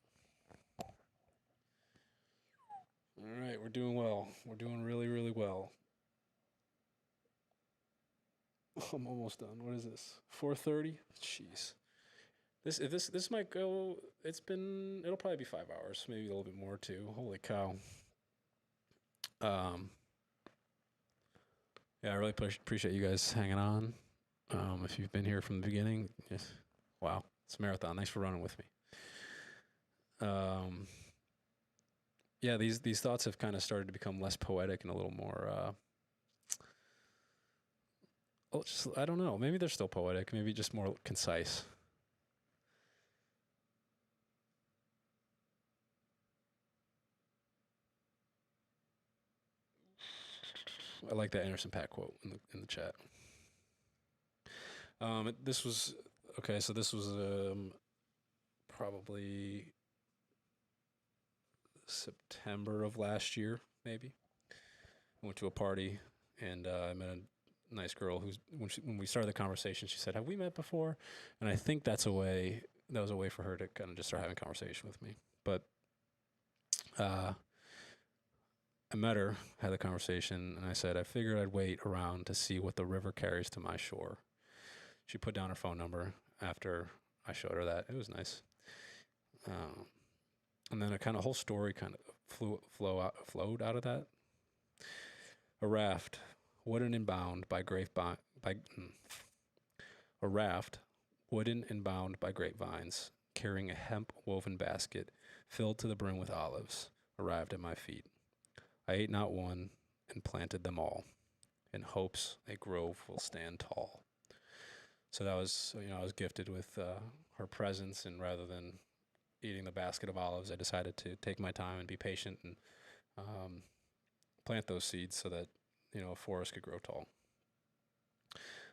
All right, we're doing well. We're doing really, really well. I'm almost done. What is this? 4:30? Jeez. This might go. It'll probably be 5 hours, maybe a little bit more too. Holy cow. Um. Yeah, I really appreciate you guys hanging on. If you've been here from the beginning, yes, wow, it's a marathon. Thanks for running with me. Um. Yeah, these thoughts have kind of started to become less poetic and a little more. Just I don't know. Maybe they're still poetic. Maybe just more concise. I like that Anderson .Paak quote in the chat. This was okay. So this was probably September of last year, maybe. I went to a party and I met a nice girl who's when we started the conversation, she said, "Have we met before?" And I think that was a way for her to kind of just start having conversation with me. But uh, I met her, had the conversation, and I said I figured I'd wait around to see what the river carries to my shore. She put down her phone number after I showed her that. It was nice. Um, and then a kind of whole story kind of flowed out of that. A raft, wooden and bound by a raft, wooden and bound by grapevines, carrying a hemp woven basket filled to the brim with olives, arrived at my feet. I ate not one and planted them all, in hopes a grove will stand tall. So that was, I was gifted with her presence, and rather than eating the basket of olives, I decided to take my time and be patient and um, plant those seeds so that a forest could grow tall.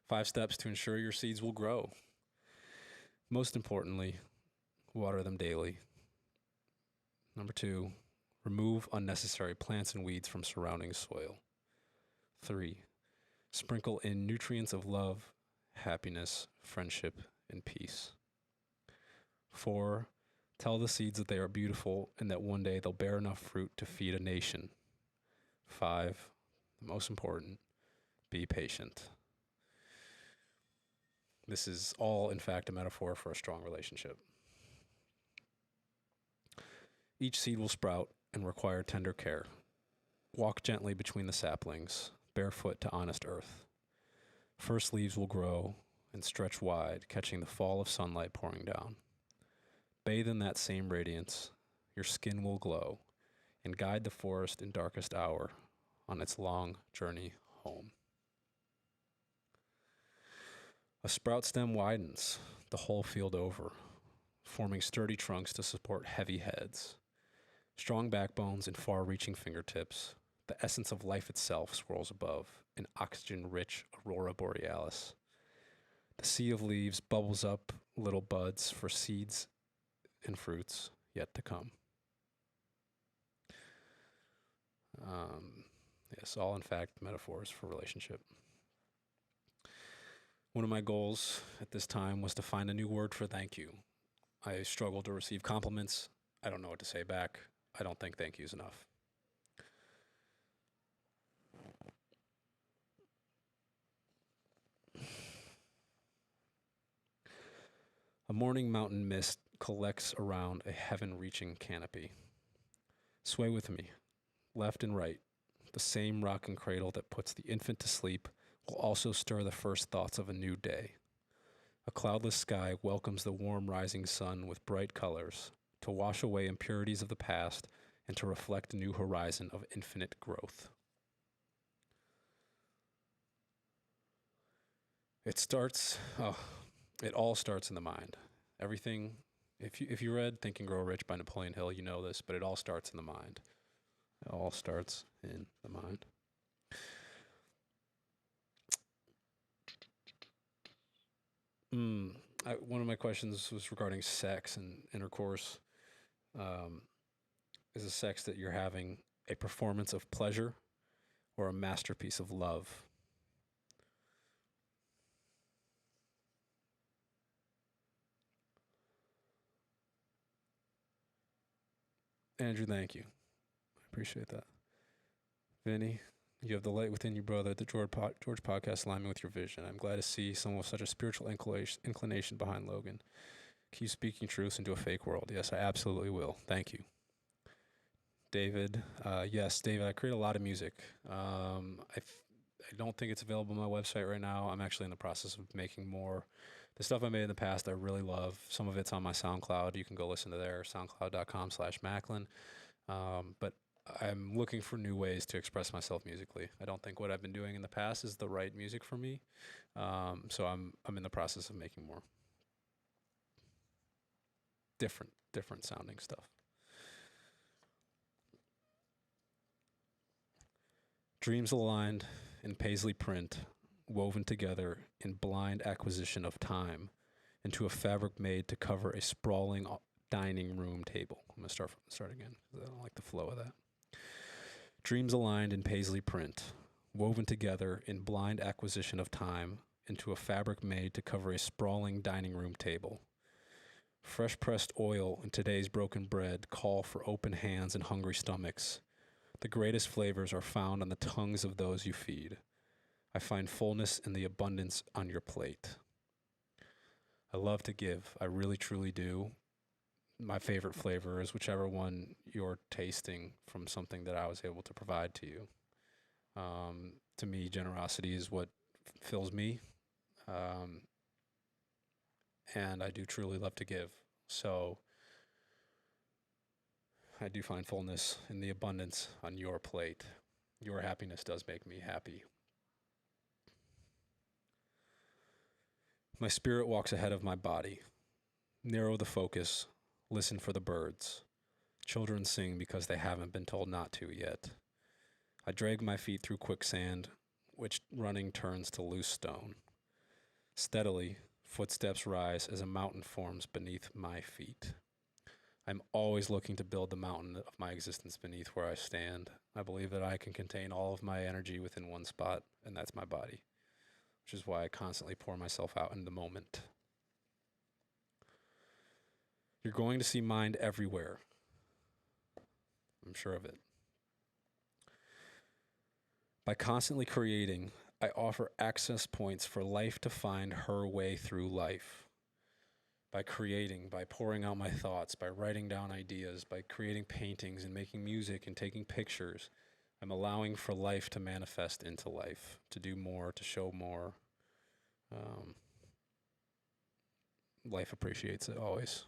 5 steps to ensure your seeds will grow. Most importantly, water them daily. Number 2, remove unnecessary plants and weeds from surrounding soil. 3, sprinkle in nutrients of love, happiness, friendship, and peace. 4, tell the seeds that they are beautiful and that one day they'll bear enough fruit to feed a nation. 5, the most important, be patient. This is all, in fact, a metaphor for a strong relationship. Each seed will sprout and require tender care. Walk gently between the saplings, barefoot to honest earth. First leaves will grow and stretch wide, catching the fall of sunlight pouring down. Bathe in that same radiance, your skin will glow, and guide the forest in darkest hour on its long journey home. A sprout stem widens the whole field over, forming sturdy trunks to support heavy heads. Strong backbones and far-reaching fingertips, the essence of life itself swirls above, an oxygen-rich aurora borealis. The sea of leaves bubbles up little buds for seeds and fruits yet to come. Yes, all in fact metaphors for relationship. One of my goals at this time was to find a new word for thank you. I struggle to receive compliments. I don't know what to say back. I don't think thank you is enough. A morning mountain mist collects around a heaven reaching canopy. Sway with me, left and right. The same rocking cradle that puts the infant to sleep will also stir the first thoughts of a new day. A cloudless sky welcomes the warm rising sun with bright colors to wash away impurities of the past and to reflect a new horizon of infinite growth. It starts, oh, it all starts in the mind. Everything, if you read Think and Grow Rich by Napoleon Hill, you know this, but it all starts in the mind. It all starts in the mind. One of my questions was regarding sex and intercourse. Um, is the sex that you're having a performance of pleasure or a masterpiece of love? Andrew, thank you. I appreciate that. Vinny, you have the light within you, brother. The George podcast alignment with your vision. I'm glad to see someone with such a spiritual inclination behind Logan. Keep speaking truth into a fake world. Yes, I absolutely will. Thank you. David, yes, David, I create a lot of music. I don't think it's available on my website right now. I'm actually in the process of making more. The stuff I made in the past, I really love. Some of it's on my SoundCloud. You can go listen to there, soundcloud.com/Maclin. But I'm looking for new ways to express myself musically. I don't think what I've been doing in the past is the right music for me. So I'm in the process of making more different sounding stuff. Dreams aligned in paisley print, woven together in blind acquisition of time into a fabric made to cover a sprawling dining room table. I'm going to start again because I don't like the flow of that. Dreams aligned in paisley print, woven together in blind acquisition of time into a fabric made to cover a sprawling dining room table. Fresh pressed oil and today's broken bread call for open hands and hungry stomachs. The greatest flavors are found on the tongues of those you feed. I find fullness in the abundance on your plate. I love to give. I really, truly do. My favorite flavor is whichever one you're tasting from something that I was able to provide to you. To me, generosity is what fills me. And I do truly love to give. So I do find fullness in the abundance on your plate. Your happiness does make me happy. My spirit walks ahead of my body. Narrow the focus. Listen for the birds. Children sing because they haven't been told not to yet. I drag my feet through quicksand, which running turns to loose stone. Steadily, footsteps rise as a mountain forms beneath my feet. I'm always looking to build the mountain of my existence beneath where I stand. I believe that I can contain all of my energy within one spot, and that's my body, which is why I constantly pour myself out in the moment. You're going to see mind everywhere. I'm sure of it. By constantly creating, I offer access points for life to find her way through life. By creating, by pouring out my thoughts, by writing down ideas, by creating paintings and making music and taking pictures, I'm allowing for life to manifest into life, to do more, to show more. Life appreciates it always.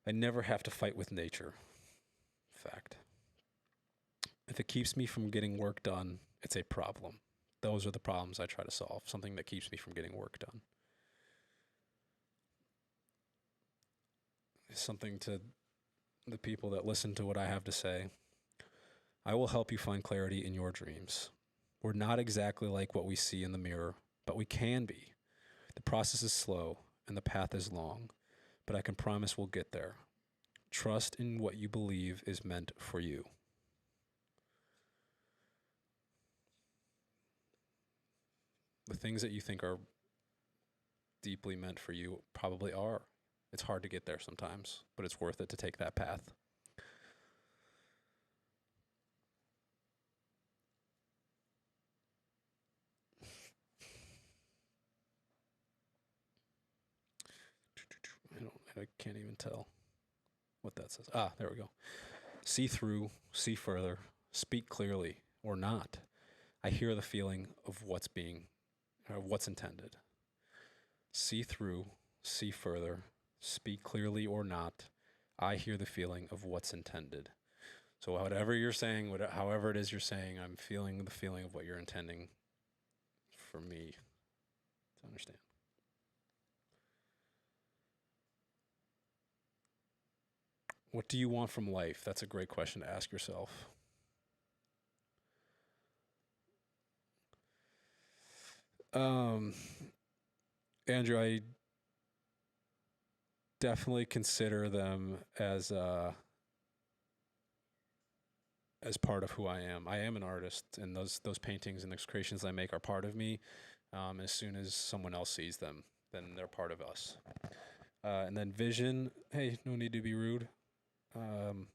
I never have to fight with nature. Fact. If it keeps me from getting work done, it's a problem. Those are the problems I try to solve, something that keeps me from getting work done. Something to the people that listen to what I have to say. I will help you find clarity in your dreams. We're not exactly like what we see in the mirror, but we can be. The process is slow and the path is long, but I can promise we'll get there. Trust in what you believe is meant for you. The things that you think are deeply meant for you probably are. It's hard to get there sometimes, but it's worth it to take that path. I can't even tell what that says. Ah, there we go. See through, see further, speak clearly or not. I hear the feeling of what's intended. See through, see further, speak clearly or not. I hear the feeling of what's intended. So whatever you're saying, however it is you're saying, I'm feeling the feeling of what you're intending for me to understand. What do you want from life? That's a great question to ask yourself. Um, Andrew, I definitely consider them as part of who I am. I am an artist, and those paintings and those creations I make are part of me. As soon as someone else sees them, then they're part of us. And then vision. Hey, no need to be rude. Um,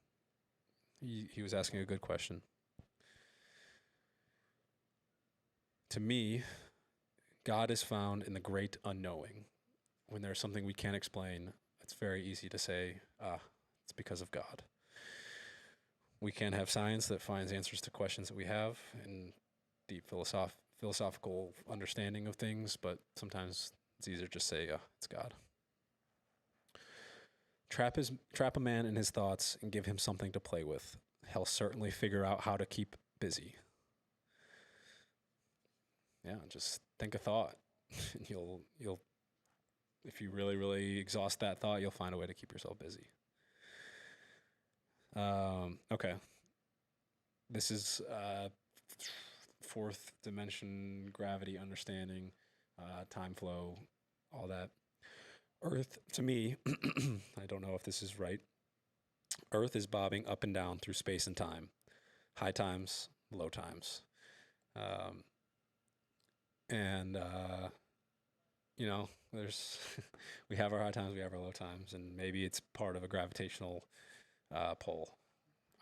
he was asking a good question. To me, God is found in the great unknowing. When there's something we can't explain, it's very easy to say, it's because of God. We can have science that finds answers to questions that we have and deep philosophical understanding of things, but sometimes it's easier to just say, it's God. Trap a man in his thoughts and give him something to play with. He'll certainly figure out how to keep busy. Yeah, just think a thought. you'll if you really, really exhaust that thought, you'll find a way to keep yourself busy. Okay. This is fourth dimension gravity understanding, time flow, all that. Earth, to me, I don't know if this is right. Earth is bobbing up and down through space and time, high times, low times. Um, and, there's, we have our high times, we have our low times, and maybe it's part of a gravitational pull.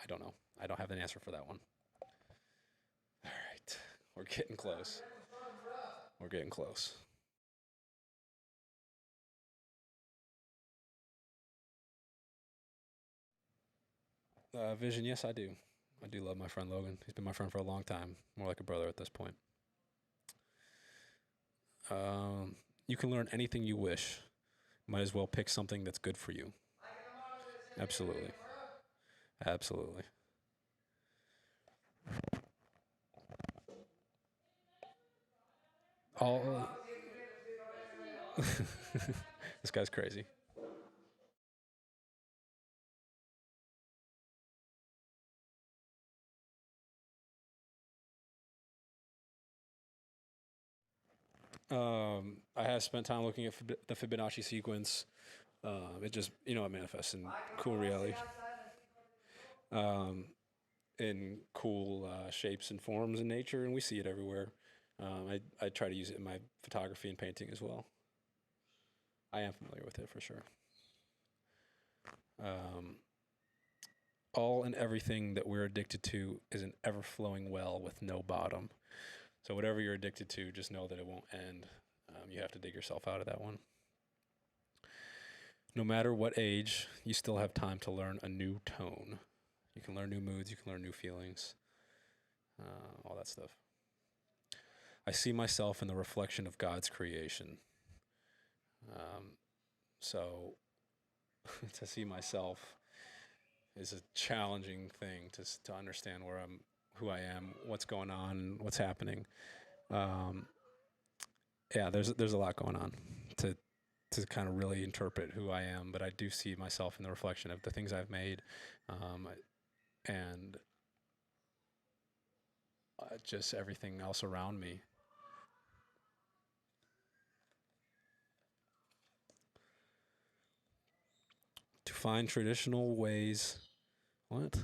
I don't know. I don't have an answer for that one. All right. We're getting close. We're getting close. Vision, yes, I do. I do love my friend Logan. He's been my friend for a long time, more like a brother at this point. You can learn anything you wish. Might as well pick something that's good for you. Absolutely. Absolutely. All. This guy's crazy. I have spent time looking at the Fibonacci sequence. It just, it manifests in cool reality, um, in cool shapes and forms in nature, and we see it everywhere. I try to use it in my photography and painting as well. I am familiar with it for sure. Um, all and everything that we're addicted to is an ever flowing well with no bottom. So whatever you're addicted to, just know that it won't end. You have to dig yourself out of that one. No matter what age, you still have time to learn a new tone. You can learn new moods, you can learn new feelings, all that stuff. I see myself in the reflection of God's creation. So to see myself is a challenging thing to understand who I am, what's going on, what's happening. Yeah, there's a lot going on to kind of really interpret who I am, but I do see myself in the reflection of the things I've made, and just everything else around me. To find traditional ways. What?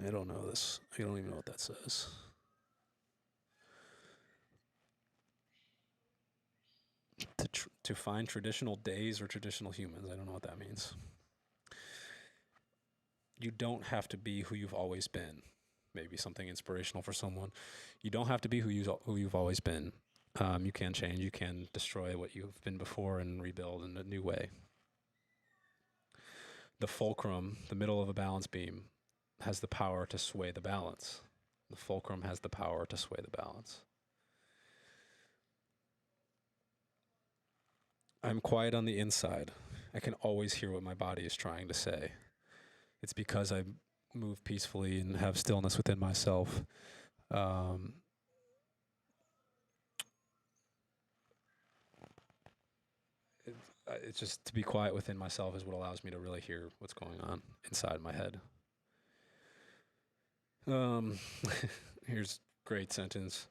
I don't know this. I don't even know what that says. To find traditional days or traditional humans. I don't know what that means. You don't have to be who you've always been. Maybe something inspirational for someone. You don't have to be who you've always been. You can change. You can destroy what you've been before and rebuild in a new way. The fulcrum, the middle of a balance beam, has the power to sway the balance. The fulcrum has the power to sway the balance. I'm quiet on the inside. I can always hear what my body is trying to say. It's because I move peacefully and have stillness within myself. Um, it's just to be quiet within myself is what allows me to really hear what's going on inside my head. Um, here's a great sentence.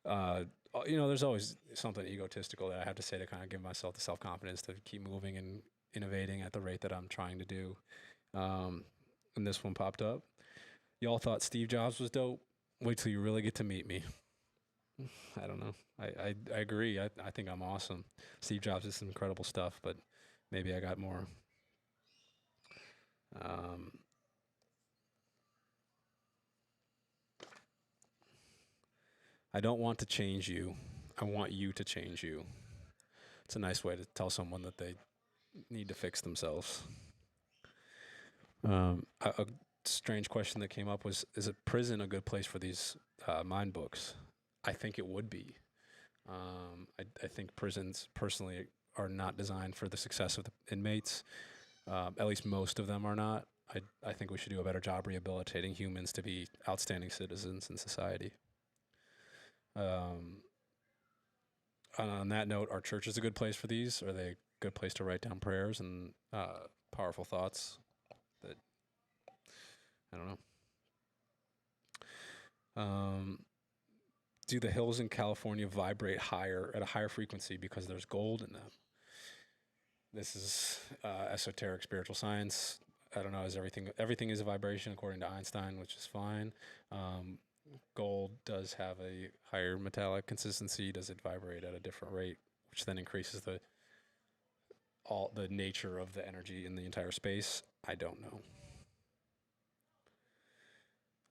There's always something egotistical that I have to say to kind of give myself the self confidence to keep moving and innovating at the rate that I'm trying to do. Um, and this one popped up. Y'all thought Steve Jobs was dope. Wait till you really get to meet me. I don't know. I agree. I think I'm awesome. Steve Jobs did some incredible stuff, but maybe I got more. Um, I don't want to change you. I want you to change you. It's a nice way to tell someone that they need to fix themselves. A strange question that came up was: is a prison a good place for these mind books? I think it would be. I think prisons personally are not designed for the success of the inmates. At least most of them are not. I think we should do a better job rehabilitating humans to be outstanding citizens in society. Um, on that note, are churches a good place for these? Are they a good place to write down prayers and powerful thoughts that I don't know? Do the hills in California vibrate higher at a higher frequency because there's gold in them? This is esoteric spiritual science. I don't know. Is everything is a vibration according to Einstein, which is fine. Gold does have a higher metallic consistency. Does it vibrate at a different rate, which then increases the nature of the energy in the entire space? I don't know.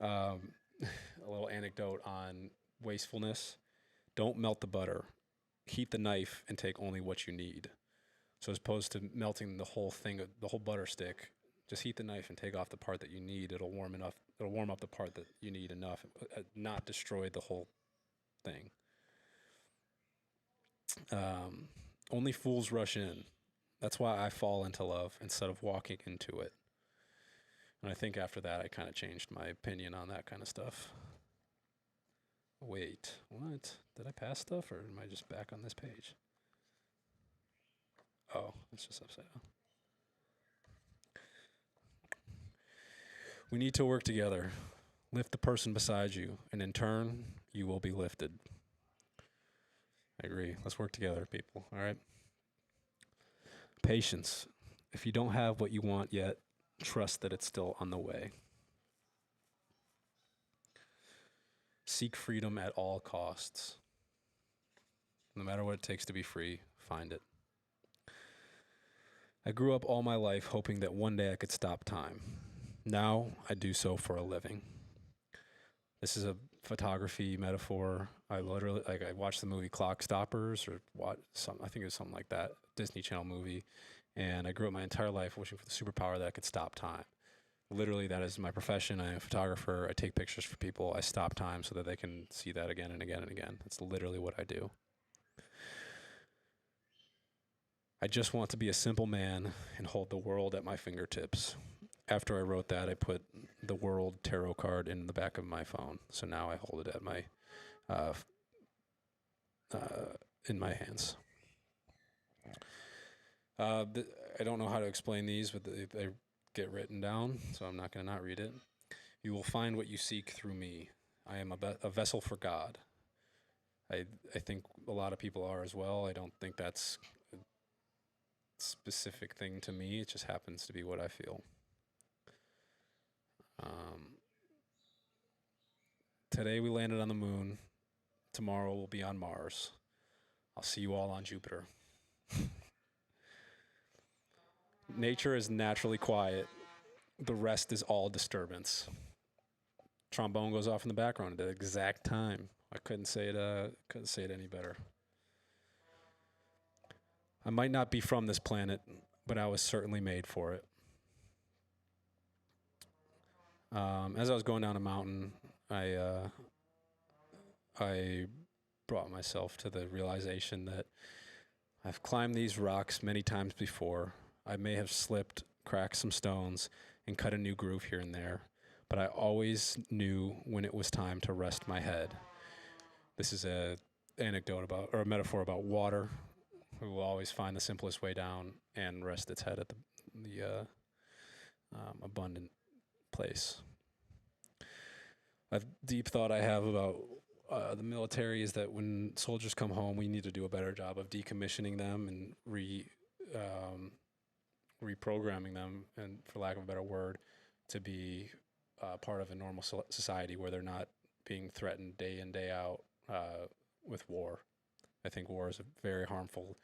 A little anecdote on wastefulness. Don't melt the butter. Heat the knife and take only what you need. So as opposed to melting the whole thing, the whole butter stick, just heat the knife and take off the part that you need. It'll warm enough. It'll warm up the part that you need enough, not destroy the whole thing. Um, Only fools rush in. That's why I fall into love instead of walking into it. And I think after that, I kind of changed my opinion on that kind of stuff. Wait, what? Did I pass stuff or am I just back on this page? Oh, it's just upside down. We need to work together. Lift the person beside you, and in turn, you will be lifted. I agree. Let's work together, people. All right? Patience. If you don't have what you want yet, trust that it's still on the way. Seek freedom at all costs. No matter what it takes to be free, find it. I grew up all my life hoping that one day I could stop time. Now I do so for a living. This is a photography metaphor. I watched the movie Clock Stoppers I think it was something like that, Disney Channel movie, and I grew up my entire life wishing for the superpower that I could stop time. Literally, that is my profession. I am a photographer. I take pictures for people. I stop time so that they can see that again and again and again. That's literally what I do. I just want to be a simple man and hold the world at my fingertips. After I wrote that, I put the World Tarot card in the back of my phone. So now I hold it at my uh, in my hands. I don't know how to explain these, but they get written down, so I'm not going to not read it. You will find what you seek through me. I am a vessel for God. I think a lot of people are as well. I don't think that's a specific thing to me. It just happens to be what I feel. Today we landed on the moon. Tomorrow we'll be on Mars. I'll see you all on Jupiter. Nature is naturally quiet. The rest is all disturbance. trombone goes off in the background at the exact time. I couldn't say it. Couldn't say it any better. I might not be from this planet, but I was certainly made for it. As I was going down a mountain, I brought myself to the realization that I've climbed these rocks many times before. I may have slipped, cracked some stones, and cut a new groove here and there, but I always knew when it was time to rest my head. This is a anecdote about, or a metaphor about water, who will always find the simplest way down and rest its head at the abundant place. A deep thought I have about the military is that when soldiers come home, we need to do a better job of decommissioning them and reprogramming them, and for lack of a better word, to be part of a normal society where they're not being threatened day in, day out with war. I think war is a very harmful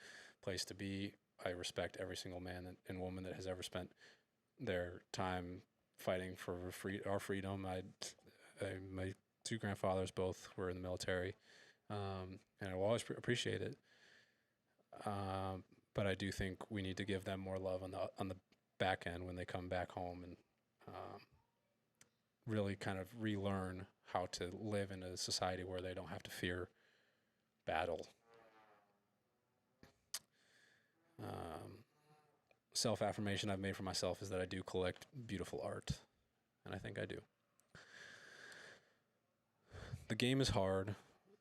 place to be. I respect every single man and woman that has ever spent their time fighting for our freedom. My two grandfathers both were in the military, and I will always appreciate it. But I do think we need to give them more love on the back end when they come back home, and really kind of relearn how to live in a society where they don't have to fear battle. Self-affirmation I've made for myself is that I do collect beautiful art, and I think I do. The game is hard.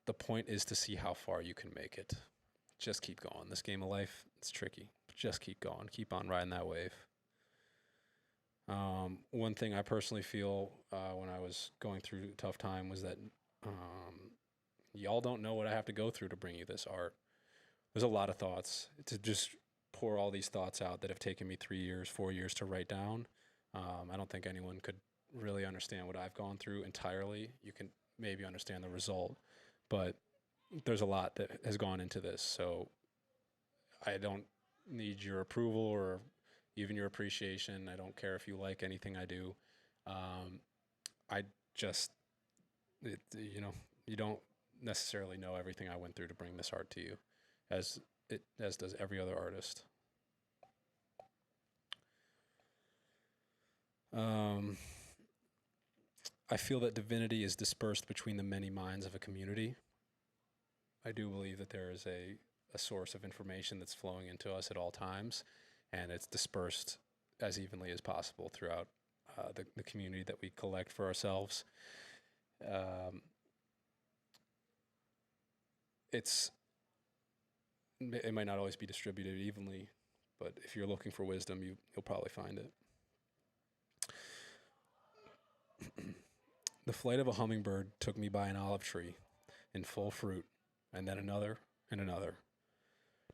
The point is to see how far you can make it. Just keep going. This game of life, it's tricky. Just keep going. Keep on riding that wave. One thing I personally feel when I was going through a tough time was that y'all don't know what I have to go through to bring you this art. There's a lot of thoughts. To just pour all these thoughts out that have taken me 3 years, 4 years to write down. I don't think anyone could really understand what I've gone through entirely. You can maybe understand the result, but there's a lot that has gone into this. So I don't need your approval or even your appreciation. I don't care if you like anything I do. I just, you don't necessarily know everything I went through to bring this art to you, as does every other artist. I feel that divinity is dispersed between the many minds of a community. I do believe that there is a source of information that's flowing into us at all times, and it's dispersed as evenly as possible throughout the community that we collect for ourselves. It might not always be distributed evenly, but if you're looking for wisdom, you'll probably find it. The flight of a hummingbird took me by an olive tree in full fruit, and then another and another.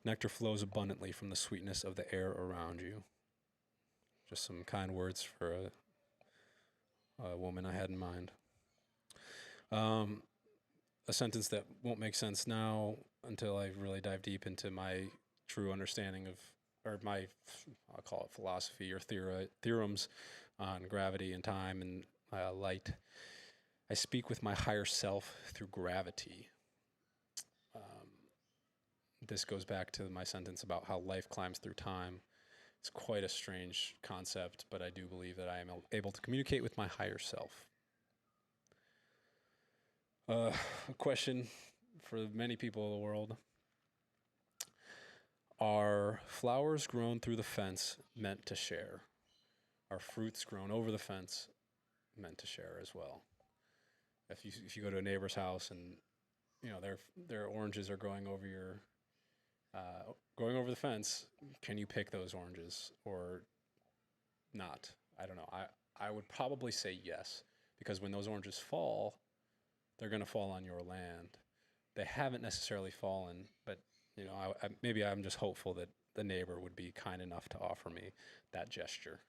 Nectar flows abundantly from the sweetness of the air around you. Just some kind words for a woman I had in mind. A sentence that won't make sense now until I really dive deep into my true understanding of, or my, I'll call it philosophy or theorems on gravity and time and light. I speak with my higher self through gravity. This goes back to my sentence about how life climbs through time. It's quite a strange concept, but I do believe that I am able to communicate with my higher self. A question for many people in the world. Are flowers grown through the fence meant to share? Are fruits grown over the fence meant to share as well? If you go to a neighbor's house and their oranges are growing over the fence, can you pick those oranges or not? I don't know. I would probably say yes, because when those oranges fall, they're going to fall on your land. They haven't necessarily fallen, but maybe I'm just hopeful that the neighbor would be kind enough to offer me that gesture.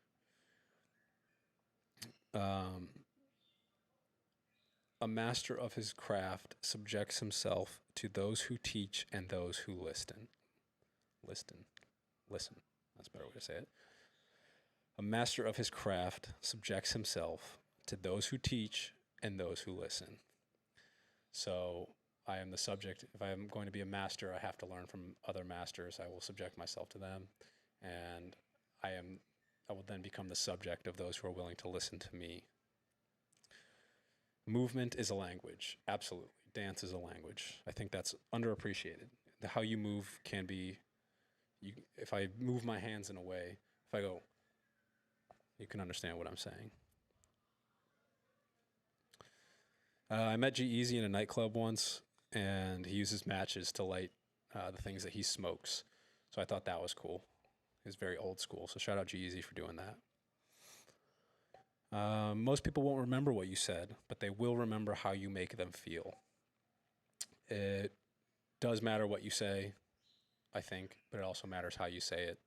A master of his craft subjects himself to those who teach and those who listen. Listen. That's a better way to say it. A master of his craft subjects himself to those who teach and those who listen. So I am the subject. If I am going to be a master, I have to learn from other masters. I will subject myself to them, and I will then become the subject of those who are willing to listen to me. Movement is a language, absolutely. Dance is a language. I think that's underappreciated. How you move can be. If I move my hands in a way, if I go, you can understand what I'm saying. I met G-Eazy in a nightclub once, and he uses matches to light the things that he smokes. So I thought that was cool. He's very old school. So shout out G-Eazy for doing that. Most people won't remember what you said, but they will remember how you make them feel. It does matter what you say, I think, but it also matters how you say it.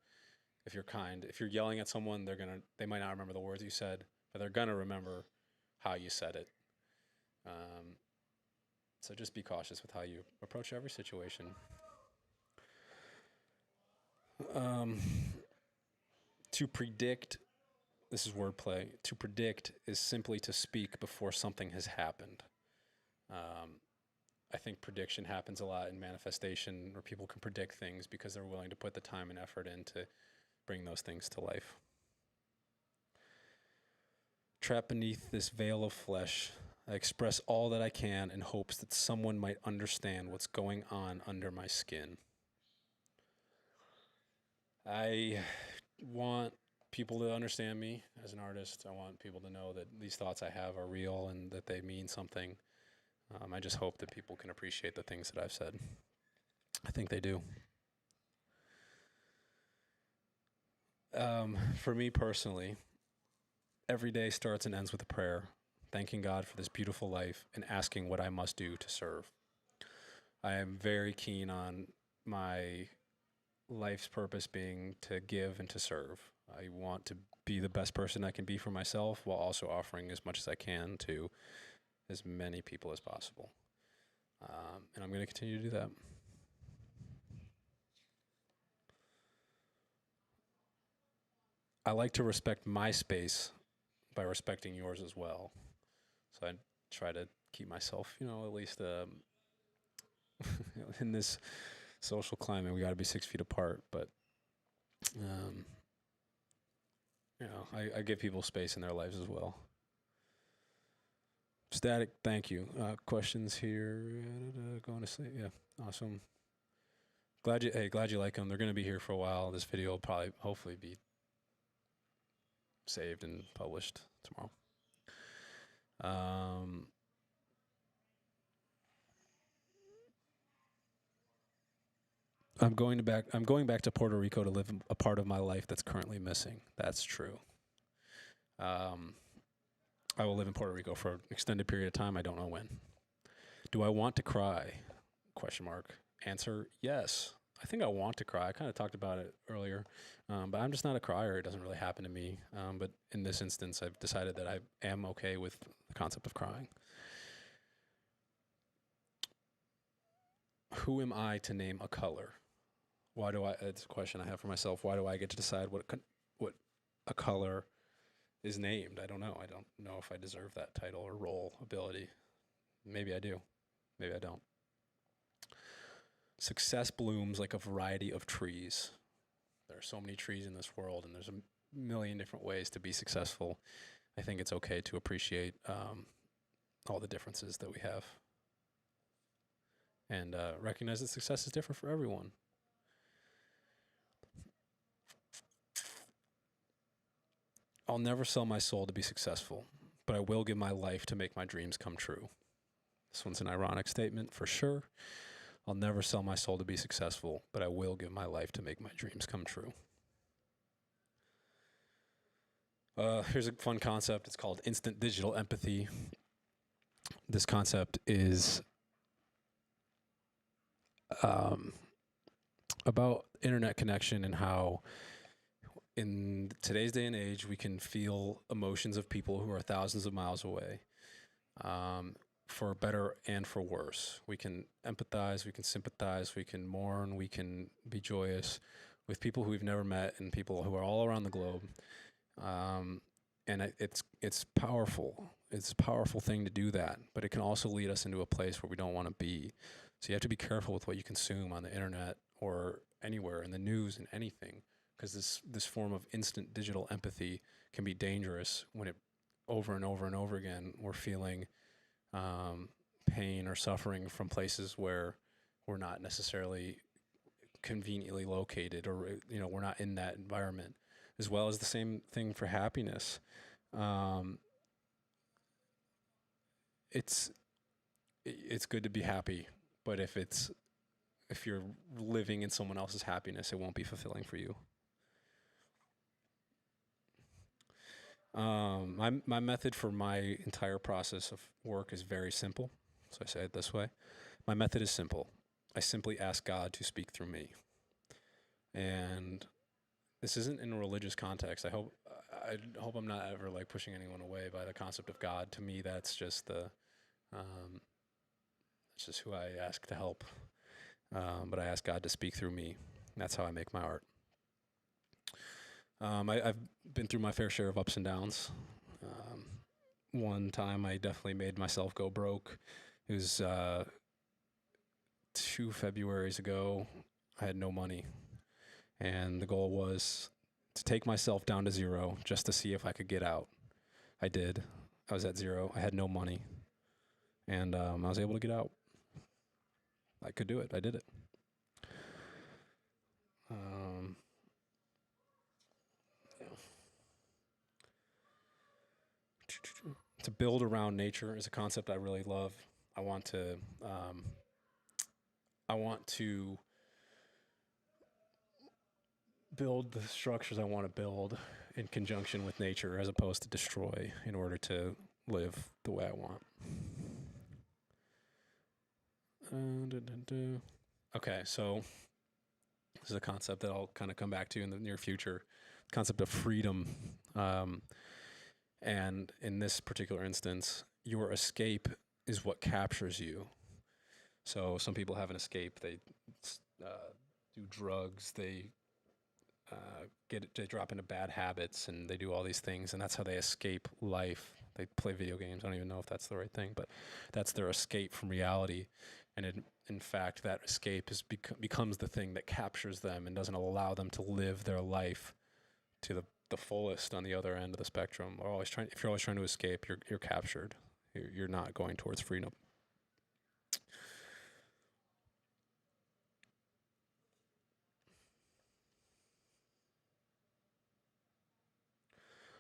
If you're kind, if you're yelling at someone, they might not remember the words you said, but they're gonna remember how you said it. So just be cautious with how you approach every situation. To predict, this is wordplay. To predict is simply to speak before something has happened. I think prediction happens a lot in manifestation, where people can predict things because they're willing to put the time and effort in to bring those things to life. Trapped beneath this veil of flesh, I express all that I can in hopes that someone might understand what's going on under my skin. I want people to understand me as an artist. I want people to know that these thoughts I have are real and that they mean something. I just hope that people can appreciate the things that I've said. I think they do. For me personally, every day starts and ends with a prayer, thanking God for this beautiful life and asking what I must do to serve. I am very keen on my life's purpose being to give and to serve. I want to be the best person I can be for myself while also offering as much as I can to as many people as possible. And I'm going to continue to do that. I like to respect my space by respecting yours as well. So I try to keep myself, at least in this social climate, we got to be 6 feet apart. But, I give people space in their lives as well. Static, thank you. Questions here? Going to sleep? Yeah, awesome. Glad you like them. They're going to be here for a while. This video will probably, hopefully, be saved and published tomorrow. I'm going back to Puerto Rico to live a part of my life that's currently missing. That's true. I will live in Puerto Rico for an extended period of time. I don't know when. Do I want to cry? Question mark. Answer, yes. I think I want to cry. I kind of talked about it earlier, but I'm just not a crier. It doesn't really happen to me. But in this instance, I've decided that I am okay with the concept of crying. Who am I to name a color? Why do I? It's a question I have for myself. Why do I get to decide what a color is named? I don't know. I don't know if I deserve that title or role, ability. Maybe I do. Maybe I don't. Success blooms like a variety of trees. There are so many trees in this world, and there's a million different ways to be successful. I think it's okay to appreciate all the differences that we have and recognize that success is different for everyone. I'll never sell my soul to be successful, but I will give my life to make my dreams come true. This one's an ironic statement for sure. I'll never sell my soul to be successful, but I will give my life to make my dreams come true. Here's a fun concept. It's called instant digital empathy. This concept is about internet connection and how in today's day and age, we can feel emotions of people who are thousands of miles away, for better and for worse. We can empathize, we can sympathize, we can mourn, we can be joyous with people who we've never met and people who are all around the globe. And it's powerful. It's a powerful thing to do that, but it can also lead us into a place where we don't want to be. So you have to be careful with what you consume on the internet or anywhere in the news and anything, because this form of instant digital empathy can be dangerous when it over and over and over again we're feeling um, pain or suffering from places where we're not necessarily conveniently located, or we're not in that environment. As well as the same thing for happiness. Um, it's it's good to be happy, but if you're living in someone else's happiness, it won't be fulfilling for you. My method for my entire process of work is very simple. So I say it this way: my method is simple. I simply ask God to speak through me, and this isn't in a religious context. I hope I'm not ever like pushing anyone away by the concept of God. To me, that's just the um, it's just who I ask to help. But I ask God to speak through me. That's how I make my art. I've been through my fair share of ups and downs. Um, One time, I definitely made myself go broke. It was 2 Februarys ago. I had no money, and the goal was to take myself down to zero just to see if I could get out. I did. I was at zero. I had no money, and I was able to get out. I could do it. I did it. Um, to build around nature is a concept I really love. I want to um, I want to build the structures I want to build in conjunction with nature as opposed to destroy in order to live the way I want. Okay, so this is a concept that I'll kind of come back to in the near future. Concept of freedom, um, and in this particular instance, your escape is what captures you. So some people have an escape. They do drugs. They drop into bad habits, and they do all these things, and that's how they escape life. They play video games. I don't even know if that's the right thing, but that's their escape from reality. And in fact, that escape becomes the thing that captures them and doesn't allow them to live their life to the fullest on the other end of the spectrum. If you're always trying to escape, you're captured. You're not going towards freedom.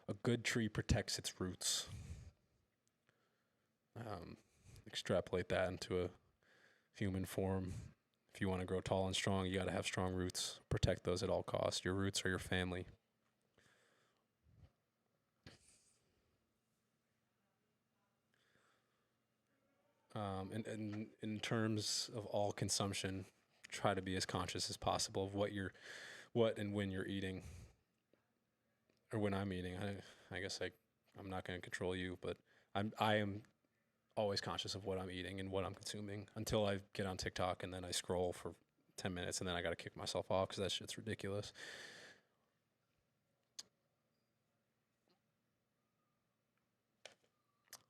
A good tree protects its roots. Um, Extrapolate that into a human form. If you want to grow tall and strong, you got to have strong roots. Protect those at all costs. Your roots are your family. And in terms of all consumption, try to be as conscious as possible of what and when you're eating, or when I'm eating. I guess I'm not going to control you, but I am always conscious of what I'm eating and what I'm consuming until I get on TikTok and then I scroll for 10 minutes and then I got to kick myself off because that shit's ridiculous.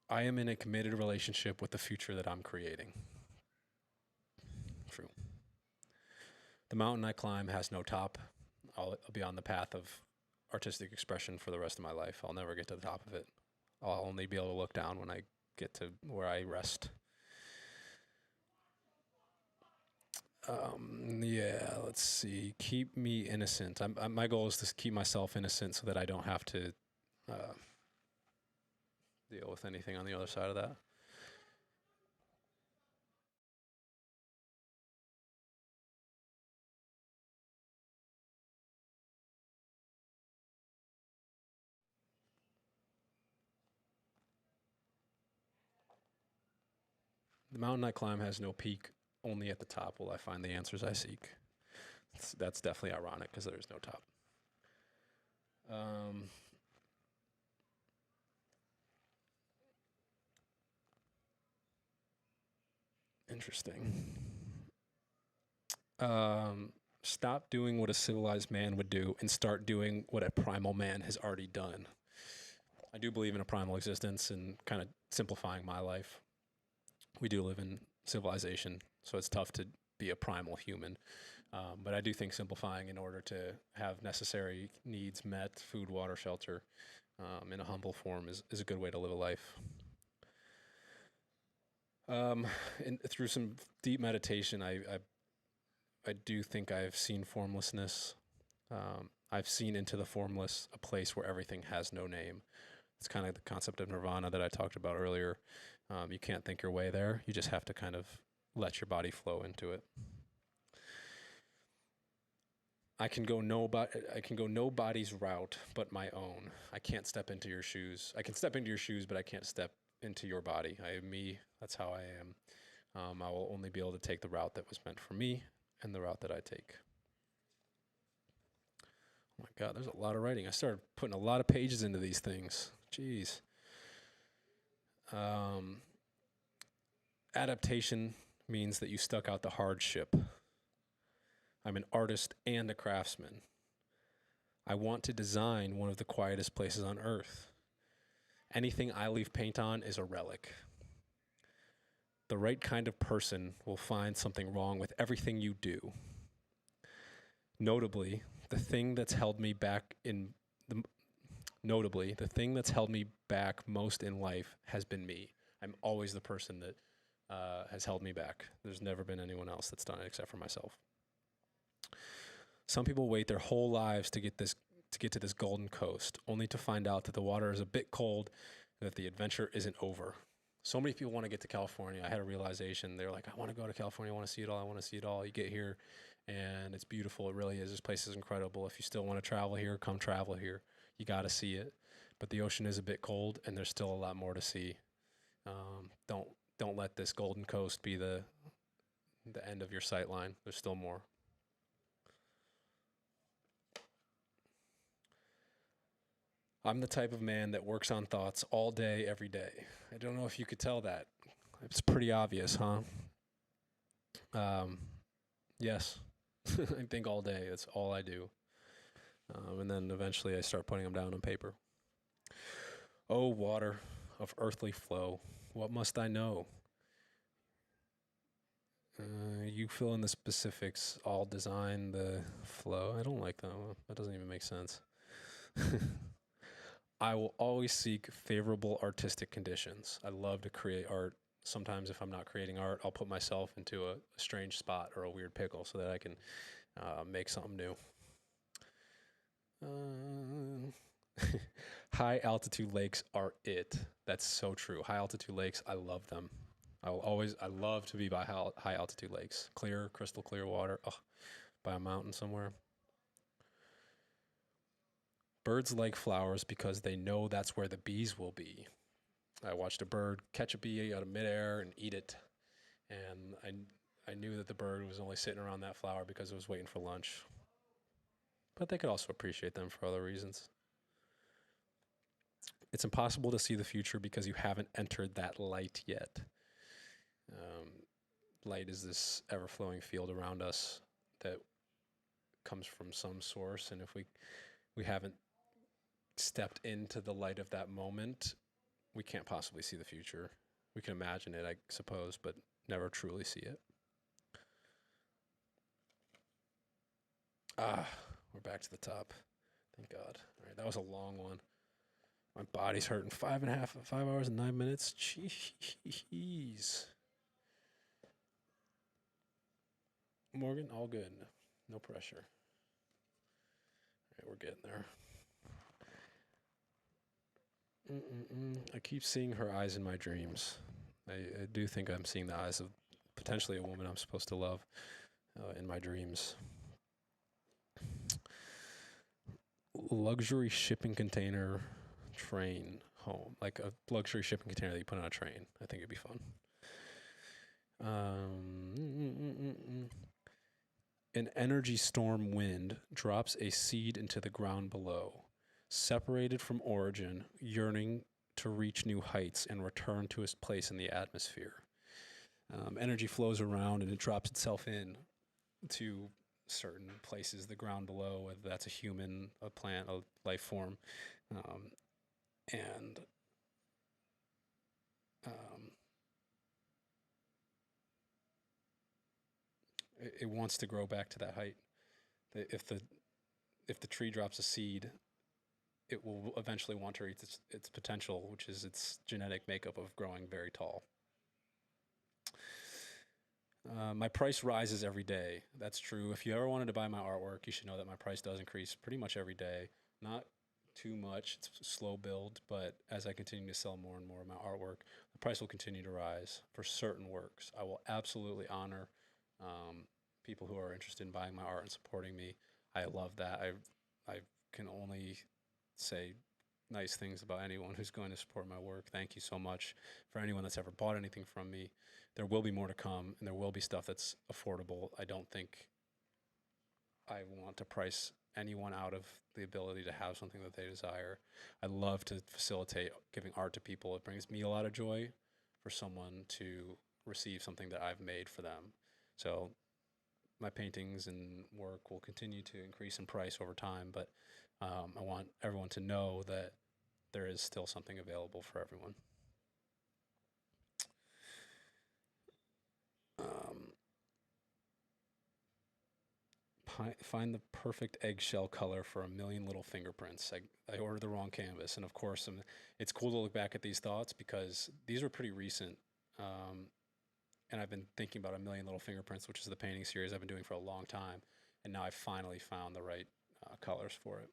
I am in a committed relationship with the future that I'm creating. True. The mountain I climb has no top. I'll be on the path of artistic expression for the rest of my life. I'll never get to the top of it. I'll only be able to look down when I get to where I rest. Yeah, let's see. Keep me innocent. My goal is to keep myself innocent so that I don't have to uh, deal with anything on the other side of that. The mountain I climb has no peak. Only at the top will I find the answers I seek. That's definitely ironic because there's no top. Um, Interesting. Stop doing what a civilized man would do and start doing what a primal man has already done. I do believe in a primal existence and kind of simplifying my life. We do live in civilization, so it's tough to be a primal human. But I do think simplifying in order to have necessary needs met, food, water, shelter, in a humble form is a good way to live a life. And through some deep meditation, I do think I've seen formlessness. I've seen into the formless, a place where everything has no name. It's kind of the concept of nirvana that I talked about earlier. You can't think your way there. You just have to kind of let your body flow into it. I can go nobody's route but my own. I can't step into your shoes. I can step into your shoes, but I can't step into your body. I am me. That's how I am. I will only be able to take the route that was meant for me and the route that I take. Oh my God, there's a lot of writing. I started putting a lot of pages into these things. Jeez. Adaptation means that you stuck out the hardship. I'm an artist and a craftsman. I want to design one of the quietest places on earth. Anything I leave paint on is a relic. The right kind of person will find something wrong with everything you do. Notably, the thing that's held me back most in life has been me. I'm always the person that has held me back. There's never been anyone else that's done it except for myself. Some people wait their whole lives to get to this golden coast, only to find out that the water is a bit cold and that the adventure isn't over. So many people want to get to California. I had a realization. They're like, I want to go to California. I want to see it all. I want to see it all. You get here, and it's beautiful. It really is. This place is incredible. If you still want to travel here, come travel here. You got to see it. But the ocean is a bit cold, and there's still a lot more to see. Don't let this golden coast be the end of your sight line. There's still more. I'm the type of man that works on thoughts all day, every day. I don't know if you could tell that. It's pretty obvious, huh? Yes. I think all day. That's all I do. And then eventually I start putting them down on paper. Oh, water of earthly flow, what must I know? You fill in the specifics. I'll design the flow. I don't like that one. That doesn't even make sense. I will always seek favorable artistic conditions. I love to create art. Sometimes if I'm not creating art, I'll put myself into a strange spot or a weird pickle so that I can make something new. High altitude lakes are it. That's so true. High altitude lakes, I love them. I love to be by high altitude lakes. Clear, crystal clear water. By a mountain somewhere. Birds like flowers because they know that's where the bees will be. I watched a bird catch a bee out of midair and eat it. And I knew that the bird was only sitting around that flower because it was waiting for lunch. But they could also appreciate them for other reasons. It's impossible to see the future because you haven't entered that light yet. Light is this ever-flowing field around us that comes from some source, and if we haven't stepped into the light of that moment, we can't possibly see the future. We can imagine it, I suppose, but never truly see it. We're back to the top. Thank God. All right, that was a long one. My body's hurting. 5 hours and 9 minutes. Jeez. Morgan, all good. No pressure. All right, we're getting there. I keep seeing her eyes in my dreams. I do think I'm seeing the eyes of potentially a woman I'm supposed to love in my dreams. Luxury shipping container train home. Like a luxury shipping container that you put on a train. I think it'd be fun. An energy storm wind drops a seed into the ground below. Separated from origin, yearning to reach new heights and return to its place in the atmosphere. Energy flows around and it drops itself in to certain places, the ground below, whether that's a human, a plant, a life form. and um, it wants to grow back to that height. If the tree drops a seed, it will eventually want to reach its potential, which is its genetic makeup of growing very tall. My price rises every day. That's true. If you ever wanted to buy my artwork, you should know that my price does increase pretty much every day. Not too much. It's a slow build, but as I continue to sell more and more of my artwork, the price will continue to rise for certain works. I will absolutely honor um, people who are interested in buying my art and supporting me. I love that. I can only say nice things about anyone who's going to support my work. Thank you so much. For anyone that's ever bought anything from me, there will be more to come, and there will be stuff that's affordable. I don't think I want to price anyone out of the ability to have something that they desire. I love to facilitate giving art to people. It brings me a lot of joy for someone to receive something that I've made for them. So my paintings and work will continue to increase in price over time, but I want everyone to know that there is still something available for everyone. Um, find the perfect eggshell color for a million little fingerprints. I ordered the wrong canvas, and of course, it's cool to look back at these thoughts because these are pretty recent. Um, and I've been thinking about a million little fingerprints, which is the painting series I've been doing for a long time, and now I finally found the right colors for it.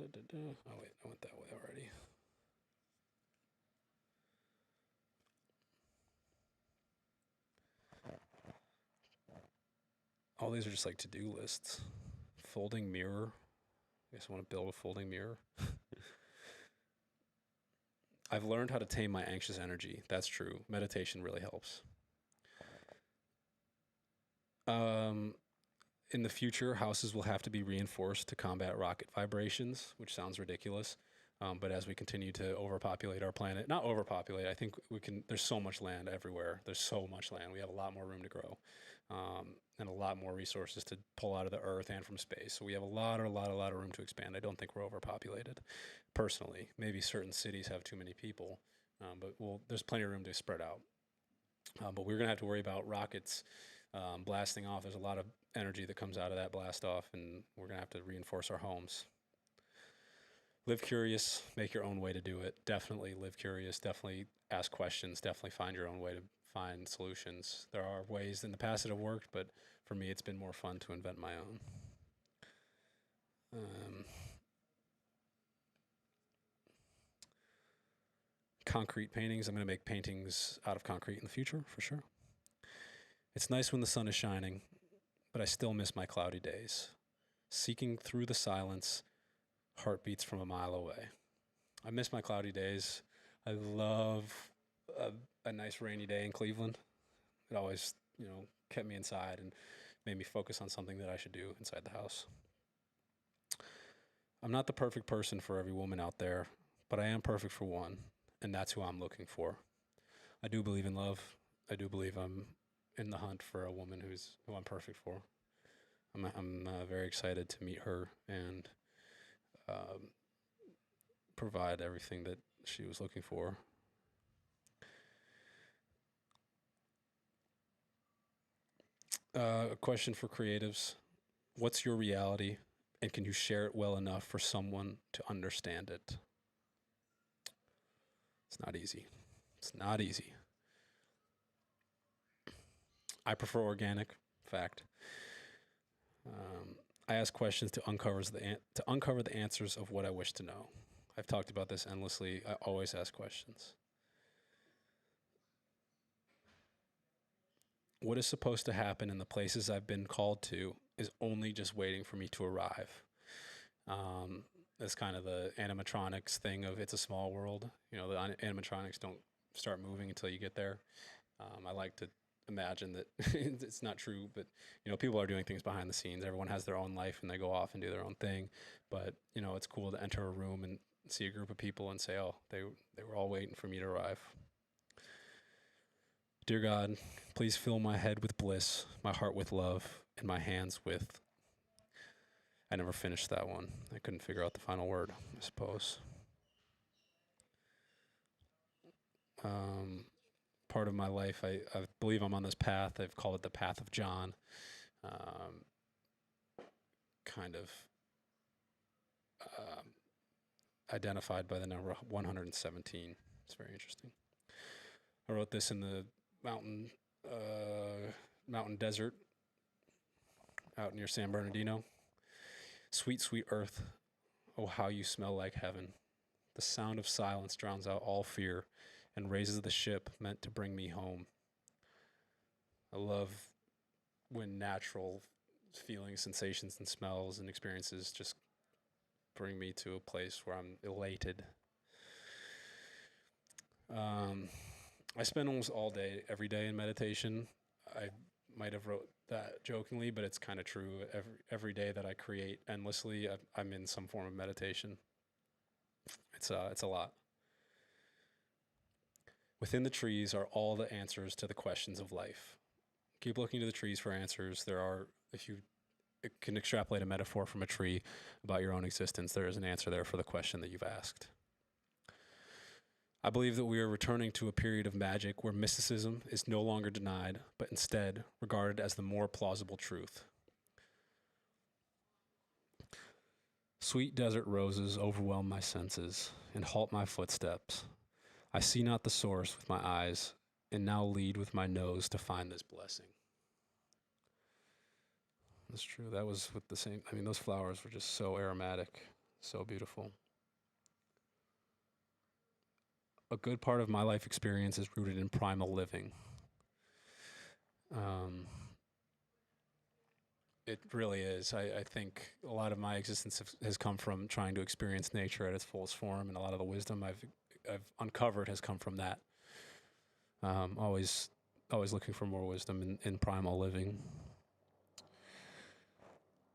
Oh wait, I went that way already. All these are just like to-do lists. Folding mirror. I guess I want to build a folding mirror. I've learned how to tame my anxious energy. That's true. Meditation really helps. Um, in the future, houses will have to be reinforced to combat rocket vibrations, which sounds ridiculous. But as we continue to overpopulate our planet, not overpopulate, I think we can. There's so much land everywhere. There's so much land. We have a lot more room to grow, and a lot more resources to pull out of the earth and from space. So we have a lot of room to expand. I don't think we're overpopulated, personally. Maybe certain cities have too many people, but there's plenty of room to spread out. But we're gonna have to worry about rockets blasting off. There's a lot of energy that comes out of that blast off, and we're gonna have to reinforce our homes. Live curious, make your own way to do it. Definitely live curious. Definitely ask questions. Definitely find your own way to find solutions. There are ways in the past that have worked, but for me, it's been more fun to invent my own. Um, concrete paintings. I'm going to make paintings out of concrete in the future for sure. It's nice when the sun is shining, but I still miss my cloudy days. Seeking through the silence, heartbeats from a mile away. I miss my cloudy days. I love a, a nice rainy day in Cleveland. It always, kept me inside and made me focus on something that I should do inside the house. I'm not the perfect person for every woman out there, but I am perfect for one, and that's who I'm looking for. I do believe in love. I do believe I'm in the hunt for a woman who I'm perfect for. I'm very excited to meet her and um, provide everything that she was looking for. A question for creatives. What's your reality, and can you share it well enough for someone to understand it? It's not easy. It's not easy. I prefer organic. Fact. I ask questions to uncover the answers of what I wish to know. I've talked about this endlessly. I always ask questions. What is supposed to happen in the places I've been called to is only just waiting for me to arrive. That's kind of the animatronics thing of it's a small world. The animatronics don't start moving until you get there. I like to imagine that it's not true, but people are doing things behind the scenes. Everyone has their own life and they go off and do their own thing. But it's cool to enter a room and see a group of people and say, "Oh, they were all waiting for me to arrive." Dear God, Please fill my head with bliss, my heart with love, and my hands with. I never finished that one. I couldn't figure out the final word, I suppose. Um, Part of my life, I believe I'm on this path. I've called it the path of John. Um, kind of um, identified by the number 117. It's very interesting. I wrote this in the mountain mountain desert out near San Bernardino. Sweet, sweet earth, oh how you smell like heaven. The sound of silence drowns out all fear and raises the ship meant to bring me home. I love when natural feelings, sensations, and smells and experiences just bring me to a place where I'm elated. Um, I spend almost all day, every day in meditation. I might have wrote that jokingly, but it's kind of true. Every day that I create endlessly, I'm in some form of meditation. It's a lot. Within the trees are all the answers to the questions of life. Keep looking to the trees for answers. There are, if you can extrapolate a metaphor from a tree about your own existence, there is an answer there for the question that you've asked. I believe that we are returning to a period of magic where mysticism is no longer denied, but instead regarded as the more plausible truth. Sweet desert roses overwhelm my senses and halt my footsteps. I see not the source with my eyes, and now lead with my nose to find this blessing. That's true. That was with the same. I mean, those flowers were just so aromatic, so beautiful. A good part of my life experience is rooted in primal living. Um, it really is. I think a lot of my existence has come from trying to experience nature at its fullest form, and a lot of the wisdom I've uncovered has come from that. Always looking for more wisdom in primal living.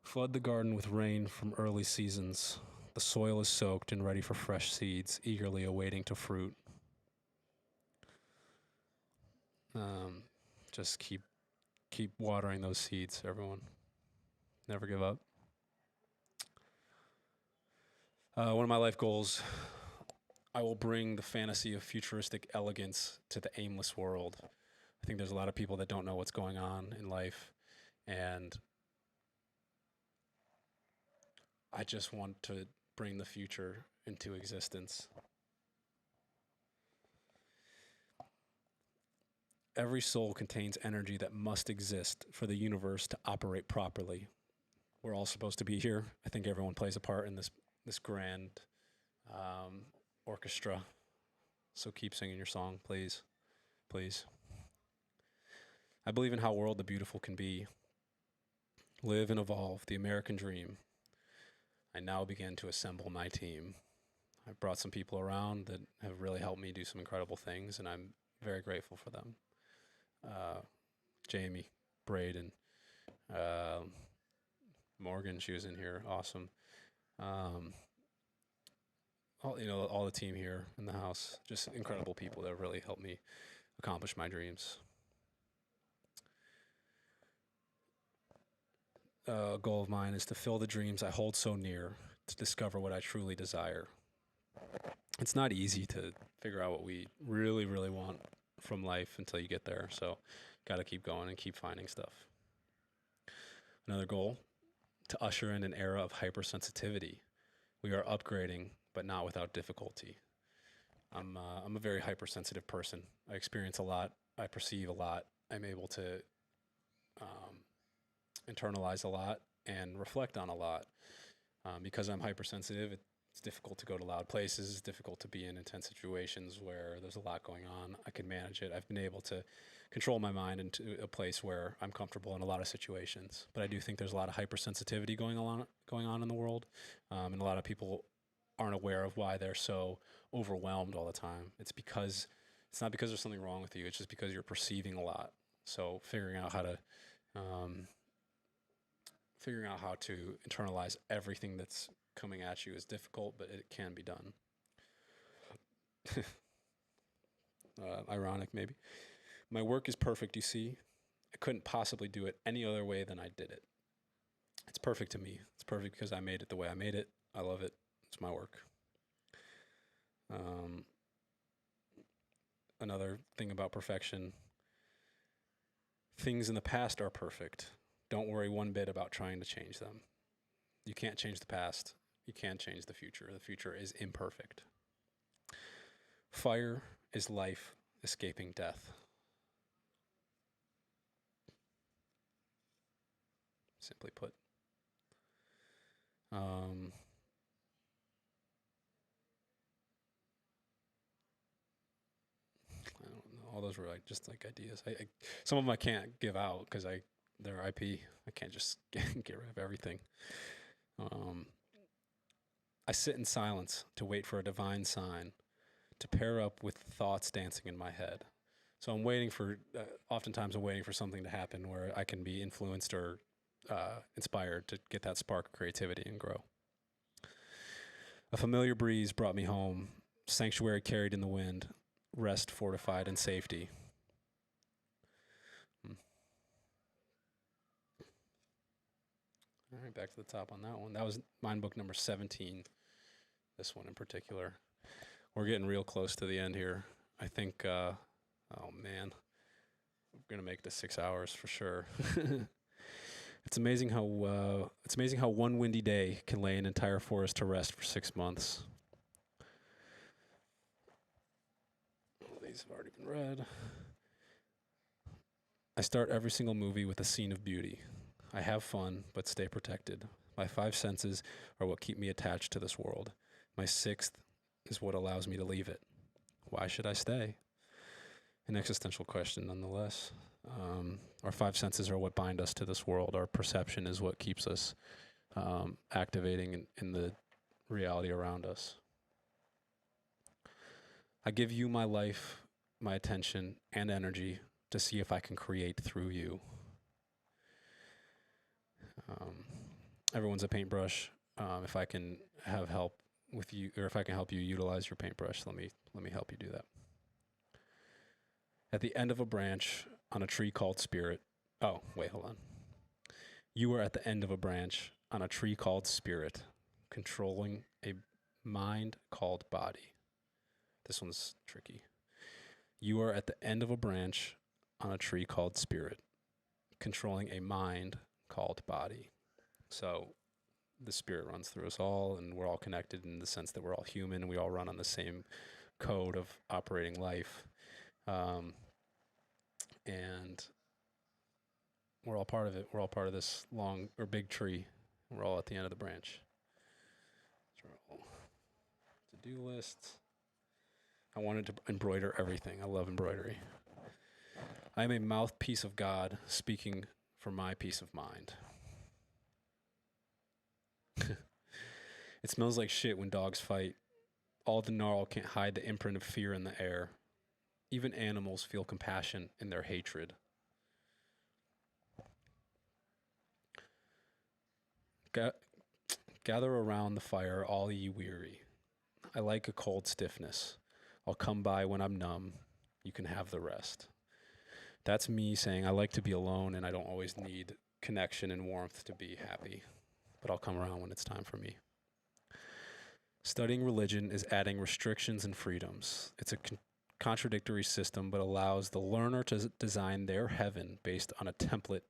Flood the garden with rain from early seasons. The soil is soaked and ready for fresh seeds, eagerly awaiting to fruit. Just keep watering those seeds, everyone. Never give up. One of my life goals, I will bring the fantasy of futuristic elegance to the aimless world. I think there's a lot of people that don't know what's going on in life, and I just want to bring the future into existence. Every soul contains energy that must exist for the universe to operate properly. We're all supposed to be here. I think everyone plays a part in this grand orchestra. So keep singing your song, please. Please. I believe in how world the beautiful can be. Live and evolve, the American dream. I now begin to assemble my team. I've brought some people around that have really helped me do some incredible things, and I'm very grateful for them. Jamie, Braden, Morgan, she was in here, awesome. All the team here in the house, just incredible people that have really helped me accomplish my dreams. A goal of mine is to fill the dreams I hold so near, to discover what I truly desire. It's not easy to figure out what we really, really want from life until you get there. So, got to keep going and keep finding stuff. Another goal, to usher in an era of hypersensitivity. We are upgrading, but not without difficulty. I'm a very hypersensitive person. I experience a lot. I perceive a lot. I'm able to internalize a lot and reflect on a lot. Because I'm hypersensitive, it's difficult to go to loud places. It's difficult to be in intense situations where there's a lot going on. I can manage it. I've been able to control my mind into a place where I'm comfortable in a lot of situations. But I do think there's a lot of hypersensitivity going on in the world, and a lot of people aren't aware of why they're so overwhelmed all the time. It's not because there's something wrong with you. It's just because you're perceiving a lot. So figuring out how to internalize everything that's coming at you is difficult, but it can be done. Ironic, maybe. My work is perfect, you see. I couldn't possibly do it any other way than I did it. It's perfect to me. It's perfect because I made it the way I made it. I love it. It's my work. Um, Another thing about perfection, things in the past are perfect. Don't worry one bit about trying to change them. You can't change the past. You can't change the future. The future is imperfect. Fire is life escaping death. Simply put. Um, I don't know. All those were like just like ideas. Some of them I can't give out because they're IP. I can't just get rid of everything. Um, I sit in silence to wait for a divine sign to pair up with thoughts dancing in my head. So I'm waiting for. Oftentimes, I'm waiting for something to happen where I can be influenced or inspired to get that spark of creativity and grow. A familiar breeze brought me home, sanctuary carried in the wind, rest fortified in safety. All right, back to the top on that one. That was mind book number 17, this one in particular. We're getting real close to the end here. I think, oh man, we're going to make this 6 hours for sure. It's amazing how one windy day can lay an entire forest to rest for 6 months. These have already been read. I start every single movie with a scene of beauty. I have fun, but stay protected. My 5 senses are what keep me attached to this world. My 6th is what allows me to leave it. Why should I stay? An existential question, nonetheless. Our 5 senses are what bind us to this world. Our perception is what keeps us activating in the reality around us. I give you my life, my attention, and energy to see if I can create through you. Everyone's a paintbrush. If I can have help with you, or if I can help you utilize your paintbrush, let me help you do that. At the end of a branch on a tree called spirit. Oh, wait, hold on. You are at the end of a branch on a tree called spirit, controlling a mind called body. This one's tricky. You are at the end of a branch on a tree called spirit, controlling a mind called body. So the spirit runs through us all, and we're all connected in the sense that we're all human, and we all run on the same code of operating life. And we're all part of it. We're all part of this long or big tree. We're all at the end of the branch. To-do lists. I wanted to embroider everything. I love embroidery. I am a mouthpiece of God speaking for my peace of mind. It smells like shit when dogs fight. All the gnarl can't hide the imprint of fear in the air. Even animals feel compassion in their hatred. Gather around the fire, all ye weary. I like a cold stiffness. I'll come by when I'm numb. You can have the rest. That's me saying I like to be alone and I don't always need connection and warmth to be happy. But I'll come around when it's time for me. Studying religion is adding restrictions and freedoms. It's a contradictory system, but allows the learner to design their heaven based on a template.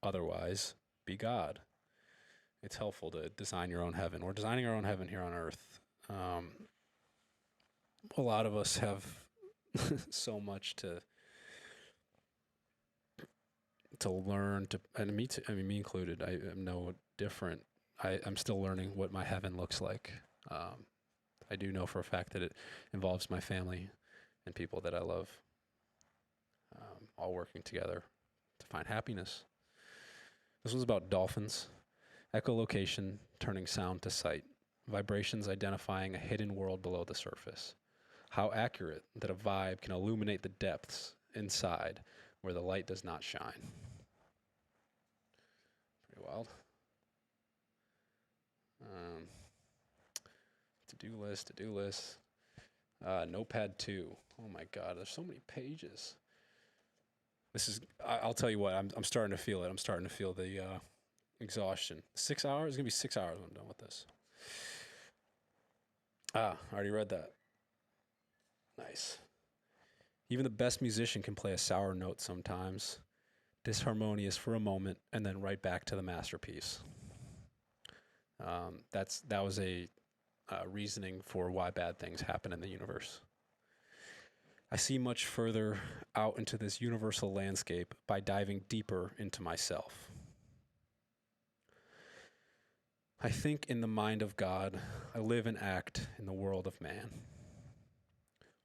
Otherwise, be God. It's helpful to design your own heaven. We're designing our own heaven here on earth. A lot of us have so much to learn, and me too, I mean, me included. I am no different. I'm still learning what my heaven looks like. I do know for a fact that it involves my family and people that I love, all working together to find happiness. This one's about dolphins. Echolocation, turning sound to sight. Vibrations identifying a hidden world below the surface. How accurate that a vibe can illuminate the depths inside where the light does not shine. Pretty wild. To-do list. Notepad 2. Oh my God, there's so many pages. I'll tell you what, I'm starting to feel it. I'm starting to feel the exhaustion. 6 hours? It's going to be 6 hours when I'm done with this. Ah, I already read that. Nice. Even the best musician can play a sour note sometimes, disharmonious for a moment, and then right back to the masterpiece. That was a reasoning for why bad things happen in the universe. I see much further out into this universal landscape by diving deeper into myself. I think in the mind of God, I live and act in the world of man.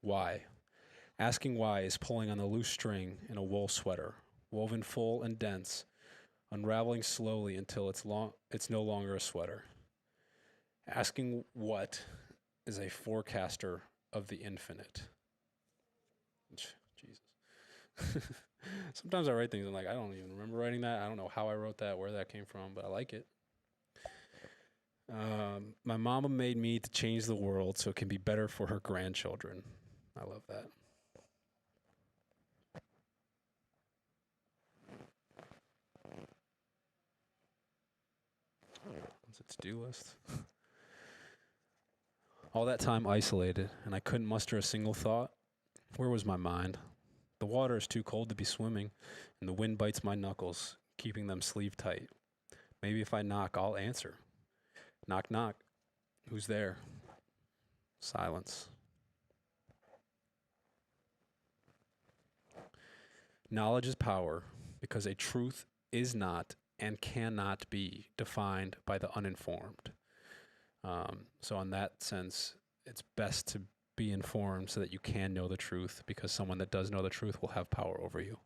Why? Asking why is pulling on a loose string in a wool sweater, woven full and dense, unraveling slowly until it's no longer a sweater. Asking what is a forecaster of the infinite. Jesus. Sometimes I write things and I'm like, I don't even remember writing that. I don't know how I wrote that, where that came from, but I like it. My mama made me to change the world so it can be better for her grandchildren. I love that. What's its to-do list? All that time isolated, and I couldn't muster a single thought. Where was my mind? The water is too cold to be swimming, and the wind bites my knuckles, keeping them sleeve tight. Maybe if I knock, I'll answer. Knock, knock. Who's there? Silence. Knowledge is power because a truth is not and cannot be defined by the uninformed. So, in that sense, it's best to be informed so that you can know the truth because someone that does know the truth will have power over you.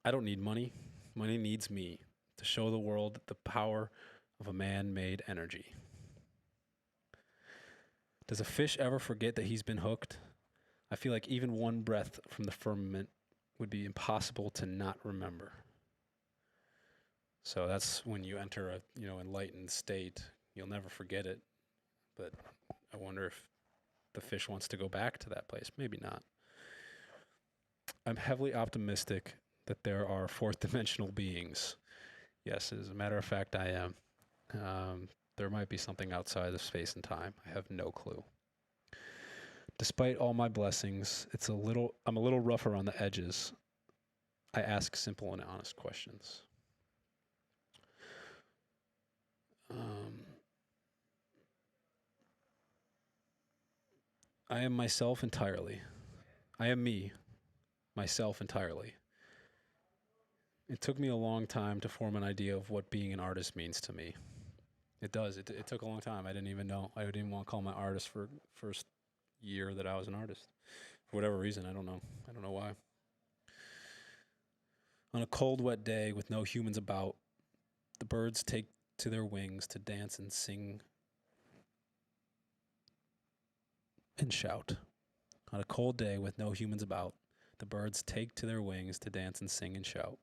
I don't need money. Money needs me to show the world the power of a man made energy. Does a fish ever forget that he's been hooked? I feel like even one breath from the firmament would be impossible to not remember. So that's when you enter a enlightened state. You'll never forget it. But I wonder if the fish wants to go back to that place. Maybe not. I'm heavily optimistic that there are fourth dimensional beings. Yes, as a matter of fact, I am. There might be something outside of space and time. I have no clue. Despite all my blessings, I'm a little rougher on the edges. I ask simple and honest questions. I am myself entirely. I am me, myself entirely. It took me a long time to form an idea of what being an artist means to me. It does. It took a long time. I didn't even know. I didn't want to call my artist for first year that I was an artist. For whatever reason, I don't know. I don't know why. On a cold, wet day with no humans about, the birds take to their wings to dance and sing and shout. On a cold day with no humans about, the birds take to their wings to dance and sing and shout.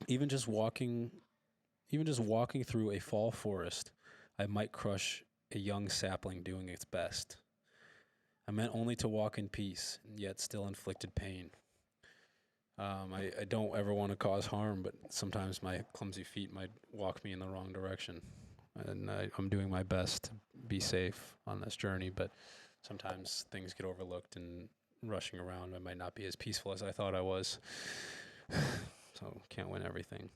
Even just walking through a fall forest, I might crush a young sapling doing its best. I meant only to walk in peace, and yet still inflicted pain. I don't ever want to cause harm, but sometimes my clumsy feet might walk me in the wrong direction. And I'm doing my best to be safe on this journey, but sometimes things get overlooked, and rushing around, I might not be as peaceful as I thought I was. So can't win everything.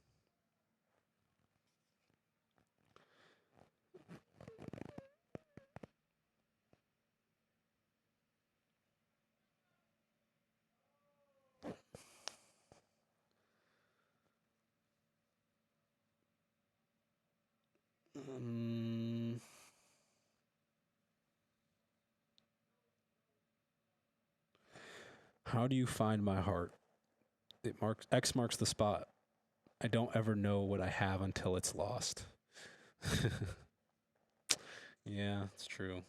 How do you find my heart? X marks the spot. I don't ever know what I have until it's lost. Yeah, it's true.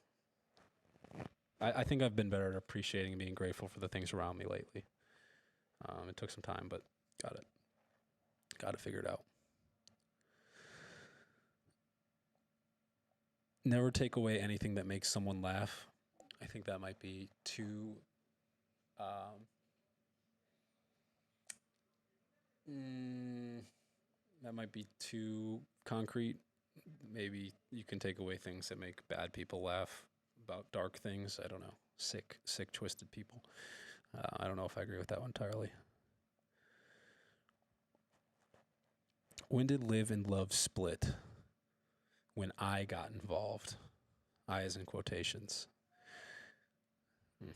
I think I've been better at appreciating and being grateful for the things around me lately. It took some time, but got it. Got it figured out. Never take away anything that makes someone laugh. I think that might be too Um, mm, that might be too concrete. Maybe you can take away things that make bad people laugh about dark things. I don't know. Sick, twisted people. I don't know if I agree with that one entirely. When did live and love split? When I got involved. I is in quotations. Hmm.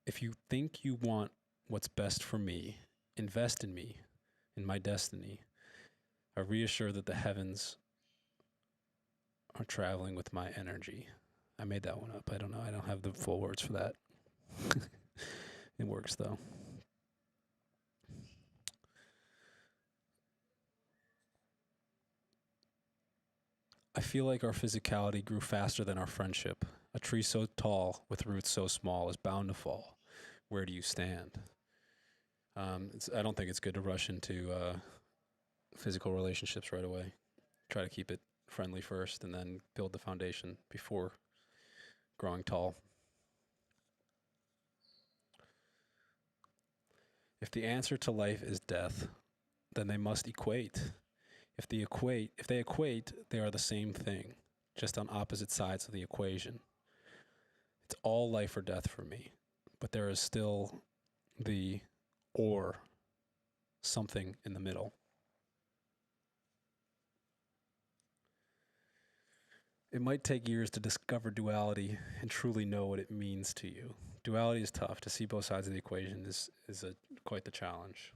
If you think you want what's best for me, invest in me, in my destiny. I reassure that the heavens are traveling with my energy. I made that one up. I don't know. I don't have the full words for that. It works though. I feel like our physicality grew faster than our friendship. A tree so tall with roots so small is bound to fall. Where do you stand? I don't think it's good to rush into physical relationships right away. Try to keep it friendly first and then build the foundation before growing tall. If the answer to life is death, then they must equate. If they equate, they are the same thing, just on opposite sides of the equation. It's all life or death for me, but there is still the or something in the middle. It might take years to discover duality and truly know what it means to you. Duality is tough. To see both sides of the equation is quite the challenge.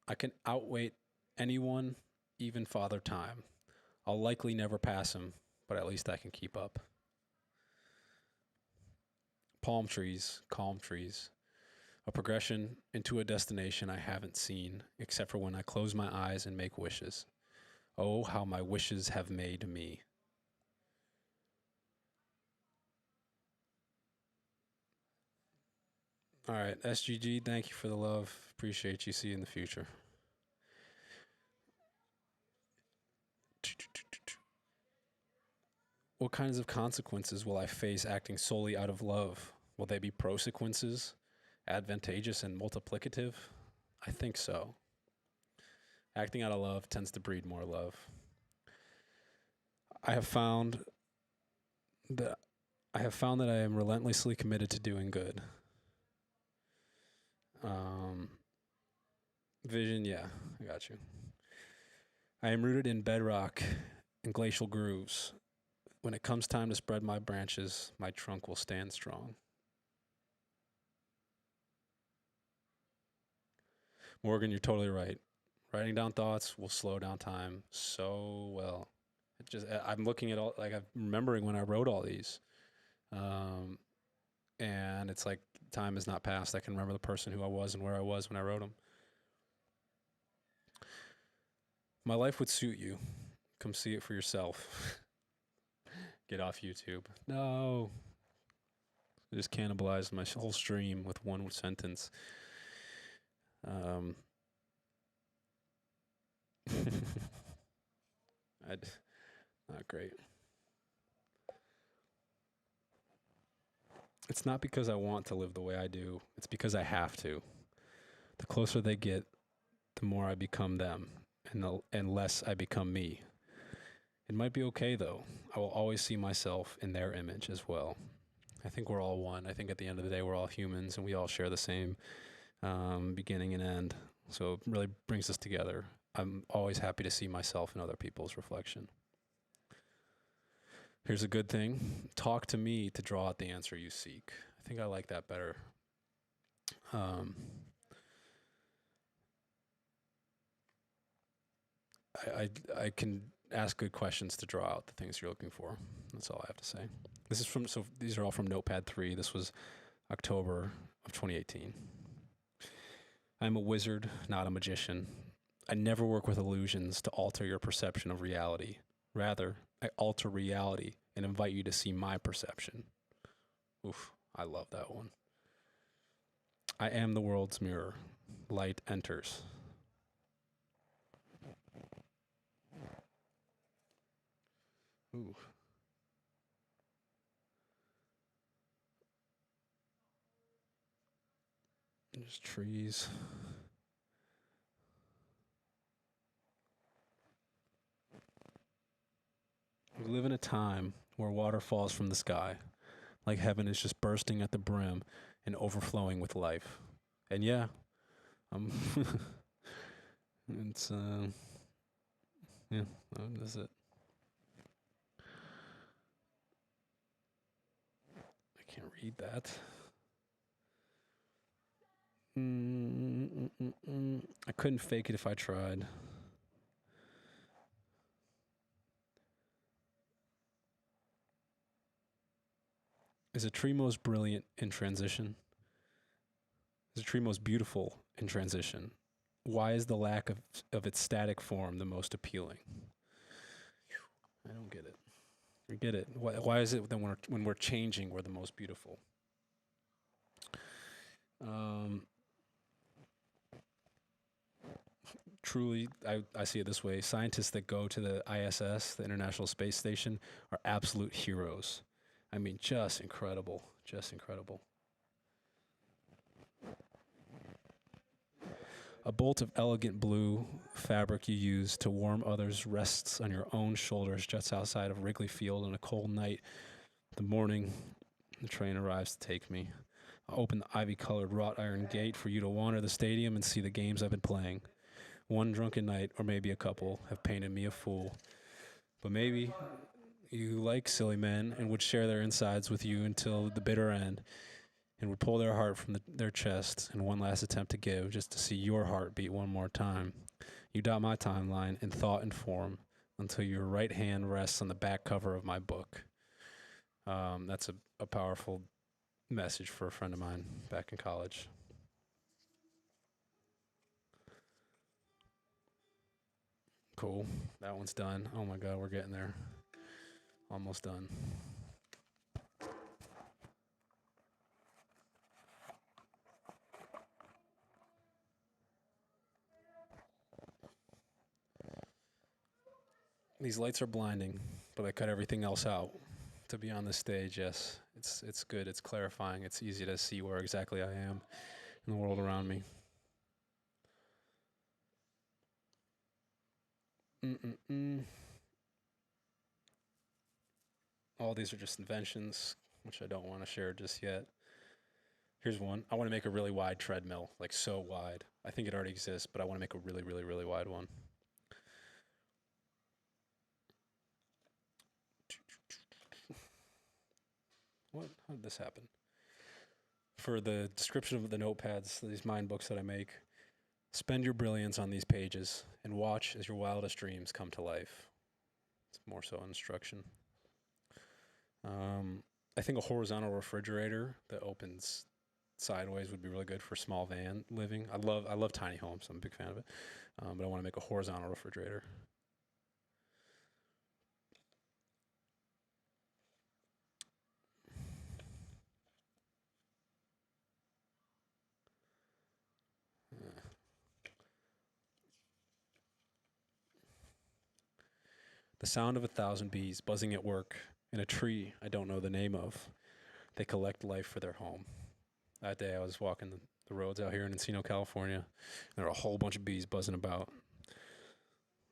I can outweight anyone, even Father Time. I'll likely never pass him, but at least I can keep up. Palm trees, calm trees. A progression into a destination I haven't seen, except for when I close my eyes and make wishes. Oh, how my wishes have made me. All right, SGG, thank you for the love. Appreciate you. See you in the future. What kinds of consequences will I face acting solely out of love? Will they be prosequences, advantageous and multiplicative? I think so. Acting out of love tends to breed more love. I have found that I have found that I am relentlessly committed to doing good. Um, Vision, yeah, I got you. I am rooted in bedrock and glacial grooves. When it comes time to spread my branches, my trunk will stand strong. Morgan, you're totally right. Writing down thoughts will slow down time so well. I'm looking at all, like, I'm remembering when I wrote all these. Um, and it's like time has not passed. I can remember the person who I was and where I was when I wrote them. My life would suit you. Come see it for yourself. Get off YouTube. No. I just cannibalized my whole stream with one sentence. Um, not great. It's not because I want to live the way I do. It's because I have to. The closer they get, the more I become them, and less I become me. It might be okay though. I will always see myself in their image as well. I think we're all one. I think at the end of the day, we're all humans and we all share the same beginning and end. So it really brings us together. I'm always happy to see myself in other people's reflection. Here's a good thing. Talk to me to draw out the answer you seek. I think I like that better. Um, I can ask good questions to draw out the things you're looking for. That's all I have to say. These are all from Notepad 3. This was October of 2018. I'm a wizard, not a magician. I never work with illusions to alter your perception of reality. Rather, I alter reality and invite you to see my perception. Oof, I love that one. I am the world's mirror. Light enters. Ooh. There's trees. We live in a time where water falls from the sky, like heaven is just bursting at the brim and overflowing with life. And yeah, I'm. it's yeah, that's it. I can't read that. I couldn't fake it if I tried. Is a tree most brilliant in transition? Is a tree most beautiful in transition? Why is the lack of its static form the most appealing? I don't get it. I get it. Why is it that when we're changing, we're the most beautiful? Um, Truly, I see it this way. Scientists that go to the ISS, the International Space Station, are absolute heroes. I mean, just incredible. Just incredible. A bolt of elegant blue fabric you use to warm others rests on your own shoulders just outside of Wrigley Field on a cold night. The morning, the train arrives to take me. I'll open the ivy-colored wrought iron gate for you to wander the stadium and see the games I've been playing. One drunken night, or maybe a couple, have painted me a fool. But maybe you like silly men and would share their insides with you until the bitter end and would pull their heart from their chest in one last attempt to give just to see your heart beat one more time. You dot my timeline in thought and form until your right hand rests on the back cover of my book. That's a powerful message for a friend of mine back in college. Cool. That one's done. Oh my God, we're getting there. Almost done. These lights are blinding, but I cut everything else out to be on the stage. Yes, it's good. It's clarifying. It's easy to see where exactly I am in the world around me. Mm-mm-mm. All these are just inventions, which I don't want to share just yet. Here's one. I want to make a really wide treadmill, like so wide. I think it already exists, but I want to make a really, really, really wide one. What? How did this happen? For the description of the notepads, these mind books that I make, spend your brilliance on these pages and watch as your wildest dreams come to life. It's more so instruction. I think a horizontal refrigerator that opens sideways would be really good for small van living. I love tiny homes. I'm a big fan of it, but I want to make a horizontal refrigerator. The sound of 1,000 bees buzzing at work in a tree I don't know the name of. They collect life for their home. That day I was walking the roads out here in Encino, California, and there were a whole bunch of bees buzzing about.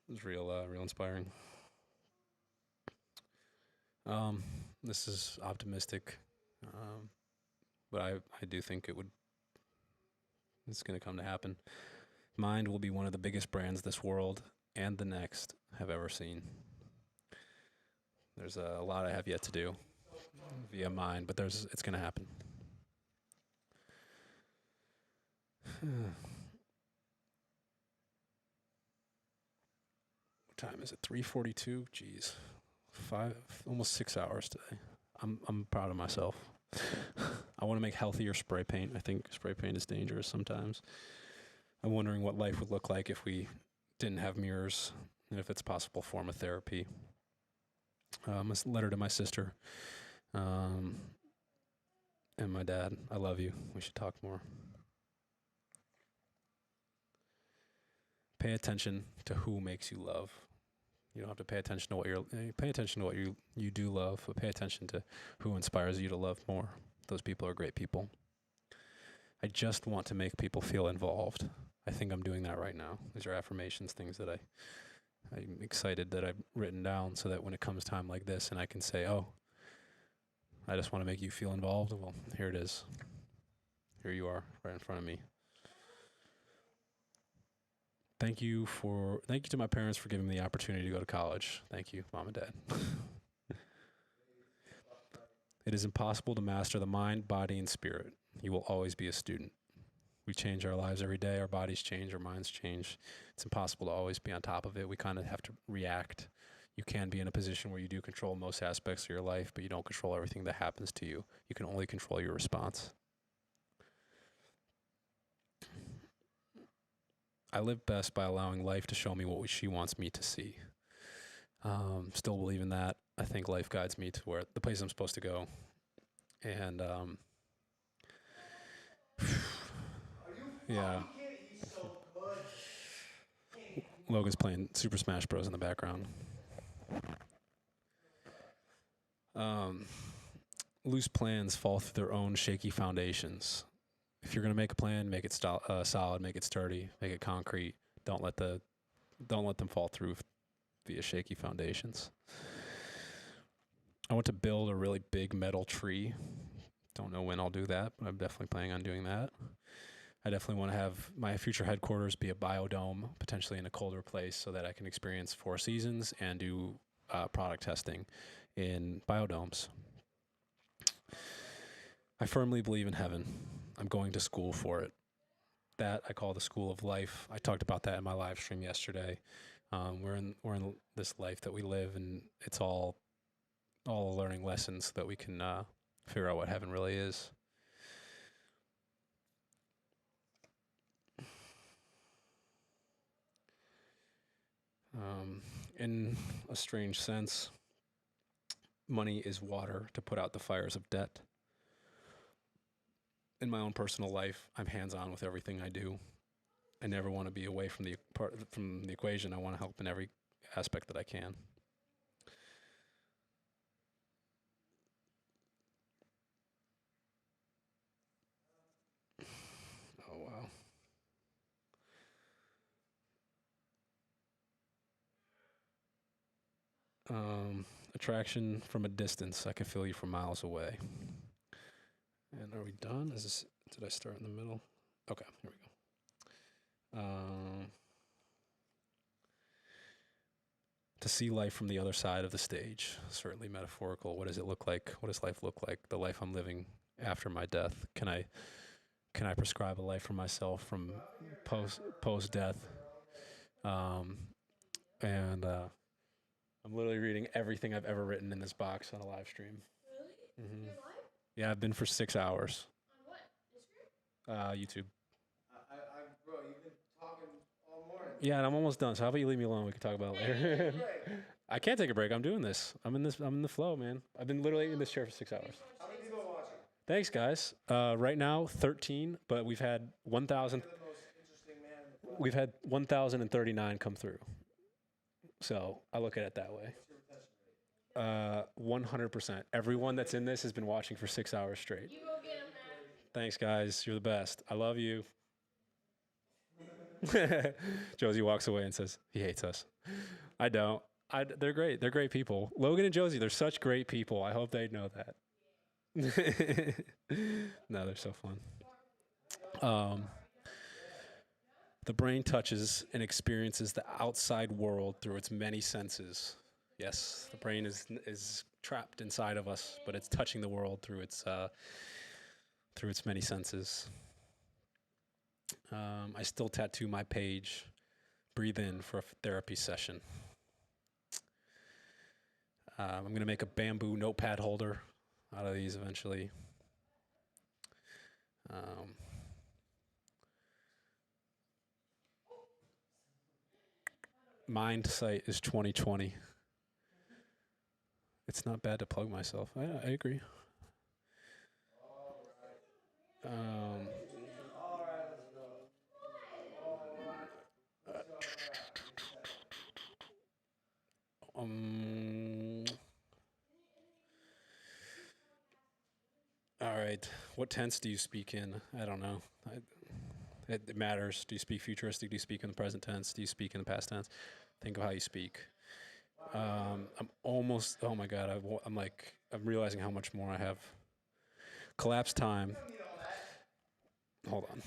It was real inspiring. Um, this is optimistic, but I do think it's going to come to happen. Mind will be one of the biggest brands this world and the next have ever seen. There's a lot I have yet to do via Mind, but it's going to happen. What time is it? 3:42. Jeez, almost 6 hours today. I'm proud of myself. I want to make healthier spray paint. I think spray paint is dangerous sometimes. I'm wondering what life would look like if we didn't have mirrors, and if it's a possible form of therapy. A letter to my sister and my dad. I love you. We should talk more. Pay attention to who makes you love. You don't have to pay attention to what pay attention to what you do love, but pay attention to who inspires you to love more. Those people are great people. I just want to make people feel involved. I think I'm doing that right now. These are affirmations, things that I'm excited that I've written down so that when it comes time like this and I can say, oh, I just want to make you feel involved. Well, here it is. Here you are right in front of me. Thank you to my parents for giving me the opportunity to go to college. Thank you, Mom and Dad. It is impossible to master the mind, body, and spirit. You will always be a student. We change our lives every day. Our bodies change, our minds change. It's impossible to always be on top of it. We kind of have to react. You can be in a position where you do control most aspects of your life, but you don't control everything that happens to you. You can only control your response. I live best by allowing life to show me what she wants me to see. Still believe in that. I think life guides me to where the place I'm supposed to go. And yeah. Logan's playing Super Smash Bros. In the background. Loose plans fall through their own shaky foundations. If you're going to make a plan, make it solid, make it sturdy, make it concrete. Don't let them fall through via shaky foundations. I want to build a really big metal tree. Don't know when I'll do that, but I'm definitely planning on doing that. I definitely want to have my future headquarters be a biodome, potentially in a colder place, so that I can experience 4 seasons and do product testing in biodomes. I firmly believe in heaven. I'm going to school for it. That I call the school of life. I talked about that in my live stream yesterday. We're in this life that we live, and it's all learning lessons so that we can figure out what heaven really is. In a strange sense, money is water to put out the fires of debt. In my own personal life, I'm hands-on with everything I do. I never want to be away from the equation. I want to help in every aspect that I can. Oh, wow. Attraction from a distance. I can feel you from miles away. And are we done? Did I start in the middle? Okay, here we go. To see life from the other side of the stage, certainly metaphorical. What does it look like? What does life look like? The life I'm living after my death. Can I prescribe a life for myself from post death? I'm literally reading everything I've ever written in this box on a live stream. Really? Mm-hmm. You're live? Yeah, I've been for 6 hours. On what? Instagram? YouTube. Bro, you've been talking all morning. Yeah, and I'm almost done. So how about you leave me alone? We can talk about it later. I can't take a break. I'm doing this. I'm in the flow, man. I've been literally in this chair for 6 hours. How many people are watching? Thanks, guys. Right now, 13, but we've had 1,000. We've had 1,039 come through. So I look at it that way. 100%. Everyone that's in this has been watching for 6 hours straight. You go get them, man. Thanks, guys. You're the best. I love you. Josie walks away and says he hates us. I don't. They're great. They're great people. Logan and Josie, they're such great people. I hope they know that. No, they're so fun. The brain touches and experiences the outside world through its many senses. Yes, the brain is trapped inside of us, but it's touching the world through its many senses. I still tattoo my page. Breathe in for a therapy session. I'm going to make a bamboo notepad holder out of these eventually. Mind sight is 2020. It's not bad to plug myself. I agree. Um, all right. What tense do you speak in? I don't know. It matters. Do you speak futuristic? Do you speak in the present tense? Do you speak in the past tense? Think of how you speak. I'm almost. Oh my god! I'm like. I'm realizing how much more I have. Collapse time. Hold on.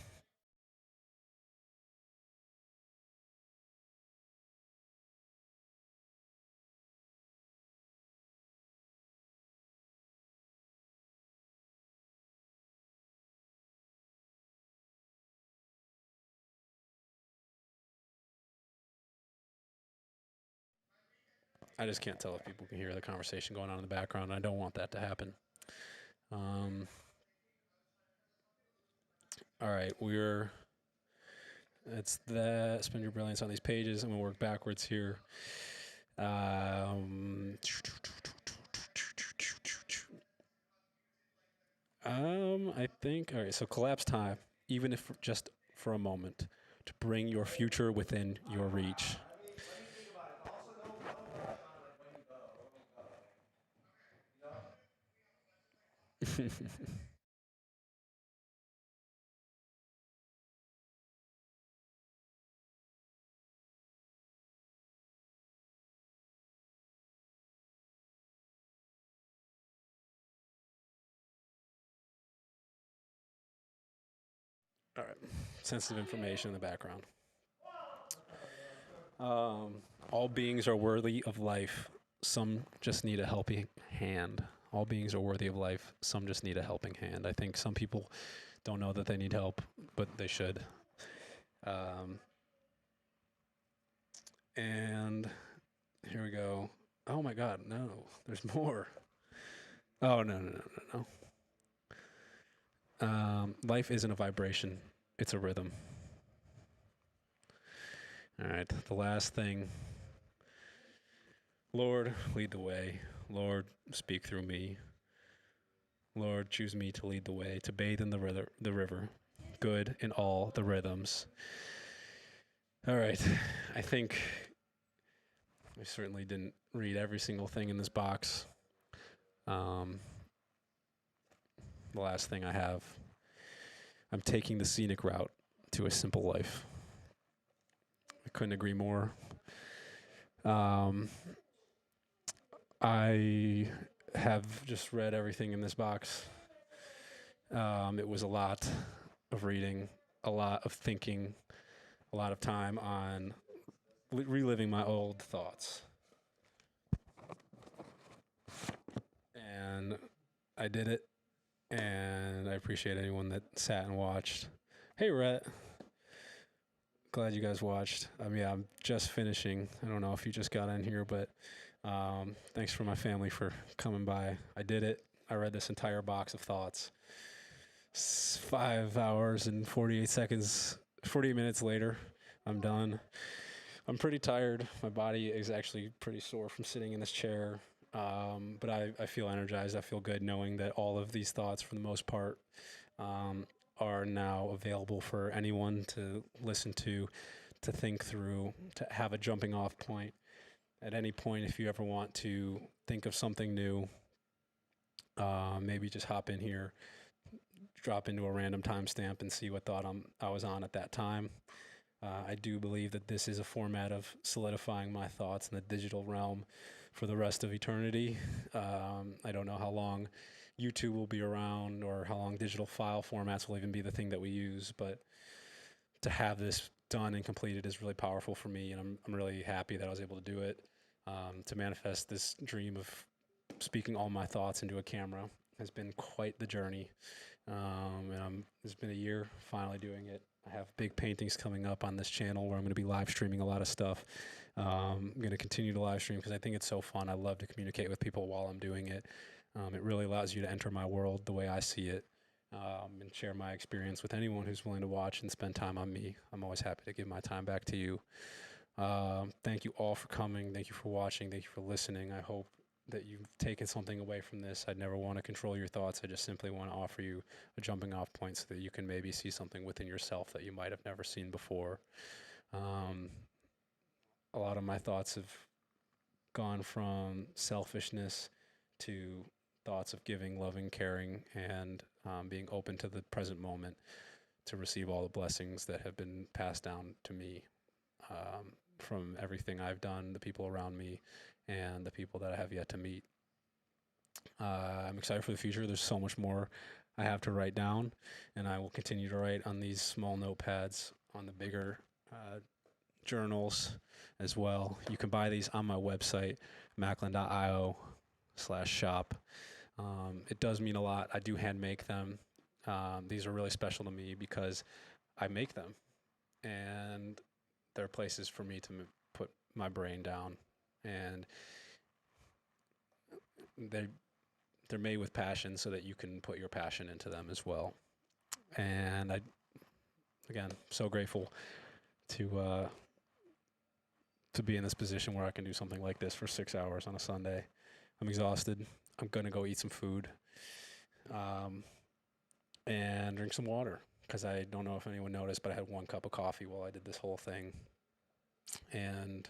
I just can't tell if people can hear the conversation going on in the background. I don't want that to happen. Um, all right, we're. It's that. Spend your brilliance on these pages. I'm gonna work backwards here. Um, I think. All right. So collapse time, even if just for a moment, to bring your future within your reach. All right. Sensitive information in the background. Um, all beings are worthy of life. Some just need a helping hand. All beings are worthy of life. Some just need a helping hand. I think some people don't know that they need help, but they should. Um, and here we go. Oh my God, no, there's more. Oh, no, no, no, no, no. Life isn't a vibration, it's a rhythm. All right, the last thing. Lord, lead the way. Lord, speak through me. Lord, choose me to lead the way, to bathe in the river, good in all the rhythms. All right, I think I certainly didn't read every single thing in this box. Um, the last thing I have, I'm taking the scenic route to a simple life. I couldn't agree more. Um, I have just read everything in this box. It was a lot of reading, a lot of thinking, a lot of time on reliving my old thoughts. And I did it, and I appreciate anyone that sat and watched. Hey, Rhett. Glad you guys watched. Yeah, I'm just finishing. I don't know if you just got in here, but thanks for my family for coming by. I did it. I read this entire box of thoughts. 5 hours and 48 seconds, 48 minutes later, I'm done. I'm pretty tired. My body is actually pretty sore from sitting in this chair. But I feel energized. I feel good knowing that all of these thoughts, for the most part, um, are now available for anyone to listen to think through, to have a jumping off point. At any point, if you ever want to think of something new, maybe just hop in here, drop into a random timestamp, and see what thought I was on at that time. I do believe that this is a format of solidifying my thoughts in the digital realm for the rest of eternity. I don't know how long YouTube will be around or how long digital file formats will even be the thing that we use, but to have this done and completed is really powerful for me, and I'm really happy that I was able to do it. To manifest this dream of speaking all my thoughts into a camera has been quite the journey. It's been a year finally doing it. I have big paintings coming up on this channel where I'm going to be live streaming a lot of stuff. I'm going to continue to live stream because I think it's so fun. I love to communicate with people while I'm doing it. It really allows you to enter my world the way I see it, and share my experience with anyone who's willing to watch and spend time on me. I'm always happy to give my time back to you. Thank you all for coming. Thank you for watching. Thank you for listening. I hope that you've taken something away from this. I'd never want to control your thoughts. I just simply want to offer you a jumping off point so that you can maybe see something within yourself that you might have never seen before. A lot of my thoughts have gone from selfishness to thoughts of giving, loving, caring, and being open to the present moment to receive all the blessings that have been passed down to me from everything I've done, the people around me, and the people that I have yet to meet. I'm excited for the future. There's so much more I have to write down, and I will continue to write on these small notepads on the bigger journals as well. You can buy these on my website, maclin.io/shop. It does mean a lot. I do hand make them. These are really special to me because I make them, and they're places for me to put my brain down, and they're made with passion so that you can put your passion into them as well. And I, again, so grateful to be in this position where I can do something like this for 6 hours on a Sunday. I'm exhausted. I'm gonna go eat some food, and drink some water because I don't know if anyone noticed, but I had 1 cup of coffee while I did this whole thing, and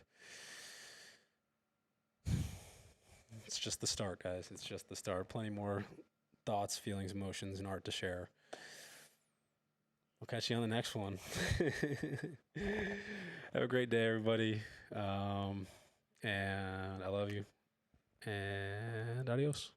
it's just the start, guys. It's just the start. Plenty more thoughts, feelings, emotions, and art to share. We'll catch you on the next one. Have a great day, everybody. And I love you. And adios.